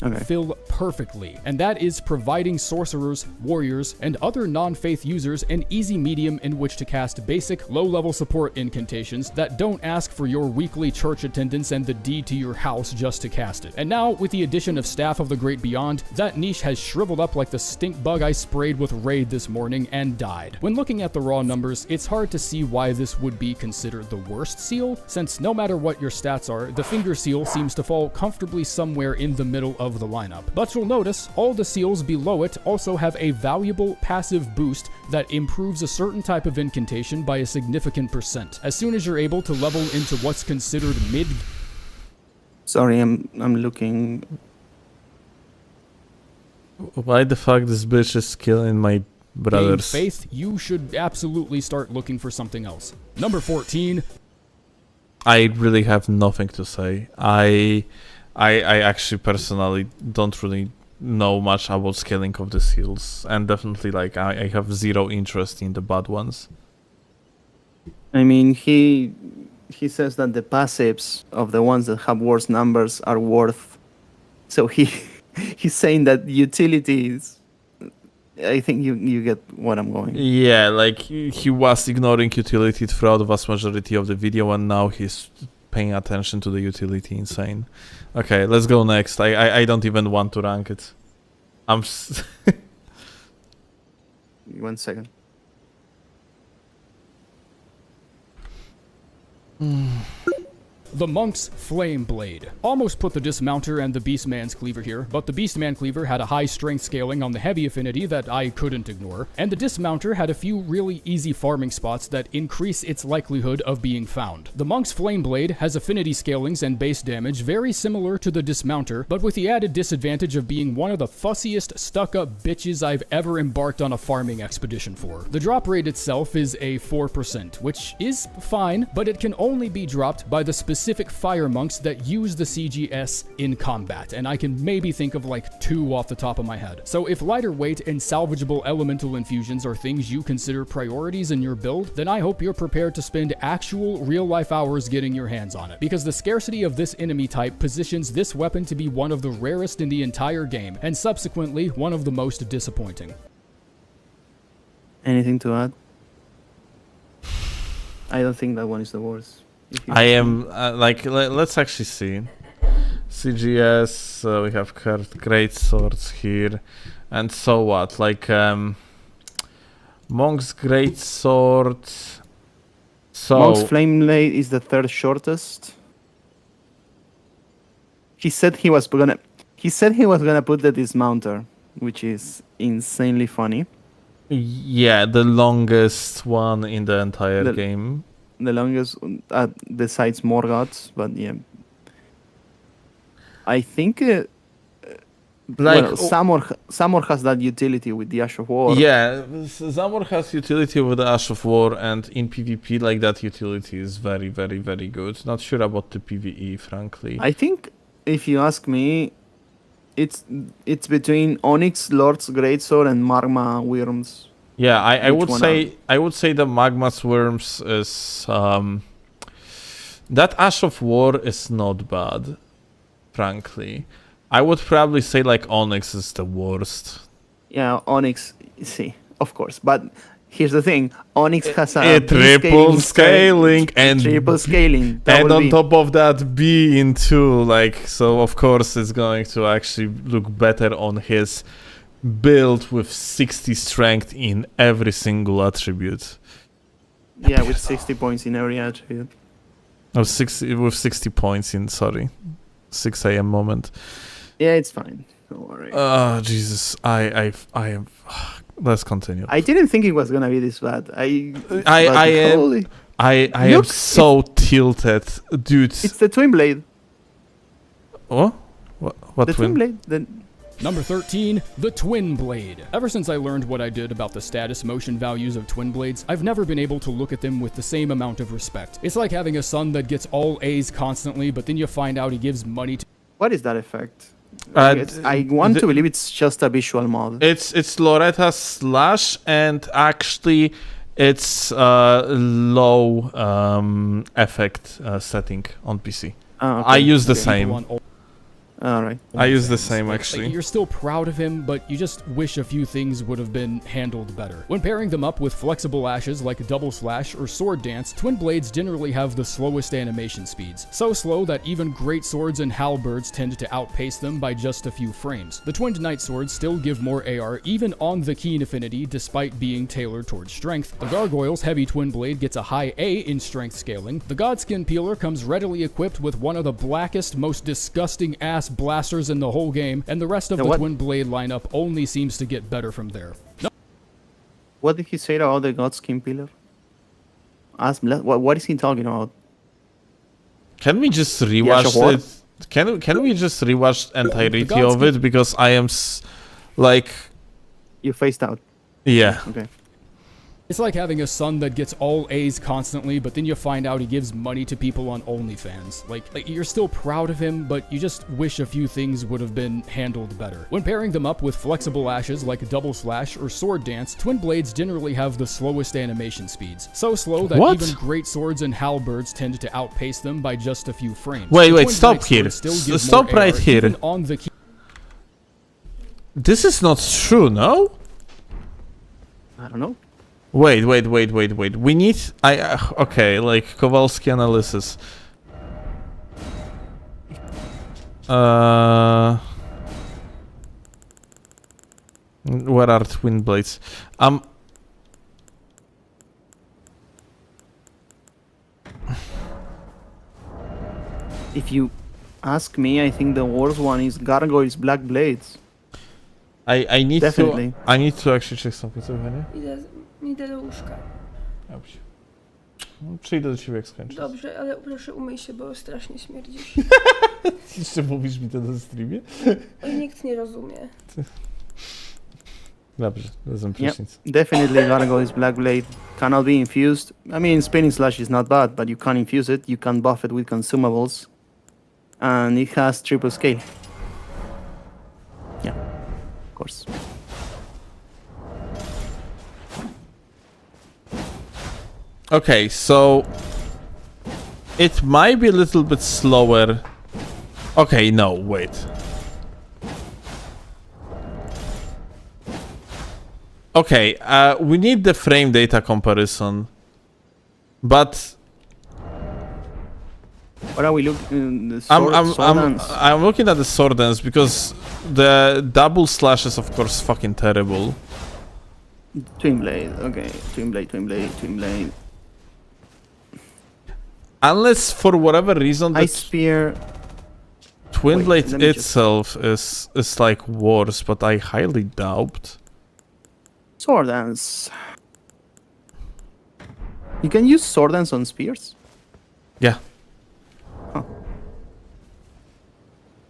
Okay. fill perfectly, and that is providing sorcerers, warriors, and other non-faith users an easy medium in which to cast basic, low-level support incantations that don't ask for your weekly church attendance and the deed to your house just to cast it. And now, with the addition of Staff of the Great Beyond, that niche has shriveled up like the stink bug I sprayed with Raid this morning and died. When looking at the raw numbers, it's hard to see why this would be considered the worst seal, since no matter what your stats are, the finger seal seems to fall comfortably somewhere in the middle of the lineup. But you'll notice all the seals below it also have a valuable passive boost that improves a certain type of incantation by a significant percent. As soon as you're able to level into what's considered mid Sorry, I'm looking. Why the fuck this bitch is killing my game brothers? faith, you should absolutely start looking for something else. Number 14, I really have nothing to say. I actually personally don't really know much about scaling of the seals, and definitely like I have zero interest in the bad ones. I mean, he says that the passives of the ones that have worse numbers are worth. So he's saying that utilities I think you get what I'm going. Yeah, like he was ignoring utility throughout the vast majority of the video, and now he's paying attention to the utility. Insane. Okay, let's go next. I don't even want to rank it. I'm. 1 second. The Monk's Flame Blade. Almost put the Dismounter and the Beastman's Cleaver here, but the Beastman Cleaver had a high strength scaling on the heavy affinity that I couldn't ignore, and the Dismounter had a few really easy farming spots that increase its likelihood of being found. The Monk's Flame Blade has affinity scalings and base damage very similar to the Dismounter, but with the added disadvantage of being one of the fussiest stuck-up bitches I've ever embarked on a farming expedition for. The drop rate itself is a 4%, which is fine, but it can only be dropped by the specific fire monks that use the CGS in combat, and I can maybe think of like 2 off the top of my head. So if lighter weight and salvageable elemental infusions are things you consider priorities in your build, then I hope you're prepared to spend actual real-life hours getting your hands on it, because the scarcity of this enemy type positions this weapon to be one of the rarest in the entire game, and subsequently one of the most disappointing. Anything to add? I don't think that one is the worst. I am let's actually see. CGS, we have great swords here, and so what? Like Monk's great sword. So Monk's Flame Blade is the 3rd shortest. He said he was gonna put the Dismounter, which is insanely funny. yeah, the longest one in the entire game. The longest besides Morgoth's, but yeah. I think Samur has that utility with the Ash of War. Yeah, Zamor has utility with the Ash of War, and in PvP, like, that utility is very, very, very good. Not sure about the PvE, frankly. I think, if you ask me, it's between Onyx Lord's Greatsword and Magma Wyrms. Yeah, I Which would one say the Magma's Worms is that Ash of War is not bad, frankly. I would probably say like Onyx is the worst. Yeah, Onyx, see, of course, but here's the thing: Onyx has a triple scaling and triple scaling, and on top of that B in 2, like, so of course it's going to actually look better on his build with 60 strength in every single attribute. Yeah, with 60 points in every attribute. Oh, 60 points in 6 a.m. moment. Yeah, it's fine. Don't worry. Oh Jesus, I am. Let's continue. I didn't think it was gonna be this bad. I am so tilted, dude. It's the Twin Blade. What? What the Twin Blade? Number 13, the Twin Blade. Ever since I learned what I did about the status motion values of Twin Blades, I've never been able to look at them with the same amount of respect. It's like having a son that gets all A's constantly, but then you find out he gives money to... What is that effect? I want to believe it's just a visual mod. It's Loretta's slash, and actually it's low effect setting on PC. Oh, okay. I use the same. Alright. I use the same, actually. You're still proud of him, but you just wish a few things would have been handled better. When pairing them up with flexible ashes like Double Slash or Sword Dance, Twin Blades generally have the slowest animation speeds. So slow that even great swords and halberds tend to outpace them by just a few frames. The Twinned Knight Swords still give more AR even on the Keen affinity despite being tailored towards strength. The Gargoyle's Heavy Twin Blade gets a high A in strength scaling. The Godskin Peeler comes readily equipped with one of the blackest, most disgusting ass blasters in the whole game, and the rest of the Twin Blade lineup only seems to get better from there. What did he say about the Godskin Pillar? What is he talking about? Can we just rewatch it? Can we just rewatch entirety of it, because I am like... You faced out. Yeah. Okay. It's like having a son that gets all A's constantly, but then you find out he gives money to people on OnlyFans. Like you're still proud of him, but you just wish a few things would have been handled better. When pairing them up with flexible ashes like Double Slash or Sword Dance, Twin Blades generally have the slowest animation speeds. So slow that even great swords and halberds tend to outpace them by just a few frames. Wait, stop here. Stop right here. On the This is not true, no? I don't know. Wait. We need... okay, like, Kowalski analysis. Where are twin blades? If you ask me, I think the worst one is Gargoyle's Black Blades. I need Definitely. to... I need to actually check something, słuchaj, nie? Idę do łóżka. Dobrze. No, przyjdę do ciebie jak skończysz. Dobrze, ale proszę umyj się, bo strasznie śmierdzisz. Jeszcze mówisz mi to na streamie? Oj, nikt nie rozumie. Dobrze, rozumiem Yep, prysznic. definitely Gargoyle's Black Blade cannot be infused. I mean, Spinning Slash is not bad, but you can't infuse it. You can buff it with consumables. And it has triple scale. Yeah, of course. Okay, so... It might be a little bit slower. Okay, no, wait. Okay, we need the frame data comparison. But... What are we looking? The sword, I'm looking at the sword dance because the double slash is of course fucking terrible. Twin Blade, okay. Twin Blade. Unless for whatever reason the Ice Spear. twin wait, blade let me just- itself is like worse, but I highly doubt. Sword Dance. You can use Sword Dance on spears? Yeah. Huh.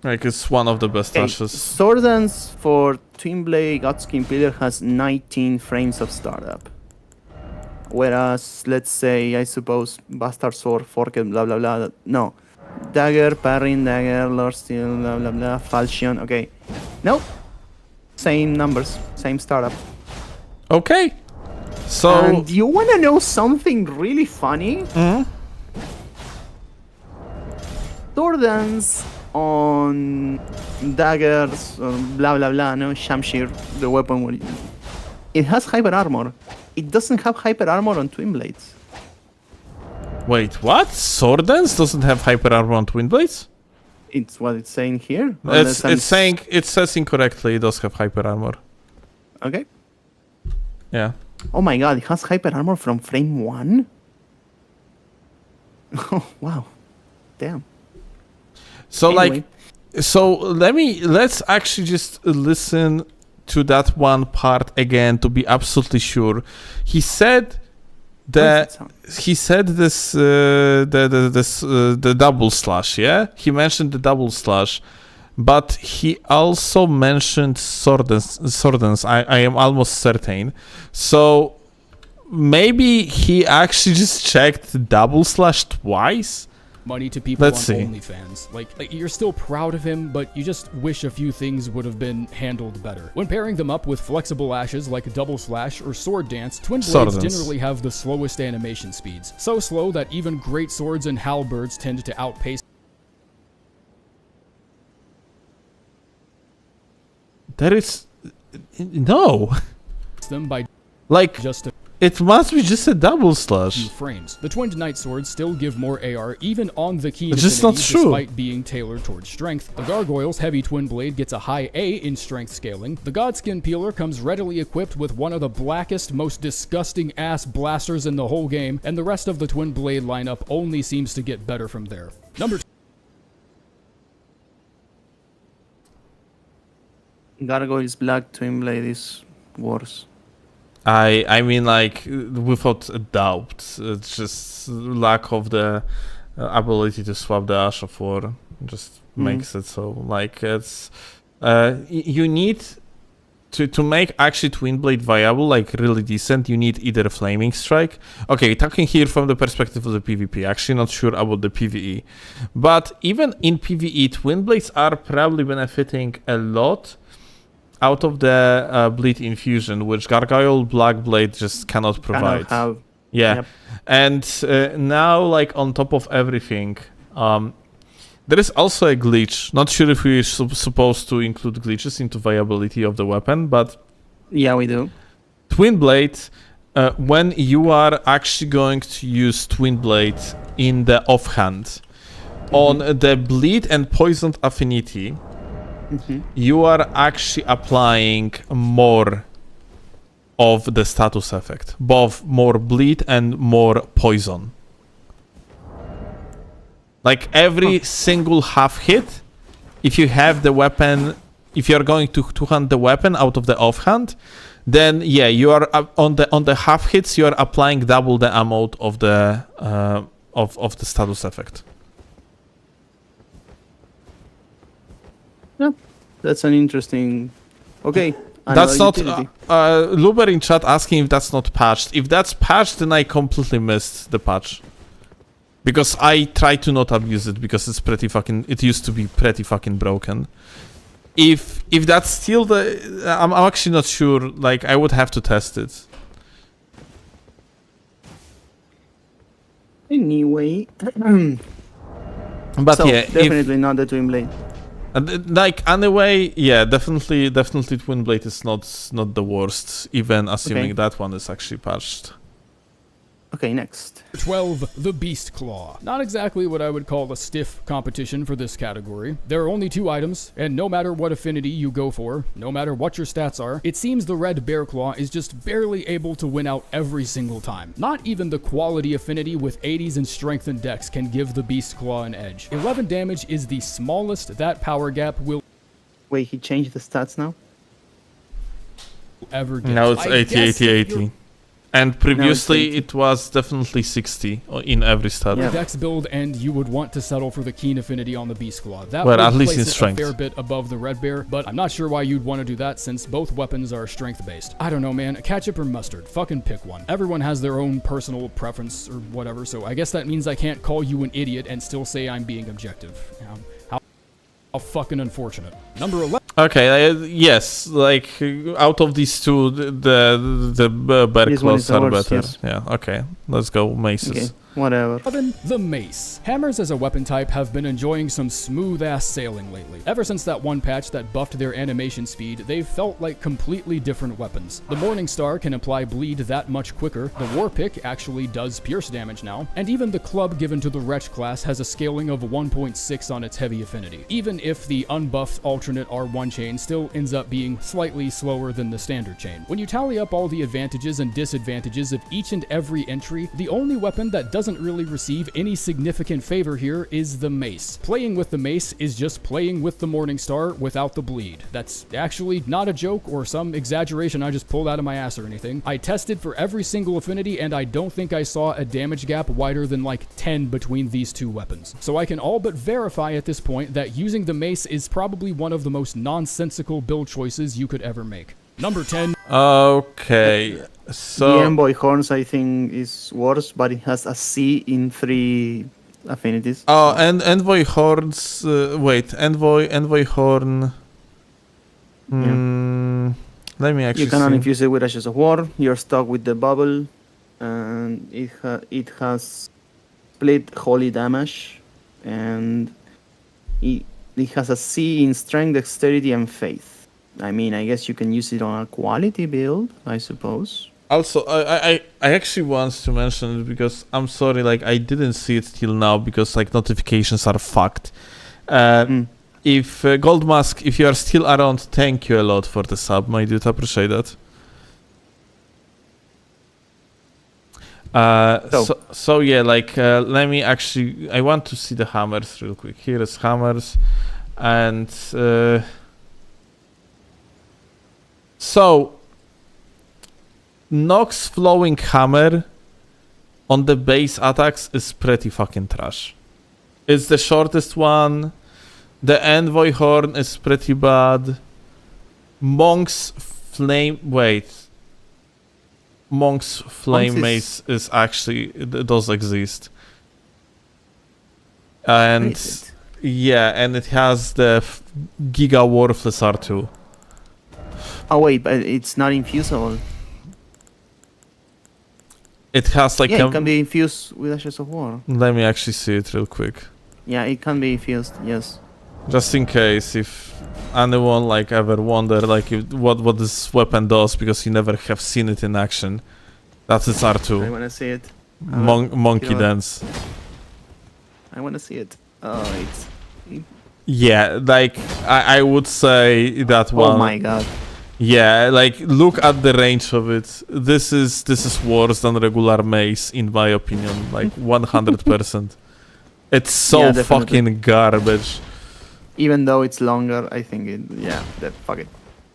Like it's one of the best Okay, ashes. Sword Dance for Twin Blade Godskin Pillar has 19 frames of startup. Whereas, let's say, I suppose, Bastard Sword, Forked, blah blah blah. No. Dagger, Parrying Dagger, Lord Steel, blah blah blah, Falchion, okay. Nope. Same numbers, same startup. Okay. So And you wanna know something really funny? Mhm. Sword Dance on daggers, blah blah blah, no, Shamshir, the weapon, it has hyper armor. It doesn't have hyper armor on Twin Blades. wait, what? Sword dance doesn't have hyper armor on twin blades? It's what it's saying here. It's saying it says incorrectly. It does have hyper armor. Okay. Yeah. Oh my god, it has hyper armor from frame 1? Oh, wow. Damn. So Anyway. let's actually just listen to that one part again to be absolutely sure. He said How does it sound? the double slash, yeah? He mentioned the double slash, but he also mentioned sword dance. I am almost certain. So maybe he actually just checked double slash twice. Money to people Let's on see. OnlyFans. Like, you're still proud of him, but you just wish a few things would have been handled better. When pairing them up with flexible ashes like Double Slash or Sword Dance, Twin Sword Blades Dance. generally have the slowest animation speeds. So slow that even great swords and halberds tend to outpace There is no, them by like just a it must be just a double few slash. frames. The Twinned Knight Swords still give more AR even on the key It's just not affinity, true. despite being tailored towards strength. The Gargoyle's Heavy Twin Blade gets a high A in strength scaling. The Godskin Peeler comes readily equipped with one of the blackest, most disgusting ass blasters in the whole game, and the rest of the Twin Blade lineup only seems to get better from there. Number Gargoyle's Black Twin Blade is worse. I mean, like, without a doubt, it's just lack of the ability to swap the Ash of War just makes it so. Like, it's you need to make actually Twin Blade viable, like really decent. You need either a Flaming Strike. Okay, talking here from the perspective of the PvP. Actually, not sure about the PvE, but even in PvE, Twin Blades are probably benefiting a lot out of the bleed infusion, which Gargoyle Black Blade just cannot provide. Have, Yeah, Yep. and now, like, on top of everything, there is also a glitch. Not sure if we're supposed to include glitches into viability of the weapon, but yeah, we do. Twin Blade, when you are actually going to use Twin Blade in the offhand, on the bleed and poisoned affinity, you are actually applying more of the status effect, both more bleed and more poison. Like every single half hit, if you have the weapon, if you're going to two-hand the weapon out of the offhand, then yeah, you are on the half hits, you are applying double the amount of the of the status effect. Yeah, that's an interesting. Okay. That's not utility. Luber in chat asking if that's not patched. If that's patched, then I completely missed the patch. Because I try to not abuse it because it's pretty fucking. It used to be pretty fucking broken. If that's still the, I'm actually not sure. Like I would have to test it. Anyway, But so yeah, definitely not the Twin Blade. like anyway, yeah, definitely Twin Blade is not the worst. Even assuming that one is actually patched. Okay, next. 12, the Beast Claw. Not exactly what I would call a stiff competition for this category. There are only 2 items, and no matter what affinity you go for, no matter what your stats are, it seems the red Bear Claw is just barely able to win out every single time. Not even the quality affinity with 80s and strength and dex can give the Beast Claw an edge. 11 damage is the smallest that power gap will Wait, he changed the stats now? ever get. Now it's I 80, guess 80, if you're 80. And previously 80. it was definitely 60 in every stat. Yeah. dex build, and you would want to settle for the keen affinity on the Beast Claw. That Well, would at least place in it strength. a fair bit above the Red Bear, but I'm not sure why you'd want to do that since both weapons are strength-based. I don't know, man. Ketchup or mustard? Fucking pick one. Everyone has their own personal preference or whatever, so I guess that means I can't call you an idiot and still say I'm being objective. How fucking unfortunate. Number 11. Okay, yes, like out of these two, the bear This one is claws the are worst, better. yes. Yeah, okay, let's go maces. Okay, whatever. 11, the Mace. Hammers as a weapon type have been enjoying some smooth-ass sailing lately. Ever since that one patch that buffed their animation speed, they've felt like completely different weapons. The Morning Star can apply bleed that much quicker, the War Pick actually does pierce damage now, and even the club given to the Wretch class has a scaling of 1.6 on its heavy affinity. Even if the unbuffed alternate R1 chain still ends up being slightly slower than the standard chain. When you tally up all the advantages and disadvantages of each and every entry, the only weapon that doesn't really receive any significant favor here is the Mace. Playing with the Mace is just playing with the Morning Star without the bleed. That's actually not a joke or some exaggeration I just pulled out of my ass or anything. I tested for every single affinity and I don't think I saw a damage gap wider than like 10 between these 2 weapons. So I can all but verify at this point that using the Mace is probably one of the most nonsensical build choices you could ever make. Number 10. Okay, The so Envoy Horns, I think, is worse, but it has a C in 3 affinities. oh, and Envoy Horns. Wait, Envoy Horn. Let me actually You cannot see. infuse it with Ashes of War. You're stuck with the bubble, and it has split holy damage, and it has a C in strength, dexterity, and faith. I mean, I guess you can use it on a quality build, I suppose. Also, I actually want to mention it because I'm sorry, like I didn't see it till now because like notifications are fucked. If Gold Mask, if you are still around, thank you a lot for the sub, my dude. Appreciate that. So yeah, like let me actually. I want to see the hammers real quick. Here is hammers, and so Nox flowing hammer on the base attacks is pretty fucking trash. It's the shortest one. The Envoy Horn is pretty bad. Monk's Flame Mace is actually, it does exist. And yeah, and it has the Giga Worthless R2. Oh wait, but it's not infusable. It has like Yeah, it can be infused with Ashes of War. Let me actually see it real quick. Yeah, it can be infused, yes. Just in case, if anyone like ever wonder like what this weapon does because you never have seen it in action. That's its I R2. wanna see it. Monkey you know what? dance. I wanna see it. Oh, it's. Yeah, like I would say that one. Oh my god. Yeah, like look at the range of it. This is worse than regular mace in my opinion, like 100%. It's so Yeah, definitely. fucking garbage. Even though it's longer, I think it. Yeah, that fuck it.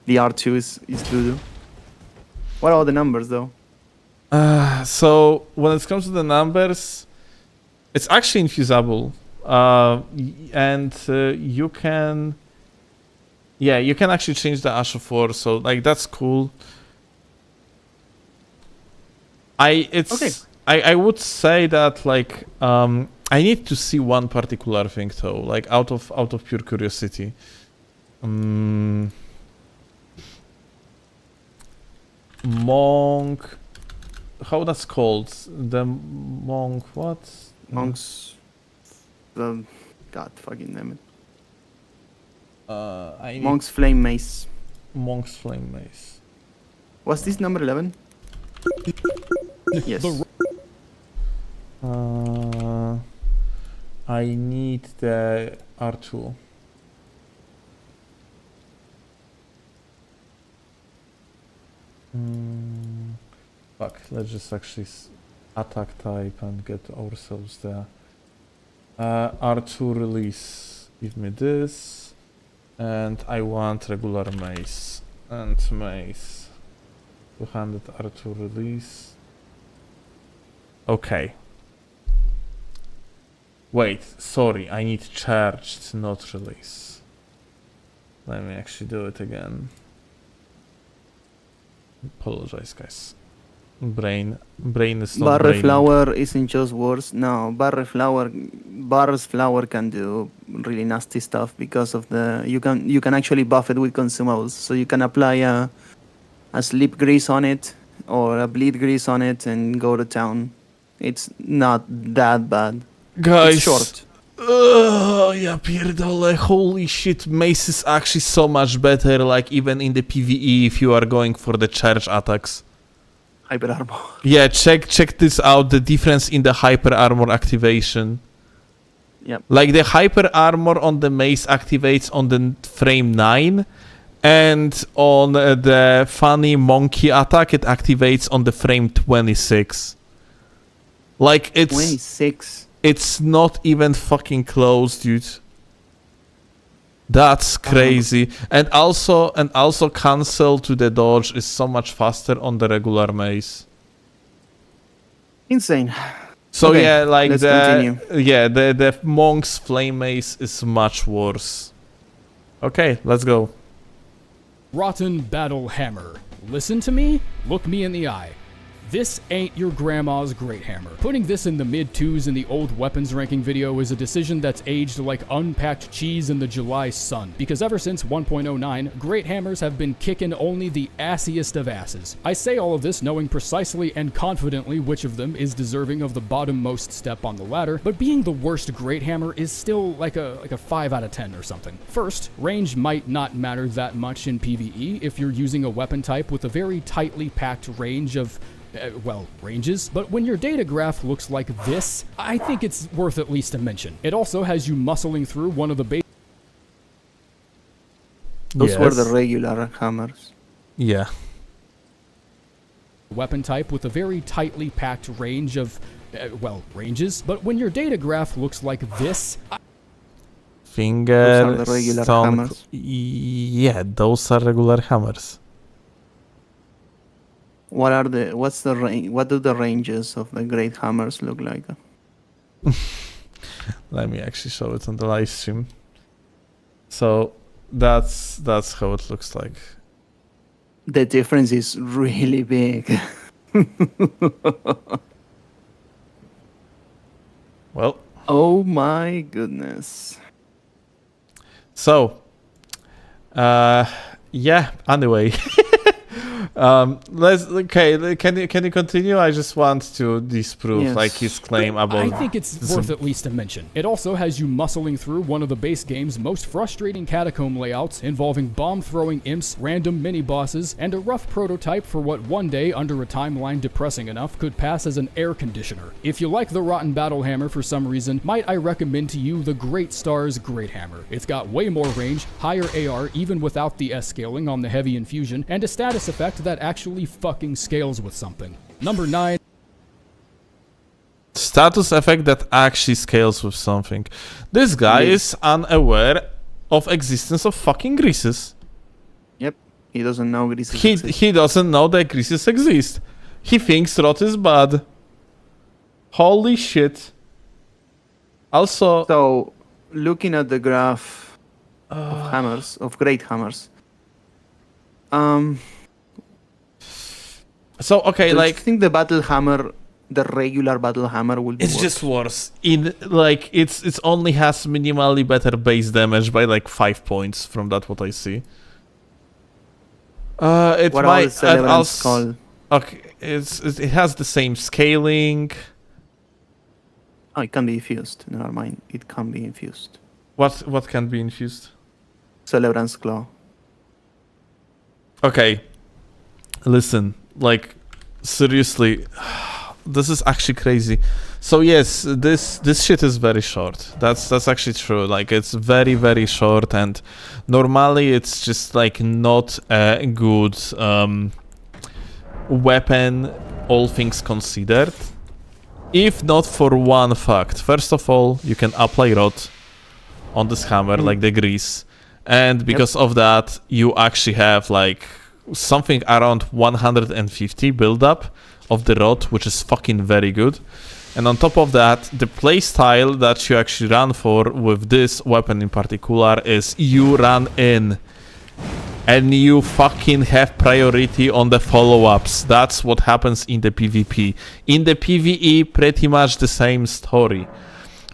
The R2 is doo-doo. What are the numbers though? So when it comes to the numbers, it's actually infusable, and you can, yeah, you can actually change the Ash of War. So like that's cool. Okay. I would say that like I need to see one particular thing though, like out of pure curiosity. Monk. How that's called? The monk what? Monks. God fucking damn it. I need Monk's Flame Mace. Monk's Flame Mace. Was this number 11? Yes. I need the R2. Fuck, let's just actually attack type and get ourselves there. R2 release. Give me this. And I want regular mace. And mace. 200 R2 release. Okay. Wait, sorry, I need charged, not release. Let me actually do it again. Apologize, guys. Brain is not Barre braining. Flower isn't just worse. No, Barre's Flower can do really nasty stuff because of the you can actually buff it with consumables. So you can apply a sleep grease on it or a bleed grease on it and go to town. It's not that bad. Guys, It's short. Ja pierdolę, holy shit, mace is actually so much better, like even in the PvE if you are going for the charge attacks. Hyper armor. Yeah, check this out, the difference in the hyper armor activation. Yep. Like the hyper armor on the mace activates on the frame 9, and on the funny monkey attack it activates on the frame 26. Like it's 26. It's not even fucking close, dude. That's crazy. And also cancel to the dodge is so much faster on the regular mace. Insane. So Okay, yeah, like let's continue. the monk's flame mace is much worse. Okay, let's go. Rotten Battle Hammer. Listen to me, look me in the eye. This ain't your grandma's great hammer. Putting this in the mid-2s in the old weapons ranking video is a decision that's aged like unpacked cheese in the July sun, because ever since 1.09, great hammers have been kicking only the assiest of asses. I say all of this knowing precisely and confidently which of them is deserving of the bottommost step on the ladder, but being the worst great hammer is still like a 5 out of 10 or something. First, range might not matter that much in PvE if you're using a weapon type with a very tightly packed range of ranges, but when your data graph looks like this, I think it's worth at least a mention. It also has you muscling through one of the base Those were the regular hammers. Yeah. weapon type with a very tightly packed range of, ranges, but when your data graph looks like this, Finger, Those are the regular stone. hammers. Yeah, those are regular hammers. What do the ranges of the great hammers look like? Let me actually show it on the live stream. So that's how it looks like. The difference is really big. Well, Oh my goodness. so yeah, anyway. Can you continue? I just want to disprove Yes. like his claim about. I think it's worth at least a mention. It also has you muscling through one of the base game's most frustrating catacomb layouts, involving bomb-throwing imps, random mini-bosses, and a rough prototype for what one day, under a timeline depressing enough, could pass as an air conditioner. If you like the Rotten Battle Hammer for some reason, might I recommend to you the Great Stars Great Hammer. It's got way more range, higher AR even without the S-scaling on the heavy infusion, and a status effect that actually fucking scales with something. Number 9. Status effect that actually scales with something. This guy is unaware of existence of fucking greases. Yep. He doesn't know this He doesn't know that greases exist. He thinks rot is bad. Holy shit. Also, So, looking at the graph of hammers, of great hammers, so okay, do you like think the battle hammer, the regular battle hammer, will be it's worse? just worse. In like it's only has minimally better base damage by like 5 points from that what I see. It What might about the Celebrant's Skull? okay, it has the same scaling. Oh, it can be infused. Never mind. It can be infused. What can be infused? Celebrant's Claw. Okay. Listen, like seriously, this is actually crazy. So yes, this shit is very short. That's actually true. Like it's very very short, and normally it's just like not a good weapon, all things considered. If not for one fact. First of all, you can apply rot on this hammer, like the grease, and because of that, you actually have like something around 150 build-up of the rot, which is fucking very good. And on top of that, the playstyle that you actually run for with this weapon in particular is you run in and you fucking have priority on the follow-ups. That's what happens in the PvP. In the PvE, pretty much the same story.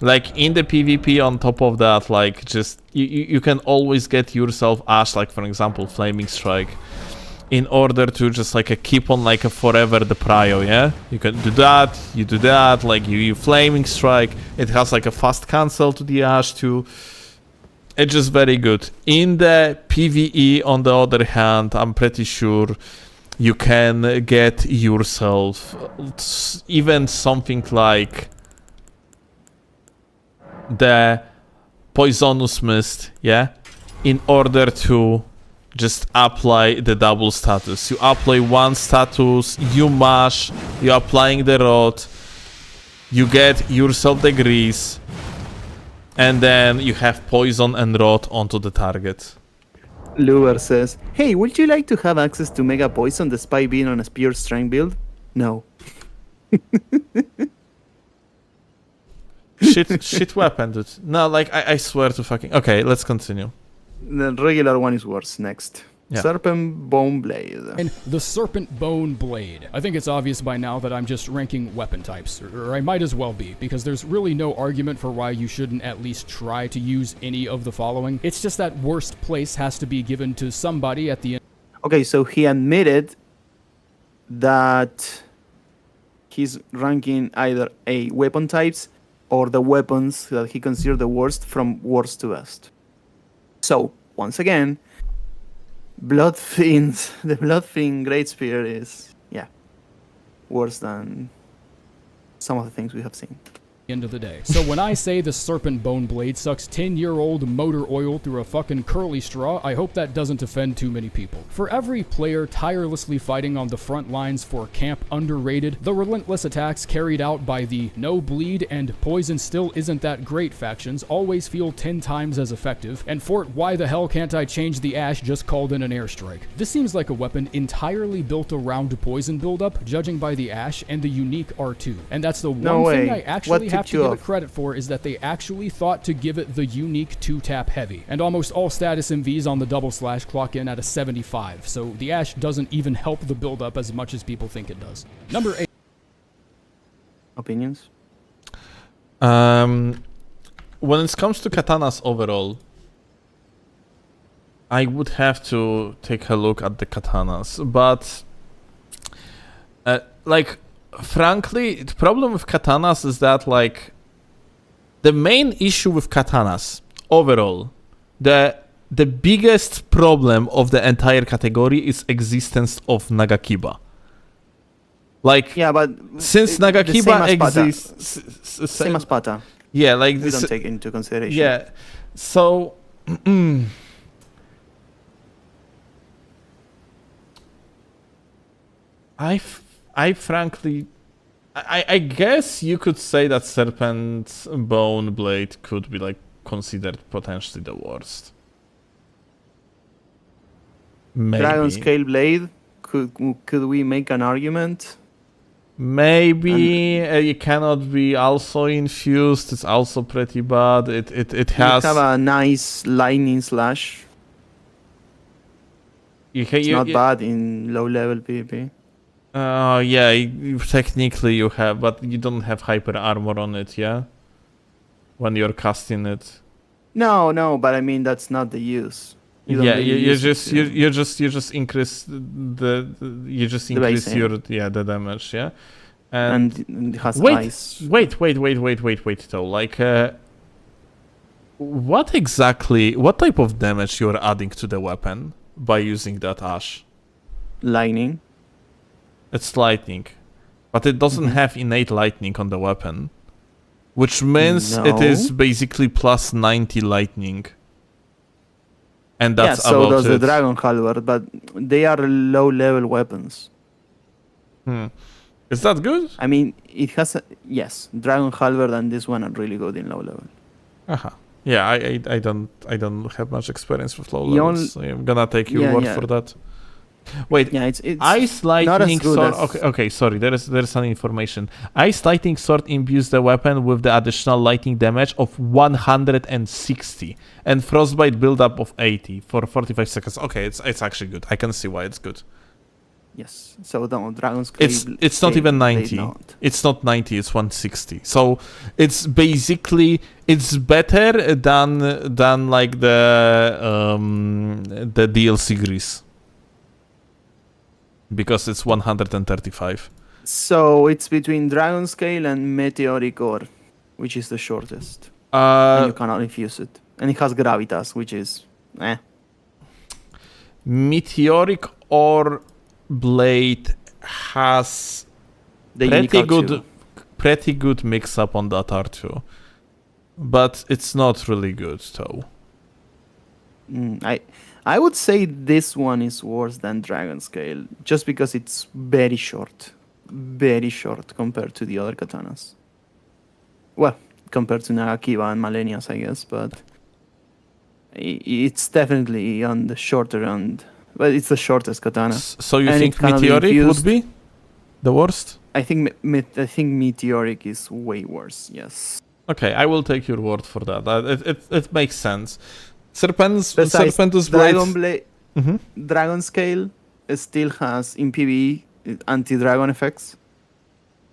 Like in the PvP, on top of that, like just you can always get yourself Ash, like for example Flaming Strike, in order to just like keep on like forever the prio. Yeah, you can do that, you do that, like you Flaming Strike. It has like a fast cancel to the Ash too. It's just very good. In the PvE, on the other hand, I'm pretty sure you can get yourself even something like the Poisonous Mist, yeah, in order to just apply the double status. You apply one status, you mash, you're applying the rot, you get yourself the grease, and then you have poison and rot onto the target. Luber says, "Hey, would you like to have access to Mega Poison despite being on a pure strength build?" No. Shit weapon, dude. No, like, I swear to fucking... Okay, let's continue. The regular one is worse. Next. Yeah. Serpent Bone Blade. And the Serpent Bone Blade. I think it's obvious by now that I'm just ranking weapon types, or I might as well be, because there's really no argument for why you shouldn't at least try to use any of the following. It's just that worst place has to be given to somebody at the end. Okay, so he admitted that he's ranking either a weapon types or the weapons that he considered the worst from worst to best. So, once again, Bloodfiend, the Bloodfiend Great Spear is, yeah, worse than some of the things we have seen. End of the day. So when I say the Serpent Bone Blade sucks 10-year-old motor oil through a fucking curly straw, I hope that doesn't offend too many people. For every player tirelessly fighting on the front lines for Camp Underrated, the relentless attacks carried out by the No Bleed and Poison Still Isn't That Great factions always feel 10 times as effective, and Fort Why the Hell Can't I Change the Ash just called in an airstrike. This seems like a weapon entirely built around poison buildup, judging by the Ash and the unique R2. And that's the one thing I actually have to give it credit for, is that they actually thought to give it the unique 2-tap heavy, and almost all status MVs on the double slash clock in at a 75, so the Ash doesn't even help the build up as much as people think it does. Number 8. Opinions? When it comes to katanas overall, I would have to take a look at the katanas, but like, frankly, the problem with katanas is that, like, the main issue with katanas overall, the biggest problem of the entire category is existence of Nagakiba. Like, Yeah, but since the Nagakiba same as Pata. exists, Same as Pata. yeah, like We this, don't take into consideration. yeah. So, I frankly, I guess you could say that Serpent Bone Blade could be like considered potentially the worst. Maybe. Dragon Scale Blade. Could we make an argument? Maybe it cannot be also infused. It's also pretty bad. It has. You have a nice lightning slash. It's not bad in low level PvP. Yeah, technically you have, but you don't have hyper armor on it, yeah? When you're casting it. No, but I mean that's not the use. You don't Yeah, really you use just it to- you just increase the you just The increase base your the damage, yeah? and it has wait, ice. wait though, like what type of damage you're adding to the weapon by using that ash? Lightning. It's lightning, but it doesn't have innate lightning on the weapon, which means it is No. basically plus 90 lightning. And that's yeah, so about does it. the Dragon Halberd, but they are low level weapons. Is that good? I mean, it has yes, Dragon Halberd and this one are really good in low level. Uh-huh. Yeah, I don't have much experience with low You levels, so I'm gonna take your Yeah, word yeah. for that. Wait, Yeah, it's Ice not as Lightning good Sword. as- Okay, sorry. There is some information. Ice Lightning Sword imbues the weapon with the additional lightning damage of 160 and Frostbite buildup of 80 for 45 seconds. Okay, it's actually good. I can see why it's good. yes. So the Dragon's Clave It's not even 90. not. It's not 90. It's 160. So it's basically better than like the DLC Grease. Because it's 135. So it's between Dragon Scale and Meteoric Ore, which is the shortest. And you cannot infuse it. And it has Gravitas, which is Meteoric Ore Blade has the unique pretty good mix up on that R2. But it's not really good though. I would say this one is worse than Dragon Scale, just because it's very short compared to the other katanas. Well, compared to Nagakiba and Malenias, I guess, but it's definitely on the shorter end. But it's the shortest katana. So you And think it cannot be Meteoric infused. would be the worst? I think Meteoric is way worse. Yes. Okay, I will take your word for that. It makes sense. Besides, Serpentus Blade. Dragon Scale still has in PvE anti-dragon effects.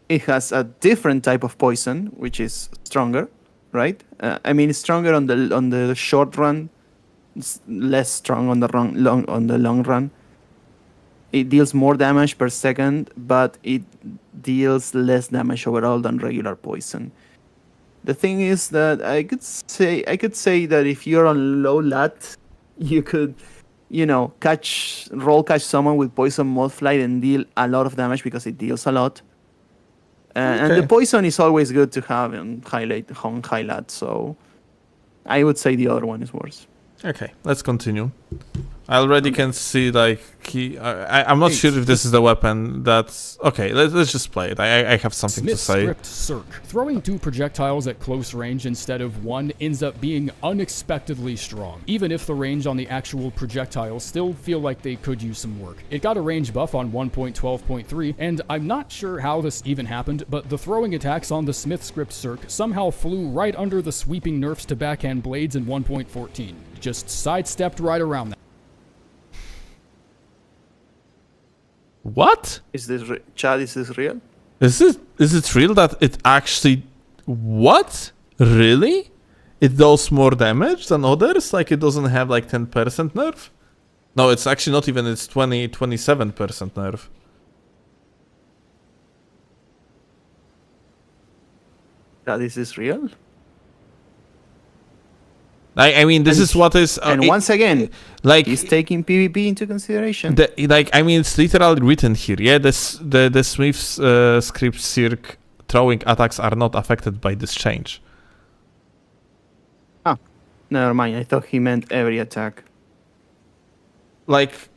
It has a different type of poison, which is stronger, right? I mean, it's stronger on the short run. It's less strong on the long run. It deals more damage per second, but it deals less damage overall than regular poison. The thing is that I could say that if you're on low lat, you could, catch someone with poison moth flight and deal a lot of damage because it deals a lot. And the poison is always good to have on high lat, so I would say the other one is worse. Okay, let's continue. I already can see, like, I'm not sure if this is the weapon that's... Okay, let's just play it. I have something to say. Script Circ. Throwing 2 projectiles at close range instead of 1 ends up being unexpectedly strong, even if the range on the actual projectiles still feel like they could use some work. It got a range buff on 1.12.3, and I'm not sure how this even happened, but the throwing attacks on the Smith Script Circ somehow flew right under the sweeping nerfs to backhand blades in 1.14. Just sidestepped right around that. What? Is this Chad? Is this real? Is it real that it actually... What? Really? It does more damage than others? Like, it doesn't have, like, 10% nerf? No, it's actually not even, it's 27% nerf. that this is real. I mean, this is what is... And once again, like, he's taking PvP into consideration. I mean, it's literally written here, yeah? The Smith's script circ throwing attacks are not affected by this change. Never mind, I thought he meant every attack. Like,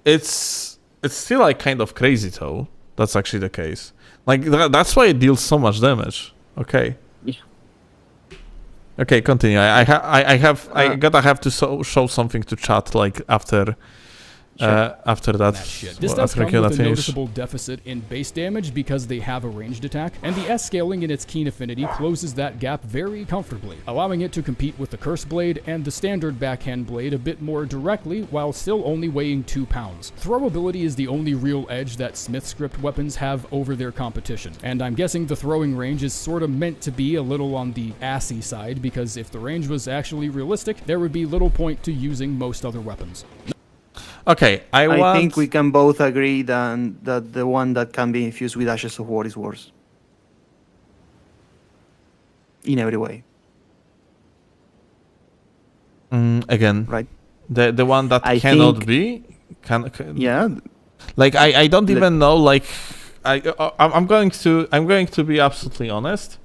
it's still, like, kind of crazy, though. That's actually the case. Like, that's why it deals so much damage. Okay. Yeah. Okay, continue. I gotta have to show something to chat, like, after... after that, This does after come with a finish. noticeable deficit in base damage because they have a ranged attack, and the S scaling in its keen affinity closes that gap very comfortably, allowing it to compete with the Curse Blade and the standard backhand blade a bit more directly while still only weighing 2 pounds. Throwability is the only real edge that Smith script weapons have over their competition, and I'm guessing the throwing range is sort of meant to be a little on the assy side because if the range was actually realistic, there would be little point to using most other weapons. Okay, I think we can both agree that the one that can be infused with Ashes of War is worse. In every way. Again, right? The one that I cannot think- be can Yeah. like I don't even know, like I'm going to be absolutely honest.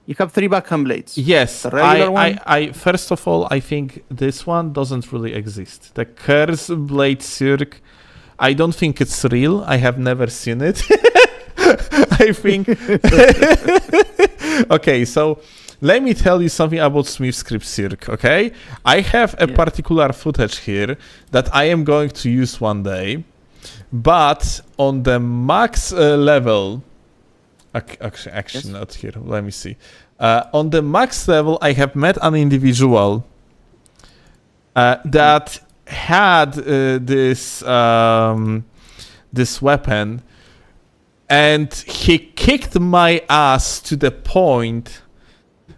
You have 3 backhand blades. Yes, The regular one? I first of all, I think this one doesn't really exist. The Curse Blade Circ, I don't think it's real. I have never seen it. I think. Okay, so let me tell you something about Smith Script Circ, okay? I have a particular footage here that I am going to use one day, but on the max level... Actually, not here. Let me see. On the max level, I have met an individual that had this weapon, and he kicked my ass to the point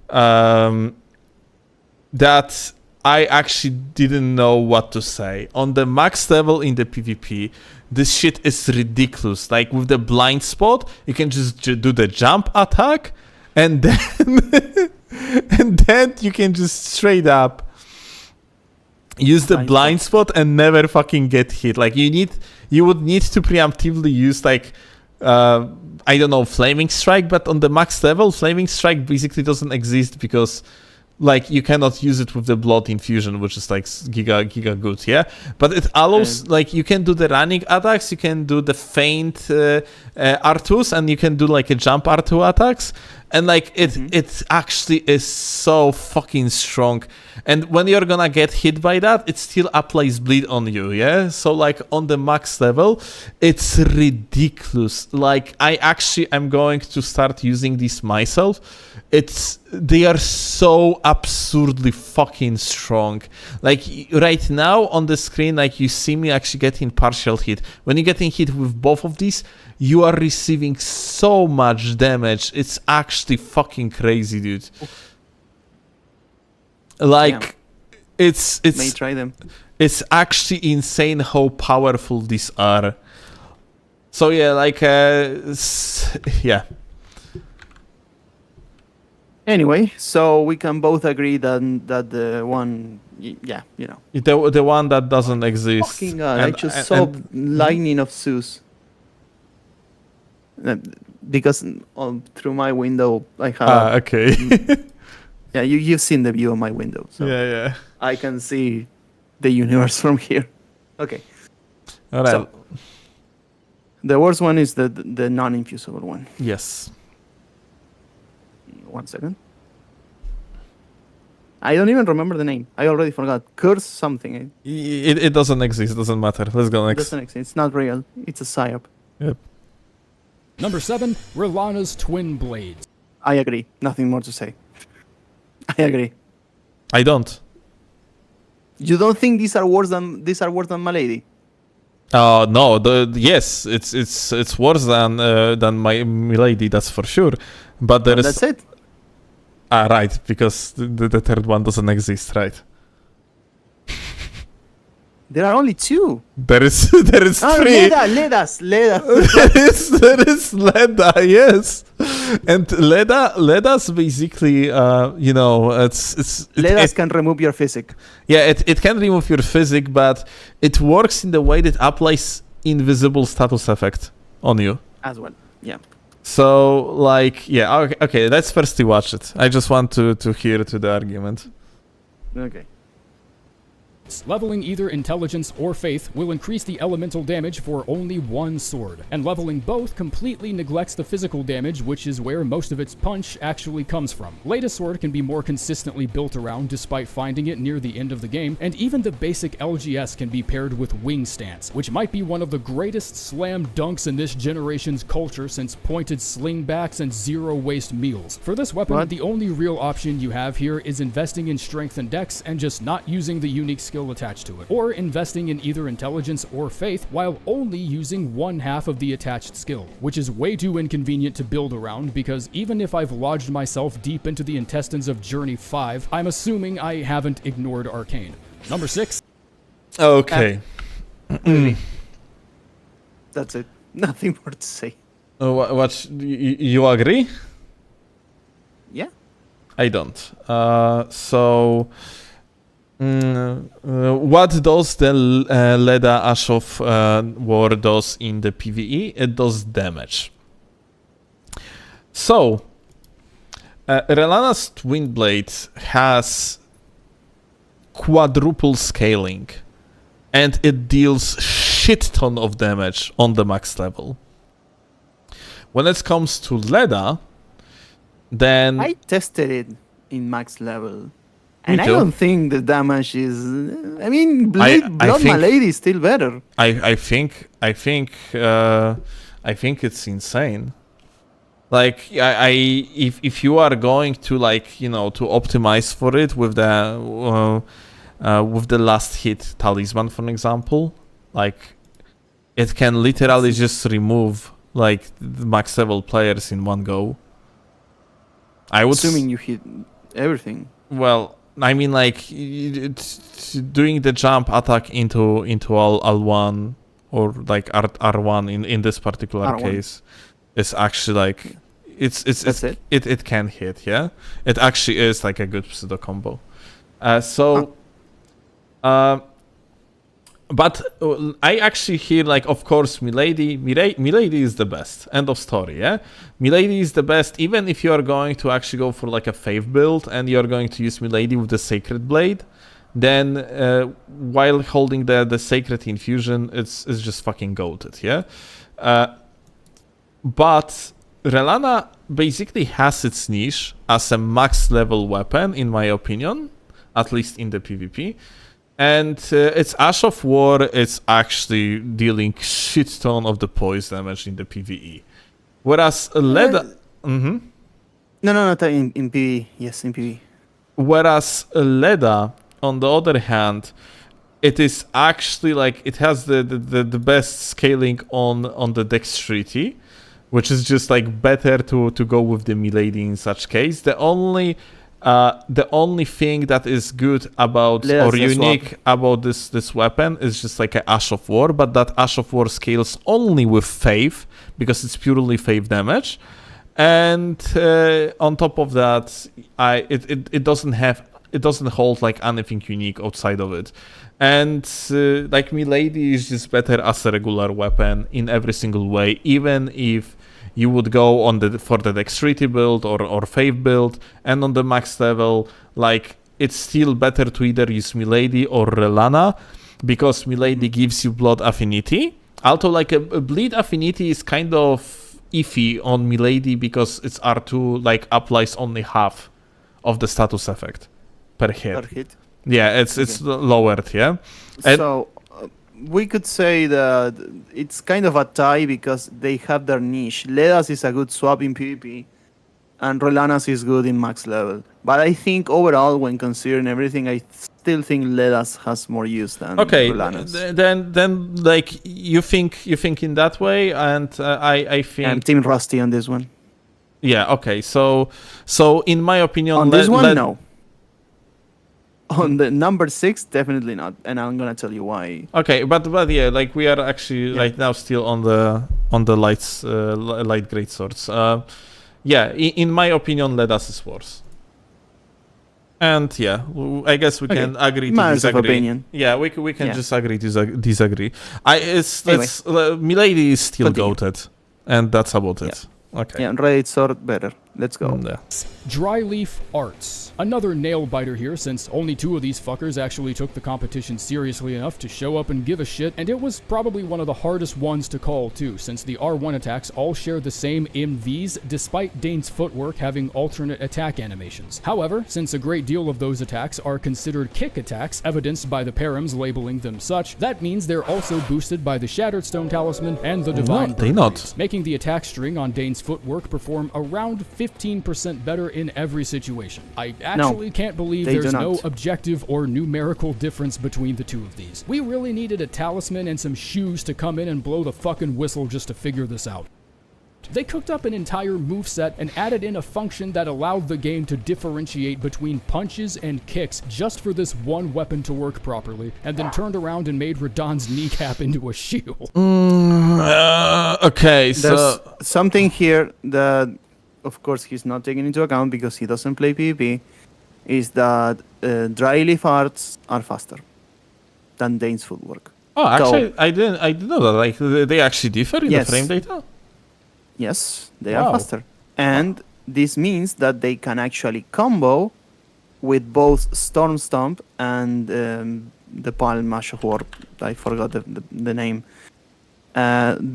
that I actually didn't know what to say. On the max level in the PvP, this shit is ridiculous. Like, with the blind spot, you can just do the jump attack, and then and then you can just straight up use the blind spot and never fucking get hit. Like, you would need to preemptively use, like, I don't know, Flaming Strike, but on the max level, Flaming Strike basically doesn't exist because, like, you cannot use it with the blood infusion, which is like giga good, yeah. But it allows, like, you can do the running attacks, you can do the feint R2s, and you can do like a jump R2 attacks, and like it actually is so fucking strong. And when you're gonna get hit by that, it still applies bleed on you, yeah. So like on the max level, it's ridiculous. Like, I actually am going to start using these myself. They are so absurdly fucking strong. Like, right now on the screen, like, you see me actually getting partial hit. When you're getting hit with both of these, you are receiving so much damage. It's actually fucking crazy, dude. Like, it's May try them. It's actually insane how powerful these are. So yeah, like, yeah. Anyway, so we can both agree that the one, yeah, you know. The one that doesn't exist. Fucking God, I just saw Lightning of Zeus. Because through my window, I have... okay. Yeah, you've seen the view of my window. So yeah. I can see the universe from here. Okay. All right. So, the worst one is the non-infusable one. Yes. 1 second. I don't even remember the name. I already forgot. Curse something. It doesn't exist. Doesn't matter. Let's go It next. doesn't exist. It's not real. It's a psyop. Yep. Number 7, Rilana's Twin Blades. I agree. Nothing more to say. I agree. I don't. You don't think these are worse than my lady? No. Yes, it's worse than my milady. That's for sure. But there is. That's it. Right, because the third one doesn't exist, right? There are only 2. There is 3. Leda. There is Leda, yes. And Leda's basically, Ledas can remove your physic. Yeah, it can remove your physic, but it works in the way that applies invisible status effect on you. As well, yeah. So, like, yeah, okay, let's firstly watch it. I just want to hear to the argument. Okay. Leveling either intelligence or faith will increase the elemental damage for only one sword, and leveling both completely neglects the physical damage, which is where most of its punch actually comes from. Latest sword can be more consistently built around despite finding it near the end of the game, and even the basic LGS can be paired with wing stance, which might be one of the greatest slam dunks in this generation's culture since pointed slingbacks and zero waste meals. For this weapon, the only real option you have here is investing in strength and dex and just not using the unique skill attached to it, or investing in either intelligence or faith while only using one half of the attached skill, which is way too inconvenient to build around because even if I've lodged myself deep into the intestines of Journey 5, I'm assuming I haven't ignored Arcane. Number 6. Okay. That's it. Nothing more to say. You agree? Yeah. I don't. What does the Leda Ashov war does in the PvE? It does damage. So, Relana's Twin Blade has quadruple scaling, and it deals shit ton of damage on the max level. When it comes to Leda, then I tested it in max level. And I too. don't think the damage is. I mean, Blood Malady is still better. I think it's insane. Like if you are going to to optimize for it with the last hit talisman, for example, like it can literally just remove like the max level players in one go. I would assuming you hit everything. Well, I mean, like doing the jump attack into L1 or like R1 in this particular R1. case is actually like That's it? It can hit, yeah. It actually is like a good pseudo combo. But I actually hear like, of course, Milady is the best. End of story, yeah? Milady is the best, even if you are going to actually go for like a Faith build and you're going to use Milady with the Sacred Blade, then while holding the Sacred Infusion, it's just fucking goated, yeah? But Relana basically has its niche as a max level weapon, in my opinion, at least in the PvP. And its Ash of War is actually dealing shit ton of the poise damage in the PvE. Whereas Leda... No, in PvE. Yes, in PvE. Whereas Leda, on the other hand, it is actually like... It has the best scaling on the dexterity, which is just like better to go with the Milady in such case. The only thing that is good about or unique about this weapon is just like a Ash of War, but that Ash of War scales only with Faith because it's purely Faith damage, and on top of that, it doesn't hold like anything unique outside of it, and like Milady is just better as a regular weapon in every single way, even if you would go for the dexterity build or Faith build, and on the max level, like it's still better to either use Milady or Relana, because Milady gives you blood affinity. Although like a bleed affinity is kind of iffy on Milady because its R2 like applies only half of the status effect per hit. Yeah, it's lowered, yeah. And so we could say that it's kind of a tie because they have their niche. Ledas is a good swap in PvP, and Rolanas is good in max level. But I think overall, when considering everything, I still think Ledas has more use than Rolanas. Then like you think in that way, and I think I'm Team Rusty on this one. Yeah. Okay. So in my opinion, on this one, no. On the number 6, definitely not, and I'm gonna tell you why. Okay, but yeah, like we are actually right now still on the light great swords. yeah, in my opinion, Ledas is worse. And yeah, I guess we can agree to Matters of disagree. opinion. Yeah, we can Yeah. just agree to disagree. Anyway. Milady is still Continue. goated, and that's about it. Okay. Yeah, Raid Sword better. Let's go. Yeah. Dryleaf Arts. Another nail biter here, since only 2 of these fuckers actually took the competition seriously enough to show up and give a shit, and it was probably one of the hardest ones to call too, since the R1 attacks all share the same MVs, despite Dane's footwork having alternate attack animations. However, since a great deal of those attacks are considered kick attacks, evidenced by the Params labeling them such, that means they're also boosted by the Shattered Stone Talisman and the Divine they not. making the attack string on Dane's footwork perform around 15% better in every situation. I actually can't believe they there's do no not. objective or numerical difference between the 2 of these. We really needed a talisman and some shoes to come in and blow the fucking whistle just to figure this out. They cooked up an entire moveset and added in a function that allowed the game to differentiate between punches and kicks just for this one weapon to work properly, and then turned around and made Radahn's kneecap into a shield. Okay, There's so something here that, of course, he's not taking into account because he doesn't play PvP, is that Dryleaf Arts are faster than Dane's footwork. actually, I didn't know that. Like they actually differ in Yes. the frame data. Yes, they Wow. are faster. And this means that they can actually combo with both Storm Stomp and the Palm Mashahor. I forgot the name.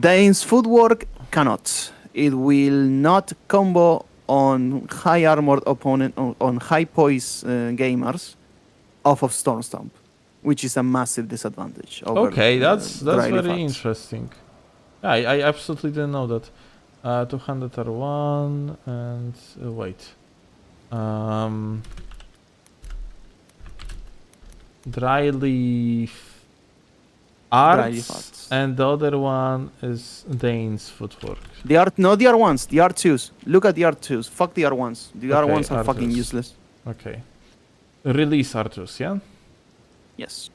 Dane's footwork cannot. It will not combo on high armored opponent, on high poise gamers off of Storm Stomp, which is a massive disadvantage. Over, Okay, that's Dryleaf very Arts. interesting. Yeah, I absolutely didn't know that. 200 R1 and wait. Dryleaf Arts, Dryleaf Arts. and the other one is Dane's footwork. The R1s, the R2s. Look at the R2s. Fuck the R1s. The Okay, R1s are fucking R2s. useless. Okay. Release Artus, yeah? Yes.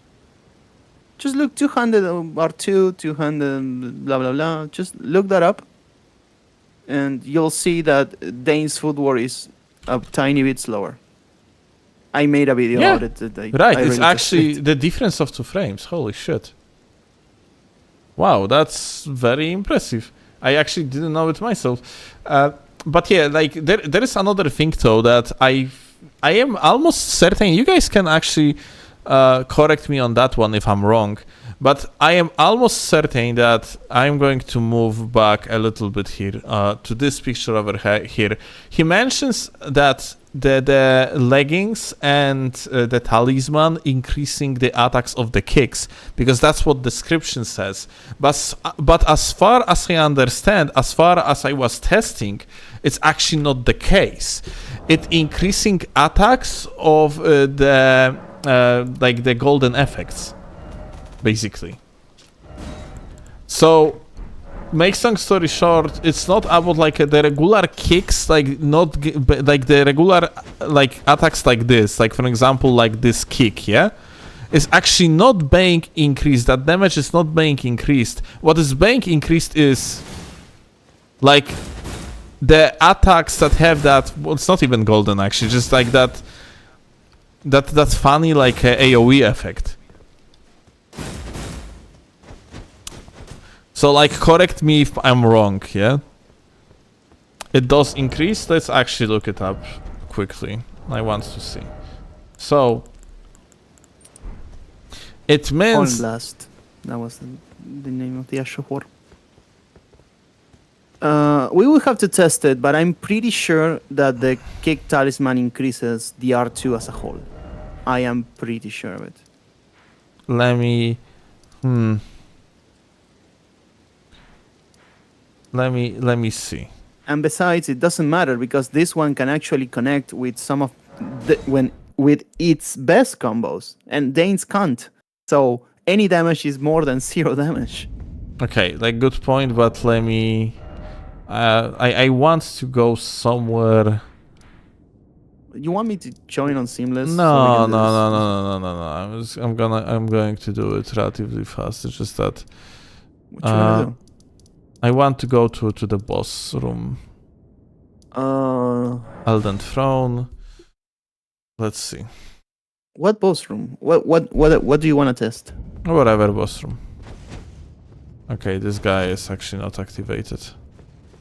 Just look 200 R2, 200 blah blah blah. Just look that up, and you'll see that Dane's footwork is a tiny bit slower. I made a video Yeah. about it today. Right, I it's really actually just- the difference of 2 frames. Holy shit. Wow, that's very impressive. I actually didn't know it myself. But yeah, like there is another thing though that I am almost certain you guys can actually correct me on that one if I'm wrong. But I am almost certain that I'm going to move back a little bit here to this picture over here. He mentions that the leggings and the talisman increasing the attacks of the kicks, because that's what description says. But as far as I understand, as far as I was testing, it's actually not the case. It increasing attacks of the like the golden effects, basically. So, make long story short, it's not about like the regular kicks, like not like the regular like attacks like this, like for example like this kick, yeah, is actually not being increased. That damage is not being increased. What is being increased is like the attacks that have that. Well, it's not even golden actually, just like that funny like AoE effect. So like correct me if I'm wrong, yeah? It does increase. Let's actually look it up quickly. I want to see. So it means Blast. That was the name of the Ashahor. We will have to test it, but I'm pretty sure that the kick talisman increases the R2 as a whole. I am pretty sure of it. let me see. And besides, it doesn't matter because this one can actually connect with some of with its best combos, and Dane's can't. So any damage is more than 0 damage. Okay, like good point, but let me I want to go somewhere. You want me to join on Seamless? so we No. can do this? I'm going to do it relatively fast. It's just that What you wanna do? I want to go to the boss room. Elden Throne. Let's see. What boss room? What do you want to test? Whatever boss room. Okay, this guy is actually not activated.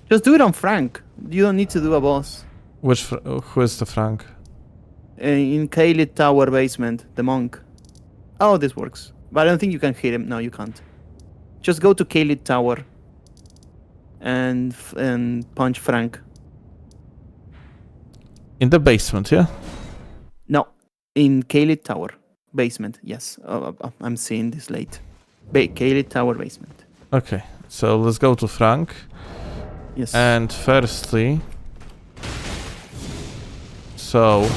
Just do it on Frank. You don't need to do a boss. Who is the Frank? In Kaelid Tower basement, the monk. Oh, this works. But I don't think you can hit him. No, you can't. Just go to Kaelid Tower and punch Frank. In the basement, yeah? No, in Kaelid Tower basement. Yes, I'm seeing this late. Kaelid Tower basement. Okay, so let's go to Frank. Yes. And firstly, so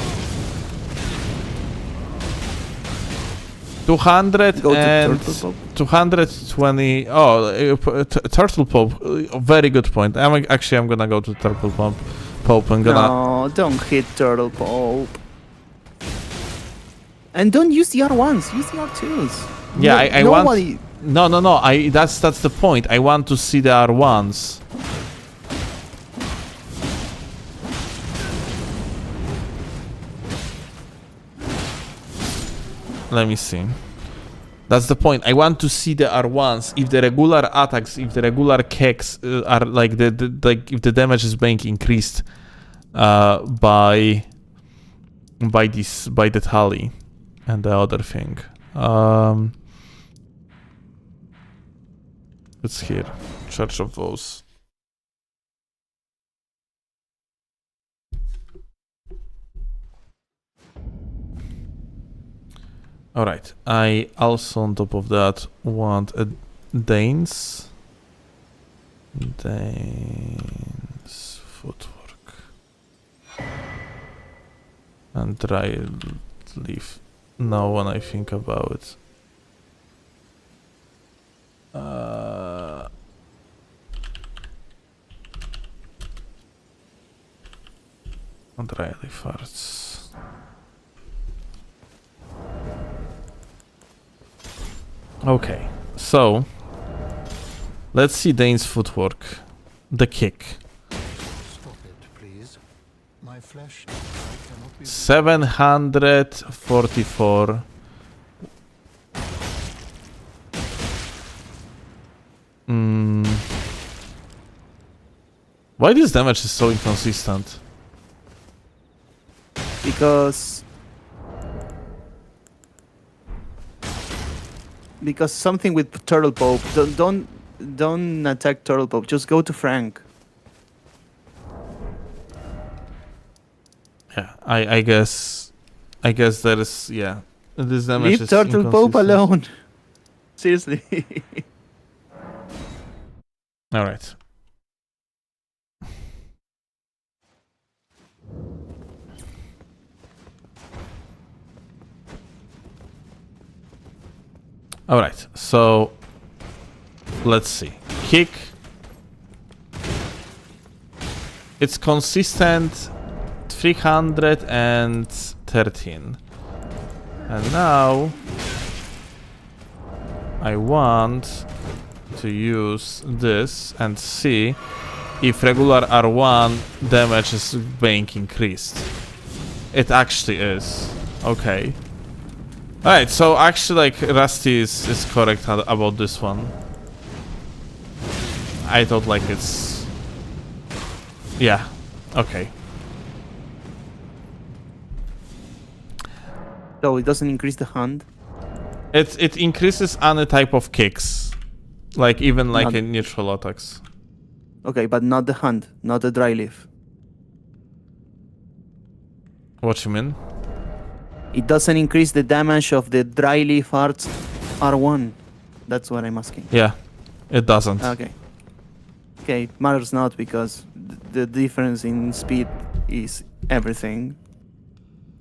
200 Go to and Turtle Pope. 220. Oh, Turtle Pope. Very good point. I'm gonna go to Turtle Pope and gonna. No, don't hit Turtle Pope. And don't use the R1s. Use the R2s. Yeah, I want. nobody... No. That's the point. I want to see the R1s. Let me see. That's the point. I want to see the R1s. If the regular attacks, if the regular kicks are like if the damage is being increased by the tally and the other thing. It's here. Church of Vows. Alright, I also on top of that want a Danes footwork and dry leaf. Now when I think about it, dry leaf arts. Okay, so let's see Dane's footwork. The kick. Stop it, please. My flesh cannot be 744. Why this damage is so inconsistent? Because something with Turtle Pope. Don't attack Turtle Pope. Just go to Frank. Yeah, I guess that is, yeah. This damage Leave is Turtle Pope inconsistent. alone. Seriously. All right. All right. So let's see. Kick. It's consistent. 313. And now I want to use this and see if regular R1 damage is being increased. It actually is. Okay. Alright, so actually like Rusty is correct about this one. I thought like it's... Yeah, okay. So it doesn't increase the hand. It increases any type of kicks. Like even like Not- in neutral attacks. Okay, but not the hand, not the dry leaf. What you mean? It doesn't increase the damage of the dry leaf arts R1. That's what I'm asking. Yeah, it doesn't. Okay. Okay, it matters not because the difference in speed is everything.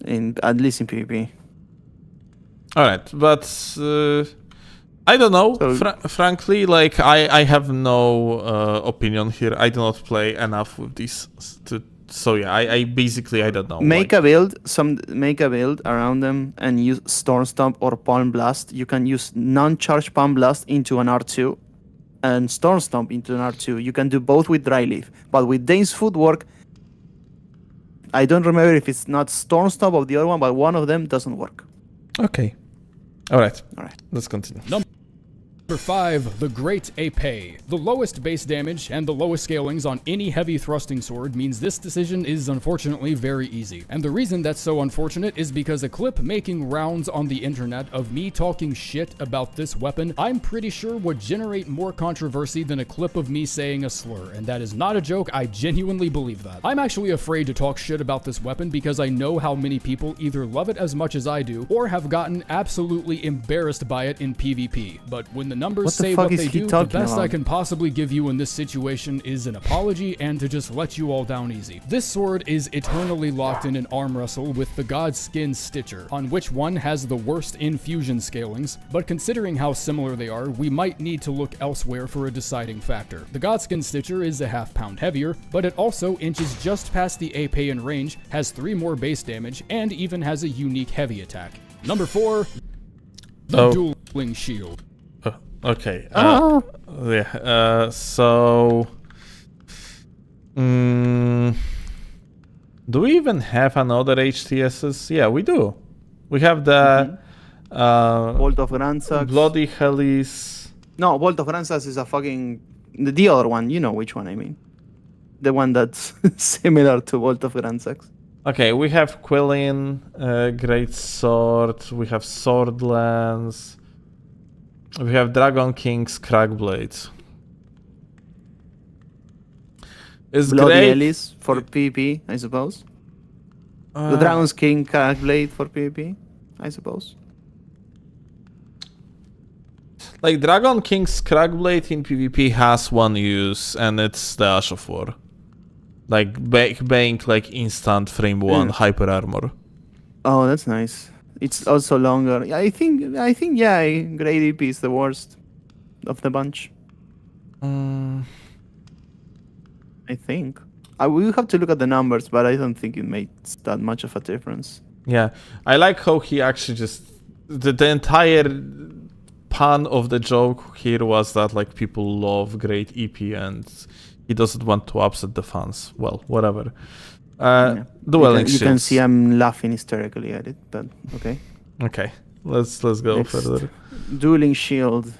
At least in PvP. Alright, but I don't know. So- Frankly, like I have no opinion here. I do not play enough with these. So yeah, I basically I don't know. Make a build around them and use Storm Stomp or Palm Blast. You can use non-charge Palm Blast into an R2 and Storm Stomp into an R2. You can do both with Dry Leaf, but with Dane's Footwork, I don't remember if it's not Stormstop or the other one, but one of them doesn't work. Okay. Alright. Alright. Let's continue. Number 5, the Great Epee. The lowest base damage and the lowest scalings on any heavy thrusting sword means this decision is unfortunately very easy. And the reason that's so unfortunate is because a clip making rounds on the internet of me talking shit about this weapon, I'm pretty sure would generate more controversy than a clip of me saying a slur. And that is not a joke, I genuinely believe that. I'm actually afraid to talk shit about this weapon because I know how many people either love it as much as I do or have gotten absolutely embarrassed by it in PvP. But when the numbers What the say fuck what is they he do, the talking best I about? can possibly give you in this situation is an apology and to just let you all down easy. This sword is eternally locked in an arm wrestle with the Godskin Stitcher, on which one has the worst infusion scalings, but considering how similar they are, we might need to look elsewhere for a deciding factor. The Godskin Stitcher is a half pound heavier, but it also inches just past the Epee in range, has 3 more base damage, and even has a unique heavy attack. Number 4, the Dueling Shield. Okay. Yeah. So. Do we even have another HTSs? Yeah, we do. We have the Bolt of Ransax. Bloody Hellis. No, Bolt of Ransax is a fucking... The other one, you know which one I mean. The one that's similar to Bolt of Ransax. Okay, we have Quillin, Great Sword. We have Swordlands. We have Dragon King's Crackblade. It's Bloody great. Ellis for PvP, I suppose. The Dragon's King Crackblade for PvP, I suppose. Like, Dragon King's Crackblade in PvP has one use, and it's the Ash of War. Like, being like instant frame 1 hyper armor. Oh, that's nice. It's also longer. I think, yeah, Great EP is the worst of the bunch. I think. I will have to look at the numbers, but I don't think it makes that much of a difference. Yeah, I like how he actually just... The entire pun of the joke here was that, like, people love Great EP and he doesn't want to upset the fans. Well, whatever. Dueling You can Shields. see I'm laughing hysterically at it, but okay. Okay, let's go Next. further. Dueling Shield.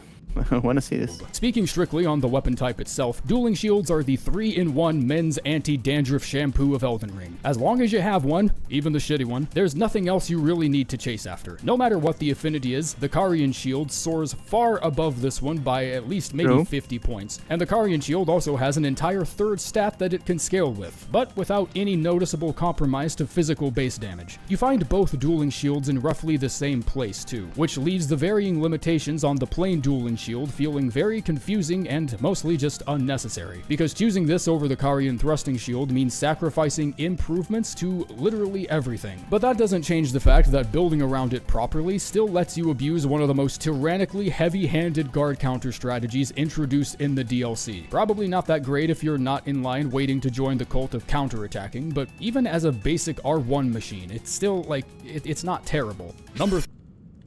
I want to see this. Speaking strictly on the weapon type itself, Dueling Shields are the 3-in-1 men's anti-dandruff shampoo of Elden Ring. As long as you have one, even the shitty one, there's nothing else you really need to chase after. No matter what the affinity is, the Carian Shield soars far above this one by at least maybe True. 50 points. And the Carian Shield also has an entire 3rd stat that it can scale with, but without any noticeable compromise to physical base damage. You find both Dueling Shields in roughly the same place too, which leaves the varying limitations on the plain Dueling Shield feeling very confusing and mostly just unnecessary, because choosing this over the Carian Thrusting Shield means sacrificing improvements to literally everything. But that doesn't change the fact that building around it properly still lets you abuse one of the most tyrannically heavy-handed guard counter strategies introduced in the DLC. Probably not that great if you're not in line waiting to join the cult of counterattacking, but even as a basic R1 machine, it's still like, it's not terrible.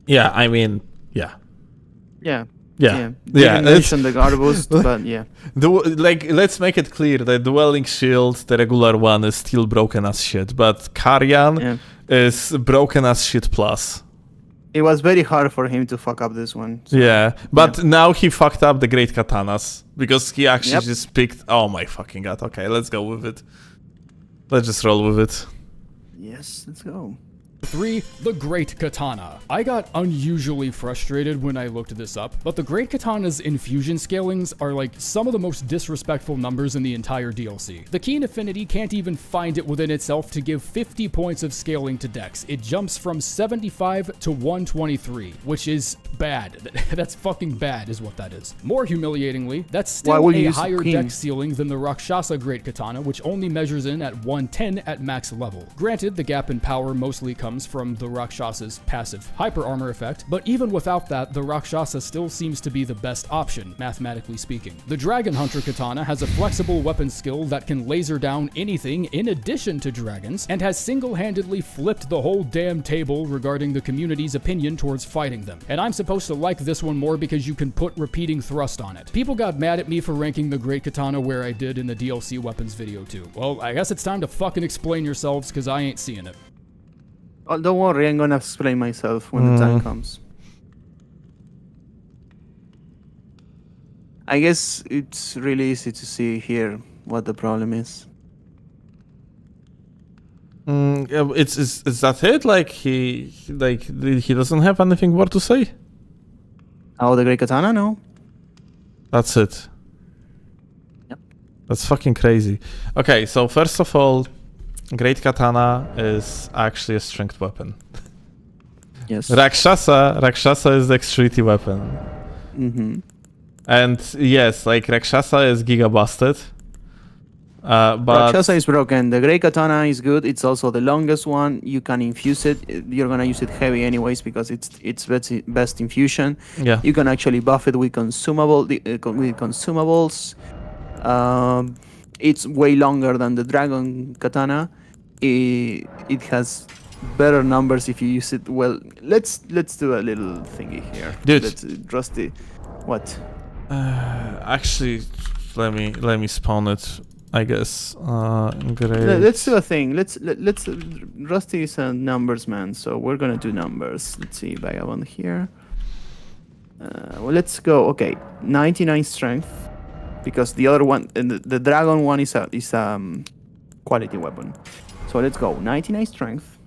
Yeah, I mean, yeah. Yeah. Yeah. You Yeah, didn't mention the guard boost, but yeah. Let's make it clear that Dueling Shield, the regular one, is still broken as shit, but Carian is broken as shit plus. It was very hard for him to fuck up this one. So. Yeah, but now he fucked up the Great Katanas, because he actually Yep. just picked... Oh my fucking god, okay, let's go with it. Let's just roll with it. Yes, let's go. 3, the Great Katana. I got unusually frustrated when I looked this up, but the Great Katana's infusion scalings are like some of the most disrespectful numbers in the entire DLC. The Keen Affinity can't even find it within itself to give 50 points of scaling to Dex. It jumps from 75 to 123, which is bad. That's fucking bad is what that is. More humiliatingly, that's Why still would you a use the higher Keen? Dex ceiling than the Rakshasa Great Katana, which only measures in at 110 at max level. Granted, the gap in power mostly comes comes from the Rakshasa's passive hyper armor effect, but even without that, the Rakshasa still seems to be the best option, mathematically speaking. The Dragon Hunter Katana has a flexible weapon skill that can laser down anything in addition to dragons, and has single-handedly flipped the whole damn table regarding the community's opinion towards fighting them. And I'm supposed to like this one more because you can put repeating thrust on it. People got mad at me for ranking the Great Katana where I did in the DLC weapons video too. Well, I guess it's time to fucking explain yourselves because I ain't seeing it. Oh, don't worry, I'm gonna explain myself when the time comes. I guess it's really easy to see here what the problem is. Is that it? Like he doesn't have anything more to say? Oh, the Great Katana? No. That's it. Yep. That's fucking crazy. Okay, so first of all, Great Katana is actually a strength weapon. Yes. Rakshasa is the dexterity weapon. Mm-hmm. And yes, like Rakshasa is giga busted. But Rakshasa is broken. The Great Katana is good. It's also the longest one. You can infuse it. You're gonna use it heavy anyways because it's best infusion. yeah, You can actually buff it with consumables. It's way longer than the Dragon Katana. It has better numbers if you use it well. Let's do a little thingy here. Dude. Let's Rusty. What? actually, let me spawn it. I guess. Great. Let's do a thing. Let's Rusty is a numbers man, so we're gonna do numbers. Let's see, Vagabond here. Well, let's go. Okay, 99 strength, because the other one, and the dragon one is a quality weapon. So let's go. 99 strength.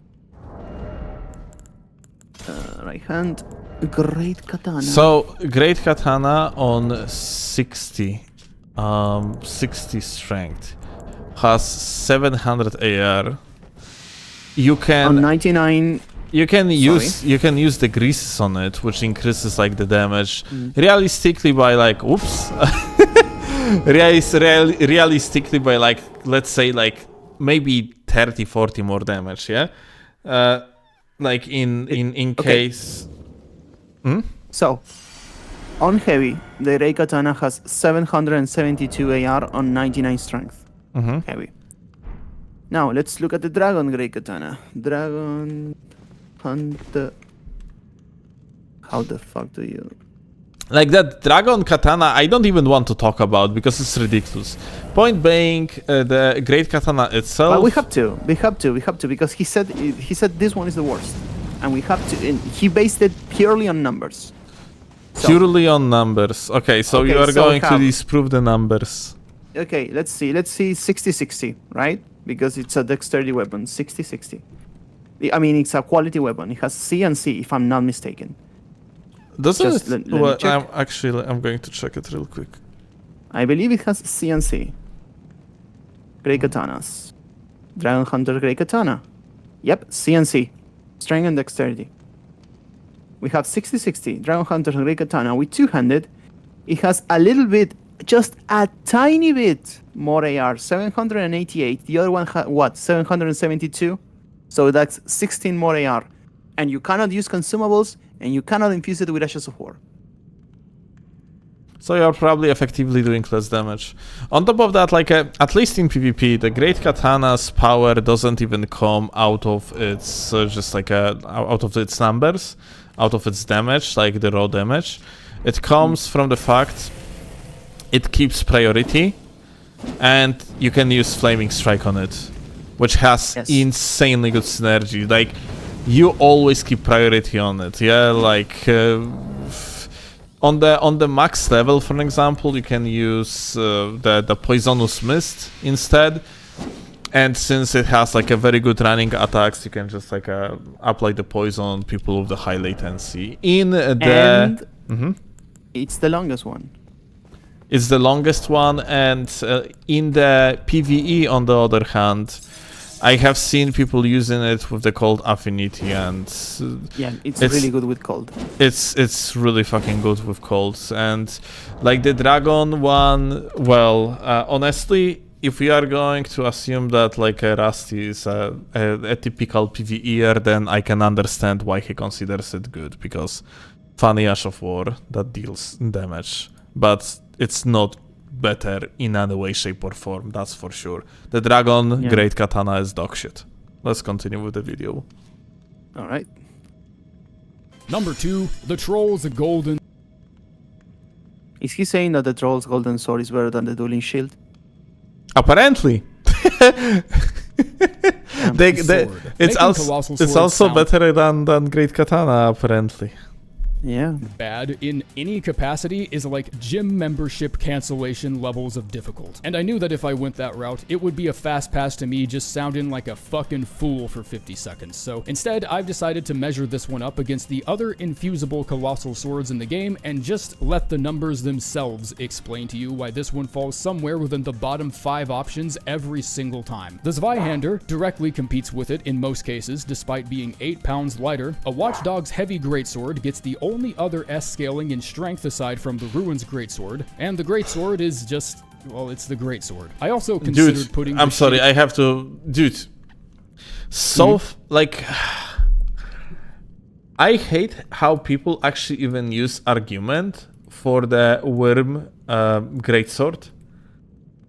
Right hand. Great Katana. So Great Katana on 60 strength has 700 AR. You on can 99. you can use the greases on it, which increases like the damage realistically by like realistically by like, let's say like maybe 30-40 more damage, yeah, like in Okay. case. So, on heavy, the Great Katana has 772 AR on 99 strength. Heavy. Now, let's look at the Dragon Great Katana. Dragon Hunter. How the fuck do you... Like that Dragon Katana, I don't even want to talk about because it's ridiculous. Point being, the Great Katana itself. But we have to, because he said this one is the worst. And we have to, and he based it purely on numbers. So, Purely on numbers. Okay, so you are so going to how? disprove the numbers. okay, let's see 60-60, right? Because it's a dexterity weapon, 60-60. I mean, it's a quality weapon. It has C and C, if I'm not mistaken. Doesn't Just it? let me Well, check. I'm going to check it real quick. I believe it has C and C. Great Katanas. Dragon Hunter Great Katana. Yep, C and C. Strength and dexterity. We have 60-60. Dragon Hunter Great Katana with two-handed. It has a little bit, just a tiny bit more AR. 788. The other one had what? 772. So that's 16 more AR. And you cannot use consumables, and you cannot infuse it with Ashes of War. So you're probably effectively doing less damage. On top of that, like at least in PvP, the Great Katana's power doesn't even come out of its out of its numbers, out of its damage, like the raw damage. It comes from the fact it keeps priority, and you can use Flaming Strike on it, which has Yes. insanely good synergy. Like you always keep priority on it. Yeah, like. On the max level, for example, you can use the Poisonous Mist instead, and since it has like a very good running attacks, you can just like apply the poison on people with the high latency. In the And it's the longest one. it's the longest one, and in the PvE, on the other hand, I have seen people using it with the cold affinity, and Yeah, it's It's- really good with cold. it's really fucking good with colds. And like the dragon one, well, honestly, if we are going to assume that like Rusty is a typical PvEer, then I can understand why he considers it good, because funny Ash of War that deals damage, but it's not better in any way, shape, or form. That's for sure. The Dragon Great Katana is dog shit. Let's continue with the video. All right. Number 2, the Troll's Golden. Is he saying that the Troll's Golden Sword is better than the Dueling Shield? Apparently. It's also better than Great Katana, apparently. Yeah. Bad in any capacity is like gym membership cancellation levels of difficult. And I knew that if I went that route, it would be a fast pass to me just sounding like a fucking fool for 50 seconds. So instead, I've decided to measure this one up against the other infusible colossal swords in the game and just let the numbers themselves explain to you why this one falls somewhere within the bottom 5 options every single time. The Zweihander directly competes with it in most cases, despite being 8 pounds lighter. A Watchdog's heavy greatsword gets the only other S scaling in strength aside from the Ruin's Greatsword, and the Greatsword is just, well, it's the Greatsword. I also considered putting I'm sorry, I have to... Dude. So, like... I hate how people actually even use argument for the Worm Greatsword,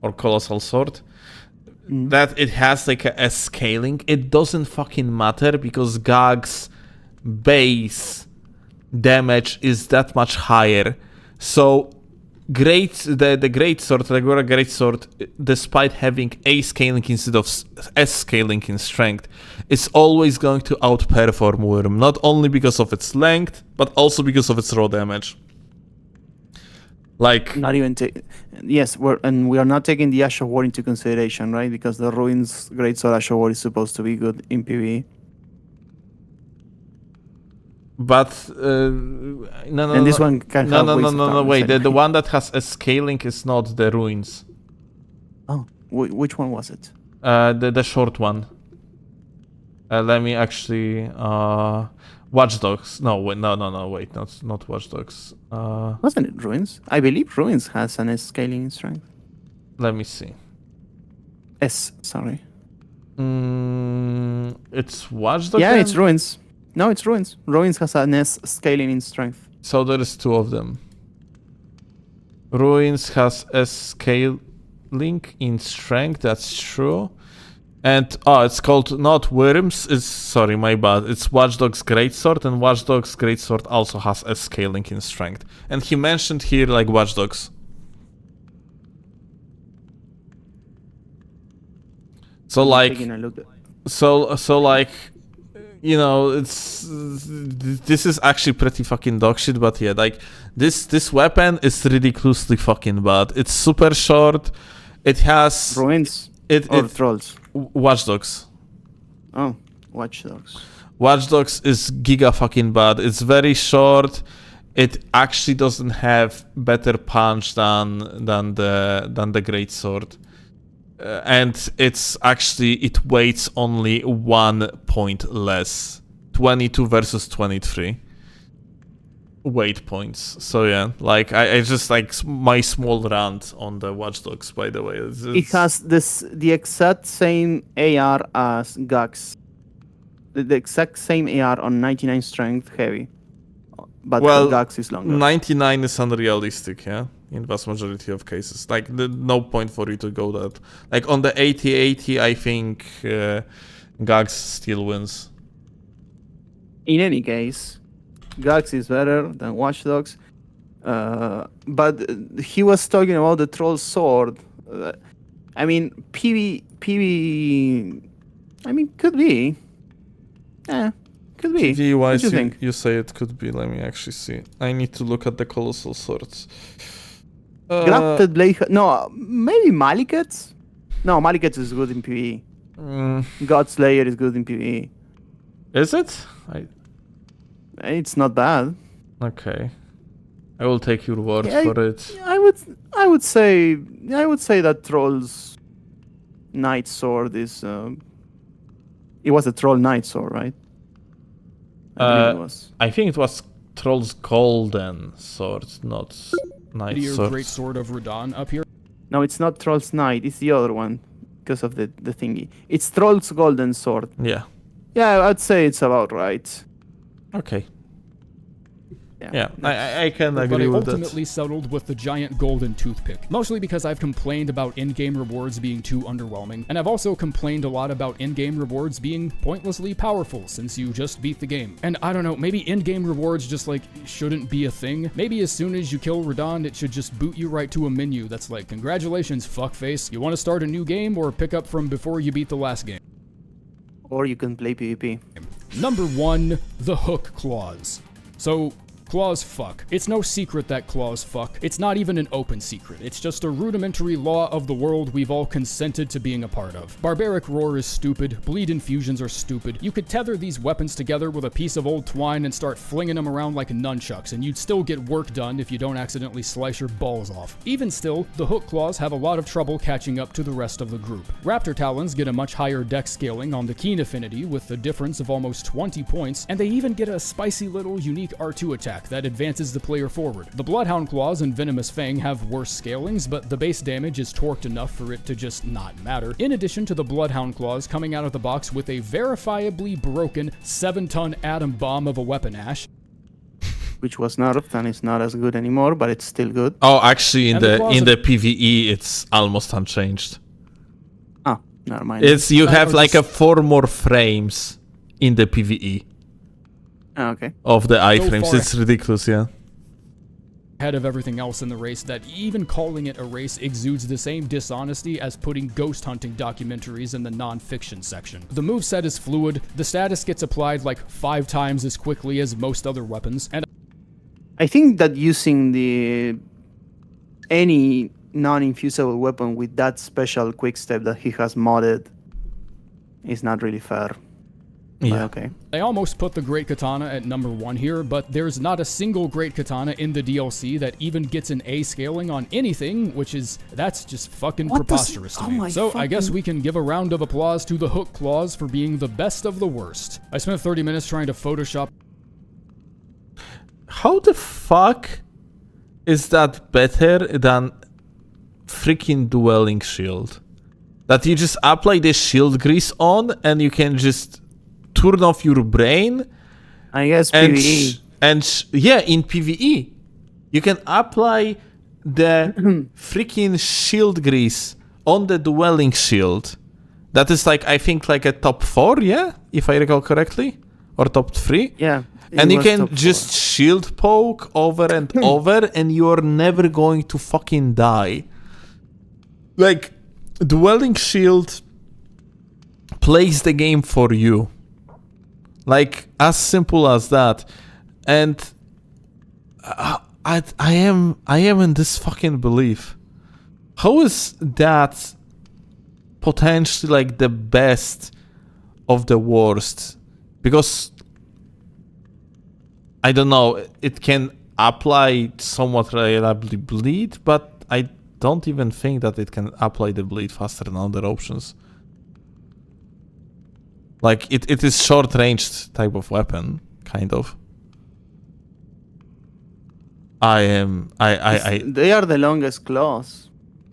or Colossal Sword, that it has like a S scaling. It doesn't fucking matter, because Gag's base damage is that much higher. So the great sword, regular great sword, despite having A scaling instead of S scaling in strength, is always going to outperform Worm, not only because of its length, but also because of its raw damage. Like, not even yes, we are not taking the Ash of War into consideration, right? Because the Ruins Greatsword Ash of War is supposed to be good in PvE. But and this one can have no, wait. The one that has a scaling is not the Ruins. Oh, which one was it? The short one. Let me actually Watchdogs. No, wait, no, wait, not Watchdogs. Wasn't it Ruins? I believe Ruins has an S scaling in strength. Let me see. Sorry. It's Watchdogs. Yeah, it's Ruins. No, it's Ruins. Ruins has an S scaling in strength. So there is 2 of them. Ruins has S scaling in strength. That's true. And it's called not Worms. It's, sorry, my bad. It's Watchdog's Greatsword, and Watchdog's Greatsword also has S scaling in strength. And he mentioned here like Watchdogs. So like, so like, you know, this is actually pretty fucking dog shit, but yeah, like this weapon is ridiculously fucking bad. It's super short. It has Ruins or Trolls. Watchdogs. Oh, Watchdogs. Watchdogs is giga fucking bad. It's very short. It actually doesn't have better punch than the Greatsword. And it's actually, it weighs only 1 point less. 22 versus 23 weight points. So yeah, like I just like my small rant on the Watchdogs, by the way. It has the exact same AR as Gax. The exact same AR on 99 strength heavy. But Gax is longer. 99 is unrealistic, yeah? In vast majority of cases. Like, no point for you to go that. Like, on the 80-80, I think Gax still wins. In any case, Gax is better than Watchdogs. But he was talking about the Troll Sword. I mean, PV... I mean, could be. Could be. PV-wise, you say it could be. Let me actually see. I need to look at the Colossal Swords. Grafted Blade... No, maybe Malekith? No, Malekith is good in PvE. Godslayer is good in PvE. Is it? It's not bad. Okay. I will take your word for it. I would say that Troll's Knight Sword is it was a Troll Knight Sword, right? I believe it was. I think it was Troll's Golden Sword, not Knight Sword. Great Sword of Radahn up here. No, it's not Troll's Knight. It's the other one because of the thingy. It's Troll's Golden Sword. Yeah. Yeah, I'd say it's about right. Okay. Yeah. I can But agree I with ultimately that. settled with the giant golden toothpick, mostly because I've complained about in-game rewards being too underwhelming, and I've also complained a lot about in-game rewards being pointlessly powerful since you just beat the game. And I don't know, maybe in-game rewards just like shouldn't be a thing. Maybe as soon as you kill Radon, it should just boot you right to a menu that's like, congratulations, fuckface. You want to start a new game or pick up from before you beat the last game? Or you can play PvP. Number 1, the hook clause. So, claws fuck. It's no secret that claws fuck. It's not even an open secret. It's just a rudimentary law of the world we've all consented to being a part of. Barbaric Roar is stupid. Bleed infusions are stupid. You could tether these weapons together with a piece of old twine and start flinging them around like nunchucks, and you'd still get work done if you don't accidentally slice your balls off. Even still, the hook claws have a lot of trouble catching up to the rest of the group. Raptor Talons get a much higher dex scaling on the Keen affinity with a difference of almost 20 points, and they even get a spicy little unique R2 attack that advances the player forward. The Bloodhound Claws and Venomous Fang have worse scalings, but the base damage is torqued enough for it to just not matter. In addition to the Bloodhound Claws coming out of the box with a verifiably broken 7-ton atom bomb of a weapon ash, Which was nerfed and it's not as good anymore, but it's still good. Oh, actually, in And the the claws in of- the PvE, it's almost unchanged. Ah, never mind. It's you I have was like just- 4 more frames in the PvE Okay. of the iframes. far It's ridiculous, yeah. ahead of everything else in the race that even calling it a race exudes the same dishonesty as putting ghost hunting documentaries in the non-fiction section. The moveset is fluid, the status gets applied like 5 times as quickly as most other weapons, and I think that using any non-infusable weapon with that special quick step that he has modded is not really fair. But Yeah. okay. I almost put the Great Katana at number 1 here, but there's not a single Great Katana in the DLC that even gets an A scaling on anything, that's just fucking What does- preposterous to oh me. my So I guess fucking- we can give a round of applause to the Hook Claws for being the best of the worst. I spent 30 minutes trying to Photoshop How the fuck is that better than freaking Dueling Shield? That you just apply the shield grease on and you can just turn off your brain I guess and PvE. yeah, in PvE you can apply the freaking shield grease on the Dueling Shield. That is like, I think, like a top 4, yeah, if I recall correctly, or top 3. Yeah. it And you was can top just 4. shield poke over and over, and you're never going to fucking die. Like, Dueling Shield plays the game for you. Like, as simple as that. And I am in this fucking belief. How is that potentially like the best of the worst? Because I don't know, it can apply somewhat reliably bleed, but I don't even think that it can apply the bleed faster than other options. Like, it is short-ranged type of weapon, kind of. They are the longest claws.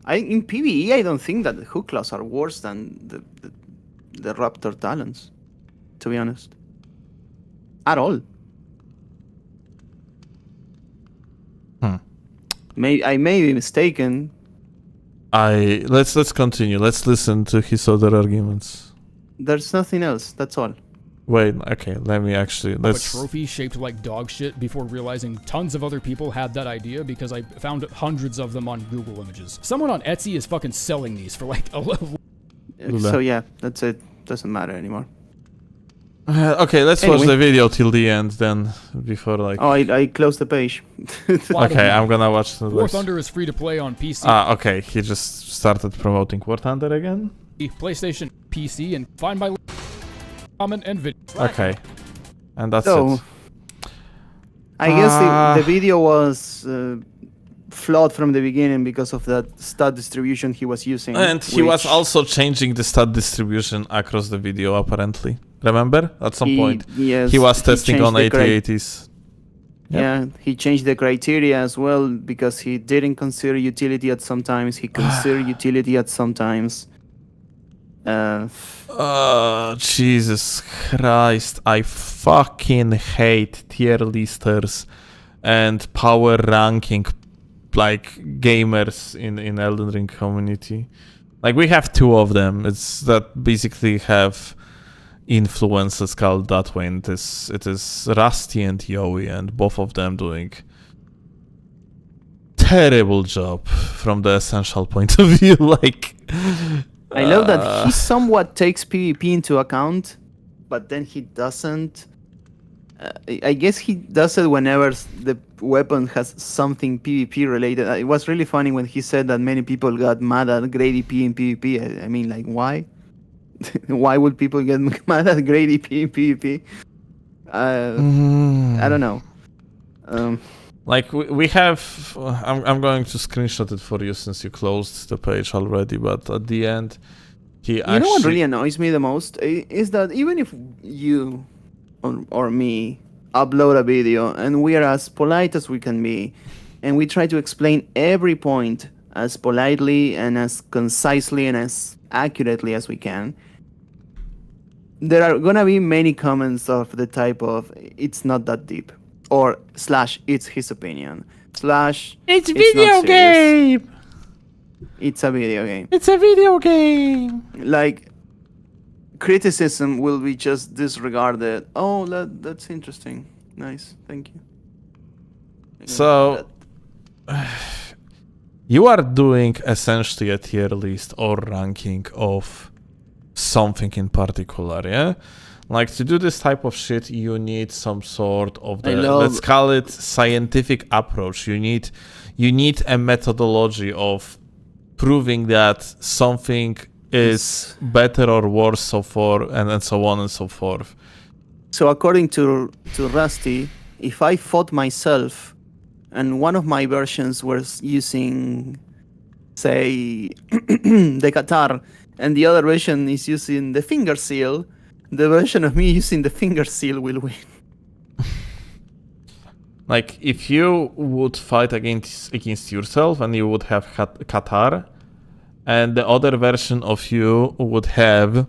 In PvE, I don't think that the hook claws are worse than the Raptor Talons, to be honest. At all. I may be mistaken. Let's continue. Let's listen to his other arguments. There's nothing else. That's all. Wait, okay, let me actually, a let's... trophy shaped like dog shit before realizing tons of other people had that idea because I found hundreds of them on Google Images. Someone on Etsy is fucking selling these for like a level. So yeah, that's it. Doesn't matter anymore. Okay, let's watch Anyway. the video till the end then, before like... Oh, I closed the page. Okay, I'm gonna watch the War rest. Thunder is free to play on PC, Okay, he just started promoting War Thunder again? PlayStation, PC, and find my comment and video. Okay. And that's So, it. I guess the video was flawed from the beginning because of that stat distribution he was using. And he was which also changing the stat distribution across the video, apparently. Remember? At some point. Yes, He was he testing changed on the 8080s. Yeah, he changed the criteria as well because he didn't consider utility at some times. He considered utility at some times. Jesus Christ. I fucking hate tier listers and power ranking like gamers in Elden Ring community. Like we have two of them. It's that basically have influences called that way. And it is Rusty and Yowie, and both of them doing terrible job from the essential point of view. Like I love that he somewhat takes PvP into account, but then he doesn't. I guess he does it whenever the weapon has something PvP related. It was really funny when he said that many people got mad at grade EP in PvP. I mean, like, why? Why would people get mad at grade EP in PvP? I don't know. Like we have, I'm going to screenshot it for you since you closed the page already. But at the end, You know what really annoys me the most is that even if you or me upload a video and we are as polite as we can be, and we try to explain every point as politely and as concisely and as accurately as we can, there are gonna be many comments of the type of "it's not that deep" or / "it's his opinion" / it's not video serious." game. It's a video game. It's a video game. Like, criticism will be just disregarded. Oh, that's interesting. Nice, thank you. So you are doing essentially a tier list or ranking of something in particular, yeah? Like to do this type of shit, you need some sort of let's call it scientific approach. You need a methodology of proving that something is better or worse, so forth, and so on and so forth. So according to Rusty, if I fought myself and one of my versions was using, say, the Qatar, and the other version is using the finger seal, the version of me using the finger seal will win. Like, if you would fight against yourself and you would have Qatar, and the other version of you would have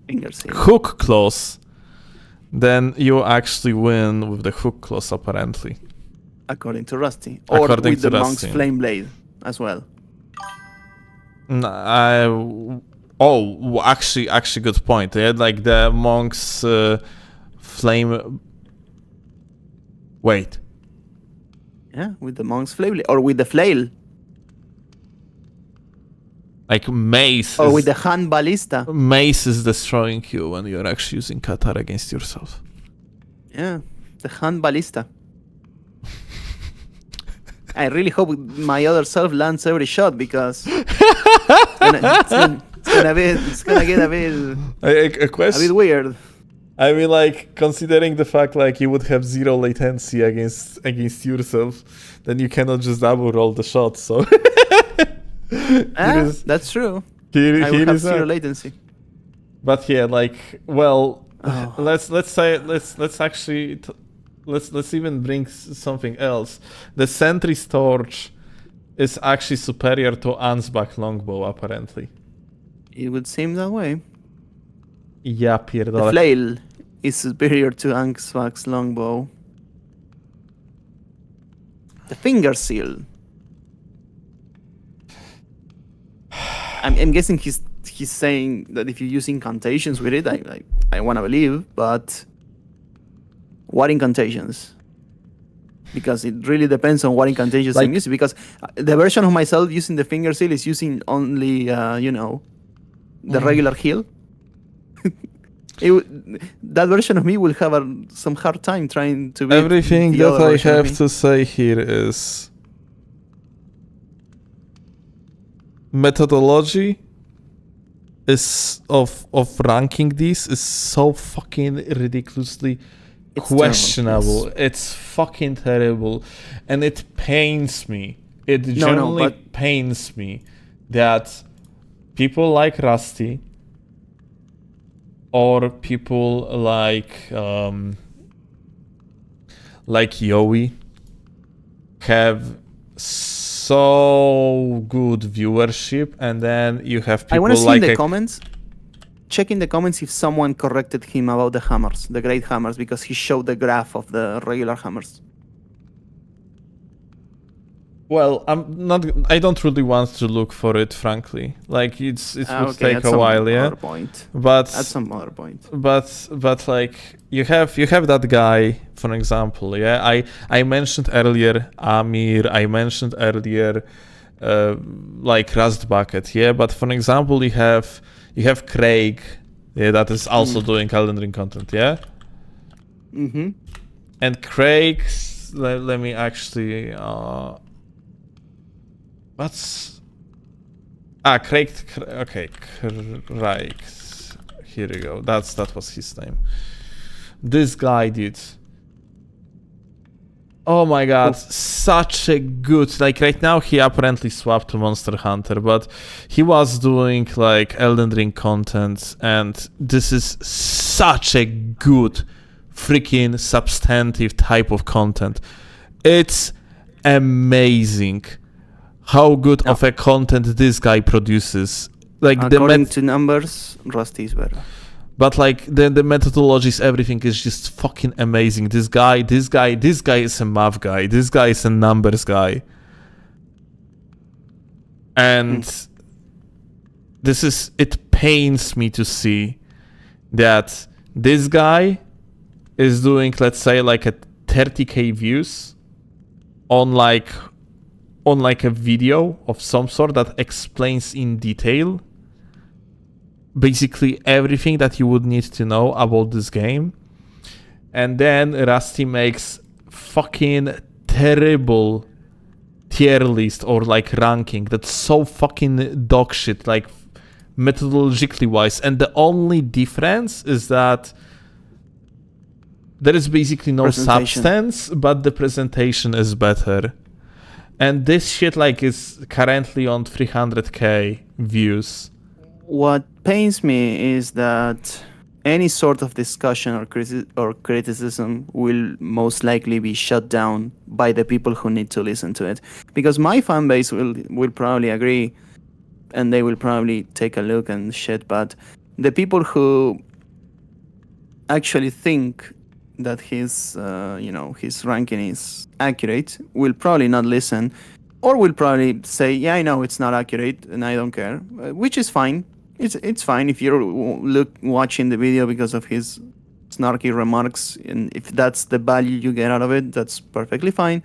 Finger seal. hook claws, then you actually win with the hook claws, apparently. According to Rusty. Or According with to the monk's Rusty. flame blade as well. Actually, good point. They had like the monk's flame. Wait. Yeah, with the monk's flame blade. Or with the flail. Like mace. Or with the hand ballista. Mace is destroying you when you're actually using Qatar against yourself. Yeah, the hand ballista. I really hope my other self lands every shot because it's gonna get a bit A question. a bit weird. I mean, like, considering the fact like you would have 0 latency against yourself, then you cannot just double roll the shot. So That's true. Here I would have is 0 that. latency. But yeah, like, well, let's even bring something else. The Sentry's Torch is actually superior to Ansbach Longbow, apparently. It would seem that way. Ja The pierdolę. flail is superior to Ansbach's longbow. The finger seal. I'm guessing he's saying that if you use incantations with it, I want to believe, but what incantations? Because it really depends on what incantations I'm using. Because the version of myself using the finger seal is using only, the regular heal. That version of me will have some hard time trying to beat Everything the that other I version of have me. to say here is methodology is of ranking these is so fucking ridiculously It's questionable. terrible, It's fucking terrible, and it pains me. It genuinely pains me that people like Rusty or people like like Yowie have so good viewership, and then you have people I want to see like in the comments. Check in the comments if someone corrected him about the hammers, the great hammers, because he showed the graph of the regular hammers. Well, I don't really want to look for it, frankly. Like it would take a while, yeah. Point. But At some other point. But like you have that guy, for example, yeah. I mentioned earlier Amir. I mentioned earlier like Rust Bucket, yeah. But for example, you have Craig, yeah, that is also doing Elden Ring content, yeah. Mm-hmm. And Craig, let me actually. What's Craig? Okay, Craig. Here we go. That was his name. This guy, dude. Oh my god, such a good. Like right now, he apparently swapped to Monster Hunter, but he was doing like Elden Ring content, and this is such a good, freaking substantive type of content. It's amazing how good of a content this guy produces. Like according to numbers, Rusty is better. But like the methodologies, everything is just fucking amazing. This guy is a math guy. This guy is a numbers guy. And it pains me to see that this guy is doing, let's say, like a 30k views on like a video of some sort that explains in detail basically everything that you would need to know about this game. And then Rusty makes fucking terrible tier list or like ranking that's so fucking dog shit, like methodologically wise. And the only difference is that there is basically no substance, but the presentation is better. And this shit like is currently on 300k views. What pains me is that any sort of discussion or criticism will most likely be shut down by the people who need to listen to it. Because my fan base will probably agree and they will probably take a look and shit, but the people who actually think that his ranking is accurate will probably not listen, or will probably say, yeah, I know it's not accurate and I don't care, which is fine. It's fine if you're watching the video because of his snarky remarks, and if that's the value you get out of it, that's perfectly fine.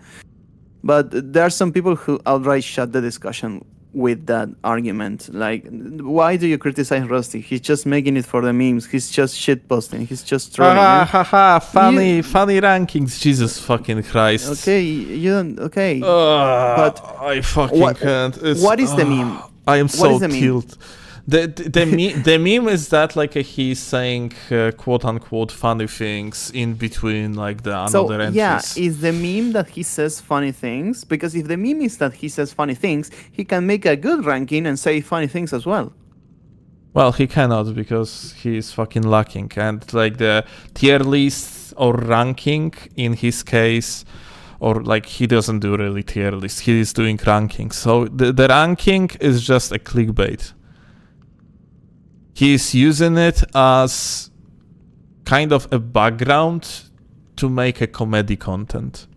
But there are some people who outright shut the discussion with that argument. Like, why do you criticize Rusty? He's just making it for the memes. He's just shitposting. He's just trolling. Funny rankings. Jesus fucking Christ. Okay, you don't. Okay, but I fucking can't. What is the meme? I am so tilted. The meme is that like he's saying quote unquote funny things in between like the another entries. Yeah, is the meme that he says funny things? Because if the meme is that he says funny things, he can make a good ranking and say funny things as well. Well, he cannot because he's fucking lacking, and like the tier list or ranking in his case, or like he doesn't do really tier list. He is doing ranking, so the ranking is just a clickbait. He's using it as kind of a background to make a comedy content,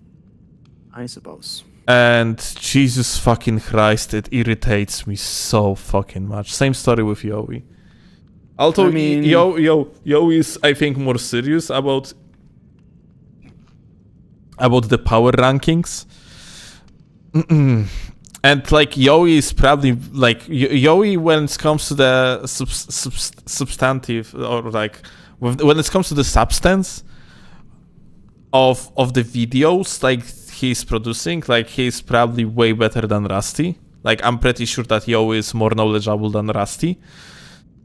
I suppose. And Jesus fucking Christ, it irritates me so fucking much. Same story with Yowie. Although Yowie is, I think, more serious about the power rankings. And like Yowie is probably like Yowie when it comes to the substantive, or like when it comes to the substance of the videos like he's producing, like he's probably way better than Rusty. Like I'm pretty sure that Yowie is more knowledgeable than Rusty.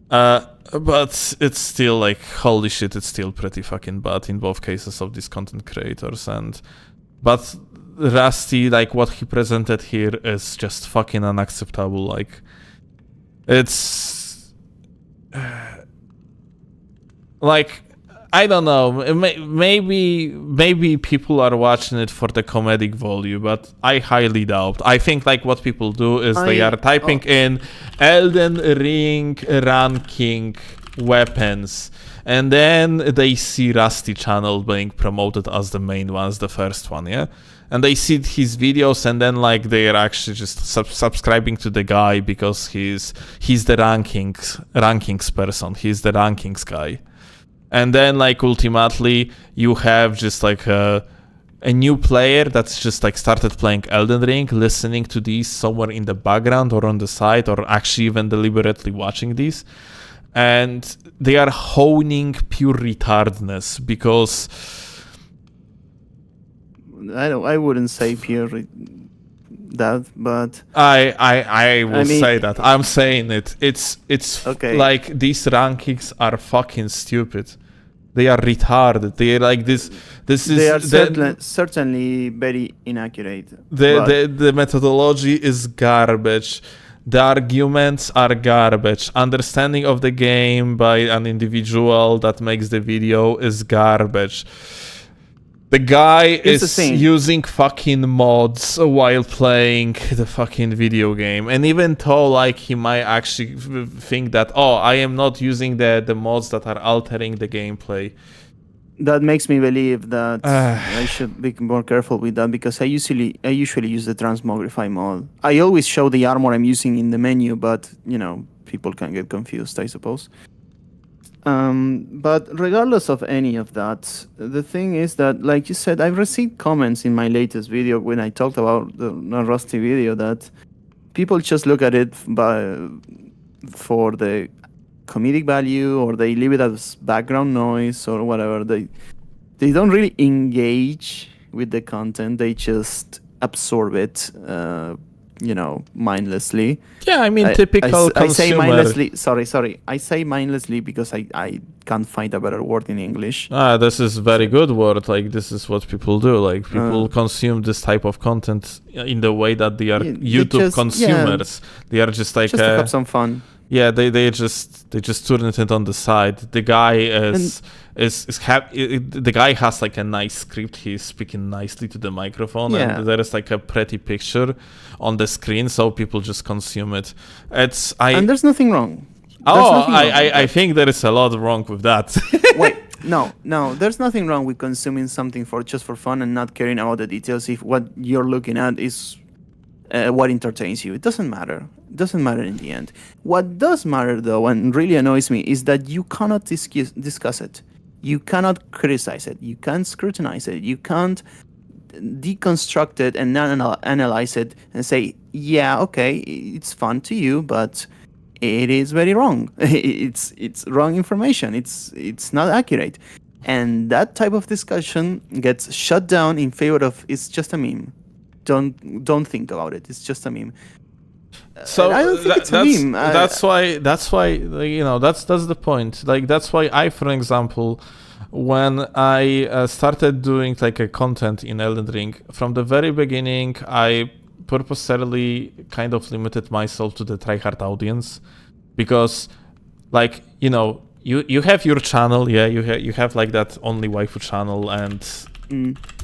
But it's still like, holy shit, it's still pretty fucking bad in both cases of these content creators. But Rusty, like what he presented here is just fucking unacceptable. Like it's like I don't know. Maybe people are watching it for the comedic value, but I highly doubt. I think like what people do is they are typing in Elden Ring ranking weapons, and then they see Rusty channel being promoted as the main one, as the first one, yeah? And they see his videos, and then like they are actually just subscribing to the guy because he's the rankings person. He's the rankings guy. And then like ultimately you have just like a new player that's just like started playing Elden Ring, listening to these somewhere in the background or on the side, or actually even deliberately watching these. And they are honing pure retardness because I wouldn't say pure that, but I will say that. I'm saying it. It's okay. Like these rankings are fucking stupid. They are retarded. They are like this. They are certainly very inaccurate. The methodology is garbage. The arguments are garbage. Understanding of the game by an individual that makes the video is garbage. The guy is using fucking mods while playing the fucking video game. And even though like he might actually think that, oh, I am not using the mods that are altering the gameplay. That makes me believe that I should be more careful with that, because I usually use the transmogrify mod. I always show the armor I'm using in the menu, but you know, people can get confused, I suppose. But regardless of any of that, the thing is that, like you said, I've received comments in my latest video when I talked about the Rusty video that people just look at it for the comedic value, or they leave it as background noise or whatever. They don't really engage with the content. They just absorb it, mindlessly. Yeah, I mean, typical consumer. I say mindlessly. Sorry. I say mindlessly because I can't find a better word in English. This is very good word. Like, this is what people do. Like, people consume this type of content in the way that they are YouTube consumers. They are just like just to have some fun. Yeah, they just turn it on the side. The guy the guy has like a nice script. He's speaking nicely to the microphone, and there is like a pretty picture on the screen, so people just consume it. And there's nothing wrong. I think there is a lot wrong with that. Wait, no, there's nothing wrong with consuming something just for fun and not caring about the details if what you're looking at is what entertains you. It doesn't matter. It doesn't matter in the end. What does matter, though, and really annoys me, is that you cannot discuss it. You cannot criticize it. You can't scrutinize it. You can't deconstruct it and analyze it and say, yeah, okay, it's fun to you, but it is very wrong. It's wrong information. It's not accurate. And that type of discussion gets shut down in favor of, it's just a meme. Don't think about it. It's just a meme. So I don't think it's a meme. That's why that's the point. Like, that's why I, for example, when I started doing like a content in Elden Ring, from the very beginning, I purposely kind of limited myself to the tryhard audience, because, like, you have your channel, you have like that only waifu channel, and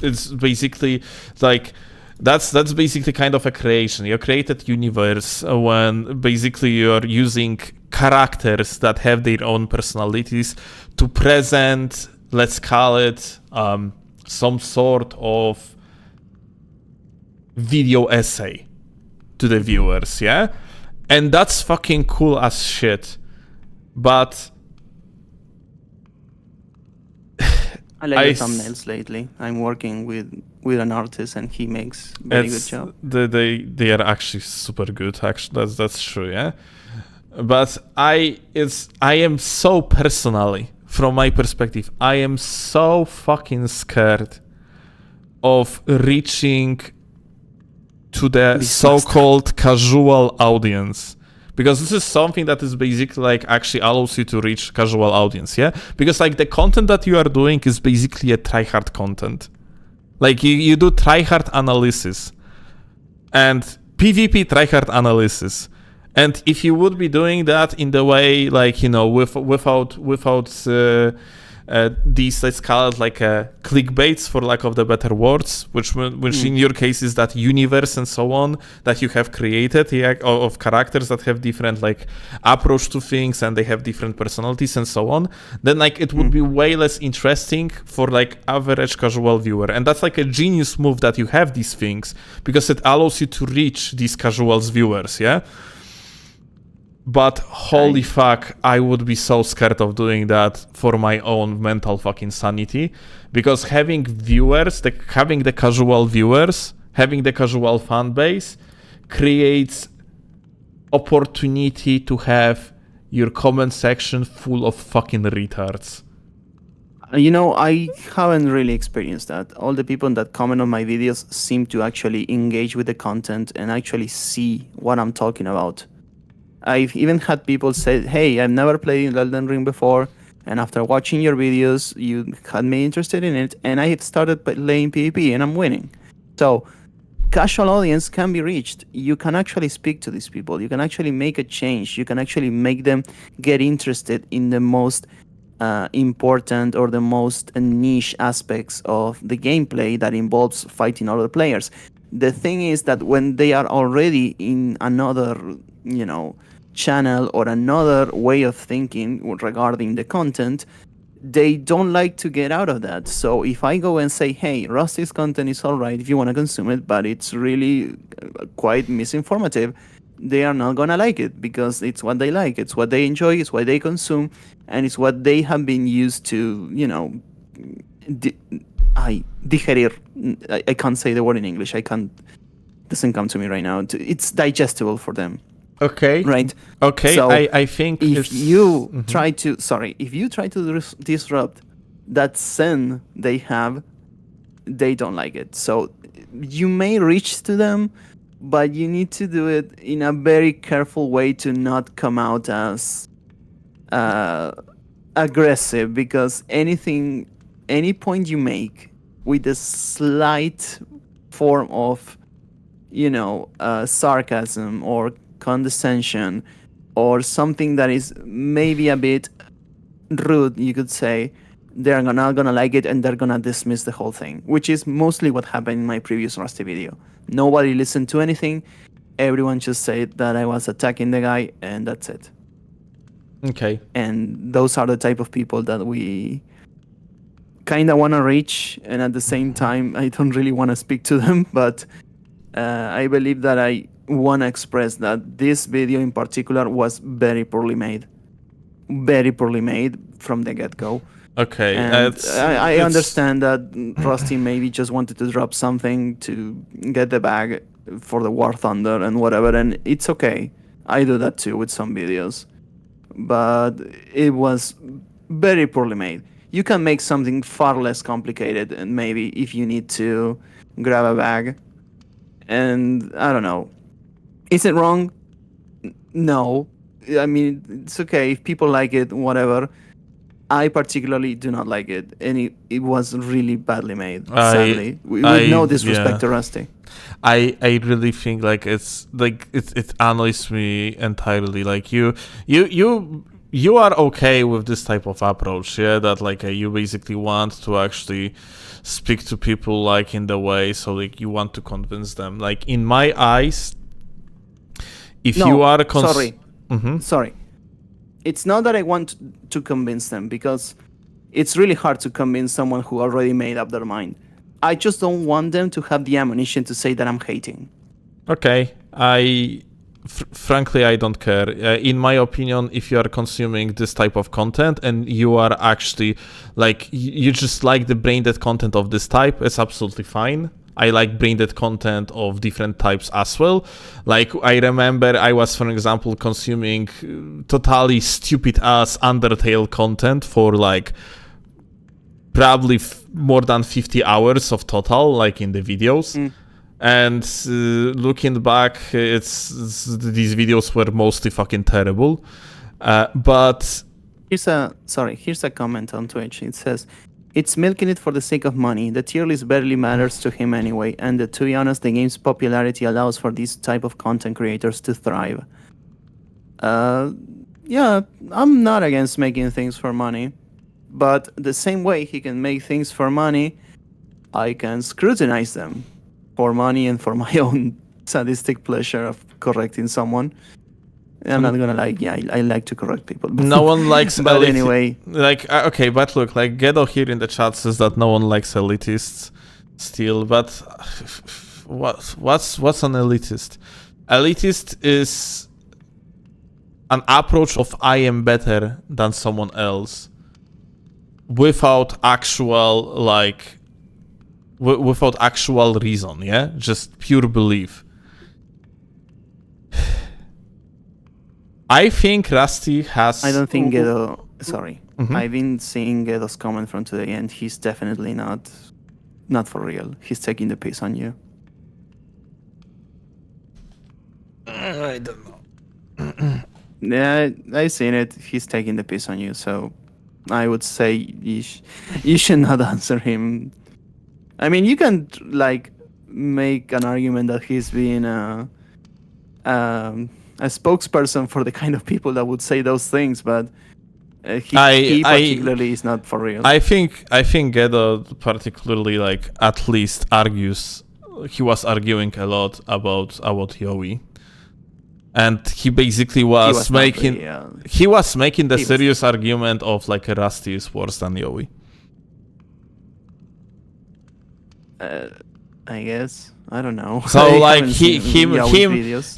it's basically like. That's basically kind of a creation. You created universe when basically you're using characters that have their own personalities to present, let's call it, some sort of video essay to the viewers, yeah? And that's fucking cool as shit. But I like the thumbnails lately. I'm working with an artist, and he makes very good job. They are actually super good. Actually, that's true, yeah. But I am so personally, from my perspective, I am so fucking scared of reaching to the so-called casual audience. Because this is something that is basically like actually allows you to reach casual audience, yeah? Because like the content that you are doing is basically a tryhard content. Like you do tryhard analysis and PvP tryhard analysis. And if you would be doing that in the way, like, without these, let's call it like clickbaits, for lack of the better words, which in your case is that universe and so on that you have created, of characters that have different like approach to things and they have different personalities and so on, then like it would be way less interesting for like average casual viewer. And that's like a genius move that you have these things, because it allows you to reach these casual viewers, yeah? But holy fuck, I would be so scared of doing that for my own mental fucking sanity, because having viewers, having the casual viewers, having the casual fan base creates opportunity to have your comment section full of fucking retards. You know, I haven't really experienced that. All the people that comment on my videos seem to actually engage with the content and actually see what I'm talking about. I've even had people say, hey, I've never played Elden Ring before, and after watching your videos, you had me interested in it, and I started playing PvP, and I'm winning. So, casual audience can be reached. You can actually speak to these people. You can actually make a change. You can actually make them get interested in the most important or the most niche aspects of the gameplay that involves fighting other players. The thing is that when they are already in another, channel or another way of thinking regarding the content, they don't like to get out of that. So if I go and say, hey, Rusty's content is alright if you want to consume it, but it's really quite misinformative, they are not gonna like it, because it's what they like, it's what they enjoy, it's what they consume, and it's what they have been used to, digerir. I can't say the word in English. Doesn't come to me right now. It's digestible for them. Okay. Right. Okay. So I think if you try to disrupt that zen they have, they don't like it. So you may reach to them, but you need to do it in a very careful way to not come out as aggressive, because any point you make with a slight form of, sarcasm or condescension or something that is maybe a bit rude, you could say, they're not gonna like it and they're gonna dismiss the whole thing, which is mostly what happened in my previous Rusty video. Nobody listened to anything. Everyone just said that I was attacking the guy, and that's it. Okay. And those are the type of people that we kind of want to reach, and at the same time, I don't really want to speak to them, but I believe that I want to express that this video in particular was very poorly made from the get-go. Okay. And I understand that Rusty maybe just wanted to drop something to get the bag for the War Thunder and whatever, and it's okay. I do that too with some videos. But it was very poorly made. You can make something far less complicated, and maybe if you need to grab a bag. And I don't know. Is it wrong? No. I mean, it's okay if people like it, whatever. I particularly do not like it, and it was really badly made, sadly. With no disrespect to Rusty. I really think like it annoys me entirely. Like you are okay with this type of approach, yeah? That like you basically want to actually speak to people like in the way, so like you want to convince them. Like in my eyes, if you are sorry. It's not that I want to convince them, because it's really hard to convince someone who already made up their mind. I just don't want them to have the ammunition to say that I'm hating. Okay, frankly, I don't care. In my opinion, if you are consuming this type of content and you are actually like, you just like the brain dead content of this type, it's absolutely fine. I like brain dead content of different types as well. Like, I remember I was, for example, consuming totally stupid ass Undertale content for like probably more than 50 hours of total, like in the videos. And looking back, these videos were mostly fucking terrible. But here's a comment on Twitch. It says, "It's milking it for the sake of money. The tier list barely matters to him anyway, and to be honest, the game's popularity allows for these type of content creators to thrive." Yeah, I'm not against making things for money, But the same way he can make things for money, I can scrutinize them for money and for my own sadistic pleasure of correcting someone. I'm not gonna lie, yeah, I like to correct people. No one likes But elite- anyway. Like, okay, but look, like, Gedo here in the chat says that no one likes elitists still, but what's an elitist? Elitist is an approach of I am better than someone else without actual, like, without actual reason, yeah? Just pure belief. I think Rusty has... I don't think Gedo. Sorry, Mhm. I've been seeing Gedo's comment from today, and he's definitely not for real. He's taking the piss on you. I don't know. Yeah, I've seen it. He's taking the piss on you, so I would say you should not answer him. I mean, you can like make an argument that he's being a spokesperson for the kind of people that would say those things, but he particularly is not for real. I think Gedo particularly, like, at least argues. He was arguing a lot about Yowie, and he basically was making the serious argument of like Rusty is worse than Yowie. I guess. I don't know. So I like haven't seen Yowie's videos.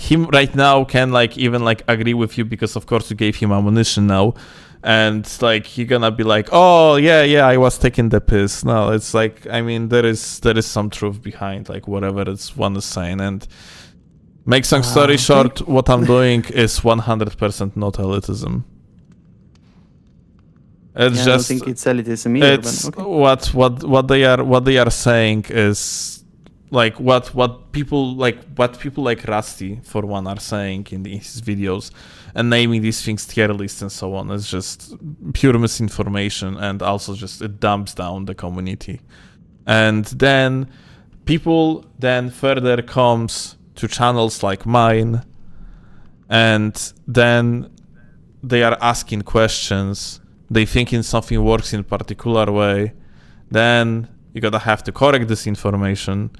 him right now can like even like agree with you because of course you gave him ammunition now, and like he gonna be like, oh yeah I was taking the piss. No, it's like, I mean, there is some truth behind like whatever one is saying, and make some story short, what I'm doing is 100% not elitism. It's I just don't think it's elitism either. it's But okay. what they are saying is like what people like Rusty for one are saying in his videos and naming these things tier lists and so on. It's just pure misinformation, and also just it dumps down the community. And then people then further comes to channels like mine, and then they are asking questions. They thinking something works in a particular way, then you gotta have to correct this information,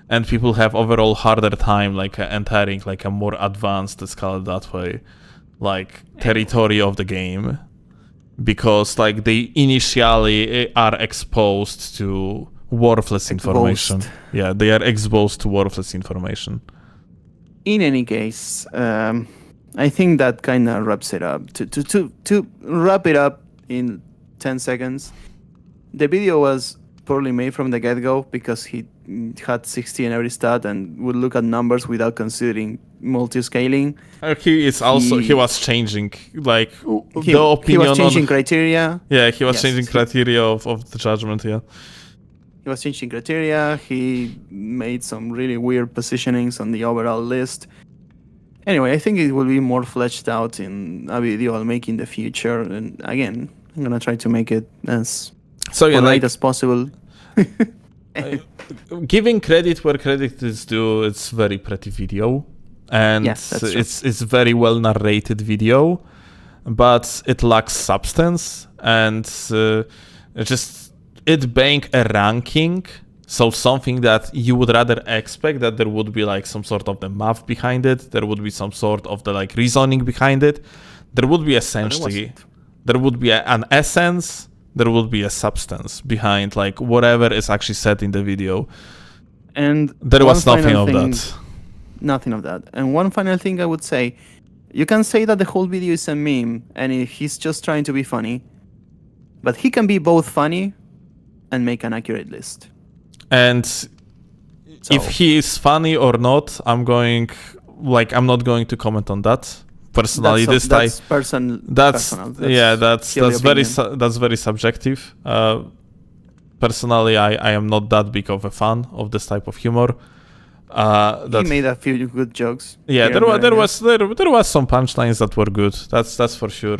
and people have overall harder time like entering like a more advanced, let's call it that way, like territory of the game, because like they initially are exposed to worthless information. Yeah, they are exposed to worthless information. In any case, I think that kind of wraps it up. To wrap it up in 10 seconds, the video was poorly made from the get-go because he had 60 in every stat and would look at numbers without considering multi-scaling. He was changing like He the opinion. was changing criteria. Yeah, he was Yes, changing criteria of the judgment. Yeah. He was changing criteria. He made some really weird positionings on the overall list. Anyway, I think it will be more fleshed out in a video I'll make in the future. And again, I'm gonna try to make it as polite as possible. Giving credit where credit is due, it's very pretty video, and it's very well narrated video, but it lacks substance, and it being a ranking. So something that you would rather expect that there would be like some sort of the math behind it, there would be some sort of the like reasoning behind it, there would be essentially, there would be an essence, there would be a substance behind like whatever is actually said in the video. And there was nothing of that. Nothing of that. And one final thing I would say, you can say that the whole video is a meme and he's just trying to be funny, but he can be both funny and make an accurate list. And if he is funny or not, I'm not going to comment on that personally. That's very subjective. Personally, I am not that big of a fan of this type of humor. He made a few good jokes. Yeah, there was some punchlines that were good. That's for sure.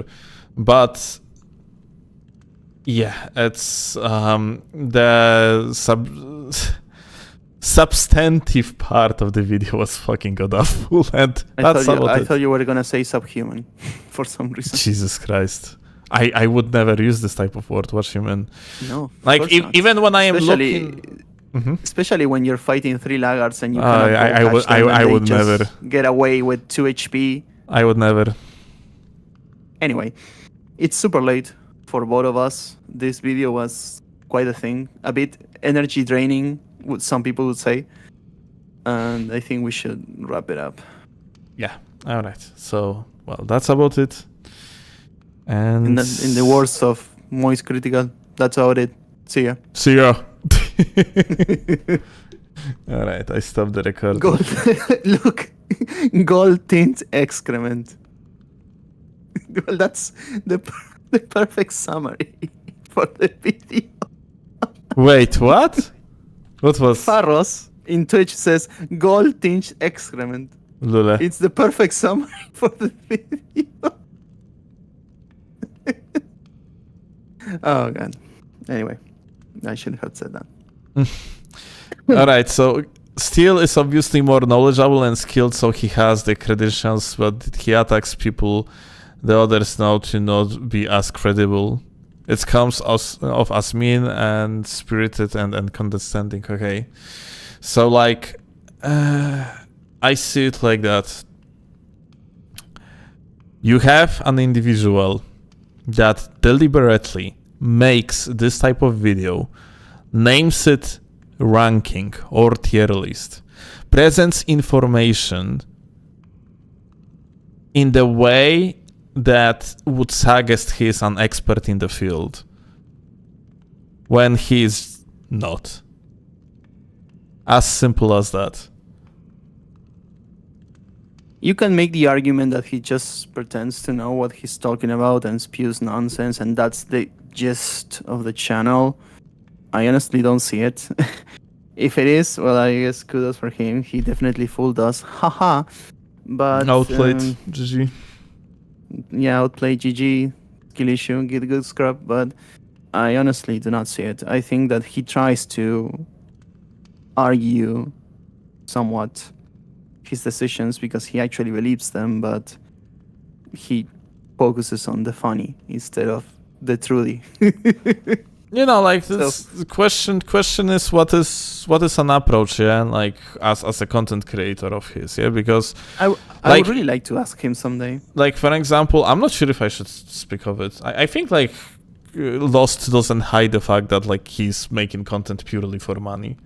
But yeah, it's substantive part of the video was fucking god awful, and I thought you were gonna say subhuman for some reason. Jesus Christ. I would never use this type of word. What you mean? No, of Like course not. even when I am Especially- looking. Mhm. Especially when you're fighting 3 laggards and you I- cannot I catch would- them and I they would just never. get away with 2 HP. I would never. Anyway, it's super late for both of us. This video was quite a thing, a bit energy draining, what some people would say. And I think we should wrap it up. Yeah. All right. So well, that's about it. And In the words of Moist Critical, that's about it. See ya. see ya. All right. I stopped the recording. Gold. Look, gold tint excrement. Well, that's the perfect summary for the video. Wait, what? What was Farros in Twitch says gold tinged excrement. Lule? It's the perfect summary for the video. Oh god. Anyway, I shouldn't have said that. All right. So Steel is obviously more knowledgeable and skilled, so he has the credentials, but he attacks people the others know to not be as credible. It comes off as mean and spirited and condescending. Okay, so like I see it like that. You have an individual that deliberately makes this type of video, names it ranking or tier list, presents information in the way that would suggest he is an expert in the field when he is not. As simple as that. You can make the argument that he just pretends to know what he's talking about and spews nonsense, and that's the gist of the channel. I honestly don't see it. If it is, well, I guess kudos for him. He definitely fooled us. Haha. But Outplayed. GG. yeah, outplayed GG, skill issue, get a good scrub, but I honestly do not see it. I think that he tries to argue somewhat his decisions because he actually believes them, but he focuses on the funny instead of the truly. You know, like this question is what is an approach, yeah, and like as a content creator of his, yeah, because I like- would really like to ask him someday. like for example, I'm not sure if I should speak of it. I think like Lost doesn't hide the fact that like he's making content purely for money.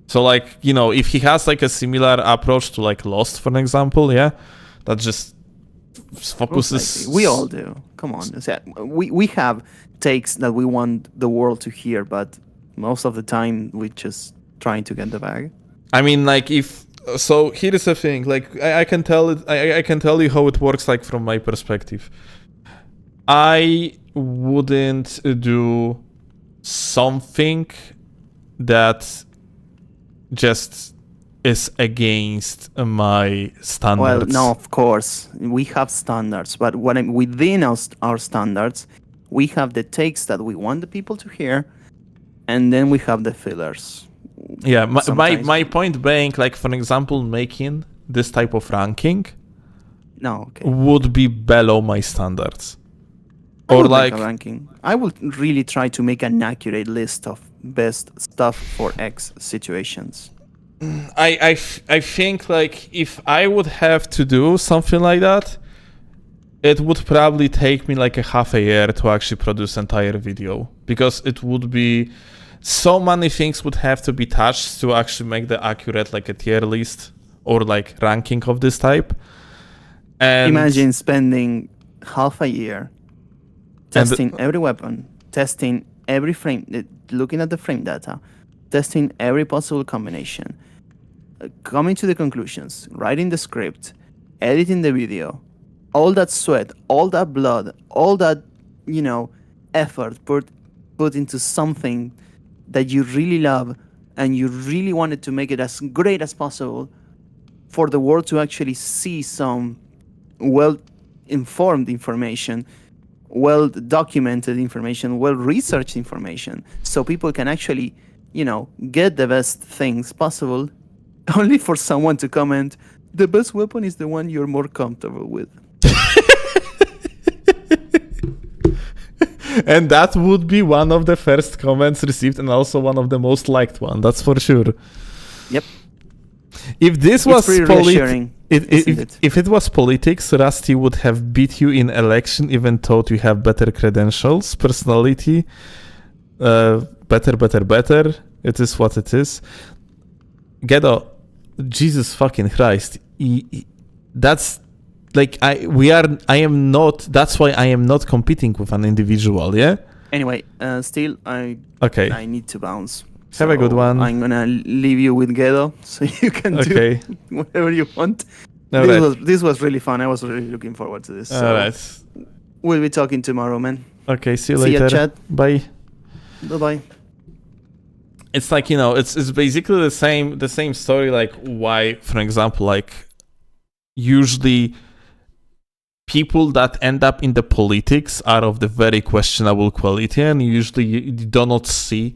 So like, you know, if he has like a similar approach to like Lost, for example, yeah, that just focuses. We all do. Come on. We have takes that we want the world to hear, but most of the time we just trying to get the bag. I mean, like if so, here is the thing. Like I can tell it. I can tell you how it works. Like from my perspective, I wouldn't do something that just is against my standards. Well, no, of course we have standards, but within our standards, we have the takes that we want the people to hear, and then we have the fillers. Yeah, my Sometimes. point being, like for example, making this type of ranking No, okay. would be below my standards. I Or would make like, a ranking. I would really try to make an accurate list of best stuff for X situations. I think like if I would have to do something like that, it would probably take me like a half a year to actually produce entire video, because it would be so many things would have to be touched to actually make the accurate like a tier list or like ranking of this type. And Imagine spending half a year testing every weapon, testing every frame, looking at the frame data, testing every possible combination, coming to the conclusions, writing the script, editing the video, all that sweat, all that blood, all that, effort put into something that you really love and you really wanted to make it as great as possible for the world to actually see some well-informed information, well-documented information, well-researched information, so people can actually, get the best things possible, only for someone to comment, the best weapon is the one you're more comfortable with. And that would be one of the first comments received and also one of the most liked one, that's for sure. Yep. If this It's was pretty reassuring, isn't it? if it was politics, Rusty would have beat you in election, even though you have better credentials, personality, better. It is what it is. Ghetto, Jesus fucking Christ. That's like that's why I am not competing with an individual, yeah? Anyway, still, I need to bounce. Have a good So one. I'm gonna leave you with Gedo, so you can Okay. do whatever you want. All right. This was really fun. I was really looking forward to this. So Alright. we'll be talking tomorrow, man. Okay, see you See ya, later. chat. Bye. Bye-bye. It's like, it's basically the same story, like why, for example, like usually people that end up in the politics are of the very questionable quality, and usually you do not see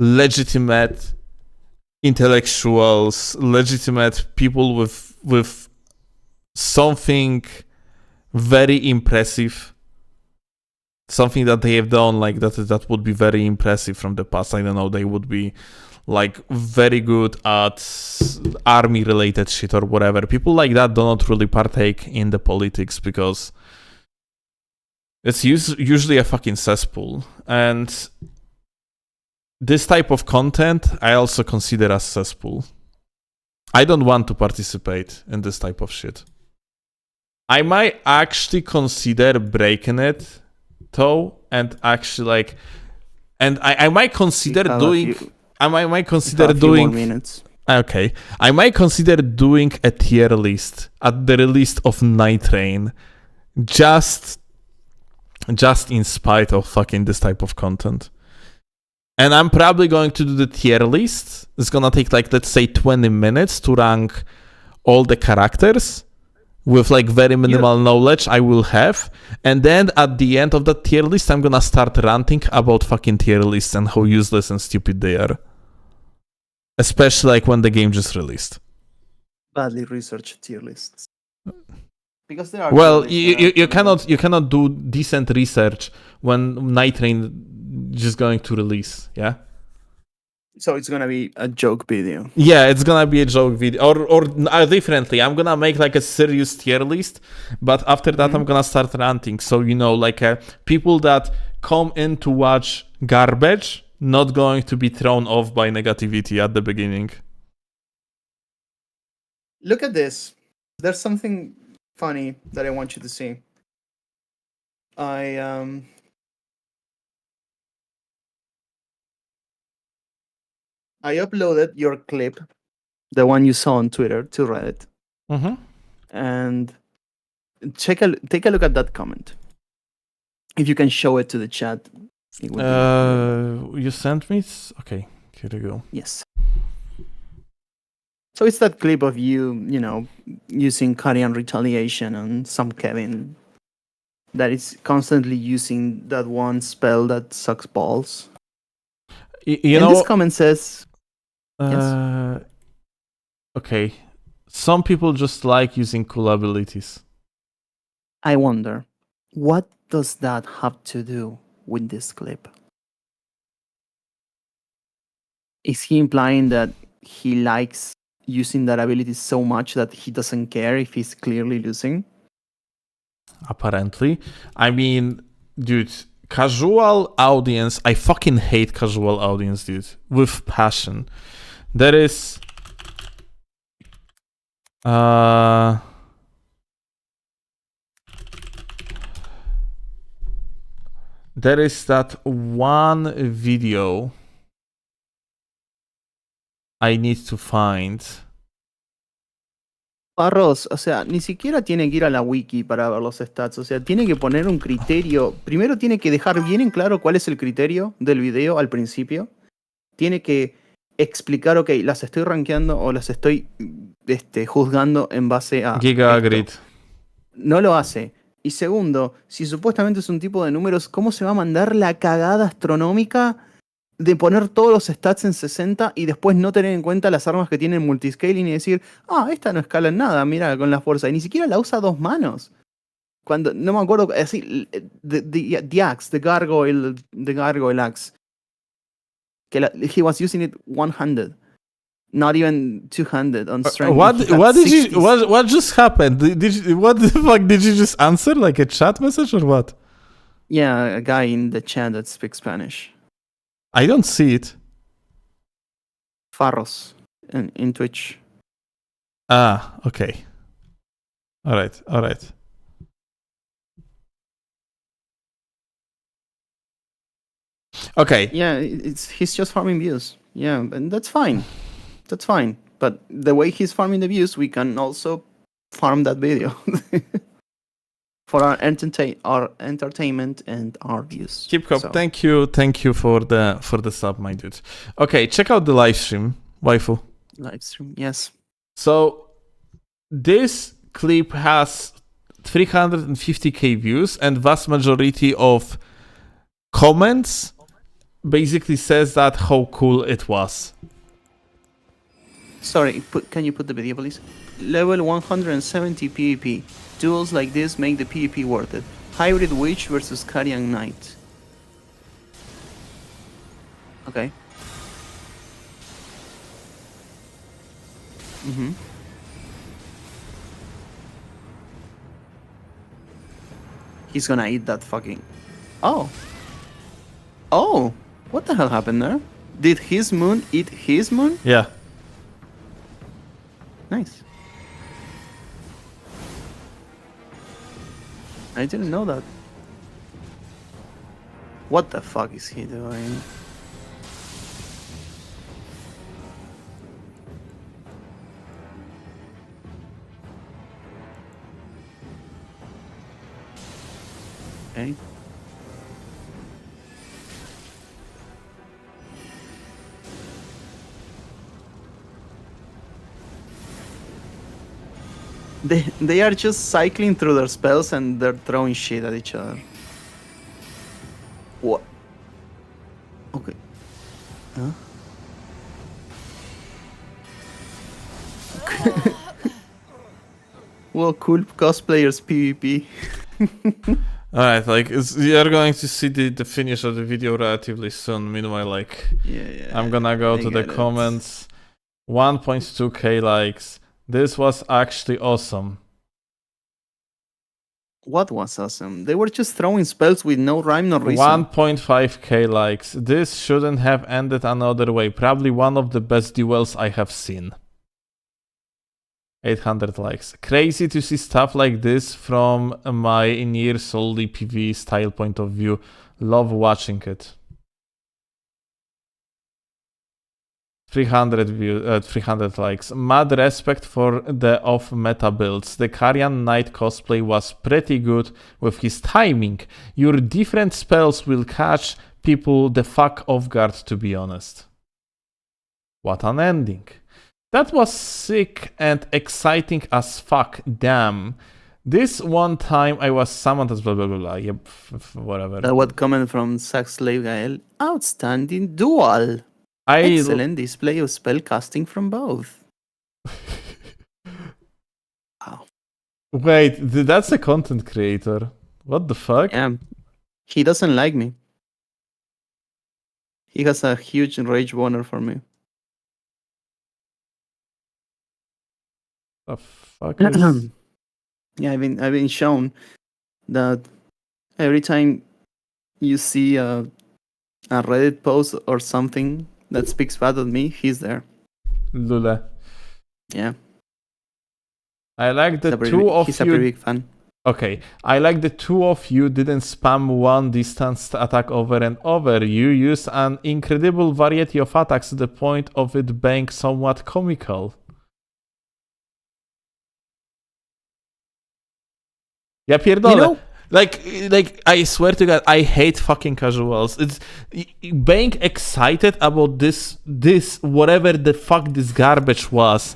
legitimate intellectuals, legitimate people with something very impressive, something that they have done, like that would be very impressive from the past. I don't know, they would be like very good at army related shit or whatever. People like that do not really partake in the politics because it's usually a fucking cesspool. And this type of content I also consider as cesspool. I don't want to participate in this type of shit. I might actually consider breaking it though, and actually like, and I might consider doing. I might consider doing. Minutes. Okay, I might consider doing a tier list at the release of Night Rain, just in spite of fucking this type of content. And I'm probably going to do the tier list. It's gonna take like, let's say 20 minutes to rank all the characters with like very minimal knowledge I will have. And then at the end of that tier list, I'm gonna start ranting about fucking tier lists and how useless and stupid they are. Especially like when the game just released. Badly researched tier lists. Because there are Well, tier lists you cannot do decent research when Night Rain just going to release, yeah? So it's gonna be a joke video. Yeah, it's gonna be a joke video. Or differently, I'm gonna make like a serious tier list, but after that I'm gonna start ranting. So, like people that come in to watch garbage, not going to be thrown off by negativity at the beginning. Look at this. There's something funny that I want you to see. I uploaded your clip, the one you saw on Twitter, to Reddit. Mm-hmm. And take a look at that comment. If you can show it to the chat. It would be You sent me? Okay, here we go. yes. So it's that clip of you, using Carian retaliation on some Kevin that is constantly using that one spell that sucks balls. This comment says, yes. Okay. Some people just like using cool abilities. I wonder, what does that have to do with this clip? Is he implying that he likes using that ability so much that he doesn't care if he's clearly losing? Apparently. I mean, dude, casual audience, I fucking hate casual audience, dude, with passion. There is that one video I need to find. Parros, o sea, ni siquiera tiene que ir a la wiki para ver los stats, o sea, tiene que poner un criterio. Primero tiene que dejar bien en claro cuál es el criterio del video al principio. Tiene que explicar, ok, las estoy rankeando o las estoy juzgando en base a Giga esto. Grid. No lo hace. Y segundo, si supuestamente es un tipo de números, ¿cómo se va a mandar la cagada astronómica de poner todos los stats en 60 y después no tener en cuenta las armas que tienen multiscaling y decir, esta no escala en nada, mira, con la fuerza? Y ni siquiera la usa a 2 manos. Cuando, no me acuerdo, así, the axe, the gargoyle axe. He was using it one-handed. Not even two-handed on strength. What just happened? What the fuck did you just answer? Like a chat message or what? Yeah, a guy in the chat that speaks Spanish. I don't see it. Farros in Twitch. Ah, okay. All right. Okay. Yeah, he's just farming views. Yeah, and that's fine. That's fine. But the way he's farming the views, we can also farm that video for our entertainment and our views. Keep up. So, Thank you for the sub, my dude. Okay, check out the live stream, waifu. live stream, yes. So this clip has 350k views, and vast majority of comments basically says that how cool it was. Sorry, can you put the video, please? Level 170 PvP. Duels like this make the PvP worth it. Hybrid Witch versus Carrion Knight. Okay. He's gonna eat that fucking... Oh! Oh! What the hell happened there? Did his moon eat his moon? Yeah. Nice. I didn't know that. What the fuck is he doing? Okay. They are just cycling through their spells and they're throwing shit at each other. What? Okay. Huh? Well, cool cosplayers PvP. Alright, like you're going to see the finish of the video relatively soon. Meanwhile, like Yeah. I'm gonna go to the comments. 1.2k likes. This was actually awesome. What was awesome? They were just throwing spells with no rhyme nor reason. 1.5k likes. This shouldn't have ended another way. Probably one of the best duels I have seen. 800 likes. Crazy to see stuff like this from my near solely PvE style point of view. Love watching it. 300 likes. Mad respect for the off-meta builds. The Carrion Knight cosplay was pretty good with his timing. Your different spells will catch people the fuck off guard, to be honest. What an ending. That was sick and exciting as fuck. Damn. This one time I was summoned as blah blah blah blah. Yep, whatever. That what comment from Sax Slave Gael. Outstanding duel. Excellent display of spell casting from both. Wow. Wait, that's a content creator. What the fuck? Yeah. He doesn't like me. He has a huge rage boner for me. The fuck is... Yeah, I've been shown that every time you see a Reddit post or something that speaks bad of me, he's there. Lula. Yeah. I like the He's a pretty big fan. Okay, I like the two of you didn't spam one distanced attack over and over. You used an incredible variety of attacks to the point of it being somewhat comical. Ja pierdolę. You know, Like I swear to God, I hate fucking casuals. It's being excited about this whatever the fuck this garbage was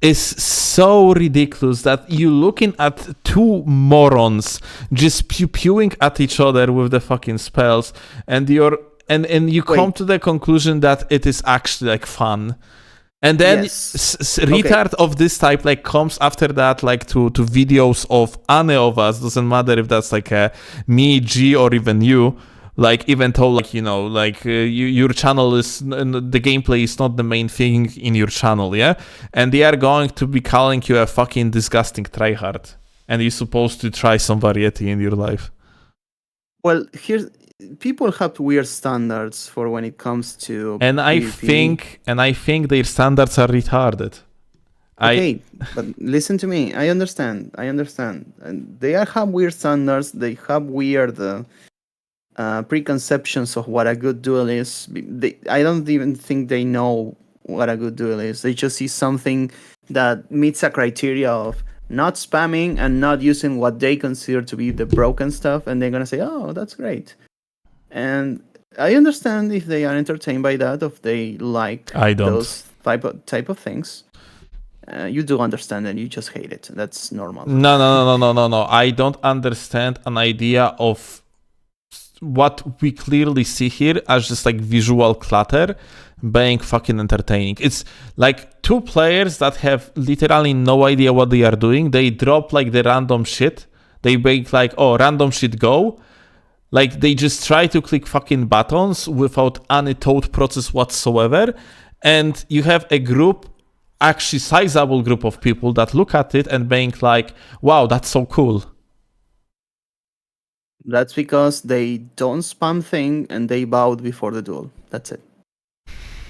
is so ridiculous that you looking at two morons just pew-pewing at each other with the fucking spells, and you come to the conclusion that it is actually like fun. And then Yes. retard of this type like comes after that like to videos of any of us, doesn't matter if that's like me, G, or even you, like even though like your channel is the gameplay is not the main thing in your channel, yeah, and they are going to be calling you a fucking disgusting tryhard, and you're supposed to try some variety in your life. Well, people have weird standards for when it comes to And I PvP. think their standards are retarded. Okay, but listen to me. I understand. And they have weird standards. They have weird preconceptions of what a good duel is. I don't even think they know what a good duel is. They just see something that meets a criteria of not spamming and not using what they consider to be the broken stuff, and they're gonna say, "Oh, that's great." And I understand if they are entertained by that, if they like those type of things. You do understand, and you just hate it. That's normal. No. I don't understand an idea of what we clearly see here as just like visual clutter being fucking entertaining. It's like two players that have literally no idea what they are doing. They drop like the random shit. They make like, oh, random shit go. Like, they just try to click fucking buttons without any thought process whatsoever. And you have a group, actually sizable group of people that look at it and being like, wow, that's so cool. That's because they don't spam thing and they bowed before the duel. That's it.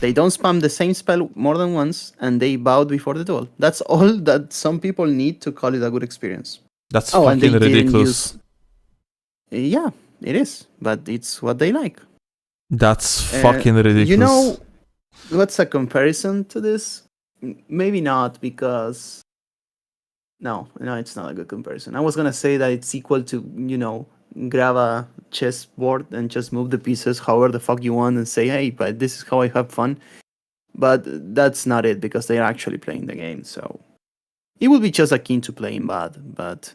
They don't spam the same spell more than once and they bowed before the duel. That's all that some people need to call it a good experience. That's fucking ridiculous. Yeah. It is, but it's what they like. That's fucking ridiculous. You know, what's a comparison to this? Maybe not, because... No, it's not a good comparison. I was going to say that it's equal to, grab a chessboard and just move the pieces however the fuck you want and say, hey, but this is how I have fun. But that's not it, because they're actually playing the game, so... It would be just akin to playing bad, but...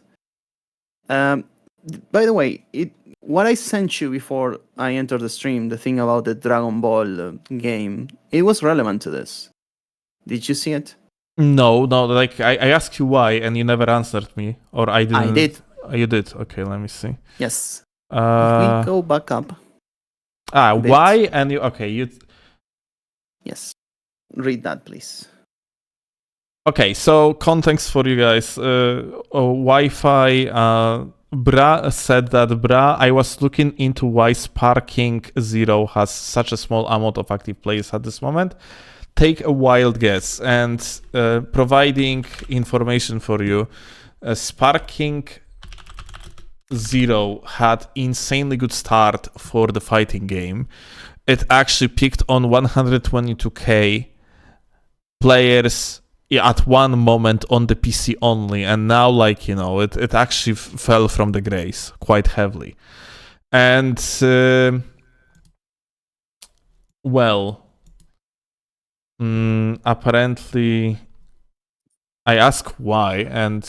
by the way, what I sent you before I entered the stream, the thing about the Dragon Ball game, it was relevant to this. Did you see it? No, like I asked you why and you never answered me, or I didn't. I did. You did? Okay, let me see. Yes. If we go back up. Why and you, okay, you... Yes. Read that, please. Okay, so context for you guys. Wi-Fi... Bra said that, I was looking into why Sparking Zero has such a small amount of active players at this moment. Take a wild guess, and providing information for you. Sparking Zero had insanely good start for the fighting game. It actually peaked on 122k players at one moment on the PC only, and now it actually fell from the grace quite heavily. And apparently I ask why, and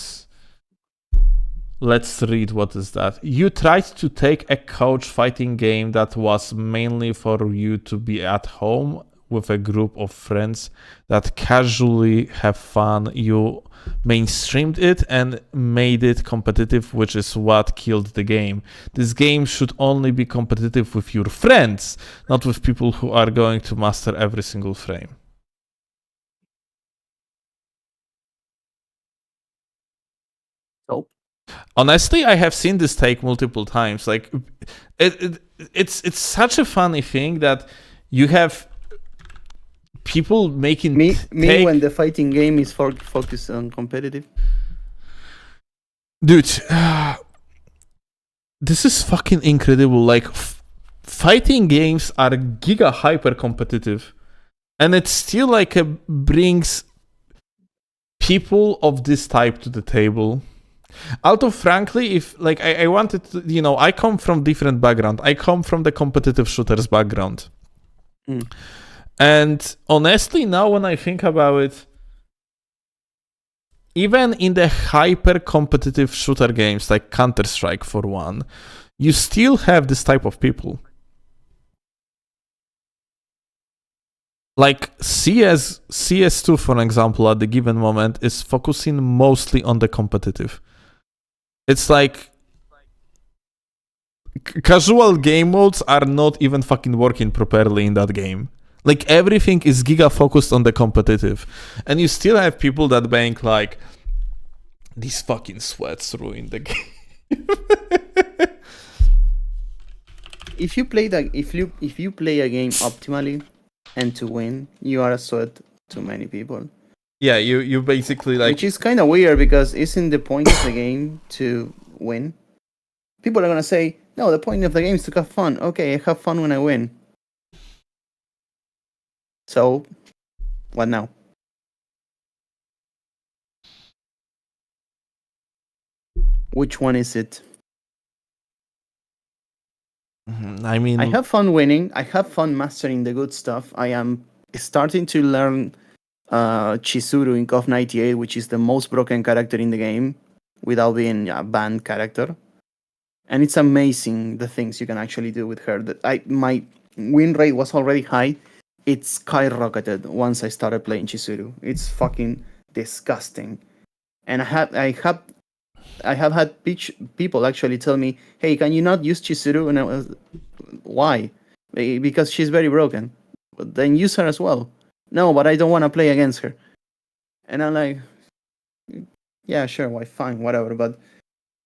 let's read what is that. You tried to take a couch fighting game that was mainly for you to be at home with a group of friends that casually have fun. You mainstreamed it and made it competitive, which is what killed the game. This game should only be competitive with your friends, not with people who are going to master every single frame. Oh. Honestly, I have seen this take multiple times. Like, it's such a funny thing that you have people making me when the fighting game is focused on competitive. Dude, this is fucking incredible. Like, fighting games are giga hyper competitive, and it still like brings people of this type to the table. Although frankly, if like I wanted to, I come from different background. I come from the competitive shooters background. And honestly, now when I think about it, even in the hyper-competitive shooter games like Counter-Strike, for one, you still have this type of people. like CS2, for example, at the given moment is focusing mostly on the competitive. It's like casual game modes are not even fucking working properly in that game. Like everything is giga focused on the competitive, and you still have people that bank like these fucking sweats ruin the game. If you play a game optimally and to win, you are a sweat to many people. Yeah, you basically like, which is kind of weird because isn't the point of the game to win? People are gonna say, no, the point of the game is to have fun. Okay, I have fun when I win. So, what now? Which one is it? I mean, I have fun winning. I have fun mastering the good stuff. I am starting to learn Chizuru in KOF 98, which is the most broken character in the game, without being a banned character. And it's amazing the things you can actually do with her. My win rate was already high. It skyrocketed once I started playing Chizuru. It's fucking disgusting. And I have had people actually tell me, hey, can you not use Chizuru? And I was, why? Because she's very broken. But then use her as well. No, but I don't want to play against her. And I'm like, yeah, sure, why, fine, whatever. But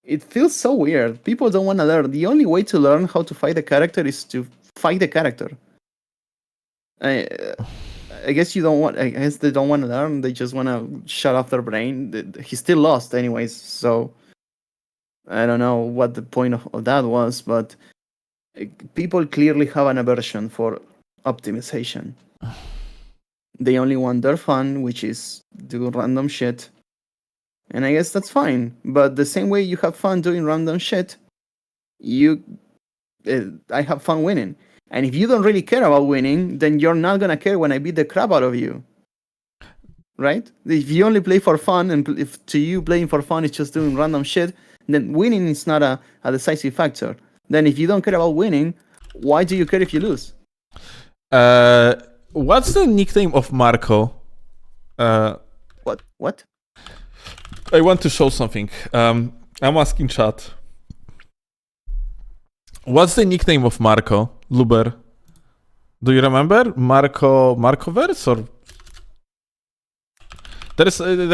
it feels so weird. People don't want to learn. The only way to learn how to fight a character is to fight the character. I guess I guess they don't want to learn. They just want to shut off their brain. He still lost anyways, so I don't know what the point of that was, but people clearly have an aversion for optimization. They only want their fun, which is do random shit. And I guess that's fine. But the same way you have fun doing random shit, I have fun winning. And if you don't really care about winning, then you're not gonna care when I beat the crap out of you. Right? If you only play for fun, and if to you playing for fun is just doing random shit, then winning is not a decisive factor. Then if you don't care about winning, why do you care if you lose? What's the nickname of Marco? What? I want to show something. I'm asking chat. What's the nickname of Marco Luber? Do you remember Marcoverse or? There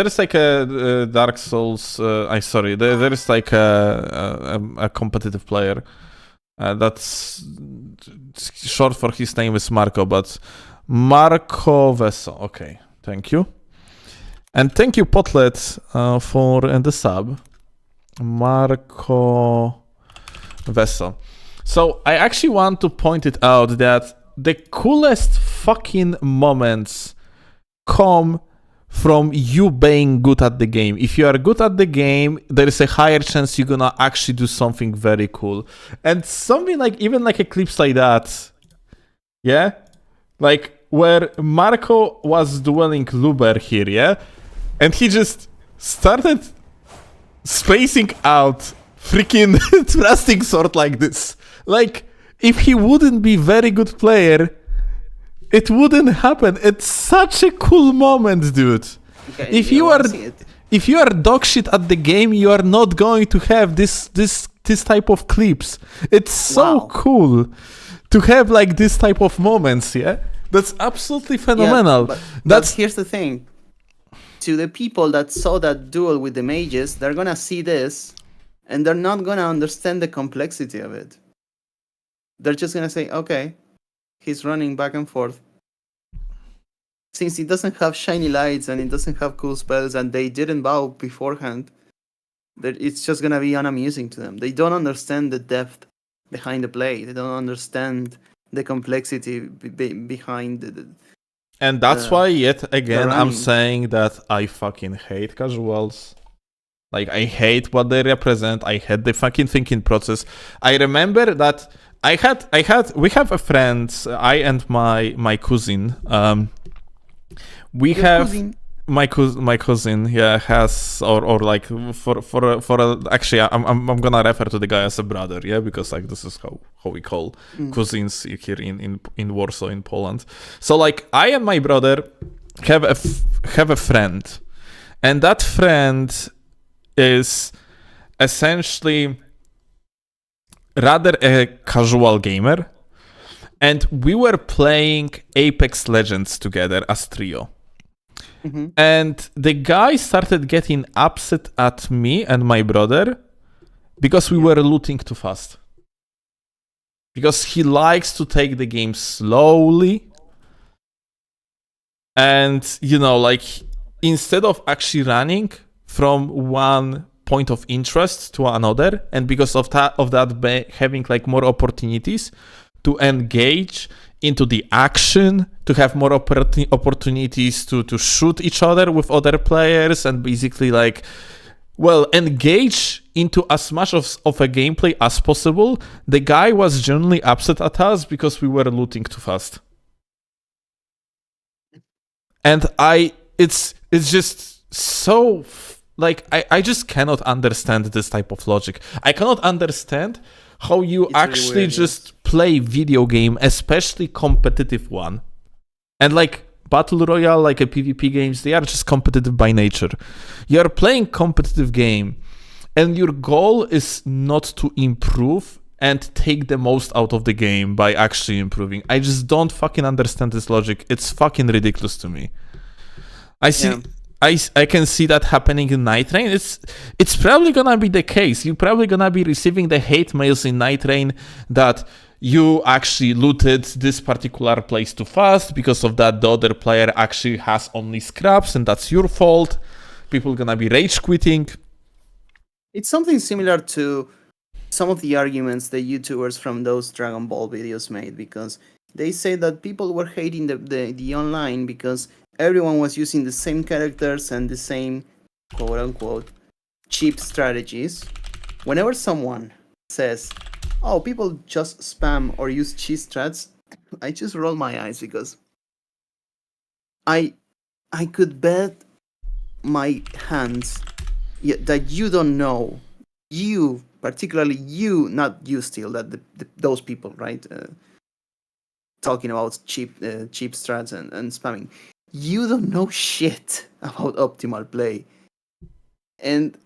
is like a Dark Souls. There is like a competitive player. That's short for his name is Marco, but Marco Veso. Okay, thank you. And thank you, Potlet, for the sub. Marco Veso. So I actually want to point it out that the coolest fucking moments come from you being good at the game. If you are good at the game, there is a higher chance you're gonna actually do something very cool. And something like, even like eclipse like that, yeah? Like where Marco was dueling Luber here, yeah? And he just started spacing out freaking thrusting sword like this. Like, if he wouldn't be very good player, it wouldn't happen. It's such a cool moment, dude. Okay, if you are dog shit at the game, you are not going to have this type of clips. It's so cool to have like this type of moments, yeah? That's absolutely phenomenal. Yeah, but here's the thing. To the people that saw that duel with the mages, they're gonna see this and they're not gonna understand the complexity of it. They're just gonna say, okay, he's running back and forth. Since it doesn't have shiny lights and it doesn't have cool spells and they didn't bow beforehand, it's just gonna be unamusing to them. They don't understand the depth behind the play. They don't understand the complexity behind the and that's why, yet again, I'm saying that I fucking hate casuals. Like, I hate what they represent. I hate the fucking thinking process. I remember that we have a friend, I and my cousin. We have my cousin, yeah, has or like actually, I'm gonna refer to the guy as a brother, yeah, because like this is how we call cousins here in Warsaw, in Poland. So like I and my brother have a friend, and that friend is essentially rather a casual gamer, and we were playing Apex Legends together as trio. And the guy started getting upset at me and my brother because we were looting too fast. Because he likes to take the game slowly. And, you know, like, instead of actually running from one point of interest to another, and because of that having like more opportunities to engage into the action, to have more opportunities to shoot each other with other players, and basically like, well, engage into as much of a gameplay as possible, the guy was genuinely upset at us because we were looting too fast. And it's just so, like, I just cannot understand this type of logic. I cannot understand how you actually really weird, just play video game, especially competitive one. And like Battle Royale, like a PvP games, they are just competitive by nature. You're playing competitive game, and your goal is not to improve and take the most out of the game by actually improving. I just don't fucking understand this logic. It's fucking ridiculous to me. I can see that happening in Night Rain. It's probably gonna be the case. You're probably gonna be receiving the hate mails in Night Rain that you actually looted this particular place too fast. Because of that, the other player actually has only scraps, and that's your fault. People gonna be rage quitting. It's something similar to some of the arguments the YouTubers from those Dragon Ball videos made, because they say that people were hating the online because everyone was using the same characters and the same quote-unquote cheap strategies. Whenever someone says, oh, people just spam or use cheat strats, I just roll my eyes, because I could bet my hands that you don't know, you, particularly you, not you still, that those people, right? Talking about cheap strats and spamming. You don't know shit about optimal play. And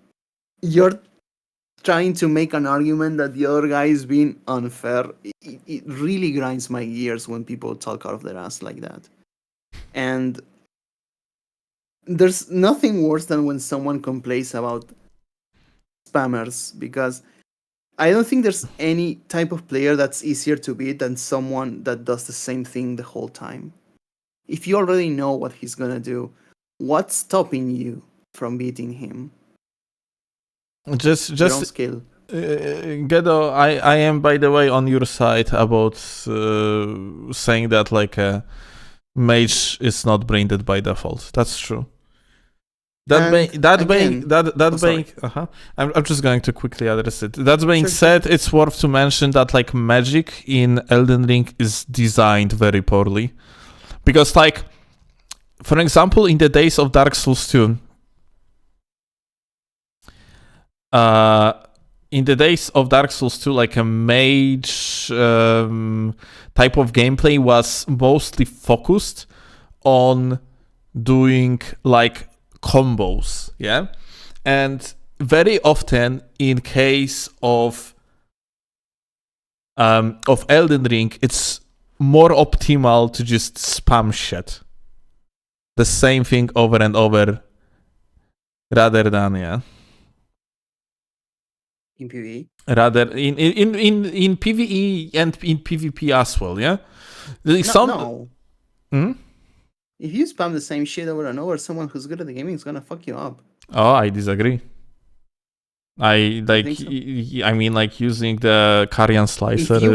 you're trying to make an argument that the other guy is being unfair. It really grinds my gears when people talk out of their ass like that. And there's nothing worse than when someone complains about spammers, because I don't think there's any type of player that's easier to beat than someone that does the same thing the whole time. If you already know what he's gonna do, what's stopping you from beating him? Just skill. Gedo, I am, by the way, on your side about saying that like a mage is not brain dead by default. That's true. I'm just going to quickly address it. That being said, it's worth to mention that like magic in Elden Ring is designed very poorly. Because, like, for example, in the days of Dark Souls 2, like a mage type of gameplay was mostly focused on doing, like, combos, yeah? And very often, in case of Elden Ring, it's more optimal to just spam shit. The same thing over and over, rather than, yeah. In PvE? Rather in PvE and in PvP as well, yeah? No. If you spam the same shit over and over, someone who's good at the gaming is gonna fuck you up. Oh, I disagree. I mean, like, using the Carian Slicer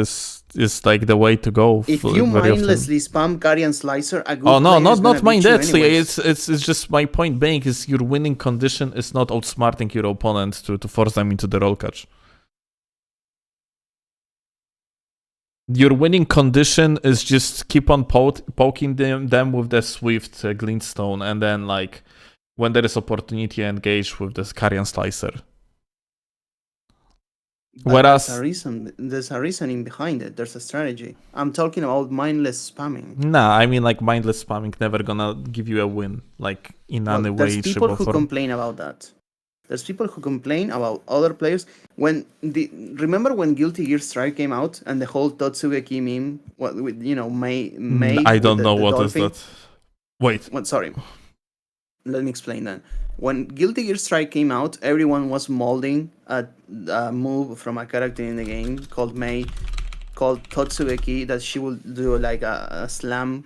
is like the way to go. If you mindlessly spam Carian Slicer, a good not mindlessly. It's just my point being is your winning condition is not outsmarting your opponent to force them into the roll catch. your winning condition is just keep on poking them with the swift glintstone, and then like when there is opportunity, engage with this carrion slicer. But Whereas there's a reasoning behind it. There's a strategy. I'm talking about mindless spamming. nah, I mean like mindless spamming never gonna give you a win, like in any way, There's shape, people or who form. complain about that. There's people who complain about other players. Remember when Guilty Gear Strive came out and the whole Totsugeki meme, what with May I don't with know the what is dolphin? that. Wait, Sorry, let me explain that. When Guilty Gear Strive came out, everyone was molding a move from a character in the game called May, called Totsugeki, that she will do like a slam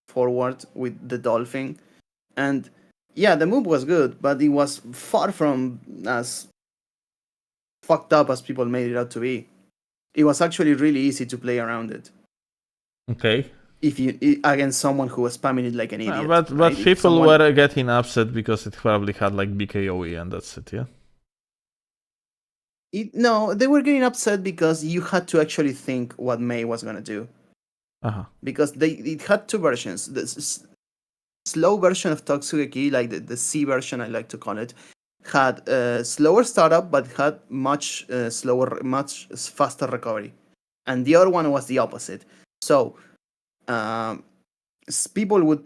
forward with the dolphin. And yeah, the move was good, but it was far from as fucked up as people made it out to be. It was actually really easy to play around it. okay. If you against someone who was spamming it like an idiot. But right? If people someone- were getting upset because it probably had like BKOE and that's it, yeah? No, they were getting upset because you had to actually think what May was gonna do. Uh-huh. Because it had two versions. The slow version of Totsugeki, like the C version I like to call it, had a slower startup but had much faster recovery. And the other one was the opposite. So people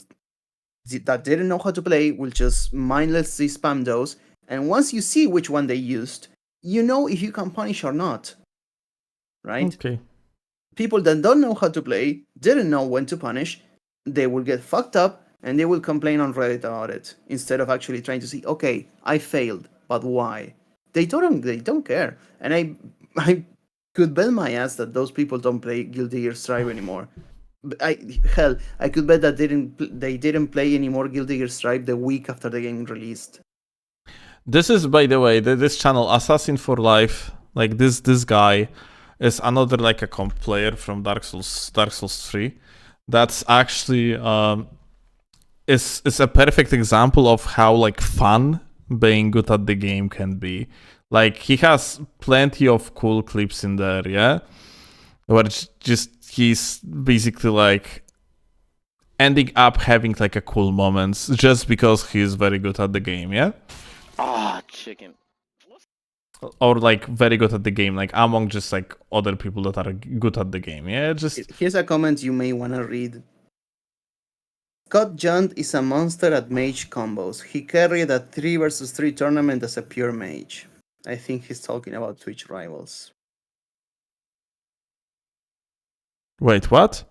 that didn't know how to play will just mindlessly spam those, and once you see which one they used, you know if you can punish or not, right? Okay. People that don't know how to play, didn't know when to punish, they will get fucked up and they will complain on Reddit about it instead of actually trying to see, okay, I failed, but why? They don't care, and I could bet my ass that those people don't play Guilty Gear Strive anymore. I could bet that they didn't play any more Guilty Gear Strive the week after the game released. This is, by the way, this channel, Assassin for Life, like this guy is another like a comp player from Dark Souls 3. That's actually is a perfect example of how like fun being good at the game can be. Like he has plenty of cool clips in there, yeah, where he's basically like ending up having like a cool moments just because he's very good at the game, yeah. Chicken. Or like very good at the game, like among just like other people that are good at the game, yeah. Just here's a comment you may wanna read. Scott Junt is a monster at mage combos. He carried a 3 versus 3 tournament as a pure mage. I think he's talking about Twitch rivals. wait, what?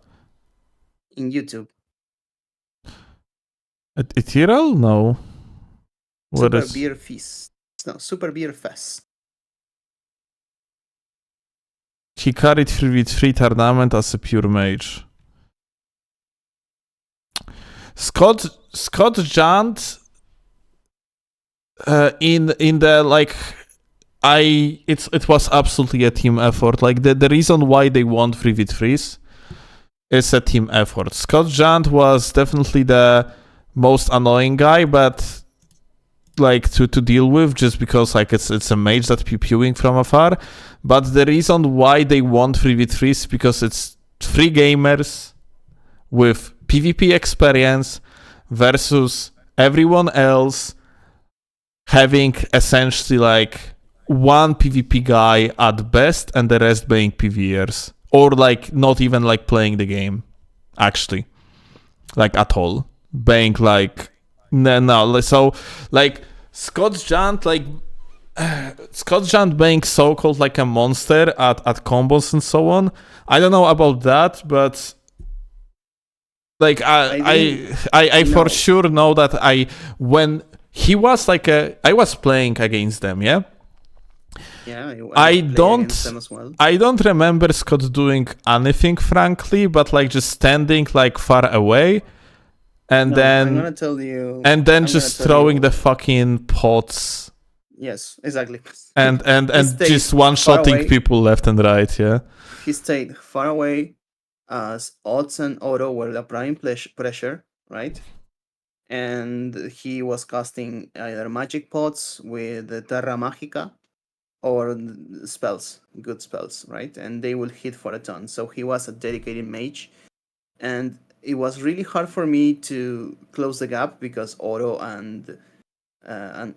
In YouTube. Ethereal? No. What Super is? Beer Feast. No, Super Beer Fest. He carried 3v3 tournament as a pure mage. Scott Junt in the like it was absolutely a team effort. Like the reason why they won 3v3s is a team effort. Scott Junt was definitely the most annoying guy, but like to deal with just because like it's a mage that pew-pewing from afar. But the reason why they won 3v3 is because it's 3 gamers with PvP experience versus everyone else having essentially like one PvP guy at best and the rest being PvEers, or like not even like playing the game actually, like at all, being like no. So like Scott Junt being so-called like a monster at combos and so on. I don't know about that, but like I for sure know that when he was like I was playing against them, yeah. Yeah, I played don't against them as well. I don't remember Scott doing anything, frankly, but like just standing like far away and I'm gonna tell you. and then I'm just gonna tell throwing you. the fucking pots Yes, exactly. and stayed just far one-shotting away. people left and right, yeah. He stayed far away as Odds and Oro were applying pressure, right? And he was casting either magic pots with the Terra Magica or spells, good spells, right? And they will hit for a ton. So he was a dedicated mage, and it was really hard for me to close the gap because Oro and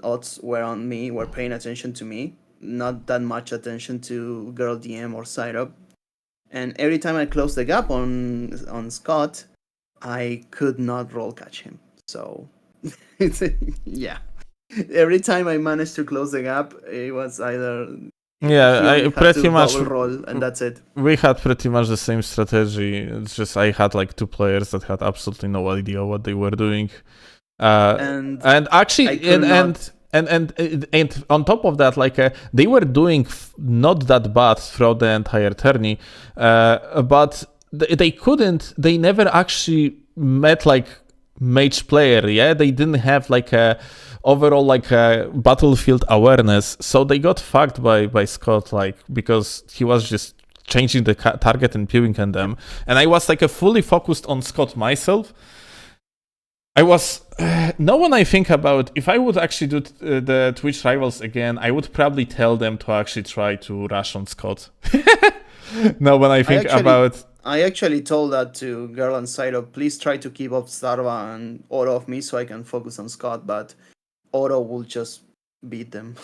Odds were paying attention to me, not that much attention to Girl DM or Syrup. And every time I closed the gap on Scott, I could not roll catch him. So it's yeah. Every time I managed to close the gap, it was either I pretty much double roll, and that's it. we had pretty much the same strategy. It's just I had like two players that had absolutely no idea what they were doing, and actually and on top of that, like they were doing not that bad throughout the entire tourney, but they never actually met like mage player. Yeah, they didn't have like a overall like a battlefield awareness, so they got fucked by Scott, like because he was just changing the target and pewing at them, and I was like a fully focused on Scott myself. I was now when I think about if I would actually do the Twitch rivals again, I would probably tell them to actually try to rush on Scott. Now when I think about I actually told that to Girl and Syrup, please try to keep up Starva and Oro of me so I can focus on Scott, but Oro will just beat them.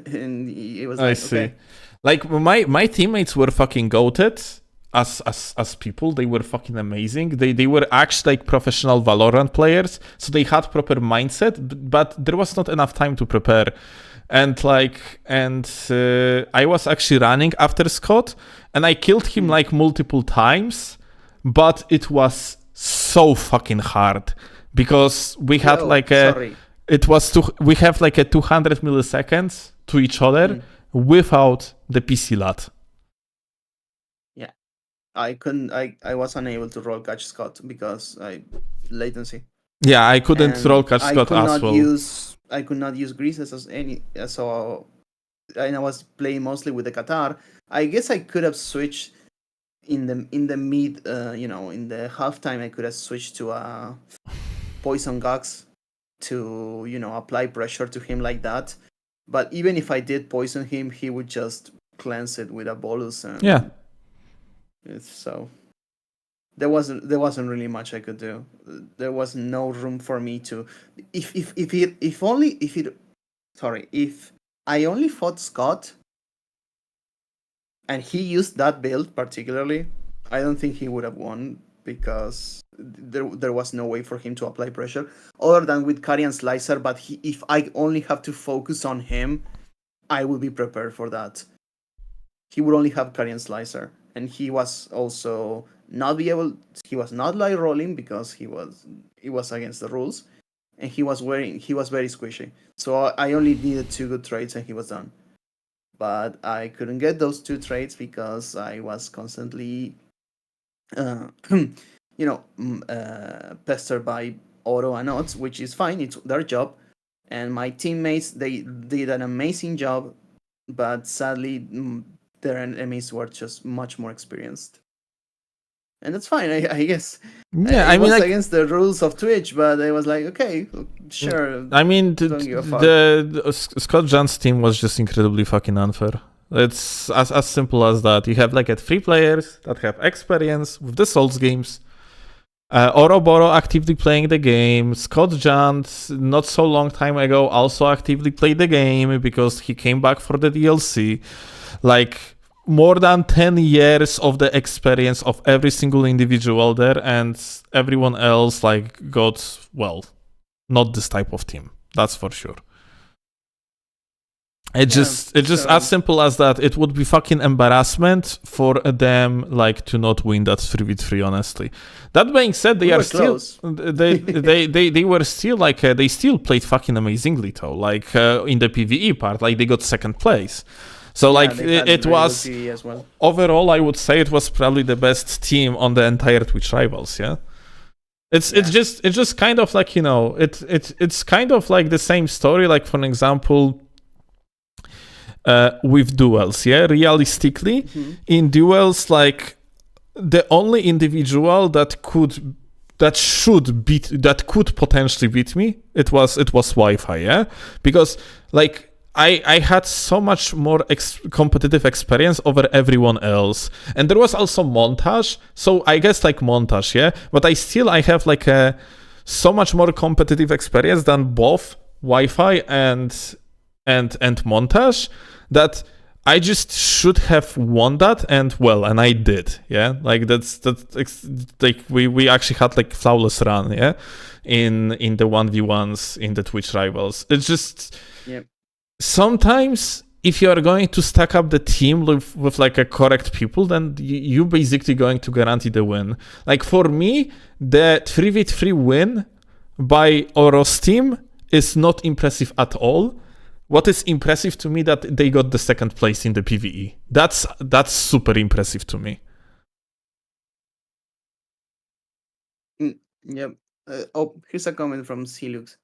And it was like, I see. okay. Like my teammates were fucking goated as people. They were fucking amazing. They were actually like professional Valorant players, so they had proper mindset, but there was not enough time to prepare. And I was actually running after Scott, and I killed him like multiple times, but it was so fucking hard because we had we have like a 200 milliseconds to each other without the PC lat. Yeah, I couldn't. I was unable to roll catch Scott because latency. Yeah, I couldn't roll catch Scott as well. I could not use greases as any, so I was playing mostly with the Qatar. I guess I could have switched in the mid, in the halftime. I could have switched to a poison Gax to apply pressure to him like that. But even if I did poison him, he would just cleanse it with a bolus. And yeah. So there wasn't really much I could do. There was no room for me to. If I only fought Scott, and he used that build particularly, I don't think he would have won because there was no way for him to apply pressure other than with Carry and Slicer. But if I only have to focus on him, I will be prepared for that. He would only have Carry and Slicer, and he was also he was not light rolling because it was against the rules, and he was very squishy. So I only needed 2 good trades and he was done. But I couldn't get those 2 trades because I was constantly pestered by Oro and Odds, which is fine, it's their job. And my teammates, they did an amazing job, but sadly their enemies were just much more experienced. And that's fine, I guess. Yeah, it was against the rules of Twitch, but I was like, okay, sure. I mean, the Scott John's team was just incredibly fucking unfair. It's as simple as that. You have like 3 players that have experience with the Souls games. Oroboro actively playing the game. Scott Jant, not so long time ago, also actively played the game because he came back for the DLC. Like, more than 10 years of the experience of every single individual there, and everyone else like got, well, not this type of team. That's for sure. It's just as simple as that. It would be fucking embarrassment for them like to not win that 3v3, honestly. That being said, they were still they were still like they still played fucking amazingly though. Like in the PvE part, like they got 2nd place. So like it was as well. Overall, I would say it was probably the best team on the entire Twitch rivals. Yeah, it's just kind of like it's kind of like the same story. Like for example, with duels. Yeah, realistically, in duels, like the only individual that could potentially beat me, it was Wi-Fi. Yeah, because like I had so much more competitive experience over everyone else, and there was also montage. So I guess like montage, yeah. But I have like a so much more competitive experience than both Wi-Fi and montage that I just should have won that, and I did, yeah. Like that's like we actually had like flawless run, yeah, in the 1v1s in the Twitch rivals. It's just sometimes if you are going to stack up the team with like a correct people, then you basically going to guarantee the win. Like for me, the 3v3 win by Oro's team is not impressive at all. What is impressive to me that they got the second place in the PvE. That's super impressive to me. Yep. Here's a comment from Silux.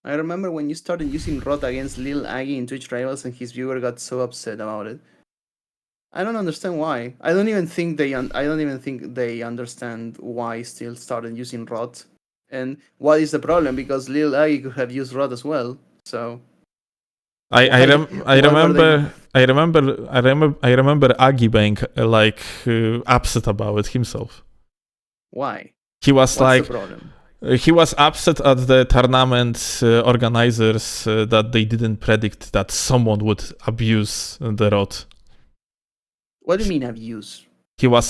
I remember when you started using Rot against Lil Aggie in Twitch Rivals and his viewer got so upset about it. I don't understand why. I don't even think they understand why still started using Rot. And what is the problem? Because Lil Aggie could have used Rot as well. So I remember Aggie being upset about it himself. Why? He was What's the problem? He was upset at the tournament organizers that they didn't predict that someone would abuse the Rot. What do you mean abuse? He was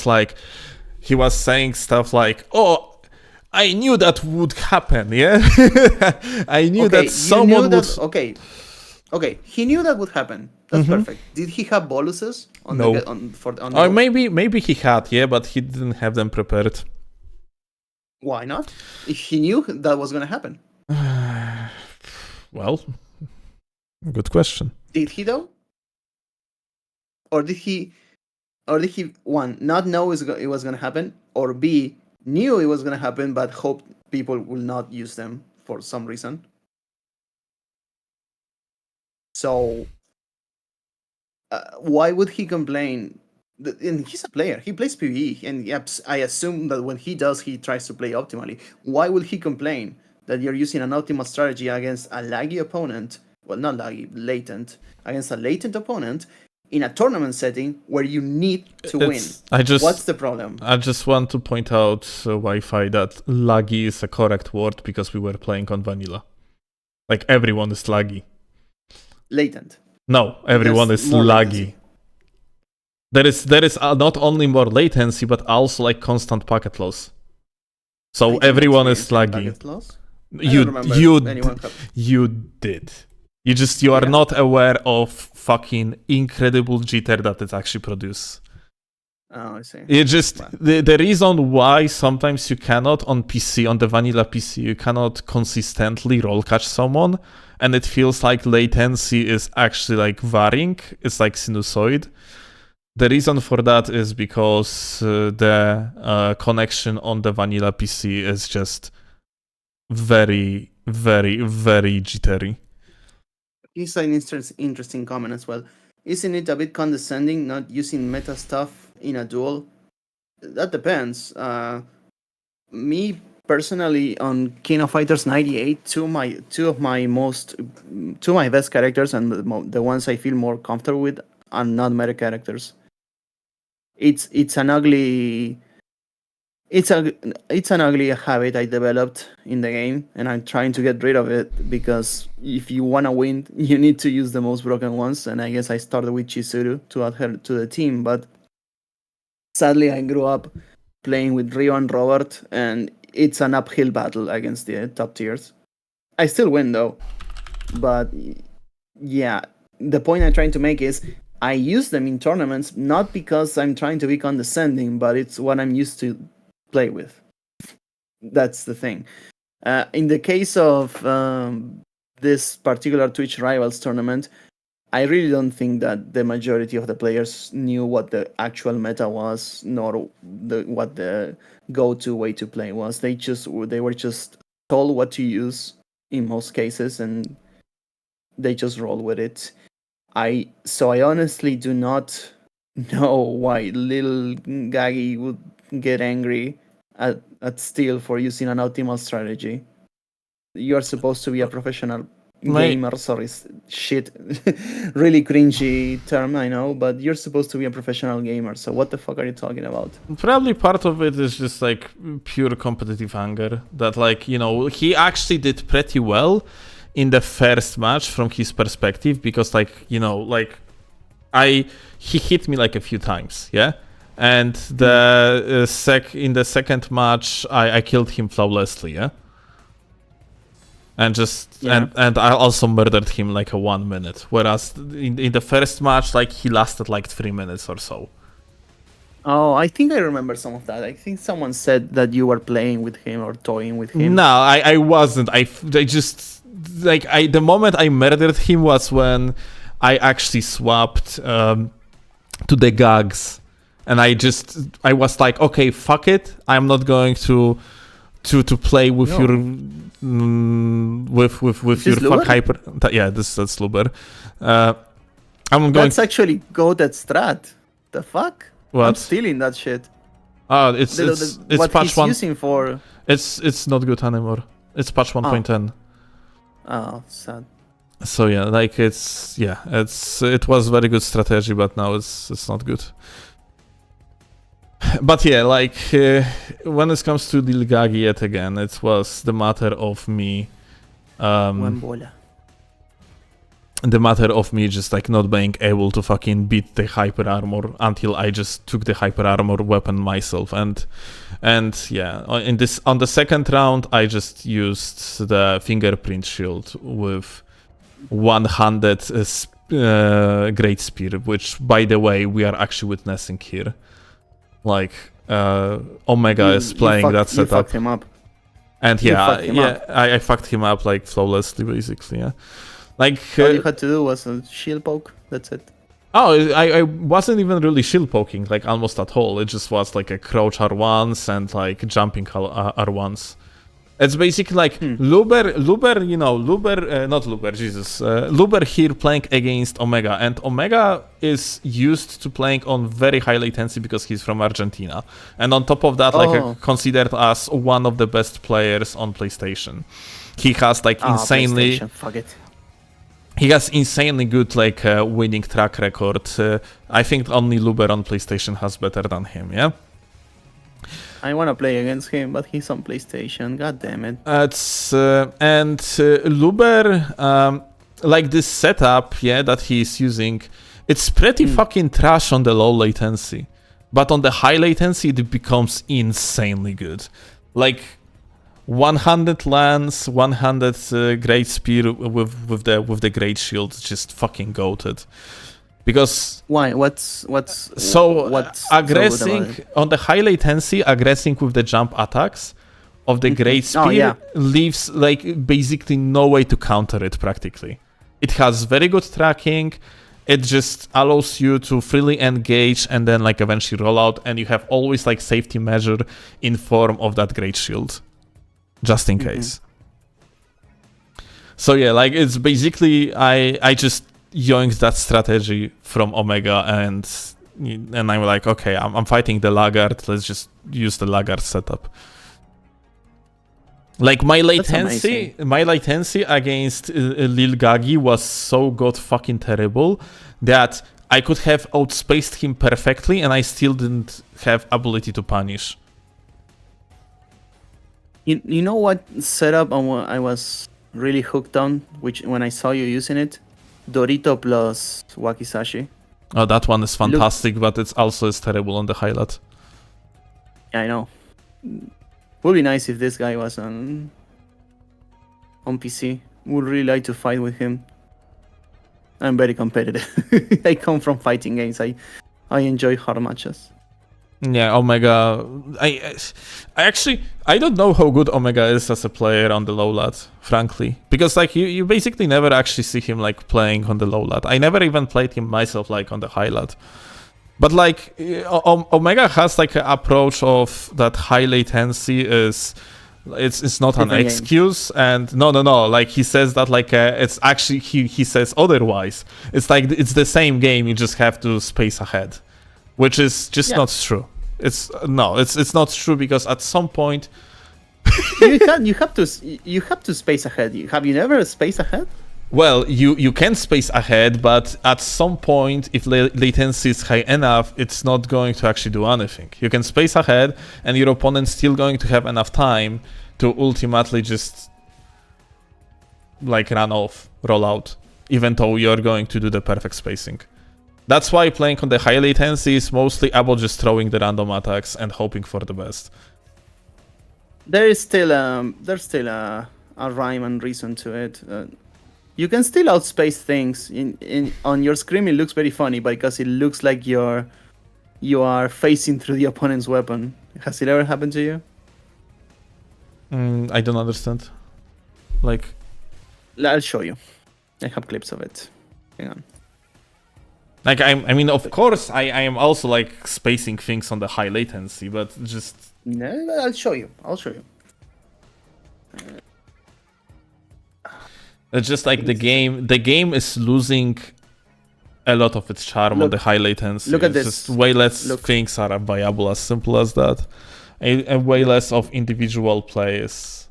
saying stuff like, "Oh, I knew that would happen, yeah? I knew that someone would..." Okay, he knew that would happen. That's perfect. Did he have boluses? No. Or maybe he had, yeah, but he didn't have them prepared. Why not? If he knew that was going to happen. Well, good question. Did he though? Or did he one, not know it was going to happen, or B, knew it was going to happen but hoped people will not use them for some reason? So why would he complain? And he's a player. He plays PvE, and I assume that when he does, he tries to play optimally. Why would he complain that you're using an optimal strategy against a laggy opponent? Well, not laggy, latent. Against a latent opponent in a tournament setting where you need to win. What's the problem? I just want to point out, Wi-Fi, that laggy is a correct word because we were playing on vanilla. Like everyone is laggy. Latent. No, everyone is laggy. Latency. There is not only more latency, but also like constant packet loss. So everyone is laggy. You did. You are not aware of fucking incredible jitter that it actually produces. Oh, I see. It just the reason why sometimes you cannot on PC, on the vanilla PC, you cannot consistently roll catch someone, and it feels like latency is actually like varying. It's like sinusoid. The reason for that is because the connection on the vanilla PC is just very, very, very jittery. Here's an interesting comment as well. Isn't it a bit condescending not using meta stuff in a duel? That depends. Me personally, on King of Fighters 98, two of my best characters and the ones I feel more comfortable with are not meta characters. It's an ugly habit I developed in the game, and I'm trying to get rid of it, because if you want to win, you need to use the most broken ones, and I guess I started with Chizuru to add her to the team, but sadly I grew up playing with Rio and Robert, and it's an uphill battle against the top tiers. I still win though, but yeah, the point I'm trying to make is I use them in tournaments not because I'm trying to be condescending, but it's what I'm used to play with. That's the thing. In the case of this particular Twitch Rivals tournament, I really don't think that the majority of the players knew what the actual meta was, nor what the go-to way to play was. They were just told what to use in most cases, and they just roll with it. So I honestly do not know why Lil Gaggy would get angry at Steel for using an optimal strategy. You're supposed to be a professional gamers or is shit, really cringy term, I know, but you're supposed to be a professional gamer, so what the fuck are you talking about? Probably part of it is just like pure competitive anger. That like, you know, he actually did pretty well in the first match from his perspective because like, you know, like he hit me like a few times, yeah? And the in the second match I killed him flawlessly, yeah? And and I also murdered him like a 1 minute, whereas in the first match like he lasted like 3 minutes or so. Oh, I think I remember some of that. I think someone said that you were playing with him or toying with him. No, I wasn't. I just like the moment I murdered him was when I actually swapped to the gags, and I was like, okay, fuck it, I'm not going to play with your with your fuck hyper. Yeah, that's Luber. I'm going. That's actually goated strat. The fuck? What? I'm stealing that shit. Oh, it's what patch he's 1. using for. It's not good anymore. It's patch 1.10. Oh, sad. So yeah, like it was very good strategy, but now it's not good. But yeah, like when it comes to Dilgagi yet again, it was the matter of me. The matter of me just like not being able to fucking beat the hyper armor until I just took the hyper armor weapon myself, and yeah, on the second round I just used the fingerprint shield with 100 great spear, which by the way we are actually witnessing here. Like Omega is playing that setup. You fucked him up. And I fucked him up like flawlessly, basically. Yeah, like all you had to do was a shield poke. That's it. Oh, I wasn't even really shield poking, like almost at all. It just was like a crouch R1s and like jumping R1s. It's basically like Luber here playing against Omega, and Omega is used to playing on very high latency because he's from Argentina, and on top of that, like considered as one of the best players on PlayStation. He has like insanely, fuck it. He has insanely good like winning track record. I think only Luber on PlayStation has better than him. Yeah. I want to play against him, but he's on PlayStation. God damn it. Luber, like this setup, that he's using, it's pretty fucking trash on the low latency, but on the high latency, it becomes insanely good. Like 100 lance, 100 great spear with the great shield, just fucking goated. Because why? What's aggressing on the high latency, aggressing with the jump attacks of the great spear leaves like basically no way to counter it practically. It has very good tracking. It just allows you to freely engage and then like eventually roll out, and you have always like safety measure in form of that great shield, just in case. So yeah, like it's basically I just yoinked that strategy from Omega, and I'm like, okay, I'm fighting the laggard. Let's just use the laggard setup. Like my latency against Lil Gagi was so god fucking terrible that I could have outspaced him perfectly, and I still didn't have ability to punish. You know what setup I was really hooked on, which when I saw you using it? Dorito plus Wakizashi. Oh, that one is fantastic, but it's also is terrible on the highlight. Yeah, I know. Would be nice if this guy was on PC. Would really like to fight with him. I'm very competitive. I come from fighting games. I enjoy hard matches. Yeah, Omega. I don't know how good Omega is as a player on the low lat, frankly, because like you basically never actually see him like playing on the low lat. I never even played him myself like on the high lat. But like Omega has like an approach of that high latency is it's not an excuse, and no, like he says that like it's actually he says otherwise. It's like it's the same game, you just have to space ahead, which is just not true. It's not true, because at some point you have to space ahead. Have you never spaced ahead? Well, you can space ahead, but at some point, if latency is high enough, it's not going to actually do anything. You can space ahead, and your opponent's still going to have enough time to ultimately just like run off, roll out, even though you're going to do the perfect spacing. That's why playing on the high latency is mostly about just throwing the random attacks and hoping for the best. There's still a rhyme and reason to it. You can still outspace things. On your screen, it looks very funny because it looks like you are facing through the opponent's weapon. Has it ever happened to you? I don't understand. Like, I'll show you. I have clips of it. Hang on. like I mean, of course, I am also like spacing things on the high latency, but just No, I'll show you. it's just like the game is losing a lot of its charm on the high latency. Look at it's this. Just way less things are viable, as simple as that. And way less of individual play is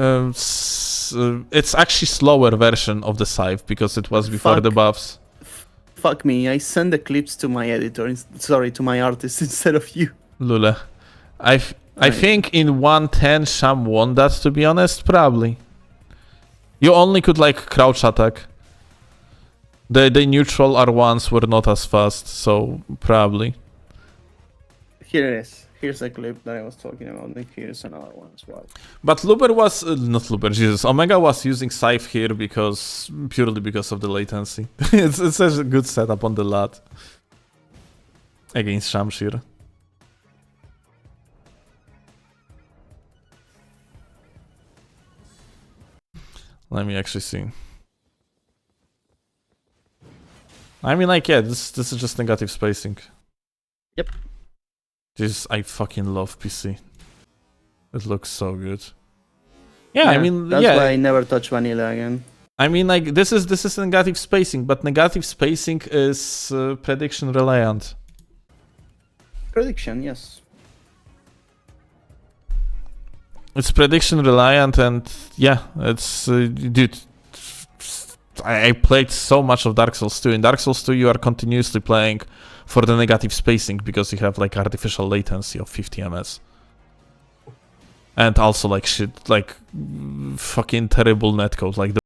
it's actually slower version of the Scythe because it was before the buffs. Fuck me, I send the clips to my editor, sorry, to my artist instead of you. Lule. I think in 110 Sham won that, to be honest, probably. You only could like crouch attack. The neutral R1s were not as fast, so probably. Here it is. Here's a clip that I was talking about, and here's another one as well. But Luber was not Luber, Jesus. Omega was using Scythe here purely because of the latency. it's such a good setup on the lat against Shamshir. Let me actually see. I mean, like, yeah, this is just negative spacing. Yep. I fucking love PC. It looks so good. Yeah, I mean, that's why I never touch vanilla again. I mean, like, this is negative spacing, but negative spacing is prediction reliant. Prediction, yes. It's prediction reliant, and yeah, it's dude. I played so much of Dark Souls 2. In Dark Souls 2, you are continuously playing for the negative spacing because you have like artificial latency of 50 ms. And also like shit, like fucking terrible netcode, like the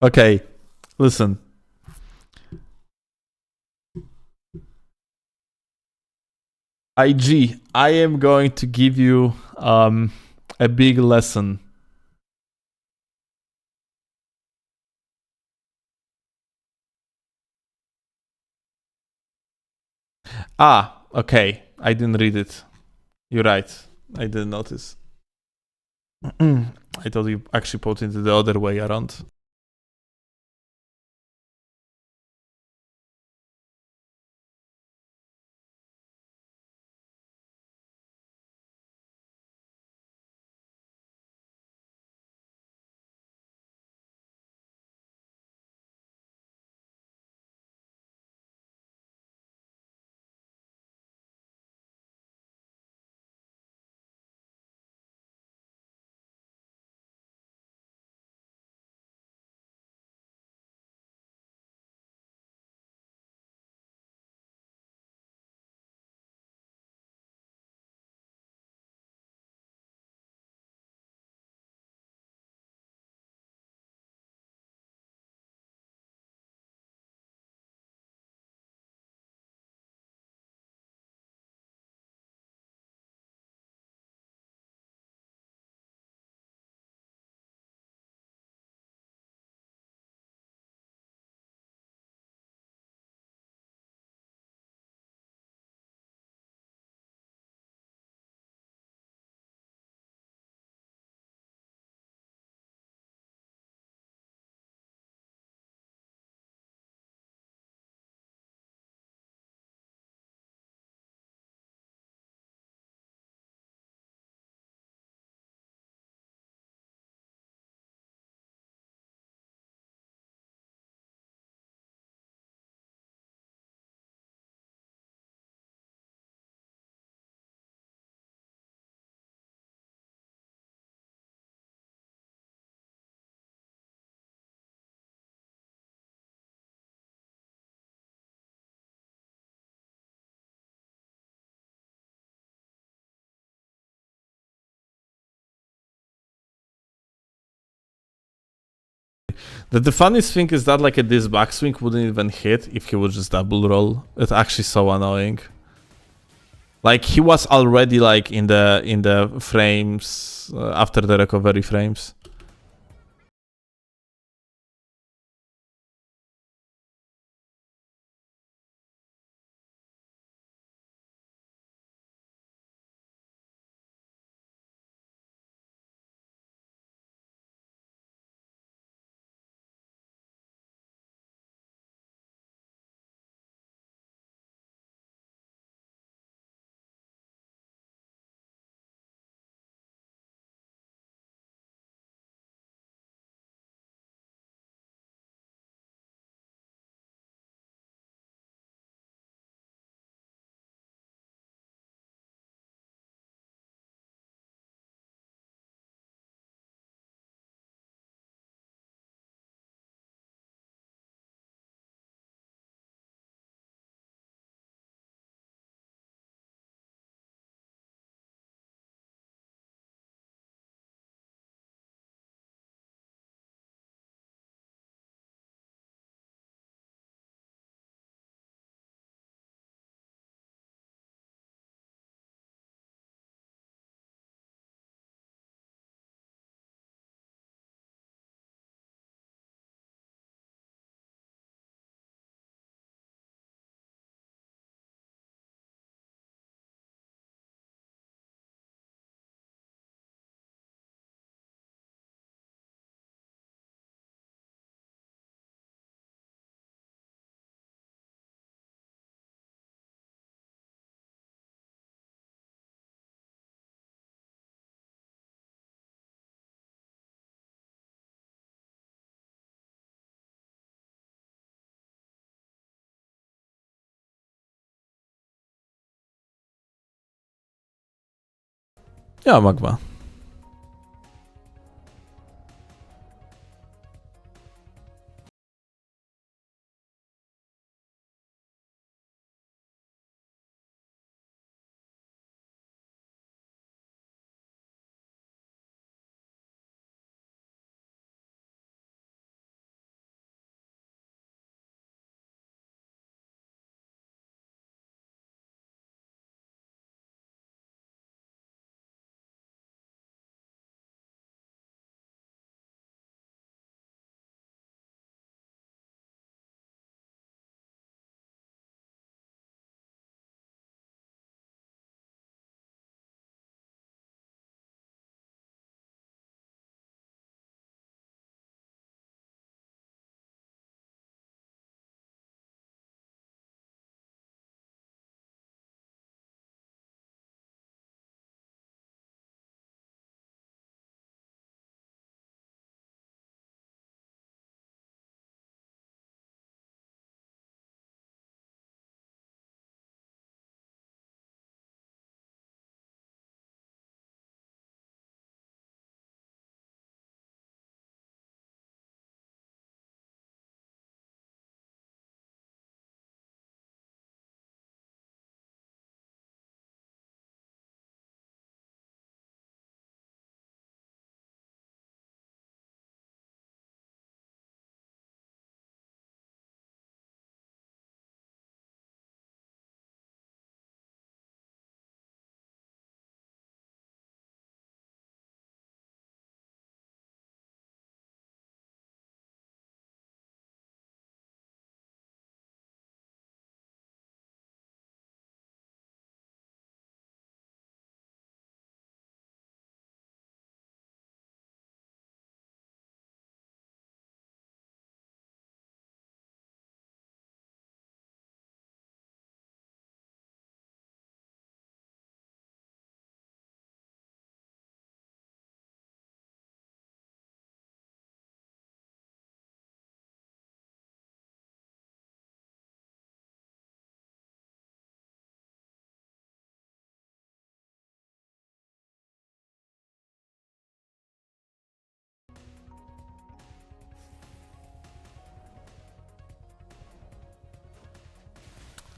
Okay, listen. IG, I am going to give you A big lesson. Ah, okay. I didn't read it. You're right. I didn't notice. I thought you actually put it the other way around. The funniest thing is that like this backswing wouldn't even hit if he would just double roll. It's actually so annoying. Like he was already like in the frames after the recovery frames. Ja, Magma.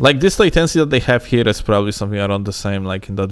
Like this latency that they have here is probably something around the same like in that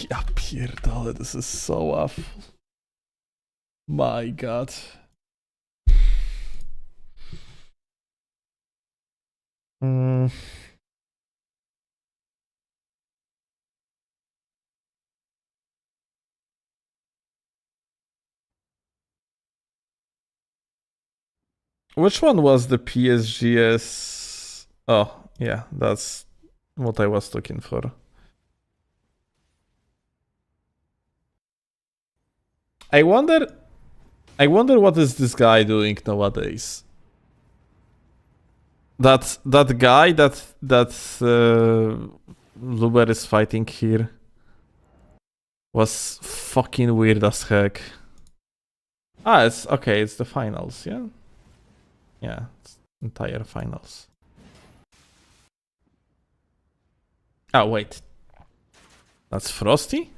Ja pierdolę, this is so awful. My god. Mm. Which one was the PSGS? Oh, yeah, that's what I was looking for. I wonder what is this guy doing nowadays. That guy that Luber is fighting here was fucking weird as heck. Ah, it's okay, it's the finals, yeah? Yeah, it's entire finals. Oh, wait. That's Frosty?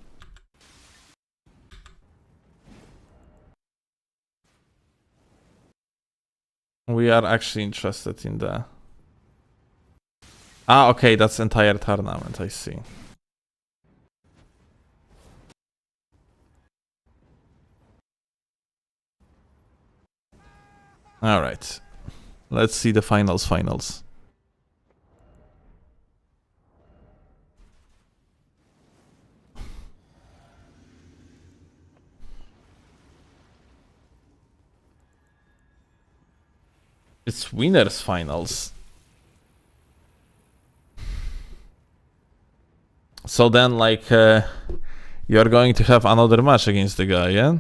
We are actually interested in the... Ah, okay, that's entire tournament, I see. Alright. Let's see the finals. It's winners finals. So then, like, you're going to have another match against the guy, yeah?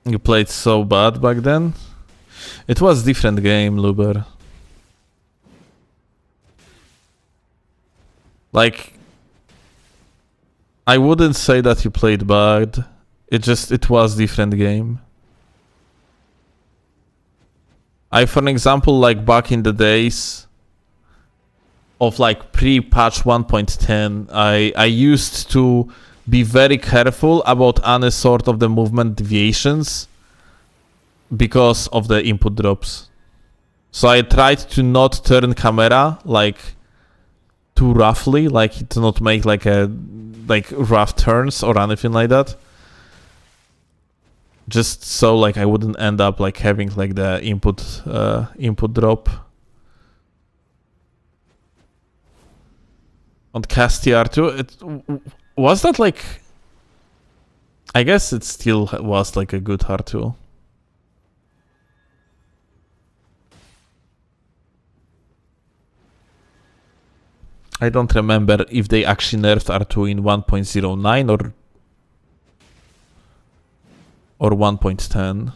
You played so bad back then? It was different game, Luber. Like, I wouldn't say that you played bad. It was different game. For an example, like back in the days of like pre-patch 1.10, I used to be very careful about any sort of the movement deviations because of the input drops. So I tried to not turn camera like too roughly, like to not make like rough turns or anything like that. Just so like I wouldn't end up like having like the input drop. On Castiar too, it was that like, I guess it still was like a good R2. I don't remember if they actually nerfed R2 in 1.09 or 1.10.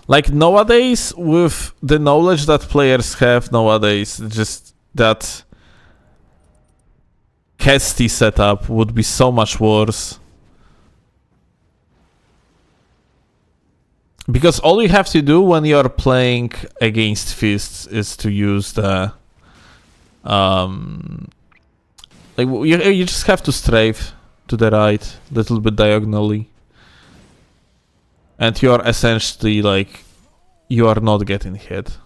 Like nowadays, with the knowledge that players have nowadays, just that Kesty setup would be so much worse. Because all you have to do when you're playing against fists is to use the... like you just have to strafe to the right, a little bit diagonally. And you're essentially like, you are not getting hit.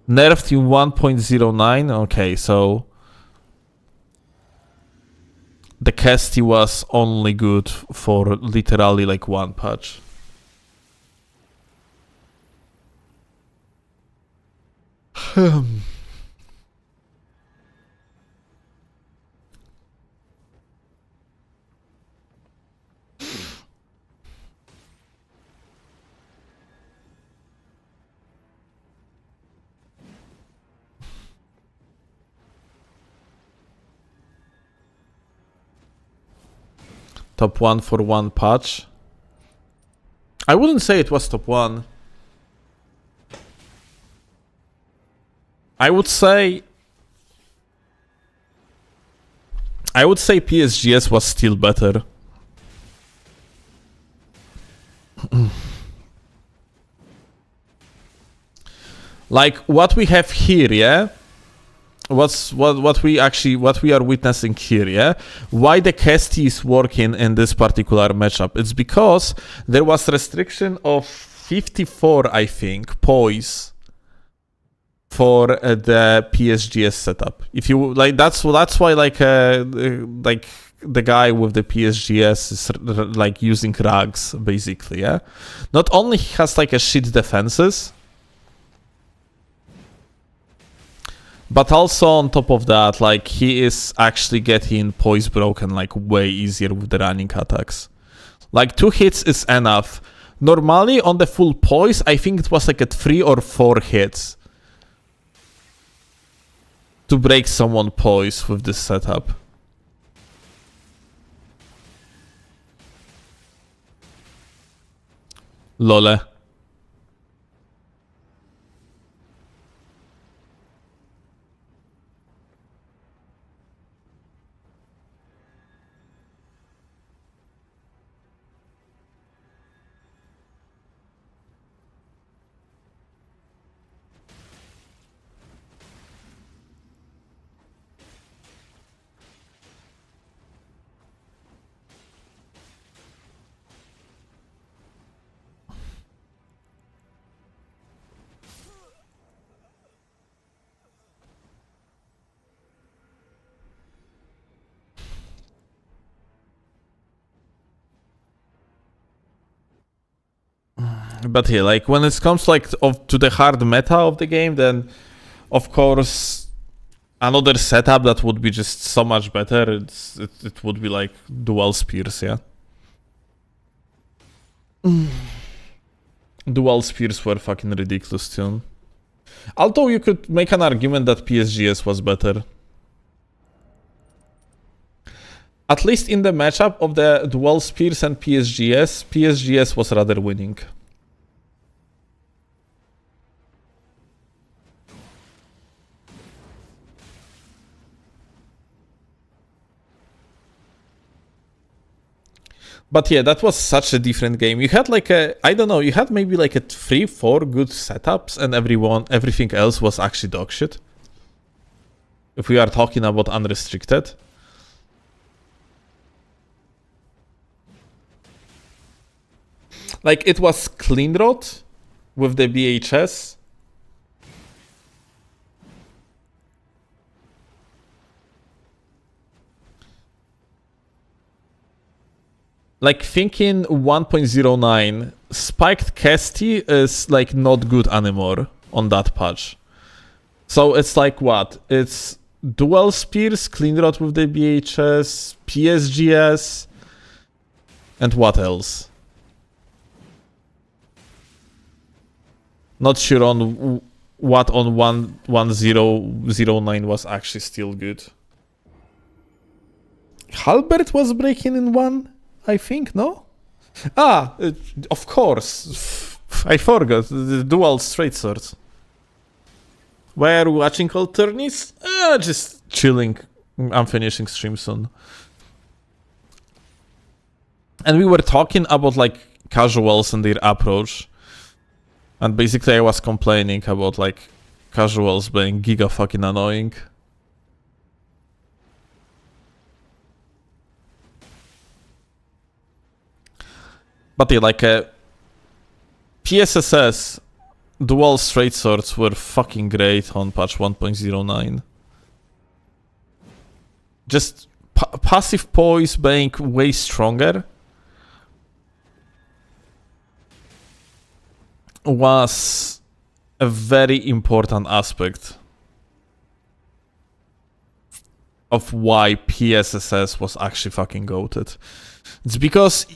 Nerfed in 1.09, okay, so the Kesty was only good for literally like one patch. top 1 for one patch. I wouldn't say it was top 1. I would say PSGS was still better. Like what we have here, yeah? What we are witnessing here, yeah? Why the Kesty is working in this particular matchup? It's because there was restriction of 54, I think, poise for the PSGS setup. If you like, that's why like the guy with the PSGS is like using rugs basically, yeah. Not only he has like a shit defenses, but also on top of that, like he is actually getting poise broken like way easier with the running attacks. Like 2 hits is enough. Normally on the full poise, I think it was like at 3 or 4 hits to break someone poise with this setup. Lole. But yeah, like when it comes like to the hard meta of the game, then of course another setup that would be just so much better. It would be like dual spears, yeah. Dual spears were fucking ridiculous too. Although you could make an argument that PSGS was better. At least in the matchup of the dual spears and PSGS, PSGS was rather winning. But yeah, that was such a different game. You had like I don't know, you had maybe like a 3-4 good setups and everything else was actually dog shit. If we are talking about unrestricted. Like it was clean rod with the BHS. Like thinking 1.09, spiked Kesty is like not good anymore on that patch. So it's like what? It's dual spears, clean rod with the BHS, PSGS, and what else? Not sure on what on 1.1009 was actually still good. Halbert was breaking in 1, I think, no? Of course. I forgot. The dual straight swords. Why are we watching alternies? Just chilling. I'm finishing stream soon. And we were talking about like casuals and their approach. And basically I was complaining about like casuals being giga fucking annoying. But yeah, like PSSS dual straight swords were fucking great on patch 1.09. Just passive poise being way stronger was a very important aspect of why PSSS was actually fucking goated. It's because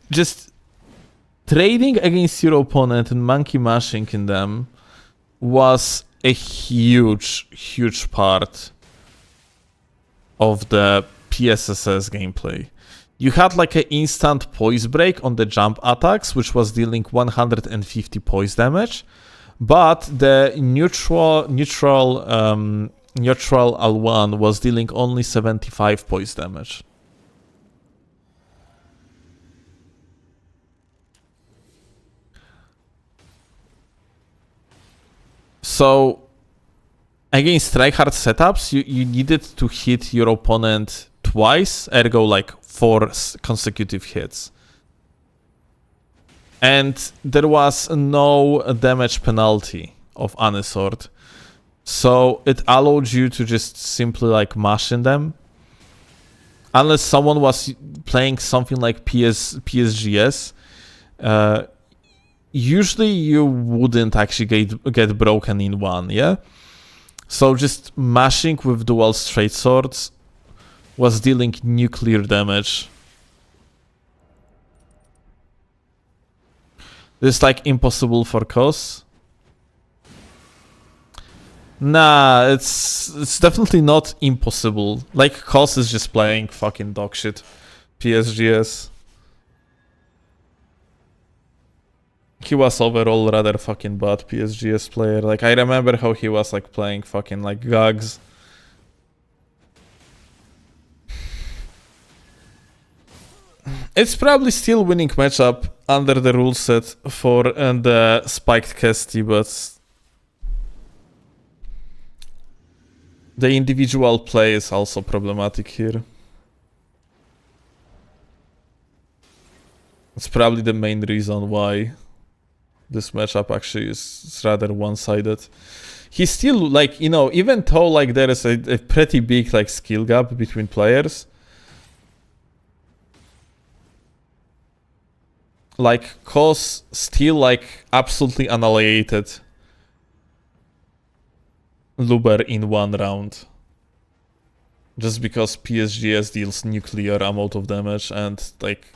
just trading against your opponent and monkey mashing in them was a huge part of the PSSS gameplay. you had like an instant poise break on the jump attacks, which was dealing 150 poise damage, but the neutral L1 was dealing only 75 poise damage. So against tryhard setups, you needed to hit your opponent twice, ergo like 4 consecutive hits. And there was no damage penalty of any sort. So it allowed you to just simply like mash in them. Unless someone was playing something like PSGS, usually you wouldn't actually get broken in one, yeah? So just mashing with dual straight swords was dealing nuclear damage. This is like impossible for Kos. Nah, it's definitely not impossible. Like, Kos is just playing fucking dogshit PSGS. He was overall rather fucking bad PSGS player. Like, I remember how he was like playing fucking like Gags. It's probably still winning matchup under the rule set for the spiked Kesty, but the individual play is also problematic here. It's probably the main reason why this matchup actually is rather one-sided. He's still like, you know, even though like there is a pretty big like skill gap between players, like Kos still like absolutely annihilated Luber in one round. Just because PSGS deals nuclear amount of damage and like...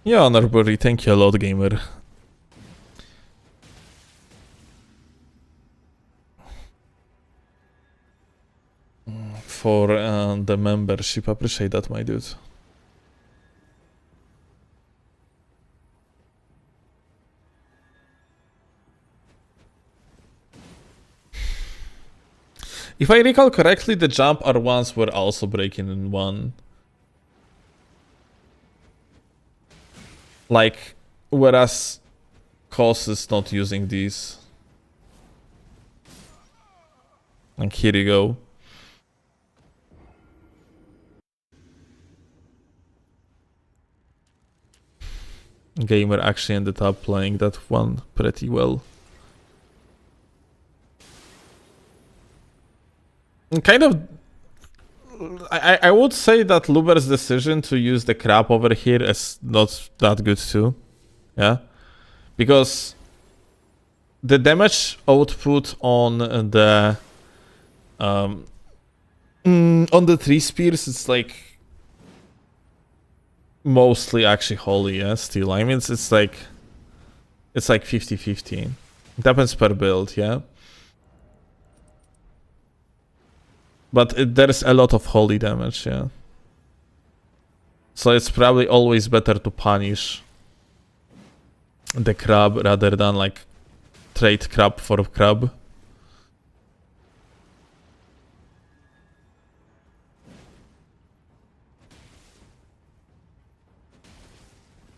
Yeah, Honorbury, thank you a lot, gamer. For the membership, appreciate that, my dude. If I recall correctly, the jump R1s were also breaking in one. Like, whereas Kos is not using these. And here you go. Gamer actually ended up playing that one pretty well. And kind of... I would say that Luber's decision to use the crab over here is not that good too. Yeah? Because the damage output on the... on the 3 spears, it's like... mostly actually holy, yeah, still. I mean, it's like 50-50. It depends per build, yeah. But there's a lot of holy damage, yeah. So it's probably always better to punish the crab rather than like trade crab for crab.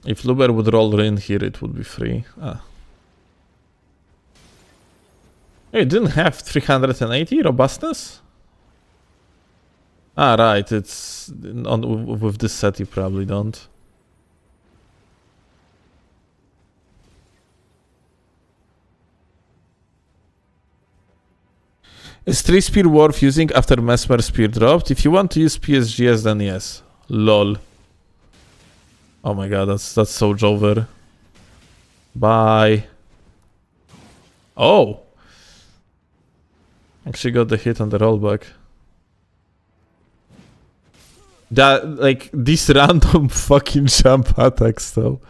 If Luber would roll in here, it would be free. Ah. It didn't have 380 robustness? Ah, right, it's... with this set you probably don't. Is 3 spear worth using after Mesmer spear dropped? If you want to use PSGS, then yes. LOL. Oh my god, that's so Jover. Bye. Oh! Actually got the hit on the rollback. That, like, these random fucking jump attacks though.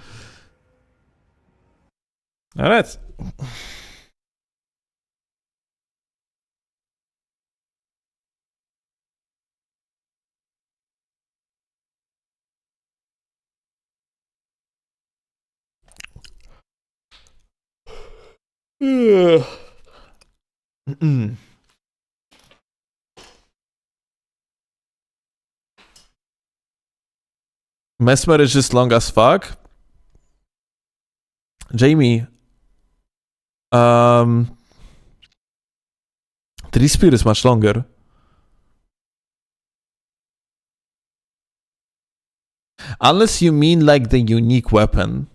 Alright. Mesmer is just long as fuck. Jamie. Tree Spear is much longer. Unless you mean like the unique weapon.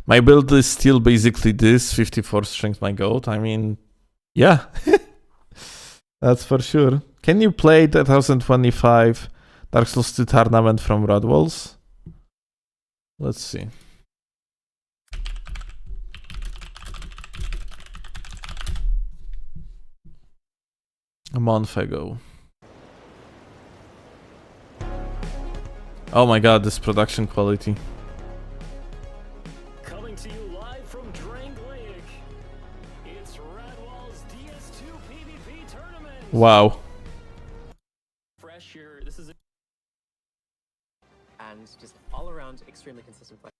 My build is still basically this, 54 strength my goat. I mean, yeah. That's for sure. Can you play the 2025 Dark Souls 2 tournament from Rodwalls? Let's see. A month ago. Oh my god, this production quality. Coming to you live from Drangleic. It's Radwall's DS2 PvP tournament. Wow. Fresh here. This is and just all around extremely consistent play.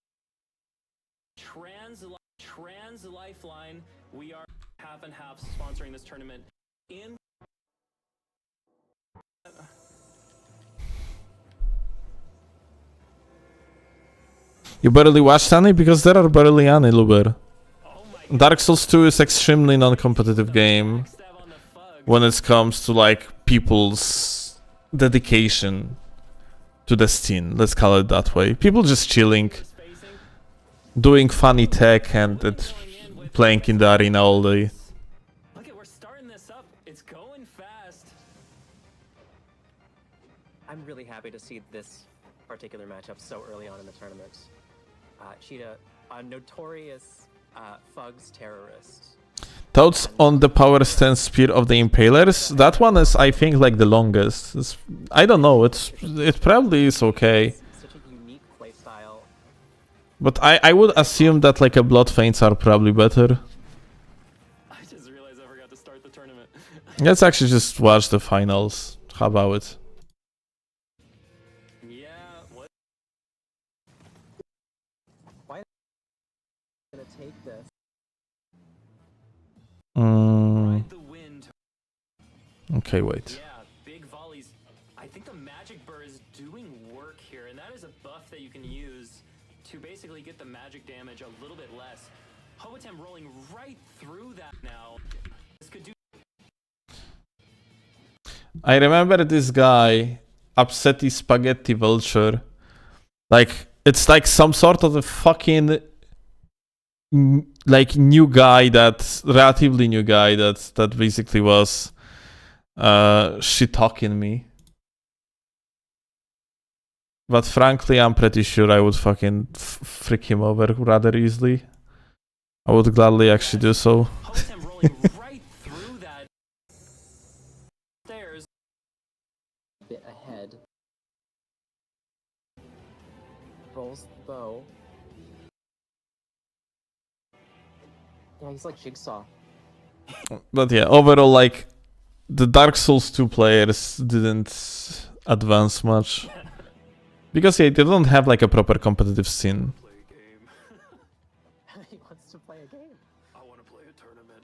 Trans Lifeline. We are half and half sponsoring this tournament in. You barely watched any? Because there are barely any, Luber. Dark Souls 2 is extremely non-competitive game when it comes to like people's dedication to the scene. Let's call it that way. People just chilling, doing funny tech and playing in the arena all day. Look at, we're starting this up. It's going fast. I'm really happy to see this particular matchup so early on in the tournament. Cheetah, a notorious Fugs terrorist. Thoughts on the power stance spear of the Impalers? That one is, I think, like the longest. I don't know. It probably is okay. Such a unique playstyle. But I would assume that like a Blood Feints are probably better. I just realized I forgot to start the tournament. Let's actually just watch the finals. How about it? Yeah, what? Why gonna take this? Ride the wind. Okay, wait. Yeah, big volleys. I think the magic burr is doing work here, and that is a buff that you can use to basically get the magic damage a little bit less. Hobotem rolling right through that now. This could do. I remember this guy, Upsetty Spaghetti Vulture. Like, it's like some sort of a fucking like new guy relatively new guy that basically was shit talking me. But frankly, I'm pretty sure I would fucking freak him over rather easily. I would gladly actually do so. Hobotem rolling right through that stairs. A bit ahead. Rolls the bow. Yeah, he's like Jigsaw. But yeah, overall, like, the Dark Souls 2 players didn't advance much. Because yeah, they don't have like a proper competitive scene. He wants to play a game. I want to play a tournament.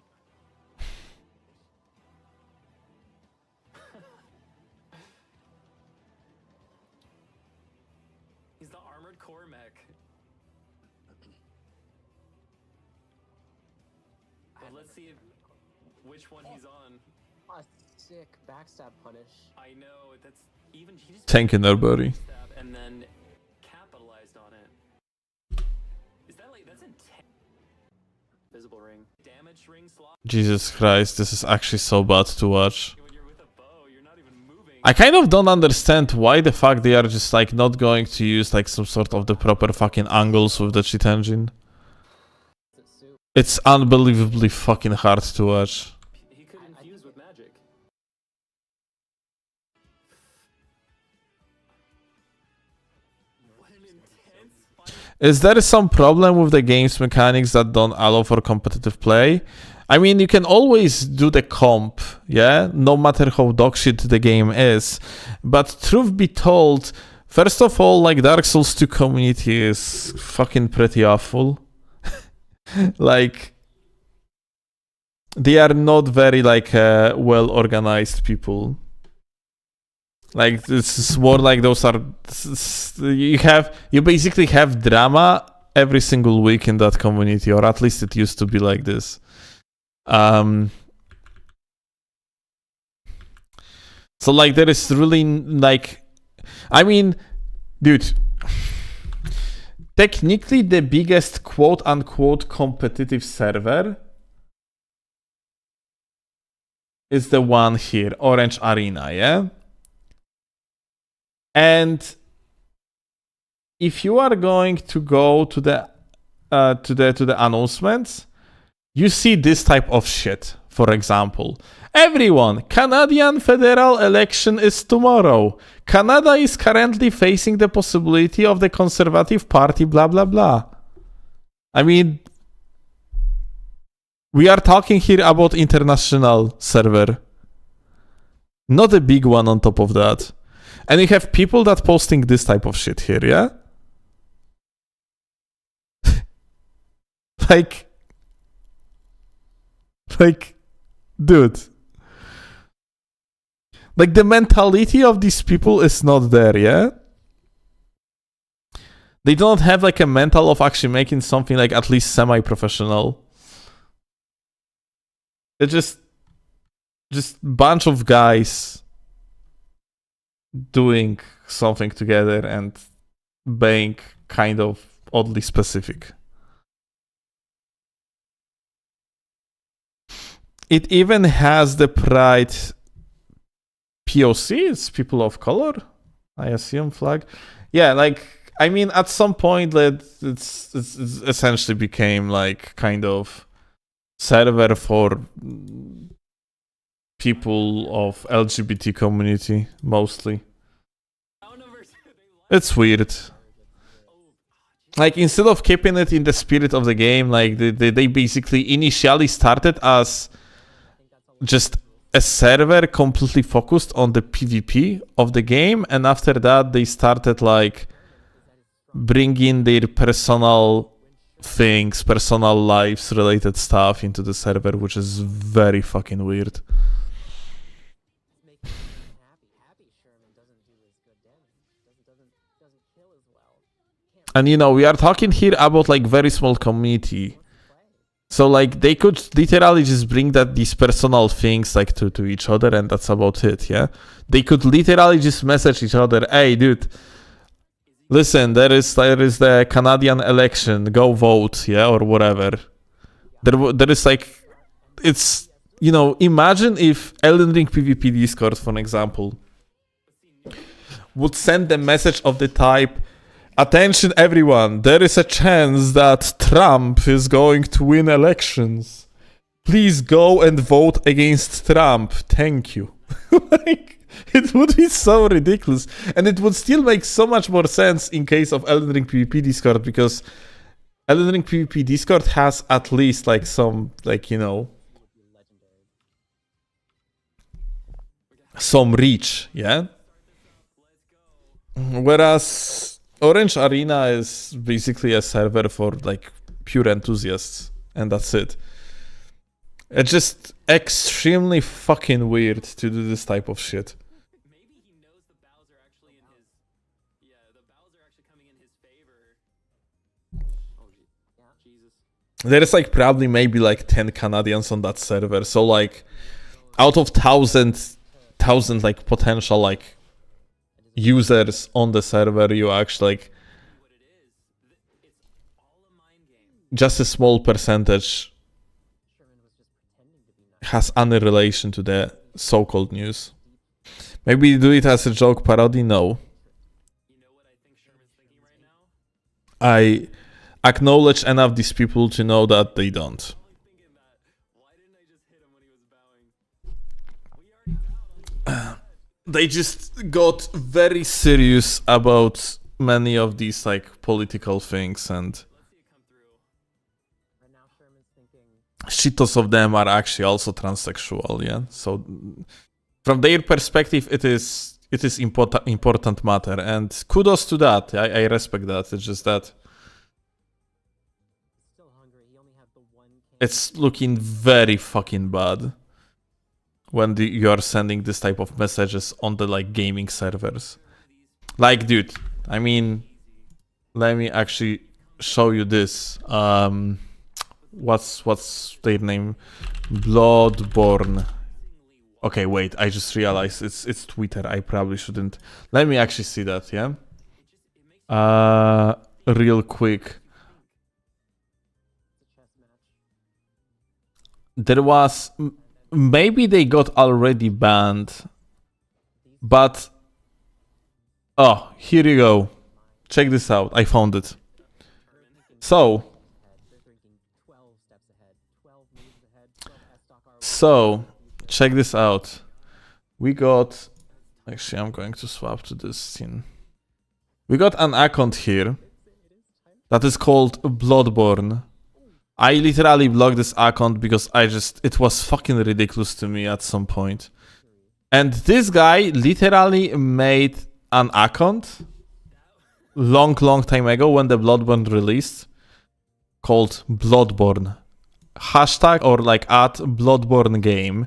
He's the armored core mech. Well, let's see which one he's on. A sick backstab punish. I know, that's even he just Tank in their body. backstab and then capitalized on it. Is that like that's intense? Visible ring. Damage ring slot. Jesus Christ, this is actually so bad to watch. When you're with a bow, you're not even moving. I kind of don't understand why the fuck they are just like not going to use like some sort of the proper fucking angles with the cheat engine. It's unbelievably fucking hard to watch. He could infuse with magic. What? is there some problem with the game's mechanics that don't allow for competitive play? I mean, you can always do the comp, yeah? No matter how dogshit the game is. But truth be told, first of all, like, Dark Souls 2 community is fucking pretty awful. Like, they are not very, like, well-organized people. Like, this is more like those are... You basically have drama every single week in that community, or at least it used to be like this. So, like, there is really, like... I mean, dude... Technically, the biggest quote-unquote competitive server is the one here, Orange Arena, yeah? And if you are going to go to the announcements, you see this type of shit. For example, everyone, Canadian federal election is tomorrow. Canada is currently facing the possibility of the Conservative Party, blah blah blah. I mean, we are talking here about international server, not a big one on top of that. And you have people that posting this type of shit here, yeah? like, dude. Like, the mentality of these people is not there, yeah? They don't have, like, a mental of actually making something, like, at least semi-professional. They're just bunch of guys doing something together and being kind of oddly specific. It even has the Pride POC, it's people of color, I assume, flag. Yeah, like, I mean, at some point, it's essentially became like kind of server for people of LGBT community, mostly. It's weird. Like, instead of keeping it in the spirit of the game, like, they basically initially started as just a server completely focused on the PvP of the game, and after that they started, like, bringing their personal things, personal lives related stuff into the server, which is very fucking weird. And, you know, we are talking here about, like, very small community. So, like, they could literally just bring these personal things, like, to each other, and that's about it, yeah? They could literally just message each other, hey, dude, listen, there is the Canadian election, go vote, yeah, or whatever. There is, like, it's, you know, imagine if Elden Ring PvP Discord, for example, would send a message of the type, attention everyone, there is a chance that Trump is going to win elections. Please go and vote against Trump. Thank you. Like, it would be so ridiculous. And it would still make so much more sense in case of Elden Ring PvP Discord, because Elden Ring PvP Discord has at least, like, some, like, you know, some reach, yeah? Whereas Orange Arena is basically a server for, like, pure enthusiasts, and that's it. It's just extremely fucking weird to do this type of shit. Maybe he knows the bows are actually in his... Yeah, the bows are actually coming in his favor. Oh, Jesus. There is, like, probably maybe, like, 10 Canadians on that server, so, like, out of 1,000, like, potential, like, users on the server, you actually, like, just a small percentage has any relation to the so-called news. Maybe do it as a joke parody? No. I acknowledge enough these people to know that they don't. They just got very serious about many of these like political things, and shitos of them are actually also transsexual, yeah. So from their perspective, it is important matter, and kudos to that. I respect that. It's just that it's looking very fucking bad when you're sending this type of messages on the like gaming servers. Like, dude, I mean, let me actually show you this. What's their name? Bloodborne. Okay, wait, I just realized it's Twitter. I probably shouldn't. Let me actually see that, yeah? Real quick. There was... Maybe they got already banned. But... Oh, here you go. Check this out. I found it. So... check this out. We got... Actually, I'm going to swap to this scene. We got an account here that is called Bloodborne. I literally blocked this account because it was fucking ridiculous to me at some point. And this guy literally made an account long time ago when the Bloodborne released called Bloodborne. Hashtag or like at Bloodborne game.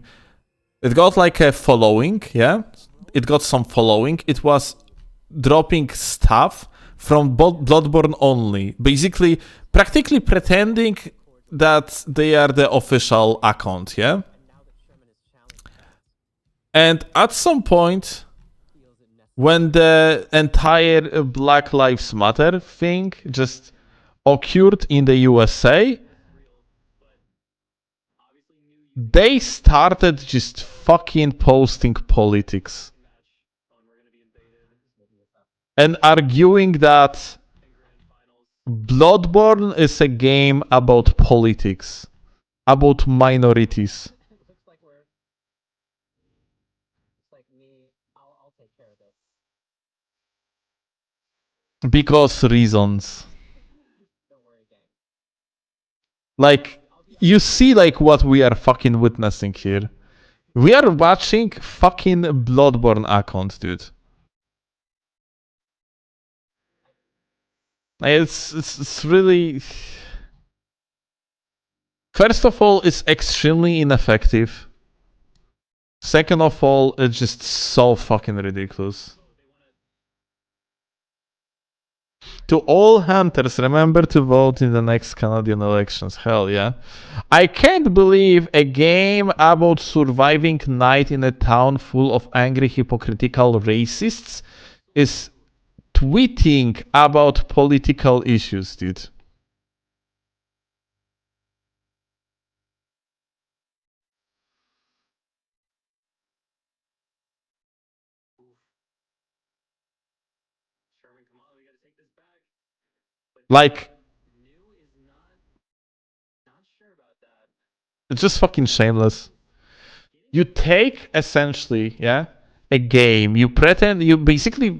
It got like a following, yeah? It got some following. It was dropping stuff from Bloodborne only. Basically, practically pretending that they are the official account, yeah? And at some point, when the entire Black Lives Matter thing just occurred in the USA, they started just fucking posting politics. And arguing that Bloodborne is a game about politics. About minorities. Because reasons. Like, you see like what we are fucking witnessing here. We are watching fucking Bloodborne account, dude. It's really... First of all, it's extremely ineffective. Second of all, it's just so fucking ridiculous. To all hunters, remember to vote in the next Canadian elections. Hell yeah. I can't believe a game about surviving night in a town full of angry, hypocritical racists is tweeting about political issues, dude. Like, it's just fucking shameless. You take essentially, yeah, a game. You basically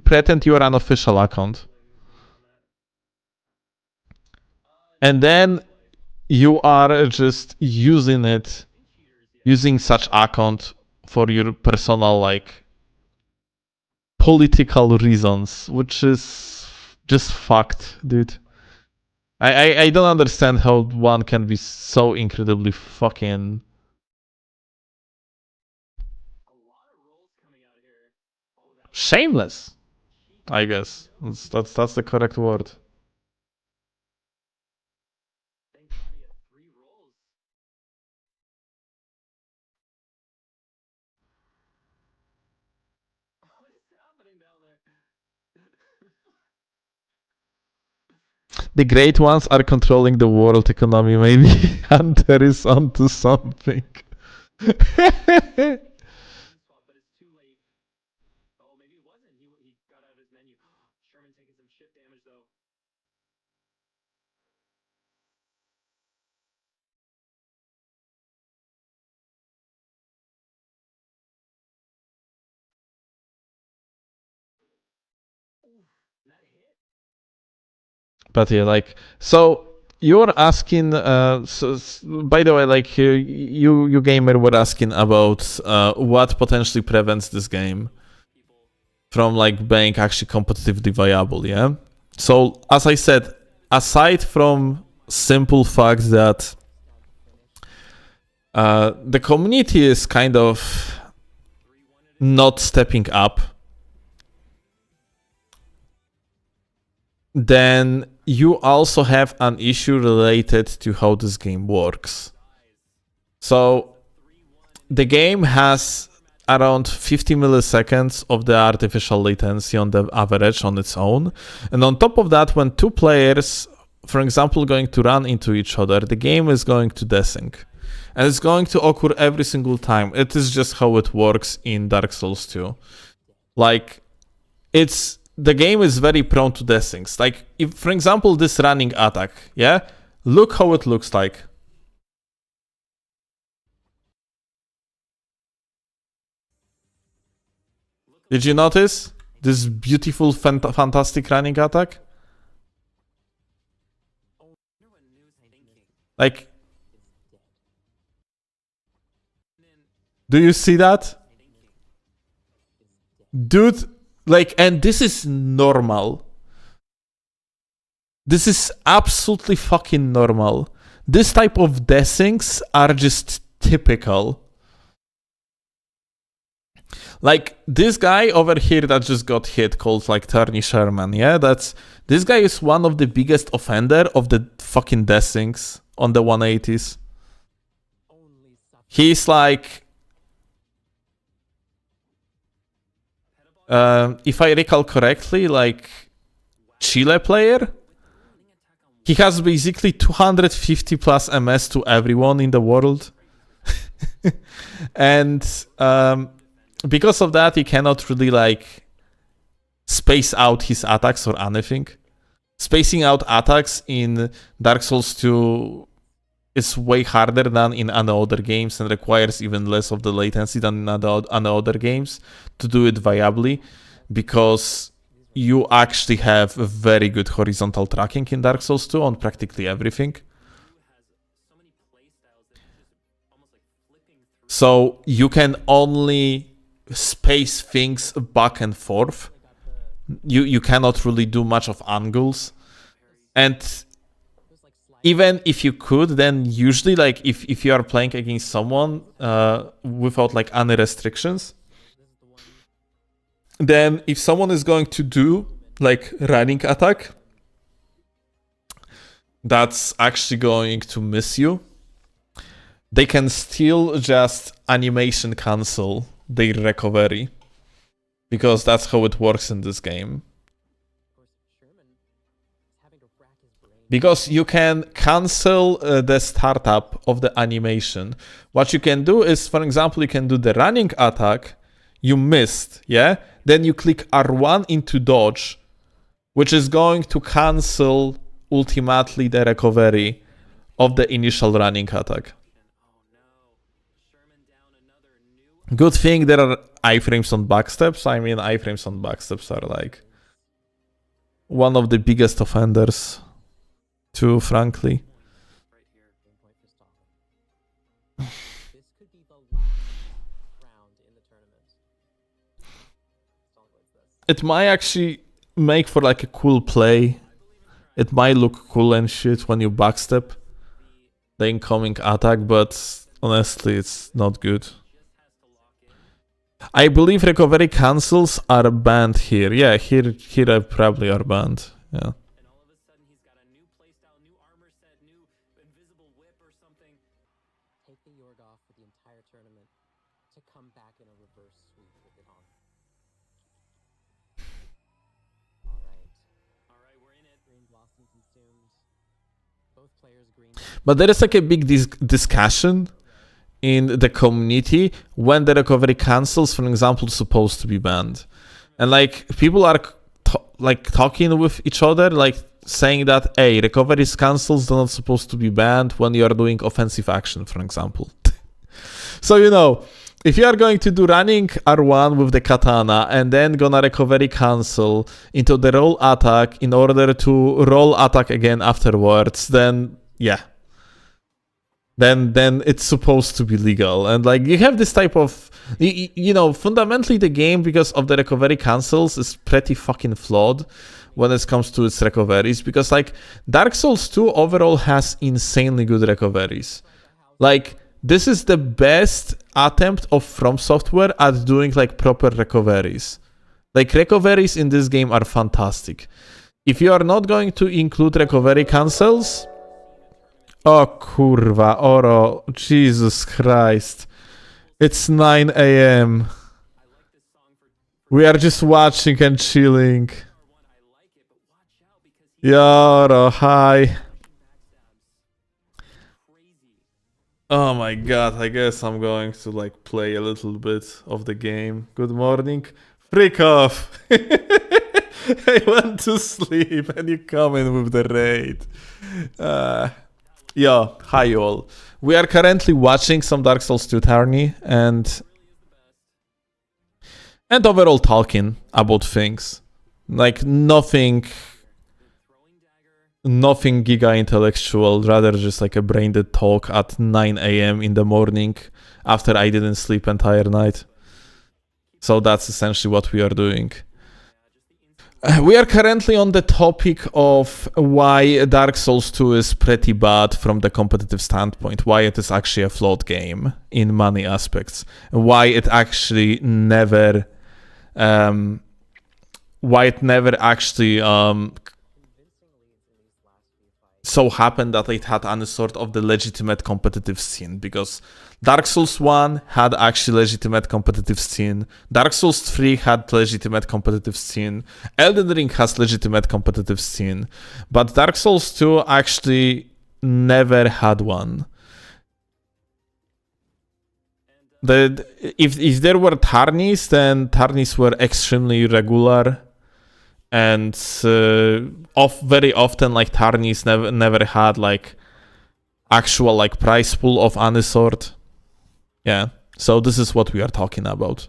pretend you're an official account, and then you are just using such account for your personal like political reasons, which is just fucked, dude. I don't understand how one can be so incredibly fucking shameless. I guess that's the correct word. The great ones are controlling the world economy. Maybe Hunter is onto something. But yeah, like, so you're asking, by the way, like, you gamer were asking about what potentially prevents this game from, like, being actually competitively viable, yeah? So, as I said, aside from simple fact that the community is kind of not stepping up, then you also have an issue related to how this game works. So the game has around 50 milliseconds of the artificial latency on the average on its own. And on top of that, when two players, for example, going to run into each other, the game is going to desync. And it's going to occur every single time. It is just how it works in Dark Souls 2. Like, the game is very prone to desyncs. Like, if, for example, this running attack, yeah? Look how it looks like. Did you notice this beautiful, fantastic running attack? Like, do you see that? Dude, like, and this is normal. This is absolutely fucking normal. This type of desyncs are just typical. Like, this guy over here that just got hit, called, like, Turney Sherman, yeah? This guy is one of the biggest offender of the fucking desyncs on the 180s. He's like... if I recall correctly, like, Chile player? He has basically 250 plus MS to everyone in the world. And because of that, he cannot really, like, space out his attacks or anything. Spacing out attacks in Dark Souls 2 is way harder than in other games and requires even less of the latency than in other games to do it viably, because you actually have very good horizontal tracking in Dark Souls 2 on practically everything. So you can only space things back and forth. You cannot really do much of angles. And even if you could, then usually, like, if you are playing against someone without, like, any restrictions, then if someone is going to do, like, running attack, that's actually going to miss you, they can still just animation cancel their recovery, because that's how it works in this game. Because you can cancel the startup of the animation. What you can do is, for example, you can do the running attack, you missed, yeah? Then you click R1 into dodge, which is going to cancel ultimately the recovery of the initial running attack. Good thing there are iframes on backsteps. I mean, iframes on backsteps are, like, one of the biggest offenders too, frankly. It might actually make for, like, a cool play. It might look cool and shit when you backstep the incoming attack, but honestly, it's not good. I believe recovery cancels are banned here. Yeah, here I probably are banned. Yeah. But there is, like, a big discussion in the community when the recovery cancels, for example, supposed to be banned. And, like, people are talking with each other, like, saying that, hey, recovery cancels are not supposed to be banned when you are doing offensive action, for example. So, you know, If you are going to do running R1 with the katana and then gonna recovery cancel into the roll attack in order to roll attack again afterwards, then yeah. Then it's supposed to be legal. And like you have this type of, you know, fundamentally the game, because of the recovery cancels, is pretty fucking flawed when it comes to its recoveries, because like Dark Souls 2 overall has insanely good recoveries. Like this is the best attempt of From Software at doing like proper recoveries. Like recoveries in this game are fantastic. If you are not going to include recovery cancels, oh kurwa, Oro, Jesus Christ. It's 9 AM. We are just watching and chilling. Yoro, hi. Oh my god, I guess I'm going to like play a little bit of the game. Good morning. Freak off. I went to sleep and you come in with the raid. Yeah, hi you all. We are currently watching some Dark Souls 2 tourney and overall talking about things. Like nothing giga intellectual, rather just like a brain dead talk at 9 AM in the morning after I didn't sleep entire night. So that's essentially what we are doing. We are currently on the topic of why Dark Souls 2 is pretty bad from the competitive standpoint, why it is actually a flawed game in many aspects, why it actually never actually so happened that it had any sort of the legitimate competitive scene, because Dark Souls 1 had actually legitimate competitive scene, Dark Souls 3 had legitimate competitive scene, Elden Ring has legitimate competitive scene, but Dark Souls 2 actually never had one. If there were tourneys, then tourneys were extremely irregular. And very often, like tourneys never had like actual like prize pool of any sort. Yeah, so this is what we are talking about.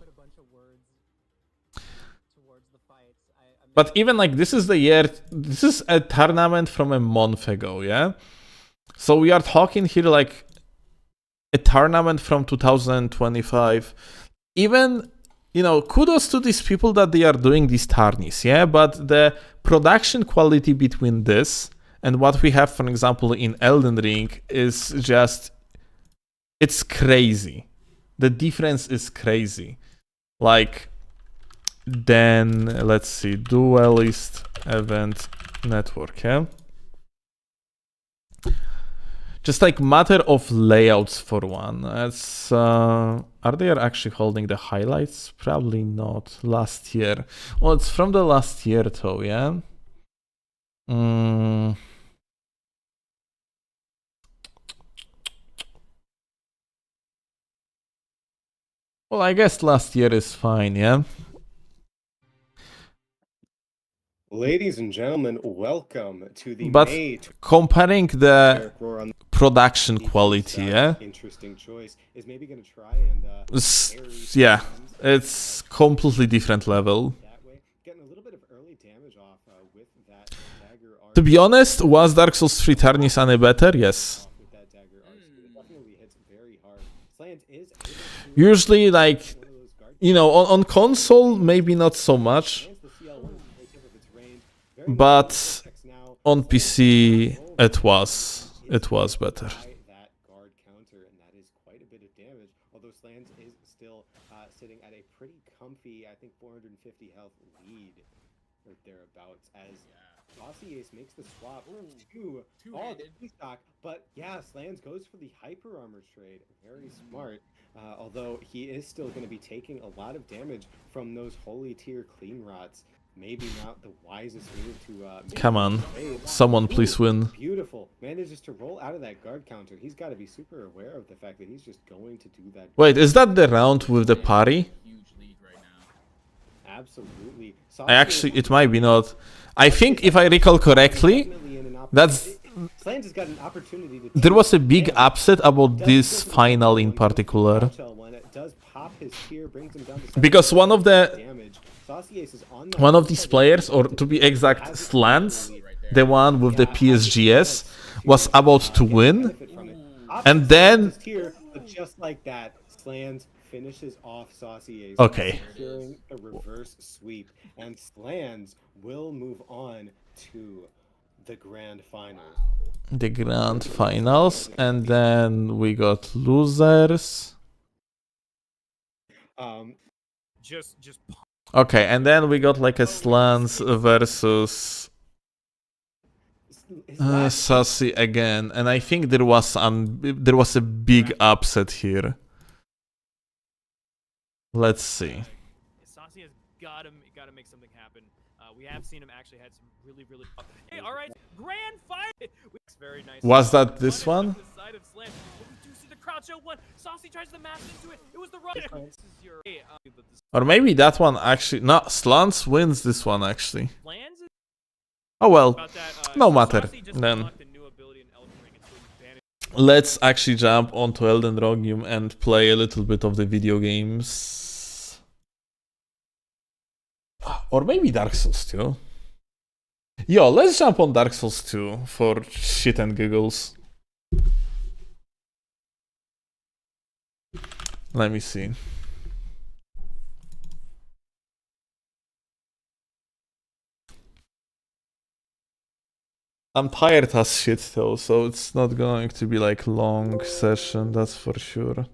But even like this is a tournament from a month ago, yeah. So we are talking here like a tournament from 2025. Even, you know, kudos to these people that they are doing these tourneys, yeah? But the production quality between this and what we have, for example, in Elden Ring is just, it's crazy. The difference is crazy. Like, then, let's see, Duelist Event Network, yeah? Just like matter of layouts for one. It's, are they actually holding the highlights? Probably not. Last year. Well, it's from the last year though, yeah? Well, I guess last year is fine, yeah? Ladies and gentlemen, welcome to the But comparing the production quality, yeah? Interesting choice. Is maybe going to try and yeah, it's completely different level. Getting a little bit of early damage off with that dagger. To be honest, was Dark Souls 3 tourneys any better? Yes. Usually, like, you know, on console, maybe not so much. But on PC, it was better. That guard counter, and that is quite a bit of damage. Although Slans is still sitting at a pretty comfy, I think, 450 health lead or thereabouts, as Bossy Ace makes the swap to all the stock. But yeah, Slans goes for the hyper armor trade. Very smart. Although he is still going to be taking a lot of damage from those holy tier clean rots. Maybe not the wisest move to come on, someone please win. Beautiful. Manages to roll out of that guard counter. He's got to be super aware of the fact that he's just going to do that. Wait, is that the round with the party? Absolutely. Actually, it might be not. I think if I recall correctly, that's Slans has got an opportunity to there was a big upset about this final in particular. drop his tier, brings him down to Because one of the damage. Saucy Ace is on the one of these players, or to be exact, Slants, the one with the PSGS, was about to win, and then just like that, Slans finishes off Saucy Ace, okay, securing a reverse sweep, and Slans will move on to the grand finals. The grand finals, and then we got losers. Just Okay, and then we got like a Slants versus Sassy again, and I think there was a big upset here. Let's see. Saucy has gotta make something happen. We have seen him actually had some really. Hey, all right, grand fight. Very nice. Was that this one? The side of Slam. But we do see the crowd show one. Saucy tries to mash into it. It was the run. This is your. Or maybe that one actually. No, Slants wins this one actually. Oh well, no matter. Then let's actually jump onto Elden Ring and play a little bit of the video games. Or maybe Dark Souls 2. Yo, let's jump on Dark Souls 2 for shit and giggles. Let me see. I'm tired as shit though, so it's not going to be like long session, that's for sure.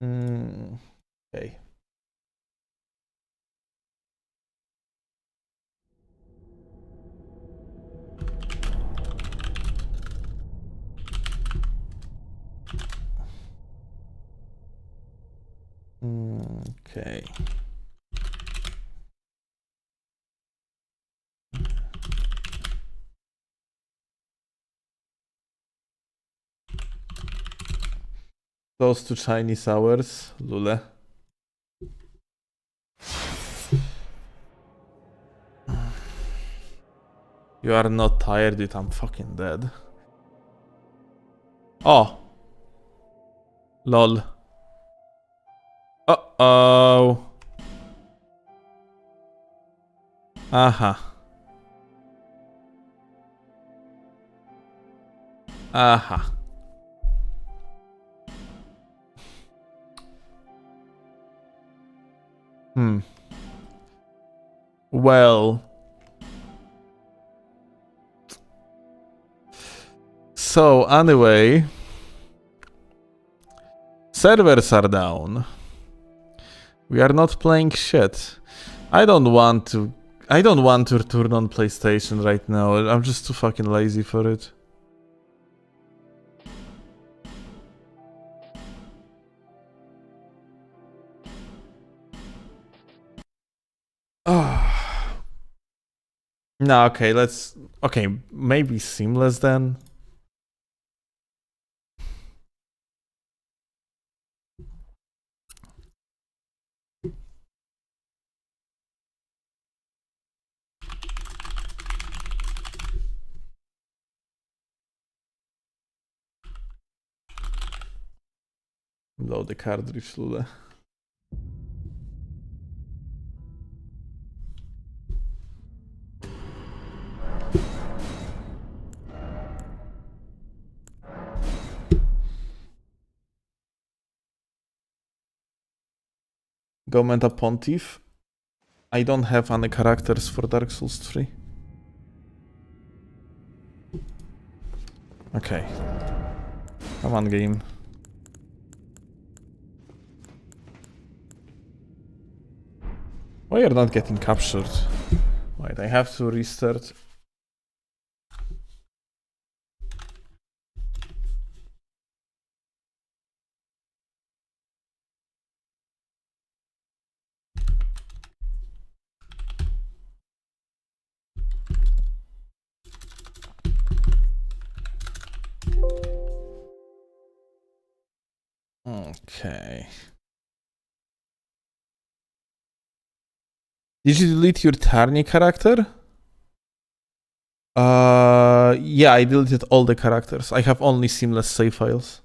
Okay. Okay. Close to Chinese hours, Lule. You are not tired, dude. I'm fucking dead. Oh. Lol. Uh-oh. Aha. Aha. Well. So, anyway. Servers are down. We are not playing shit. I don't want to turn on PlayStation right now. I'm just too fucking lazy for it. No, okay, maybe seamless then. Load the cartridge, Lule. Go Meta Pontiff. I don't have any characters for Dark Souls 3. Okay. Come on, game. Why you're not getting captured? Wait, I have to restart. Okay. Did you delete your Tarni character? Yeah, I deleted all the characters. I have only seamless save files.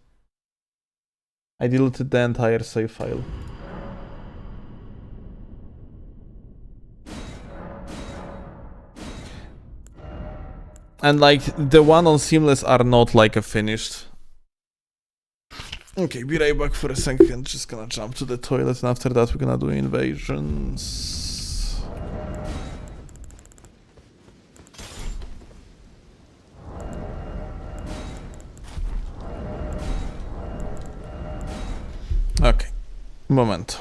I deleted the entire save file. And like the one on Seamless are not like a finished. Okay, be right back for a second. Just gonna jump to the toilet, and after that we're gonna do invasions. Okay, momento.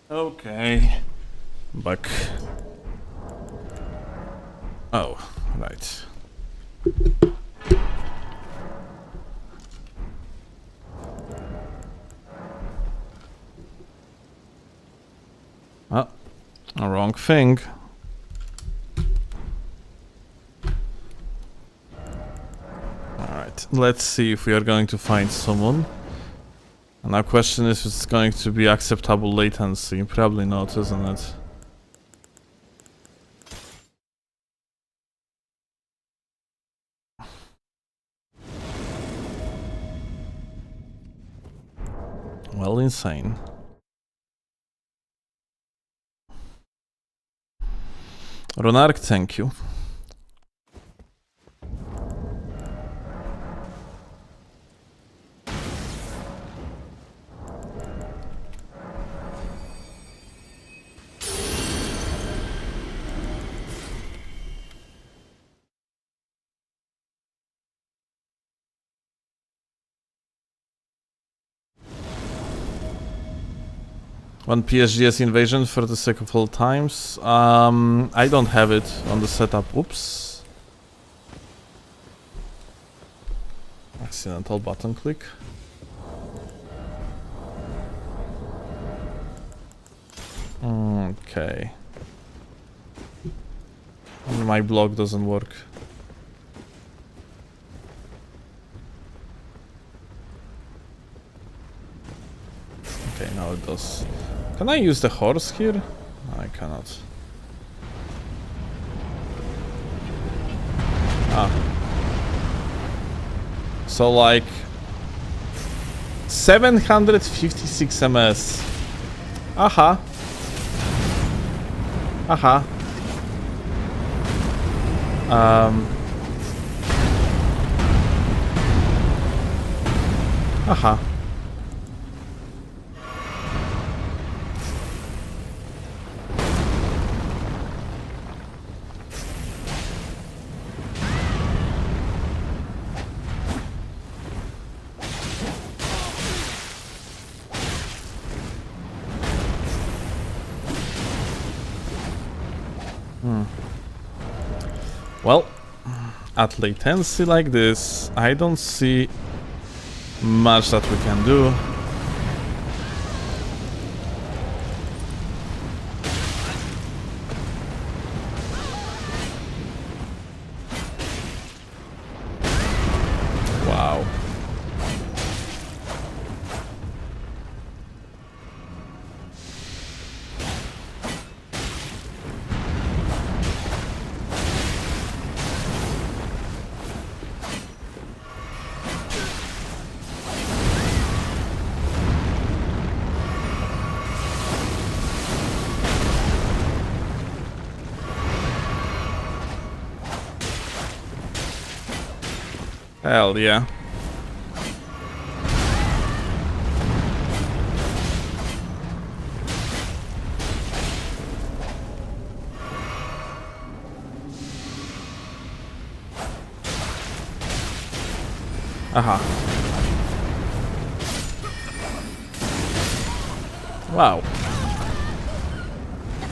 Okay. Back. Oh, right. Oh, a wrong thing. Alright, let's see if we are going to find someone. And our question is if it's going to be acceptable latency. Probably not, isn't it? Well, insane. Ronark, thank you. One PSGS invasion for the sake of all times. I don't have it on the setup. Oops. Accidental button click. Okay. My block doesn't work. Okay, now it does. Can I use the horse here? No, I cannot. Ah. So like 756 ms. Aha. Aha. Aha. Well, at latency like this, I don't see much that we can do. Wow. Hell yeah. Aha. Wow.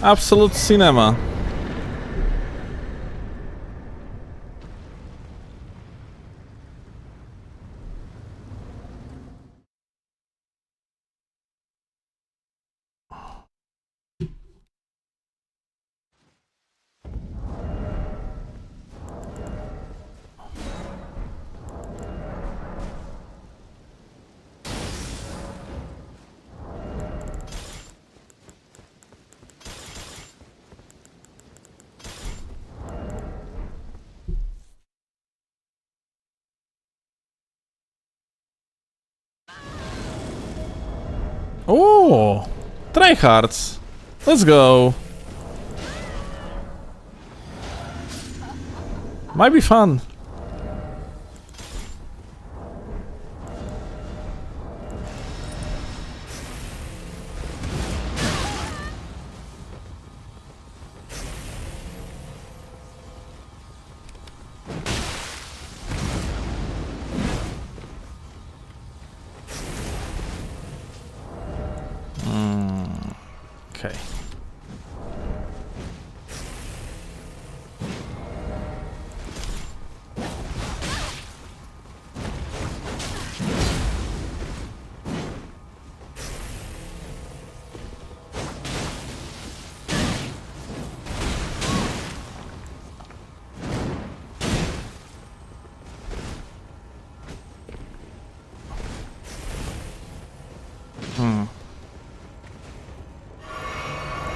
Absolute cinema. Oh, tryhards. Let's go. Might be fun. Okay.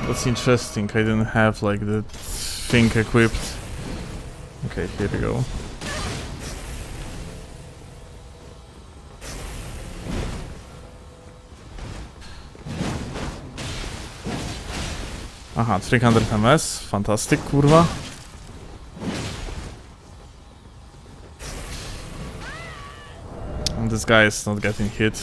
That's interesting. I didn't have like the thing equipped. Okay, here we go. Aha, 300 ms. Fantastic, kurwa. And this guy is not getting hit.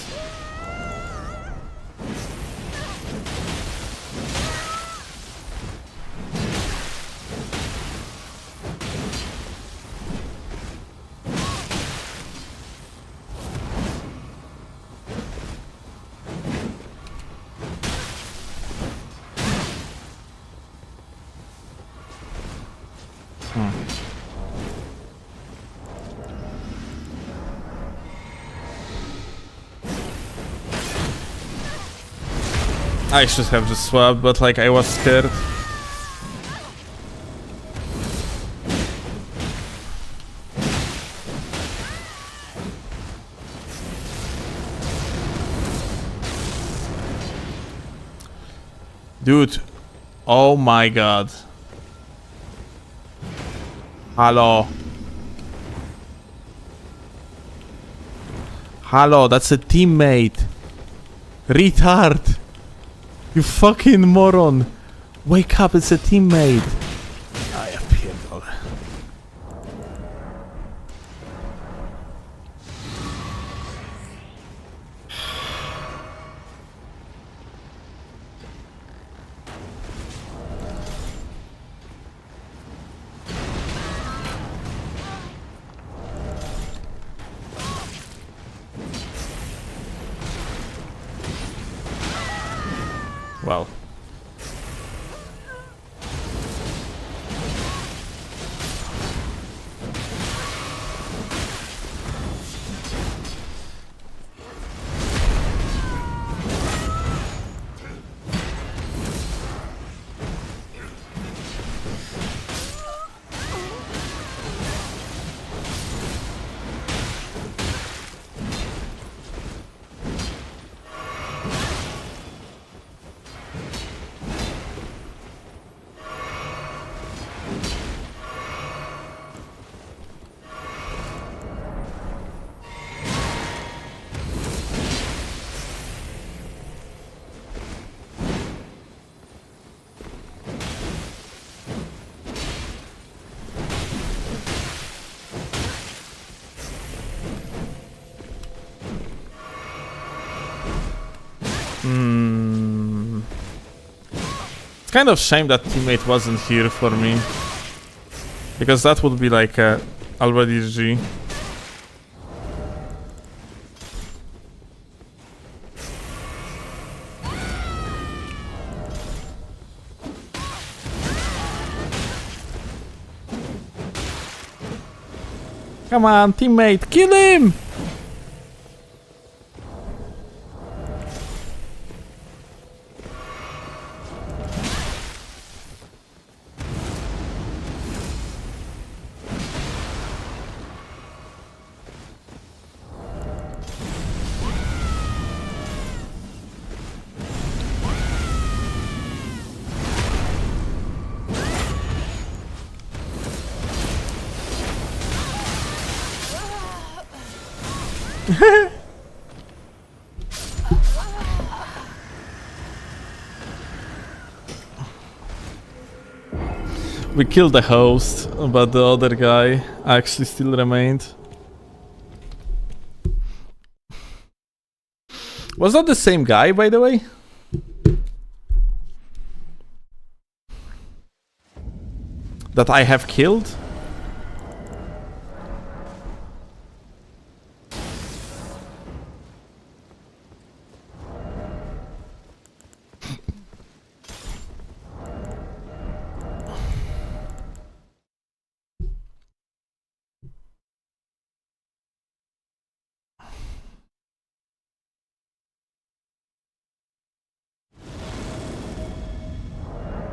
I should have just swapped, but like I was scared. Dude, oh my god. Hello. Hello, that's a teammate. Retard. You fucking moron! Wake up, it's a teammate! A ja pierdolę. Well. It's kind of shame that teammate wasn't here for me. Because that would be like already GG. Come on, teammate, kill him! We killed the host, but the other guy actually still remained. Was that the same guy, by the way? That I have killed?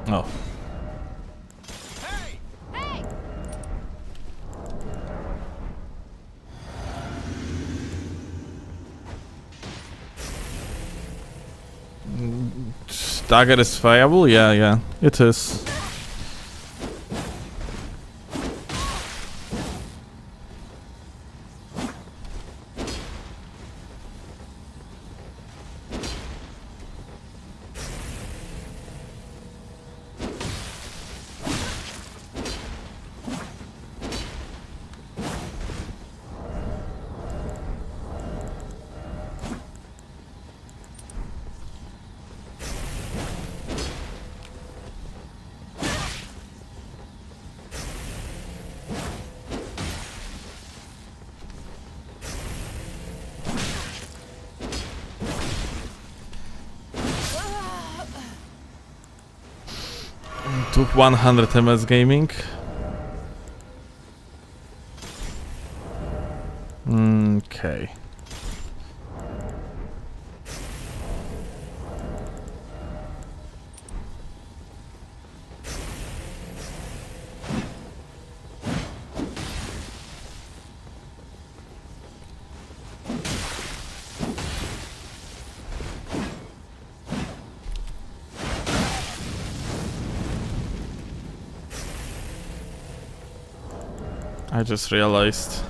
Oh. Dagger is viable? Yeah, it is. Took 100 MS gaming. Okay. I just realized.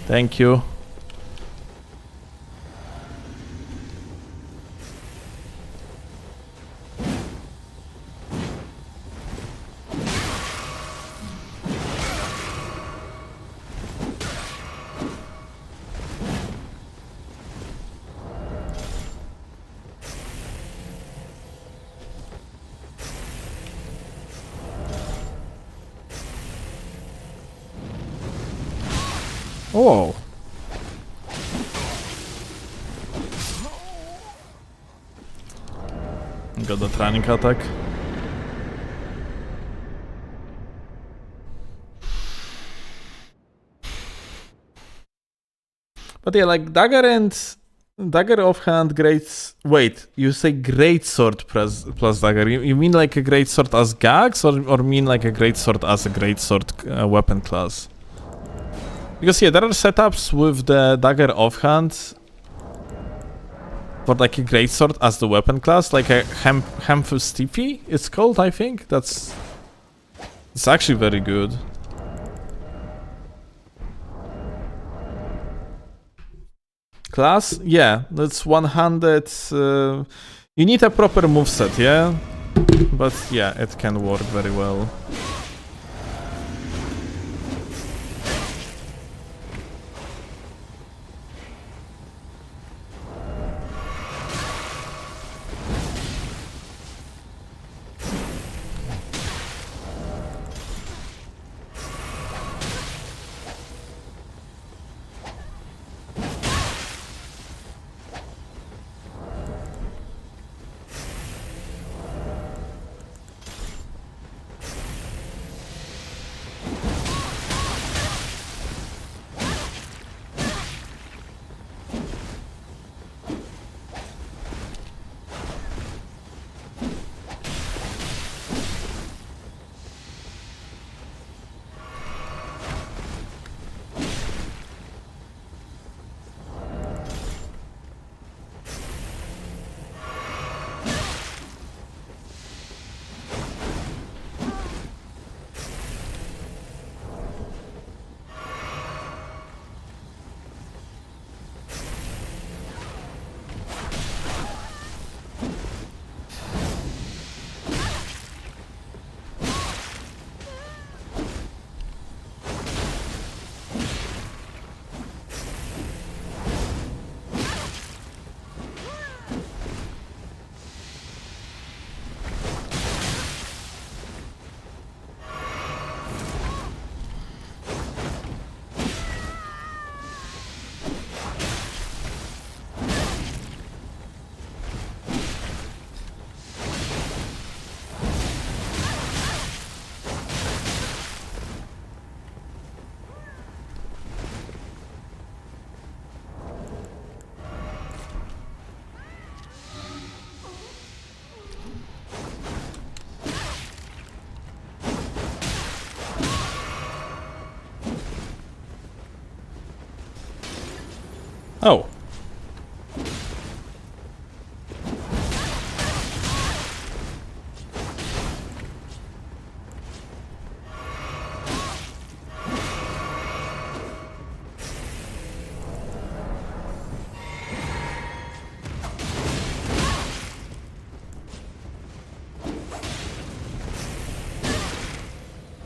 Thank you. Oh. Got the training attack. But yeah, like dagger offhand, great. Wait, you say great sword plus dagger. You mean like a great sword as gags, or mean like a great sword as a great sword weapon class? Because yeah, there are setups with the dagger offhand for like a greatsword as the weapon class, like a Hamful Steepy, it's called, I think. It's actually very good. Class? Yeah, that's 100. You need a proper moveset, yeah? But yeah, it can work very well. Oh.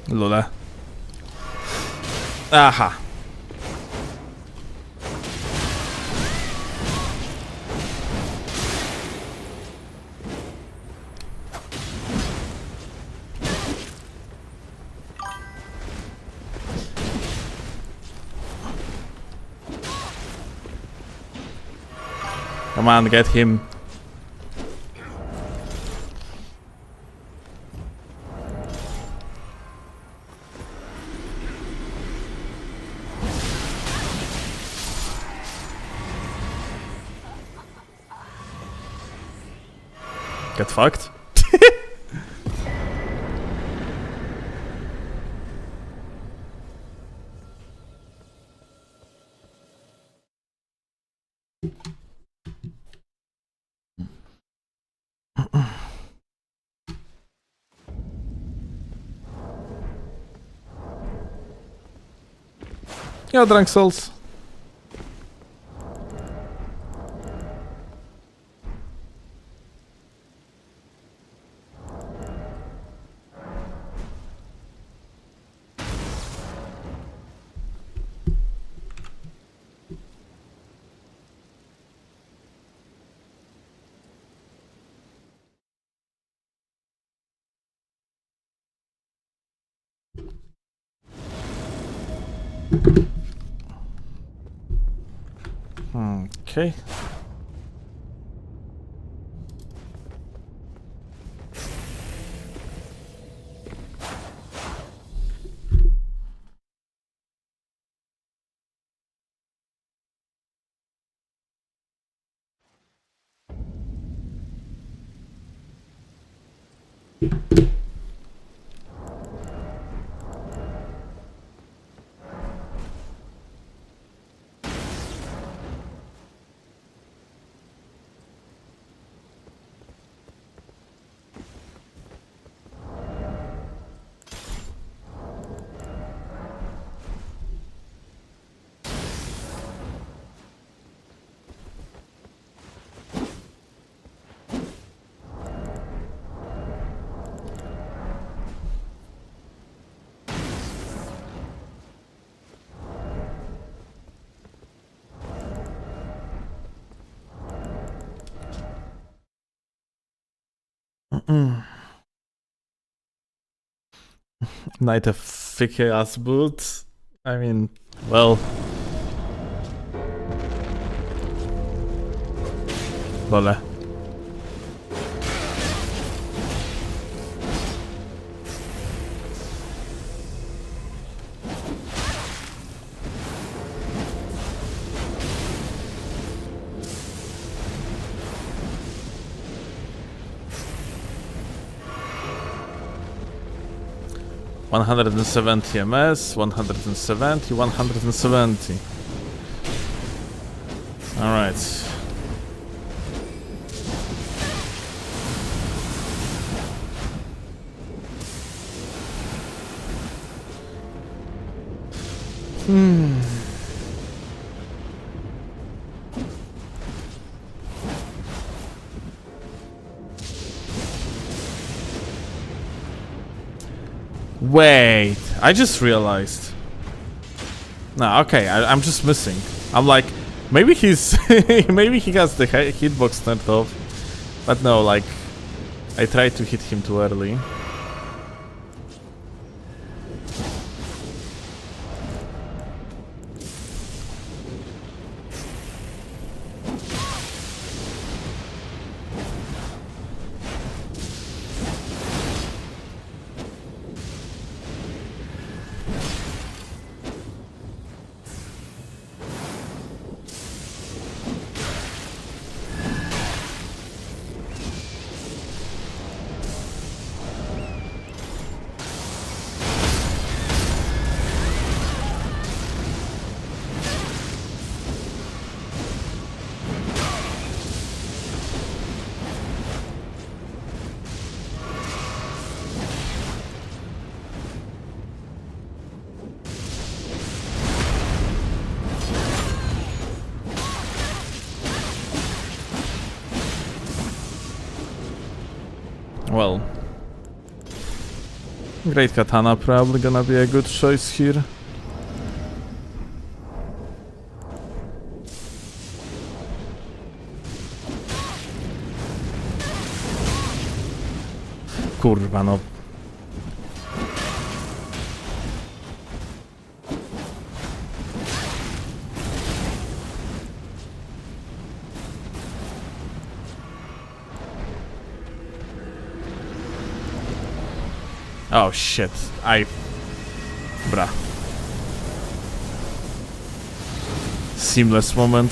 Lola. Aha. Come on, get him. Get fucked. Yeah, Drunk Souls. Okay. Knight of thick ass boots. I mean, well. Lola. $170 MS, 170, 170. Alright. Wait, I just realized. No, okay, I'm just missing. I'm like, maybe he's, maybe he has the hitbox turned off, but no, like, I tried to hit him too early. Well, Great Katana probably gonna be a good choice here. Kurwa no. Oh shit, bruh. Seamless moment.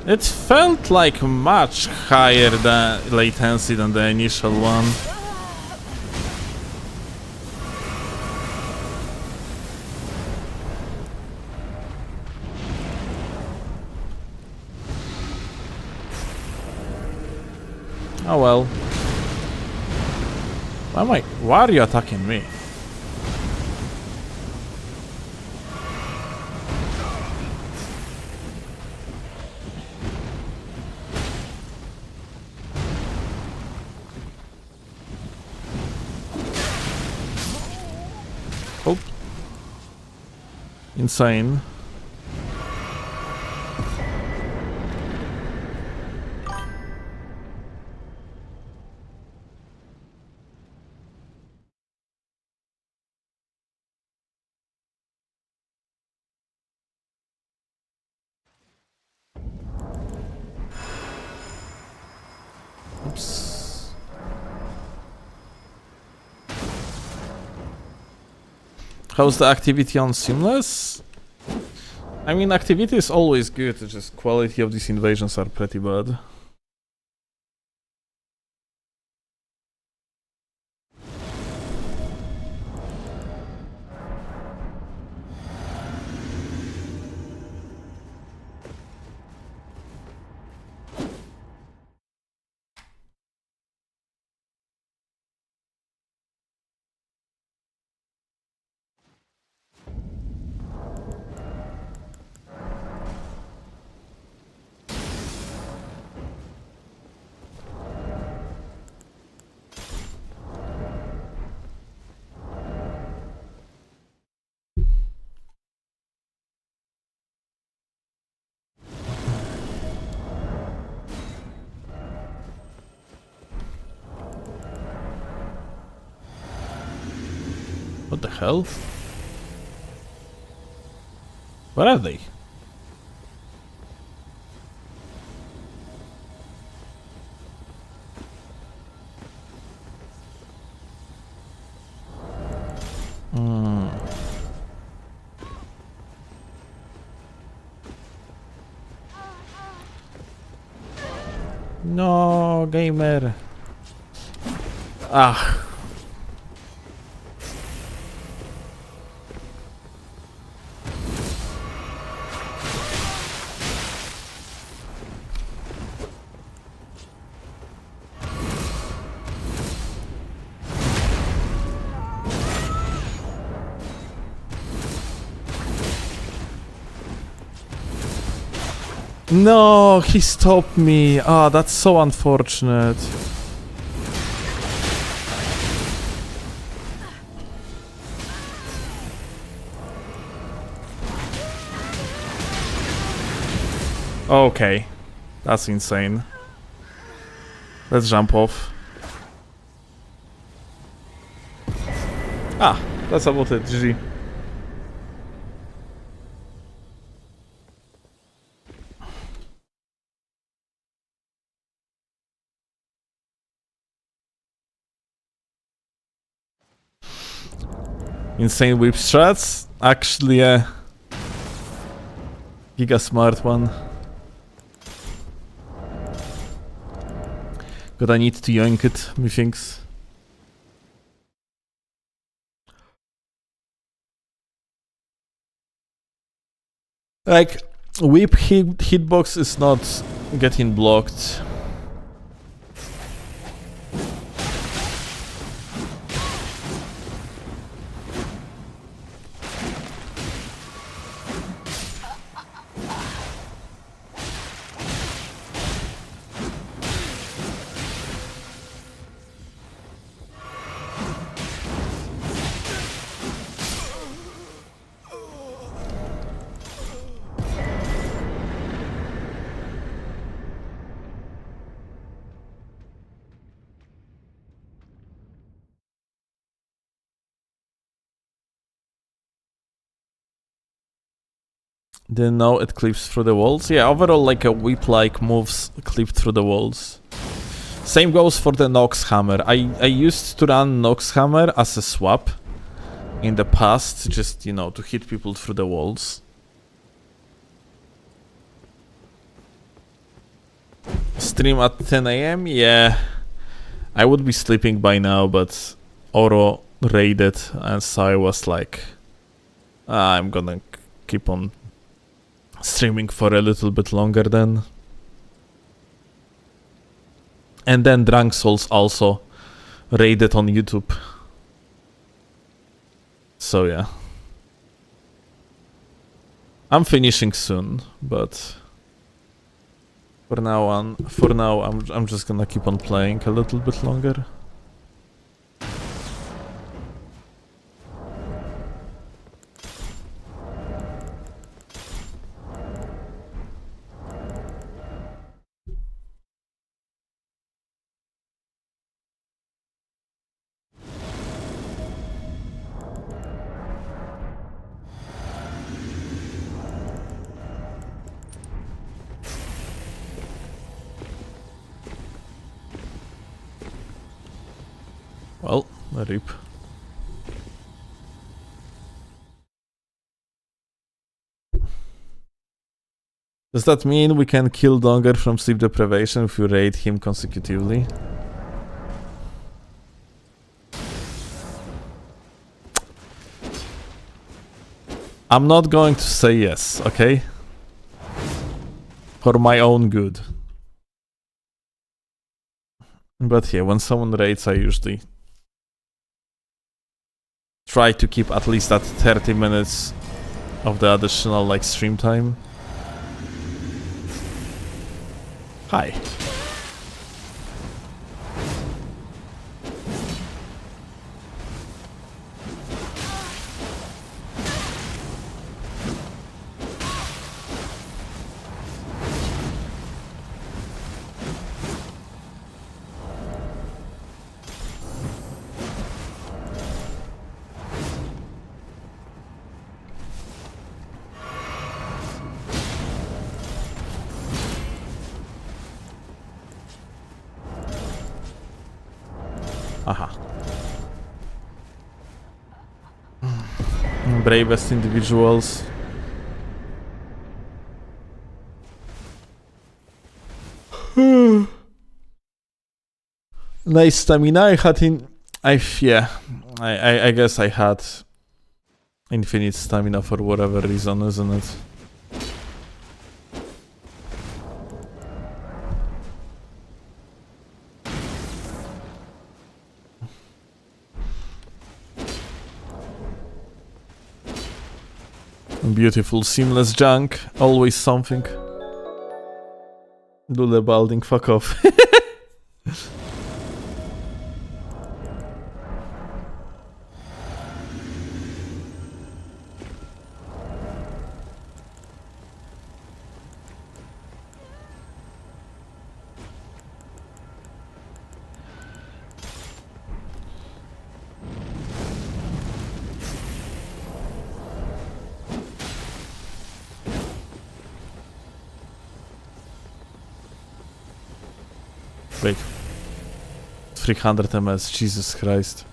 It felt like much higher latency than the initial one. Oh well. Why are you attacking me? Oh. Insane. Oops. How's the activity on Seamless? I mean, activity is always good, it's just quality of these invasions are pretty bad. What the hell? Where are they? No, gamer. Ah. No, he stopped me. Ah, that's so unfortunate. Okay, that's insane. Let's jump off. Ah, that's about it. GG. Insane whip strats. Actually, a giga smart one. Gonna need to yank it, methinks. Like, whip hitbox is not getting blocked. Didn't know it clips through the walls. Yeah, overall like a whip-like moves clip through the walls. Same goes for the Nox Hammer. I used to run Nox Hammer as a swap in the past, just, you know, to hit people through the walls. Stream at 10 AM? Yeah. I would be sleeping by now, but Oro raided, and so I was like, I'm gonna keep on streaming for a little bit longer then. And then Drunk Souls also raided on YouTube. So yeah. I'm finishing soon, but for now I'm just gonna keep on playing a little bit longer. Well, rip. Does that mean we can kill Donger from sleep deprivation if we raid him consecutively? I'm not going to say yes, okay? For my own good. But yeah, when someone raids, I usually try to keep at least that 30 minutes of the additional like stream time. Hi. Aha. Bravest individuals. Nice stamina. I guess I had infinite stamina for whatever reason, isn't it? Beautiful, seamless junk. Always something. Do the balding, fuck off. Wait. 300 ms, Jesus Christ.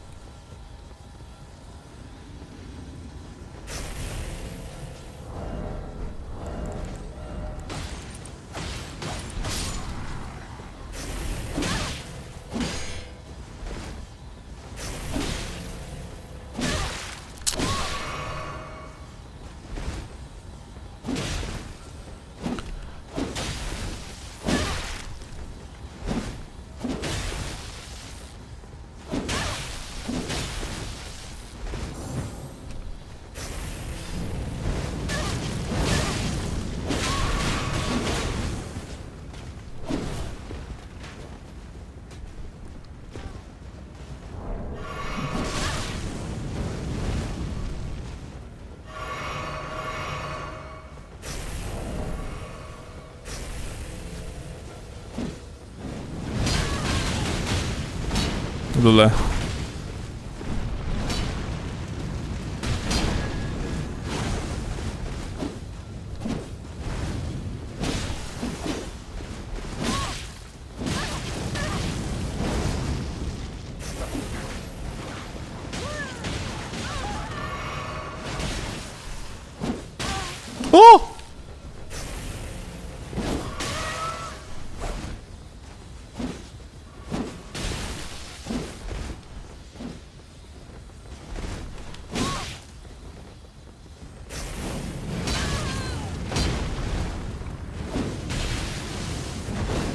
Lule. Oh!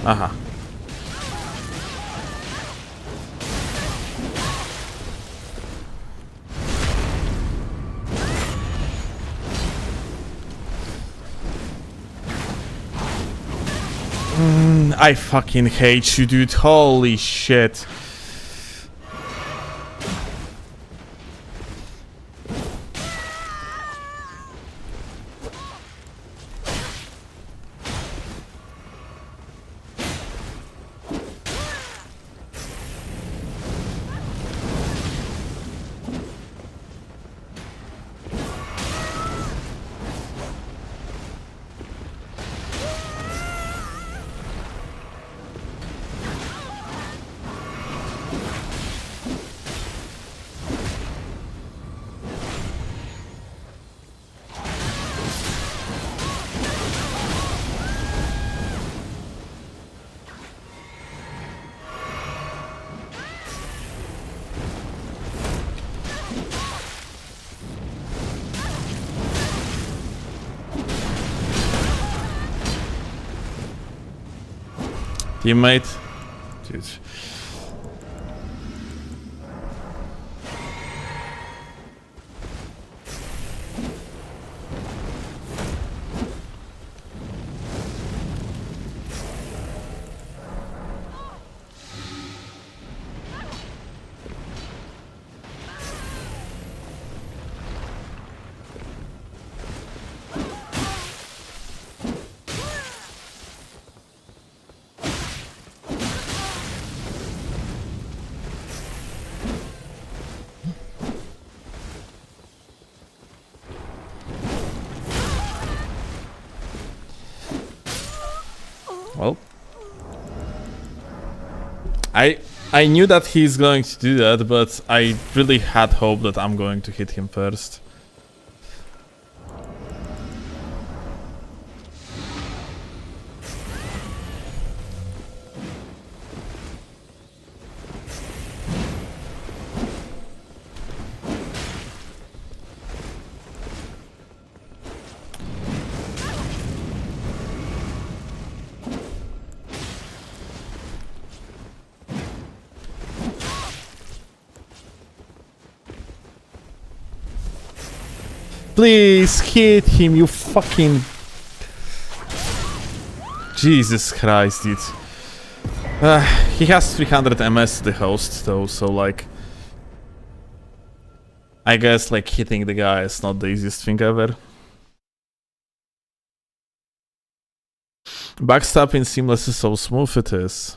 Aha. I fucking hate you, dude. Holy shit. Teammate. Dude. Well, I knew that he's going to do that, but I really had hope that I'm going to hit him first. Please hit him, you fucking... Jesus Christ, dude. He has 300 MS, the host, though, so like... I guess like hitting the guy is not the easiest thing ever. Backstab in Seamless is so smooth, it is.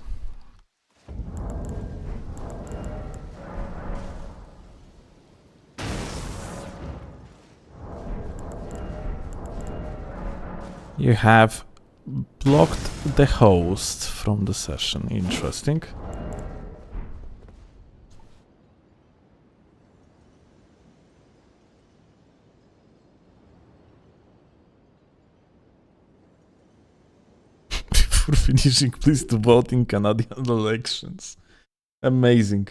You have blocked the host from the session. Interesting. Before finishing, please to vote in Canadian elections. Amazing.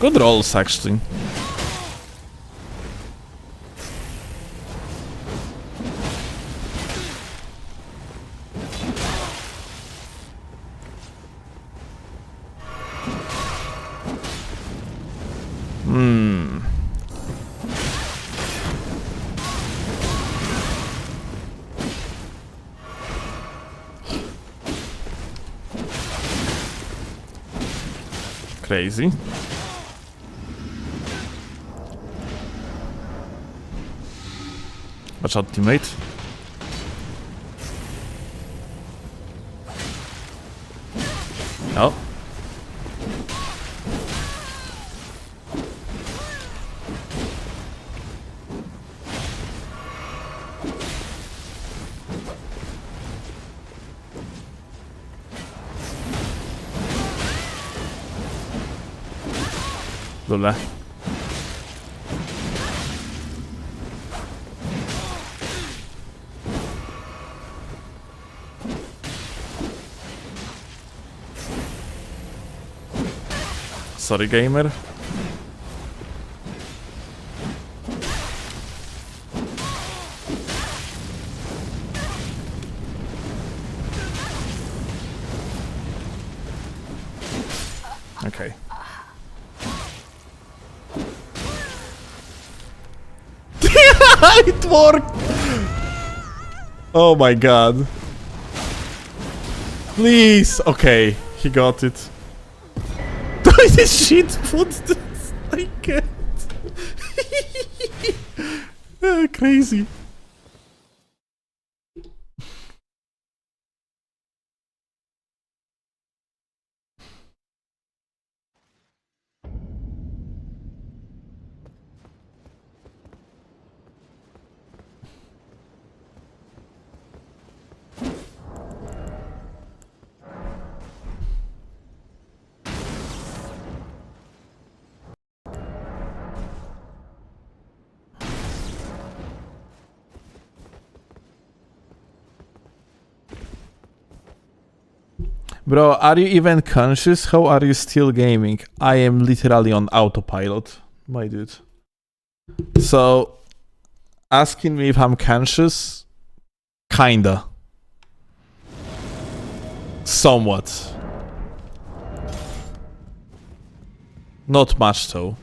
Good rolls, actually. Crazy. Watch out, teammate. Oh. Dobra. Sorry, gamer. Okay. It worked! Oh my god. Please! Okay, he got it. This shit put this. I can't. Crazy. Bro, are you even conscious? How are you still gaming? I am literally on autopilot, my dude. So, asking me if I'm conscious? Kinda. Somewhat. Not much though.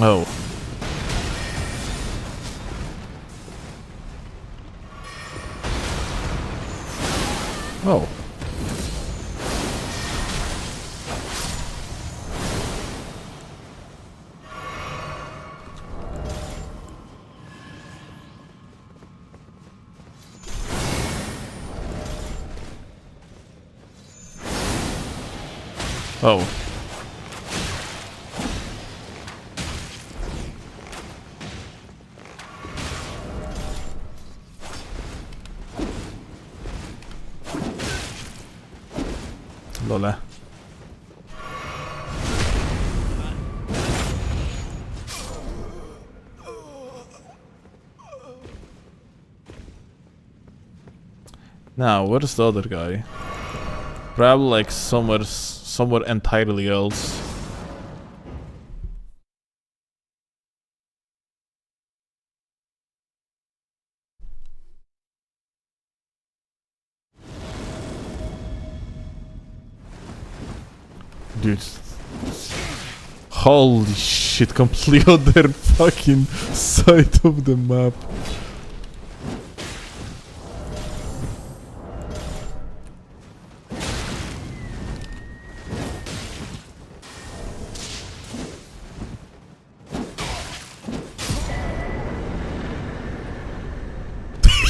Oh. Oh. Oh. Lole. Now, where's the other guy? Probably like somewhere entirely else. Dude. Holy shit, complete other fucking side of the map.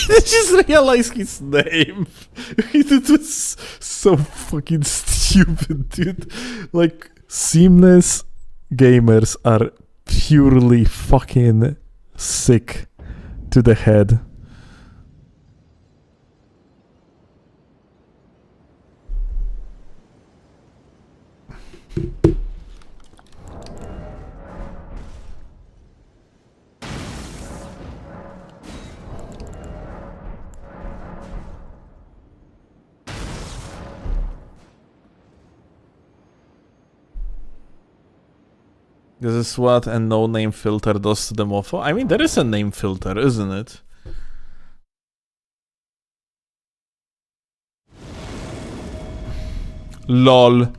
I just realized his name. It was so fucking stupid, dude. Like, seamless gamers are purely fucking sick to the head. This is what a no-name filter does to the mofo. I mean, there is a name filter, isn't it? LOL.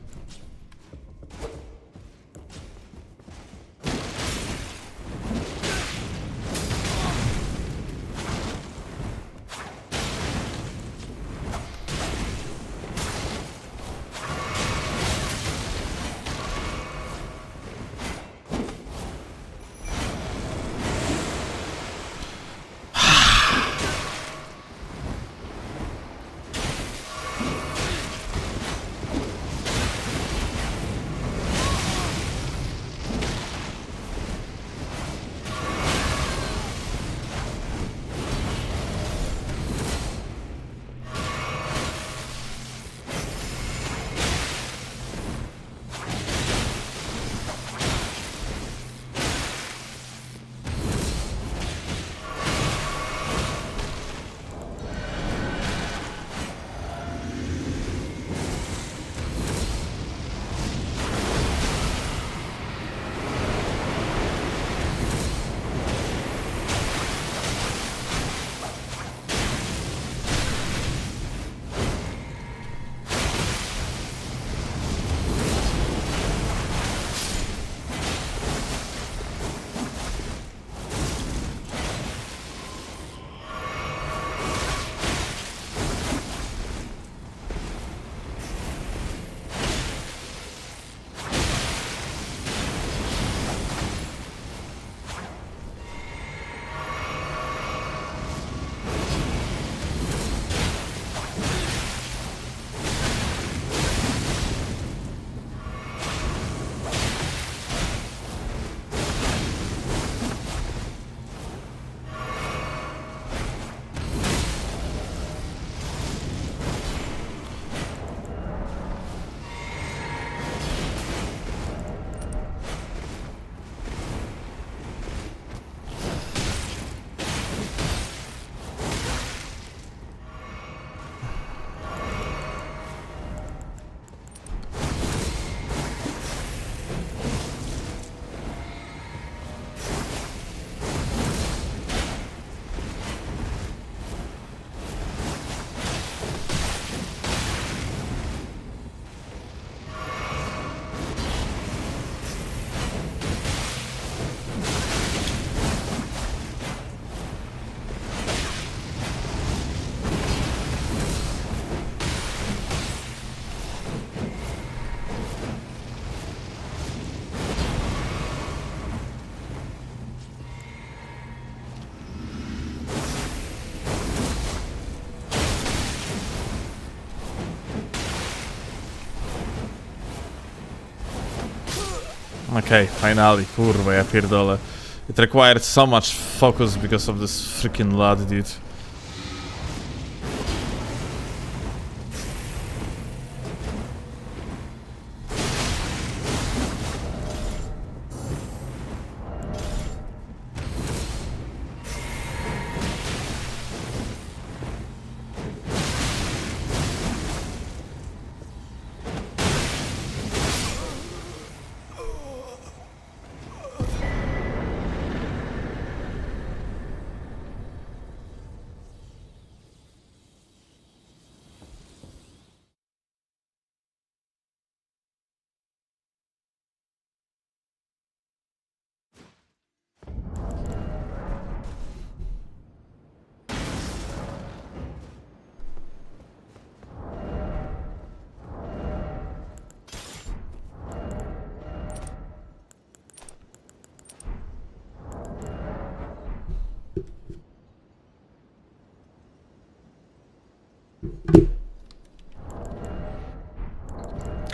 Okay, finally, kurwa, ja pierdolę. It required so much focus because of this freaking lad, dude.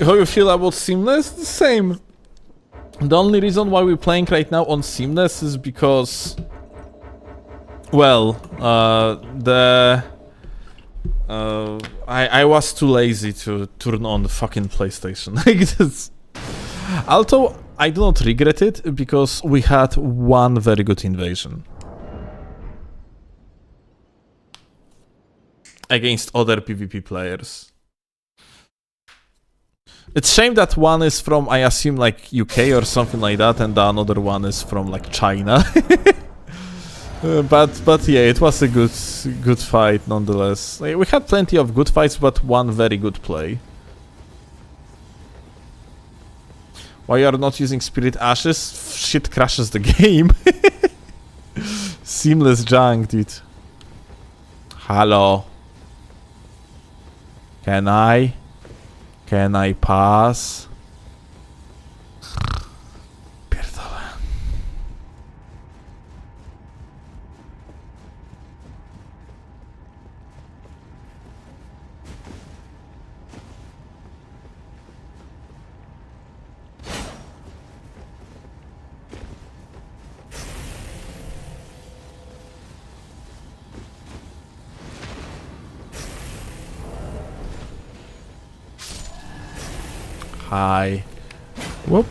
How you feel about Seamless? The same. The only reason why we're playing right now on Seamless is because, well, I was too lazy to turn on the fucking PlayStation. Like this. Although I do not regret it because we had one very good invasion against other PvP players. It's a shame that one is from, I assume, like UK or something like that, and the another one is from like China. But yeah, it was a good fight nonetheless. Like, we had plenty of good fights, but one very good play. Why you are not using Spirit Ashes? Shit crashes the game. Seamless junk, dude. Hello. Can I pass? Pierdolę. Hi. Whoop.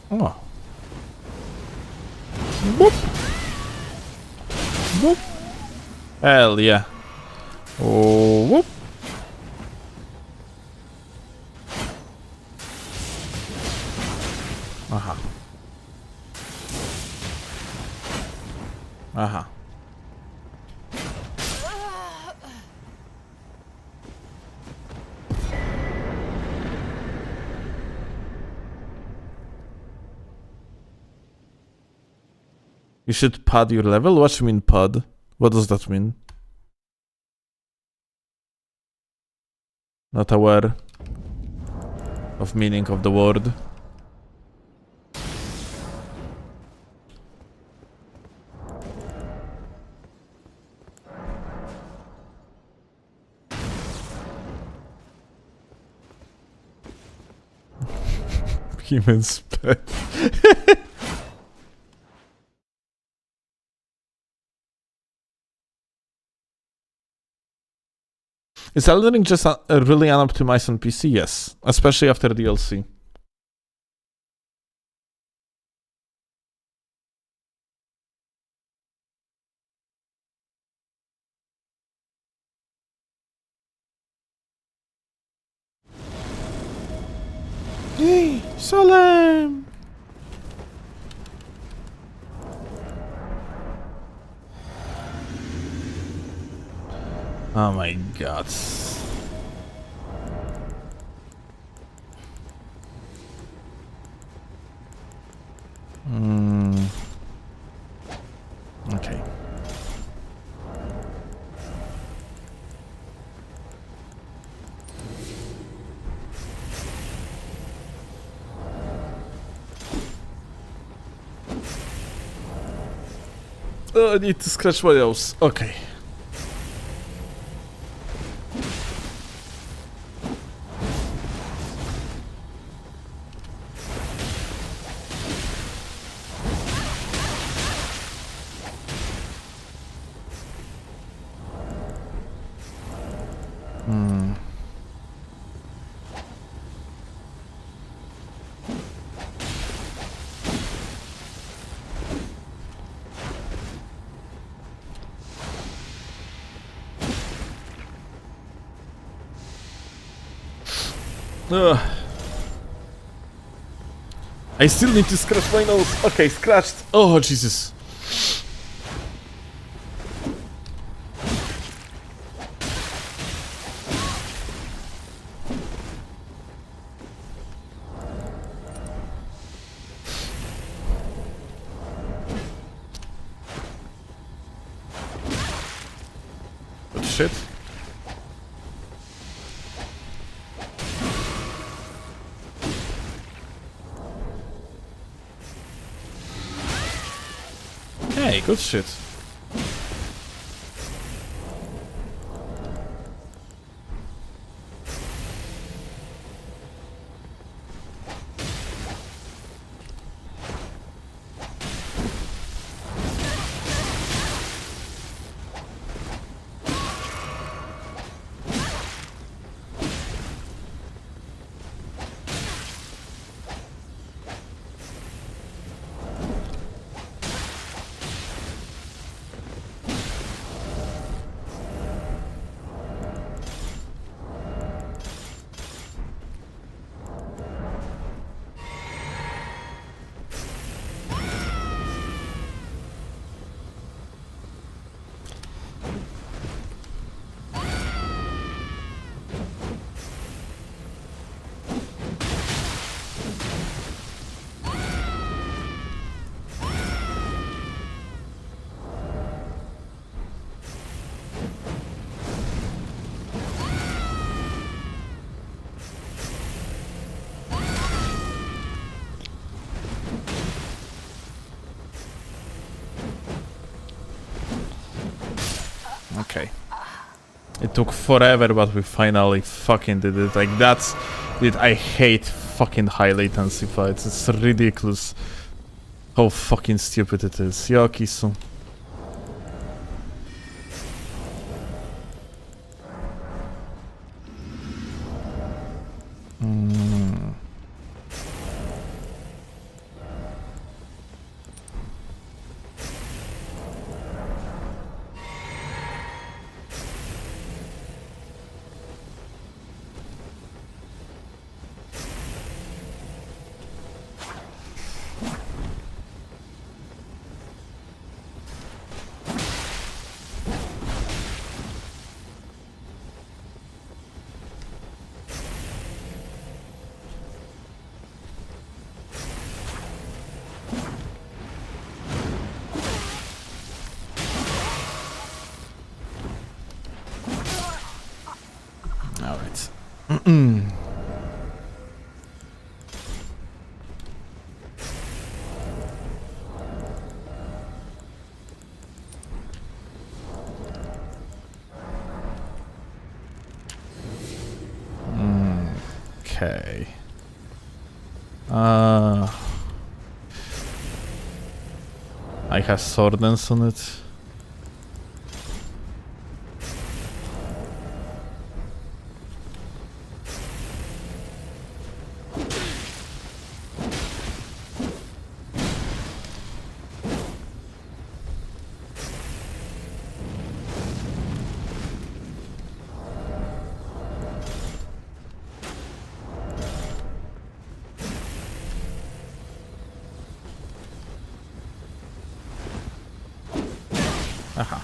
Oh. Whoop. Whoop. Hell yeah. Oh, whoop. Aha. Aha. You should pad your level? What do you mean pad? What does that mean? Not aware of meaning of the word. Human spec. Is Elden Ring just really unoptimized on PC? Yes, especially after DLC. Hey, Solemn! Oh my god. Okay. Oh, I need to scratch my nose. Okay. I still need to scratch my nose. Okay, scratched. Oh, Jesus. What shit? Hey, good shit. Okay. It took forever, but we finally fucking did it. Like, that's it. I hate fucking high latency fights. It's ridiculous how fucking stupid it is. Yokisu. Alright. Okay. I have sword dance on it. Aha.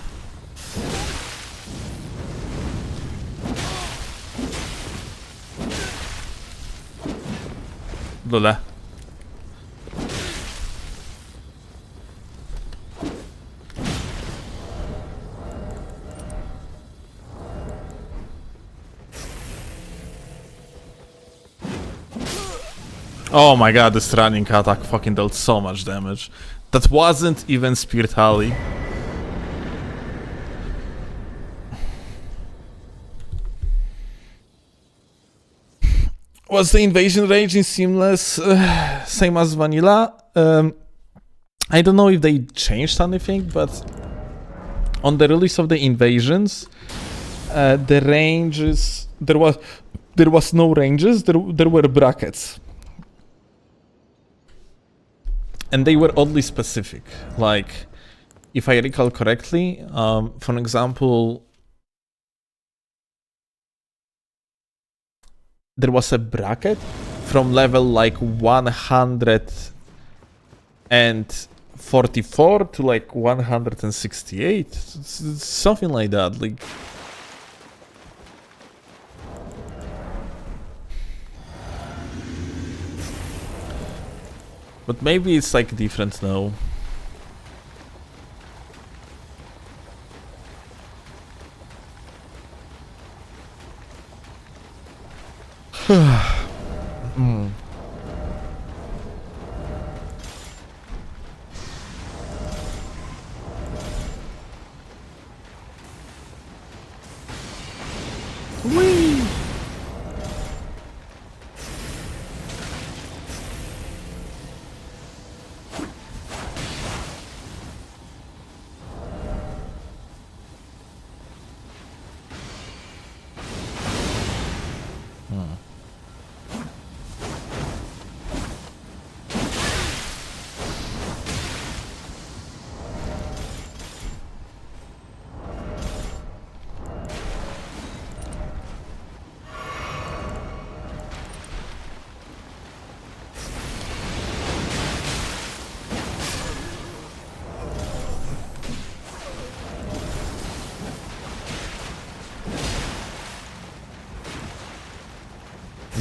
Lule. Oh my god, this running attack fucking dealt so much damage. That wasn't even Spirit Alley. Was the invasion range in Seamless same as vanilla? I don't know if they changed anything, but on the release of the invasions, the ranges there was no ranges. There were brackets, and they were oddly specific. Like, if I recall correctly, for example, there was a bracket from level like 144 to like 168, it's something like that. Like, but maybe it's like different now. Whee!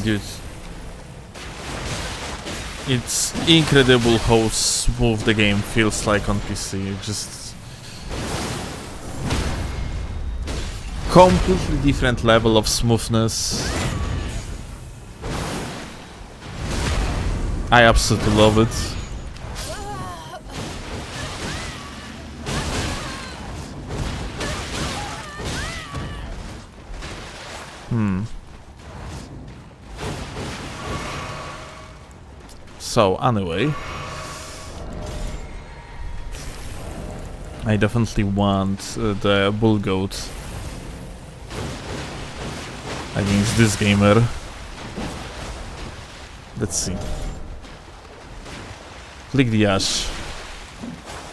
Dude, it's incredible how smooth the game feels like on PC. Just completely different level of smoothness. I absolutely love it. So, anyway. I definitely want the bull goat against this gamer. Let's see. Click the ash.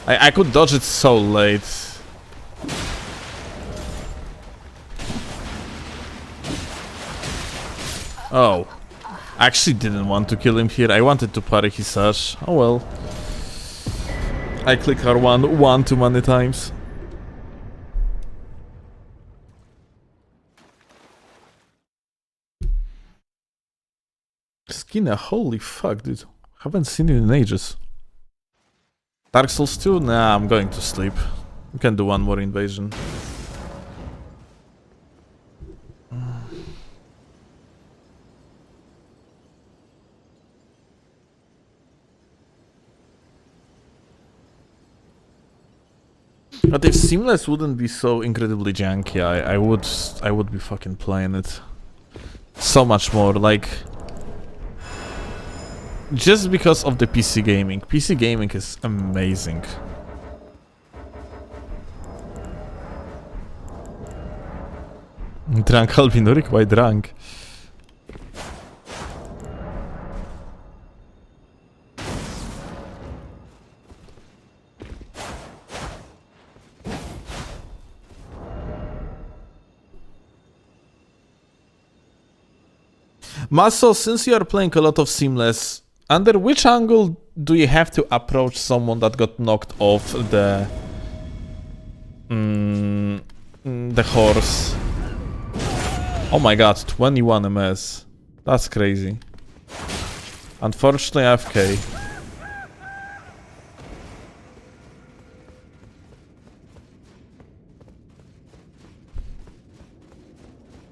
I could dodge it so late. Oh. I actually didn't want to kill him here. I wanted to parry his ash. Oh well. I click R1 one too many times. Skinner, holy fuck, dude. Haven't seen you in ages. Dark Souls 2? Nah, I'm going to sleep. We can do one more invasion. But if Seamless wouldn't be so incredibly janky, I would be fucking playing it so much more. Like, just because of the PC gaming. PC gaming is amazing. Drunk Albinurik? Why drunk? Maso, since you are playing a lot of Seamless, under which angle do you have to approach someone that got knocked off the horse? Oh my god, 21 MS. That's crazy. Unfortunately, AFK.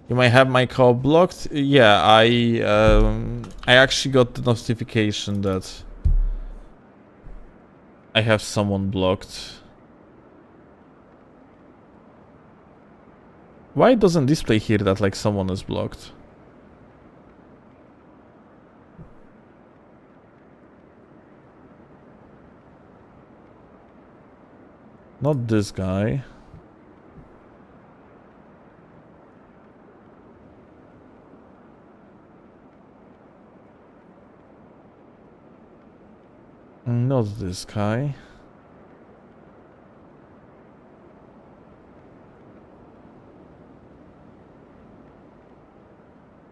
You might have my call blocked. Yeah, I actually got the notification that I have someone blocked. Why doesn't display here that like someone is blocked? Not this guy. Not this guy.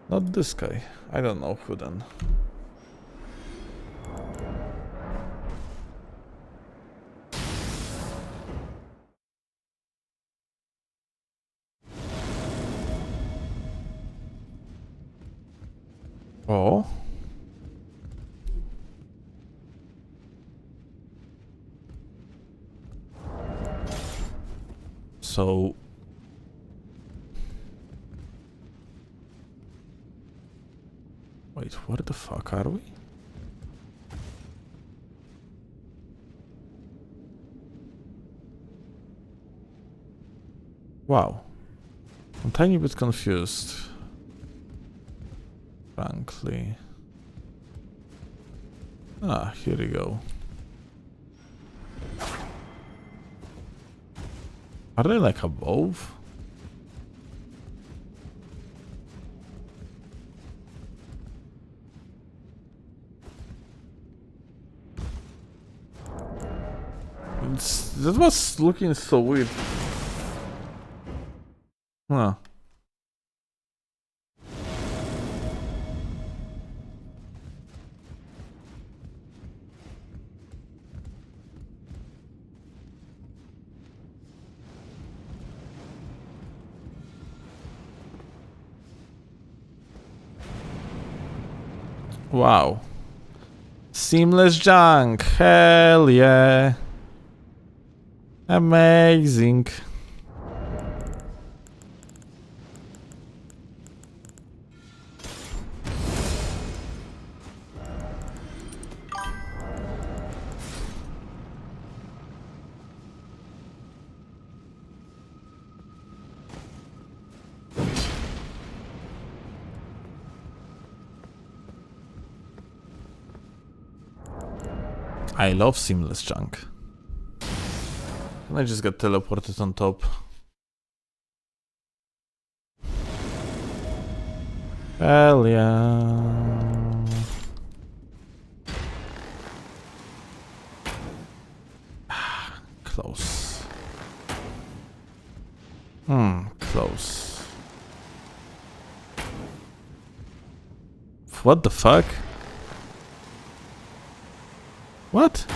Not this guy. I don't know who then. Oh. So wait, where the fuck are we? Wow. I'm a tiny bit confused. Frankly. Ah, here we go. Are they like above? That was looking so weird. Huh. Wow. Seamless junk. Hell yeah. Amazing. I love seamless junk. Can I just get teleported on top? Hell yeah. Close. Close. What the fuck? What?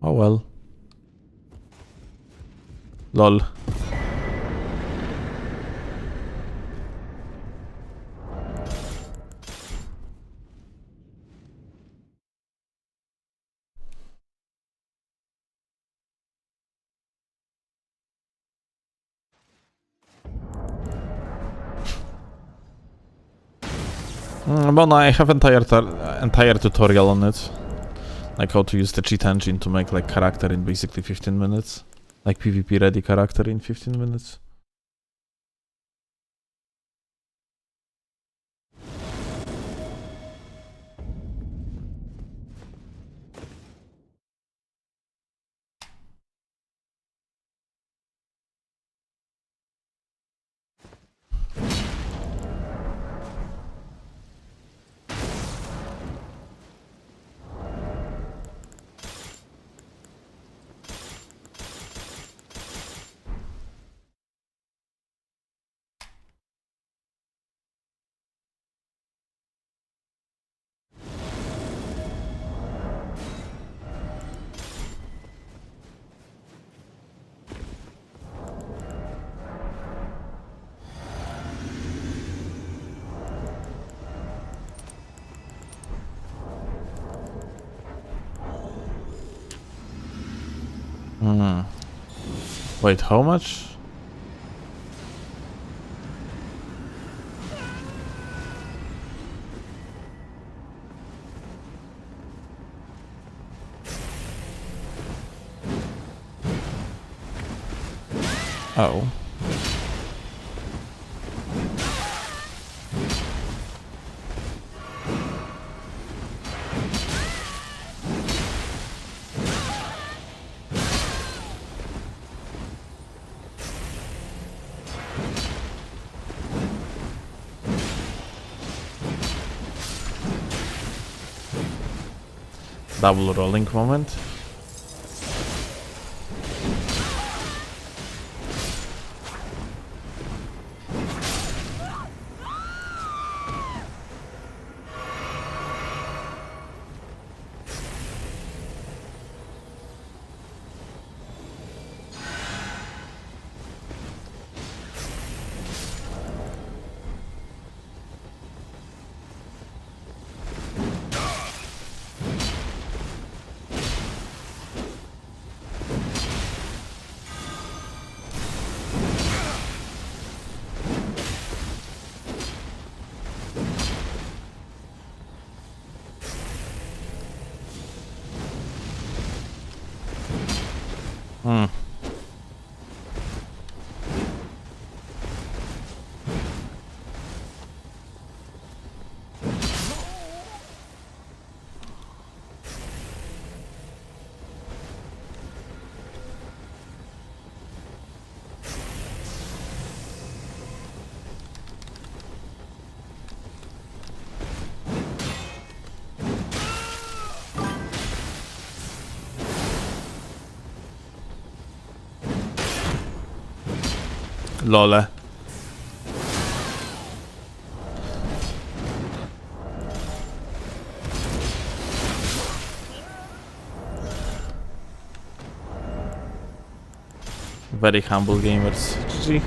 Oh well. Lol. But no, I have entire tutorial on it. Like how to use the cheat engine to make like character in basically 15 minutes. Like PvP ready character in 15 minutes. Wait, how much? Oh. Double rolling moment. Lole. Very humble gamers. GG.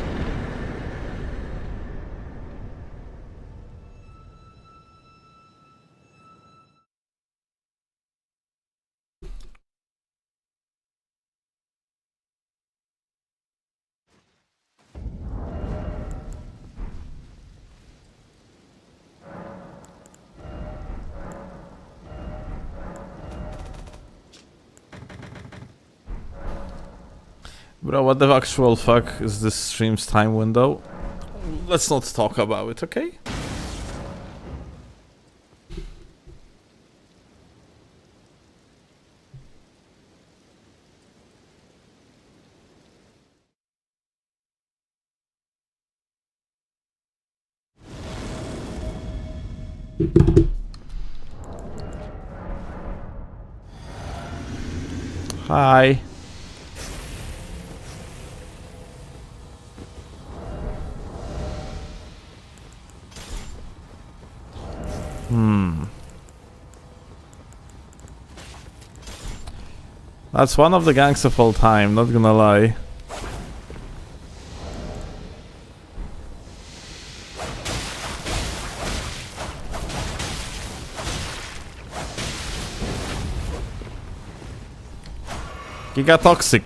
Bro, what the actual fuck is this stream's time window? let's not talk about it, okay? Hi. That's one of the gangs of all time, not gonna lie. Giga toxic.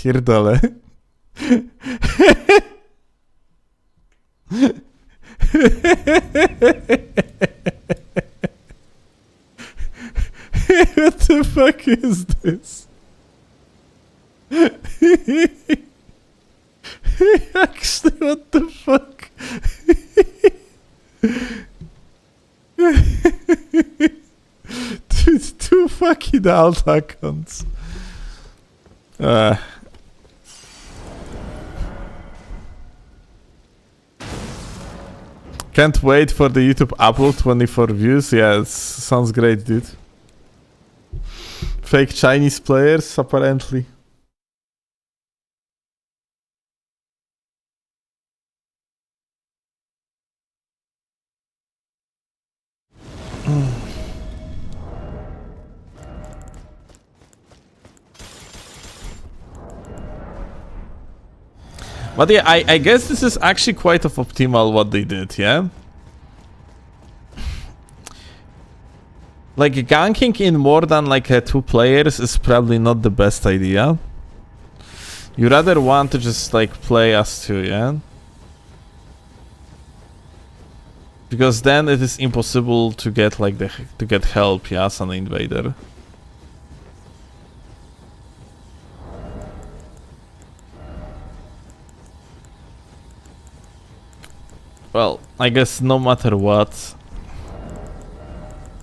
Pierdolę. What the fuck is this? Actually, what the fuck? Dude, two fucking alt accounts. Can't wait for the YouTube upload, 24 views. Yeah, sounds great, dude. Fake Chinese players, apparently. But yeah, I guess this is actually quite of optimal what they did, yeah? Like, ganking in more than like 2 players is probably not the best idea. You rather want to just like play as 2, yeah? Because then it is impossible to get like to get help, yeah, as an invader. Well, I guess no matter what,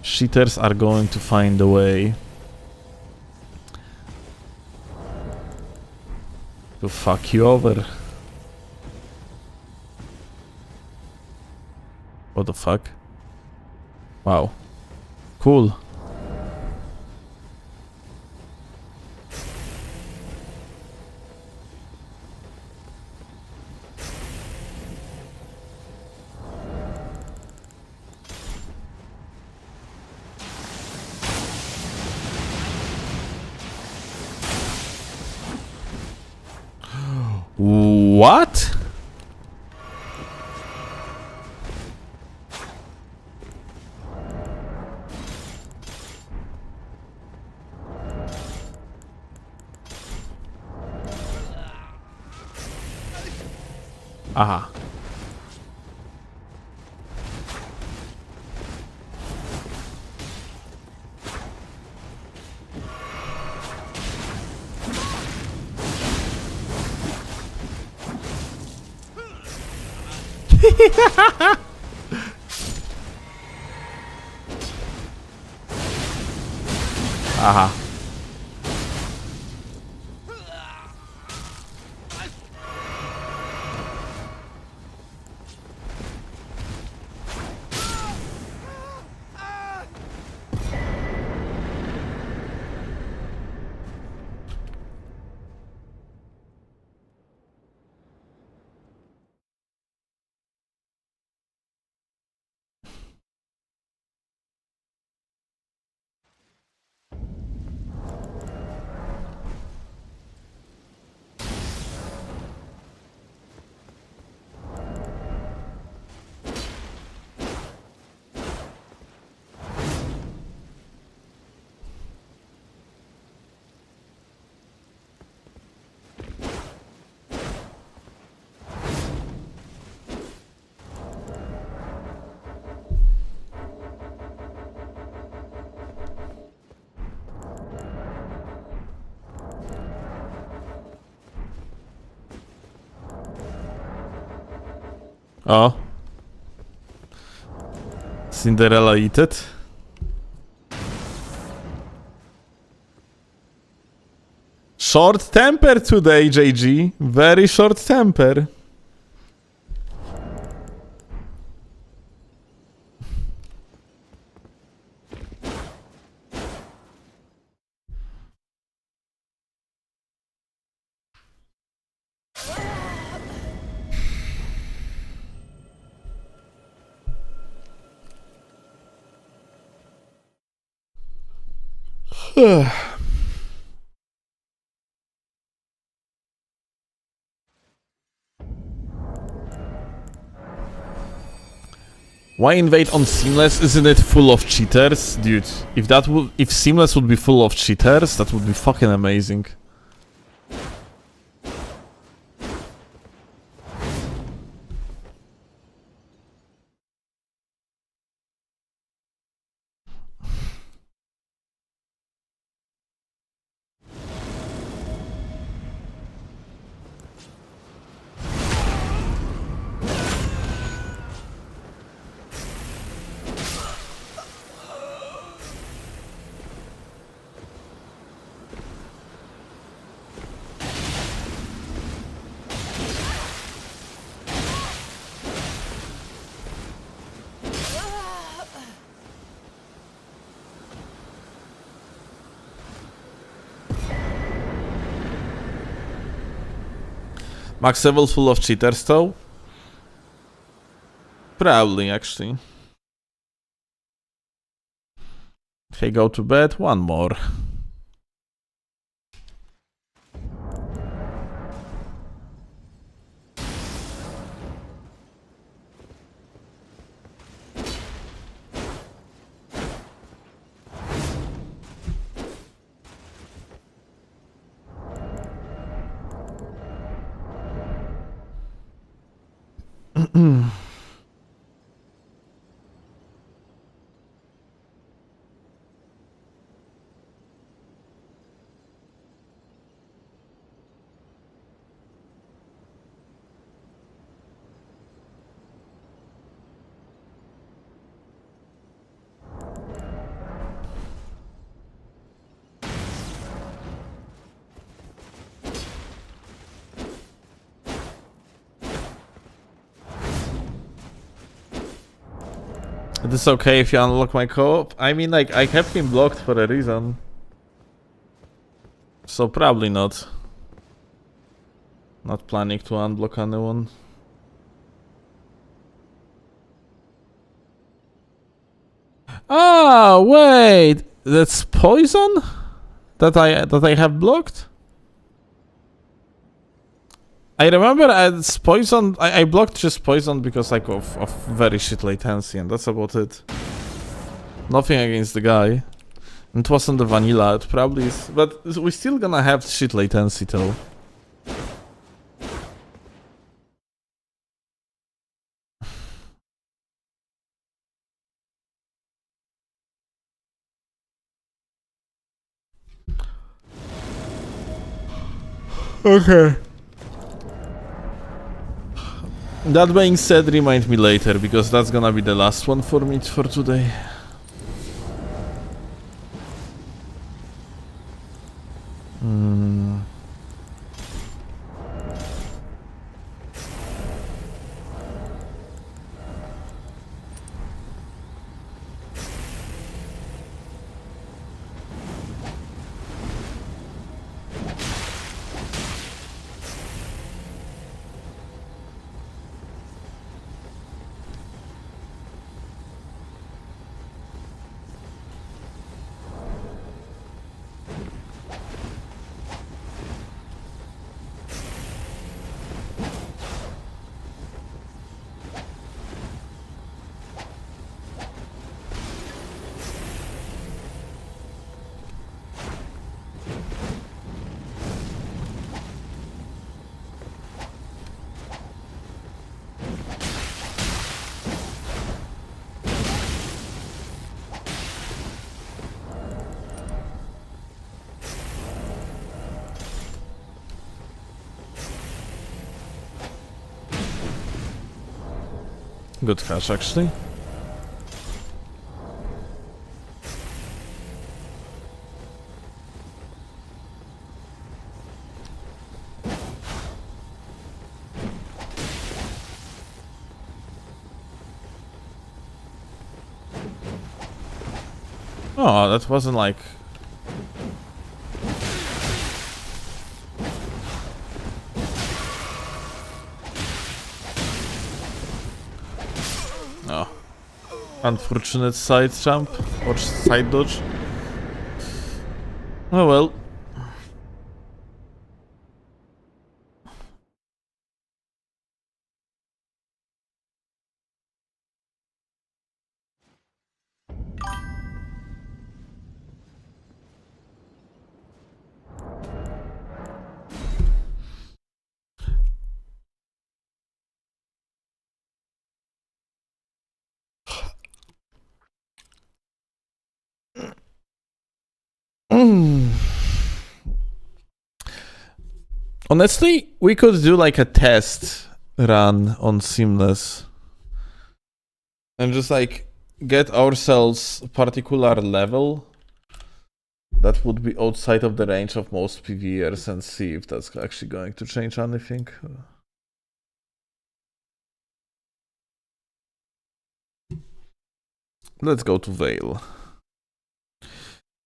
cheaters are going to find a way to fuck you over. What the fuck? Wow. Cool. What? Aha. Aha. O. Cinderella eat it. Short temper today, JG. Very short temper. Why invade on Seamless? Isn't it full of cheaters? Dude, if Seamless would be full of cheaters, that would be fucking amazing. Max level full of cheaters though? Probably, actually. If I go to bed, one more. It is okay if you unlock my co-op? I mean, like, I kept him blocked for a reason. So probably not. Not planning to unblock anyone. Ah, wait! That's poison? That I have blocked? I remember it's poison. I blocked just poison because like of very shit latency, and that's about it. Nothing against the guy. It wasn't the vanilla, it probably is, but we're still gonna have shit latency though. Okay. That being said, remind me later, because that's gonna be the last one for me for today. Good catch, actually. Oh, that wasn't like... Oh. Unfortunate side jump or side dodge. Oh well. Honestly, we could do like a test run on Seamless and just like get ourselves a particular level that would be outside of the range of most PvEers and see if that's actually going to change anything. Let's go to Vale.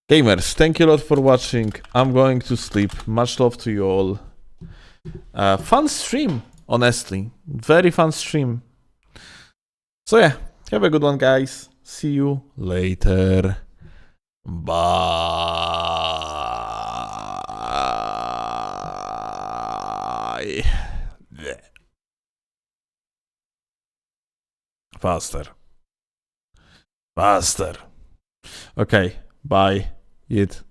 Gamers, thank you a lot for watching. I'm going to sleep. Much love to you all. Fun stream, honestly. Very fun stream. So yeah, have a good one, guys. See you later. Bye. Faster. Faster. Okay, bye. Eat.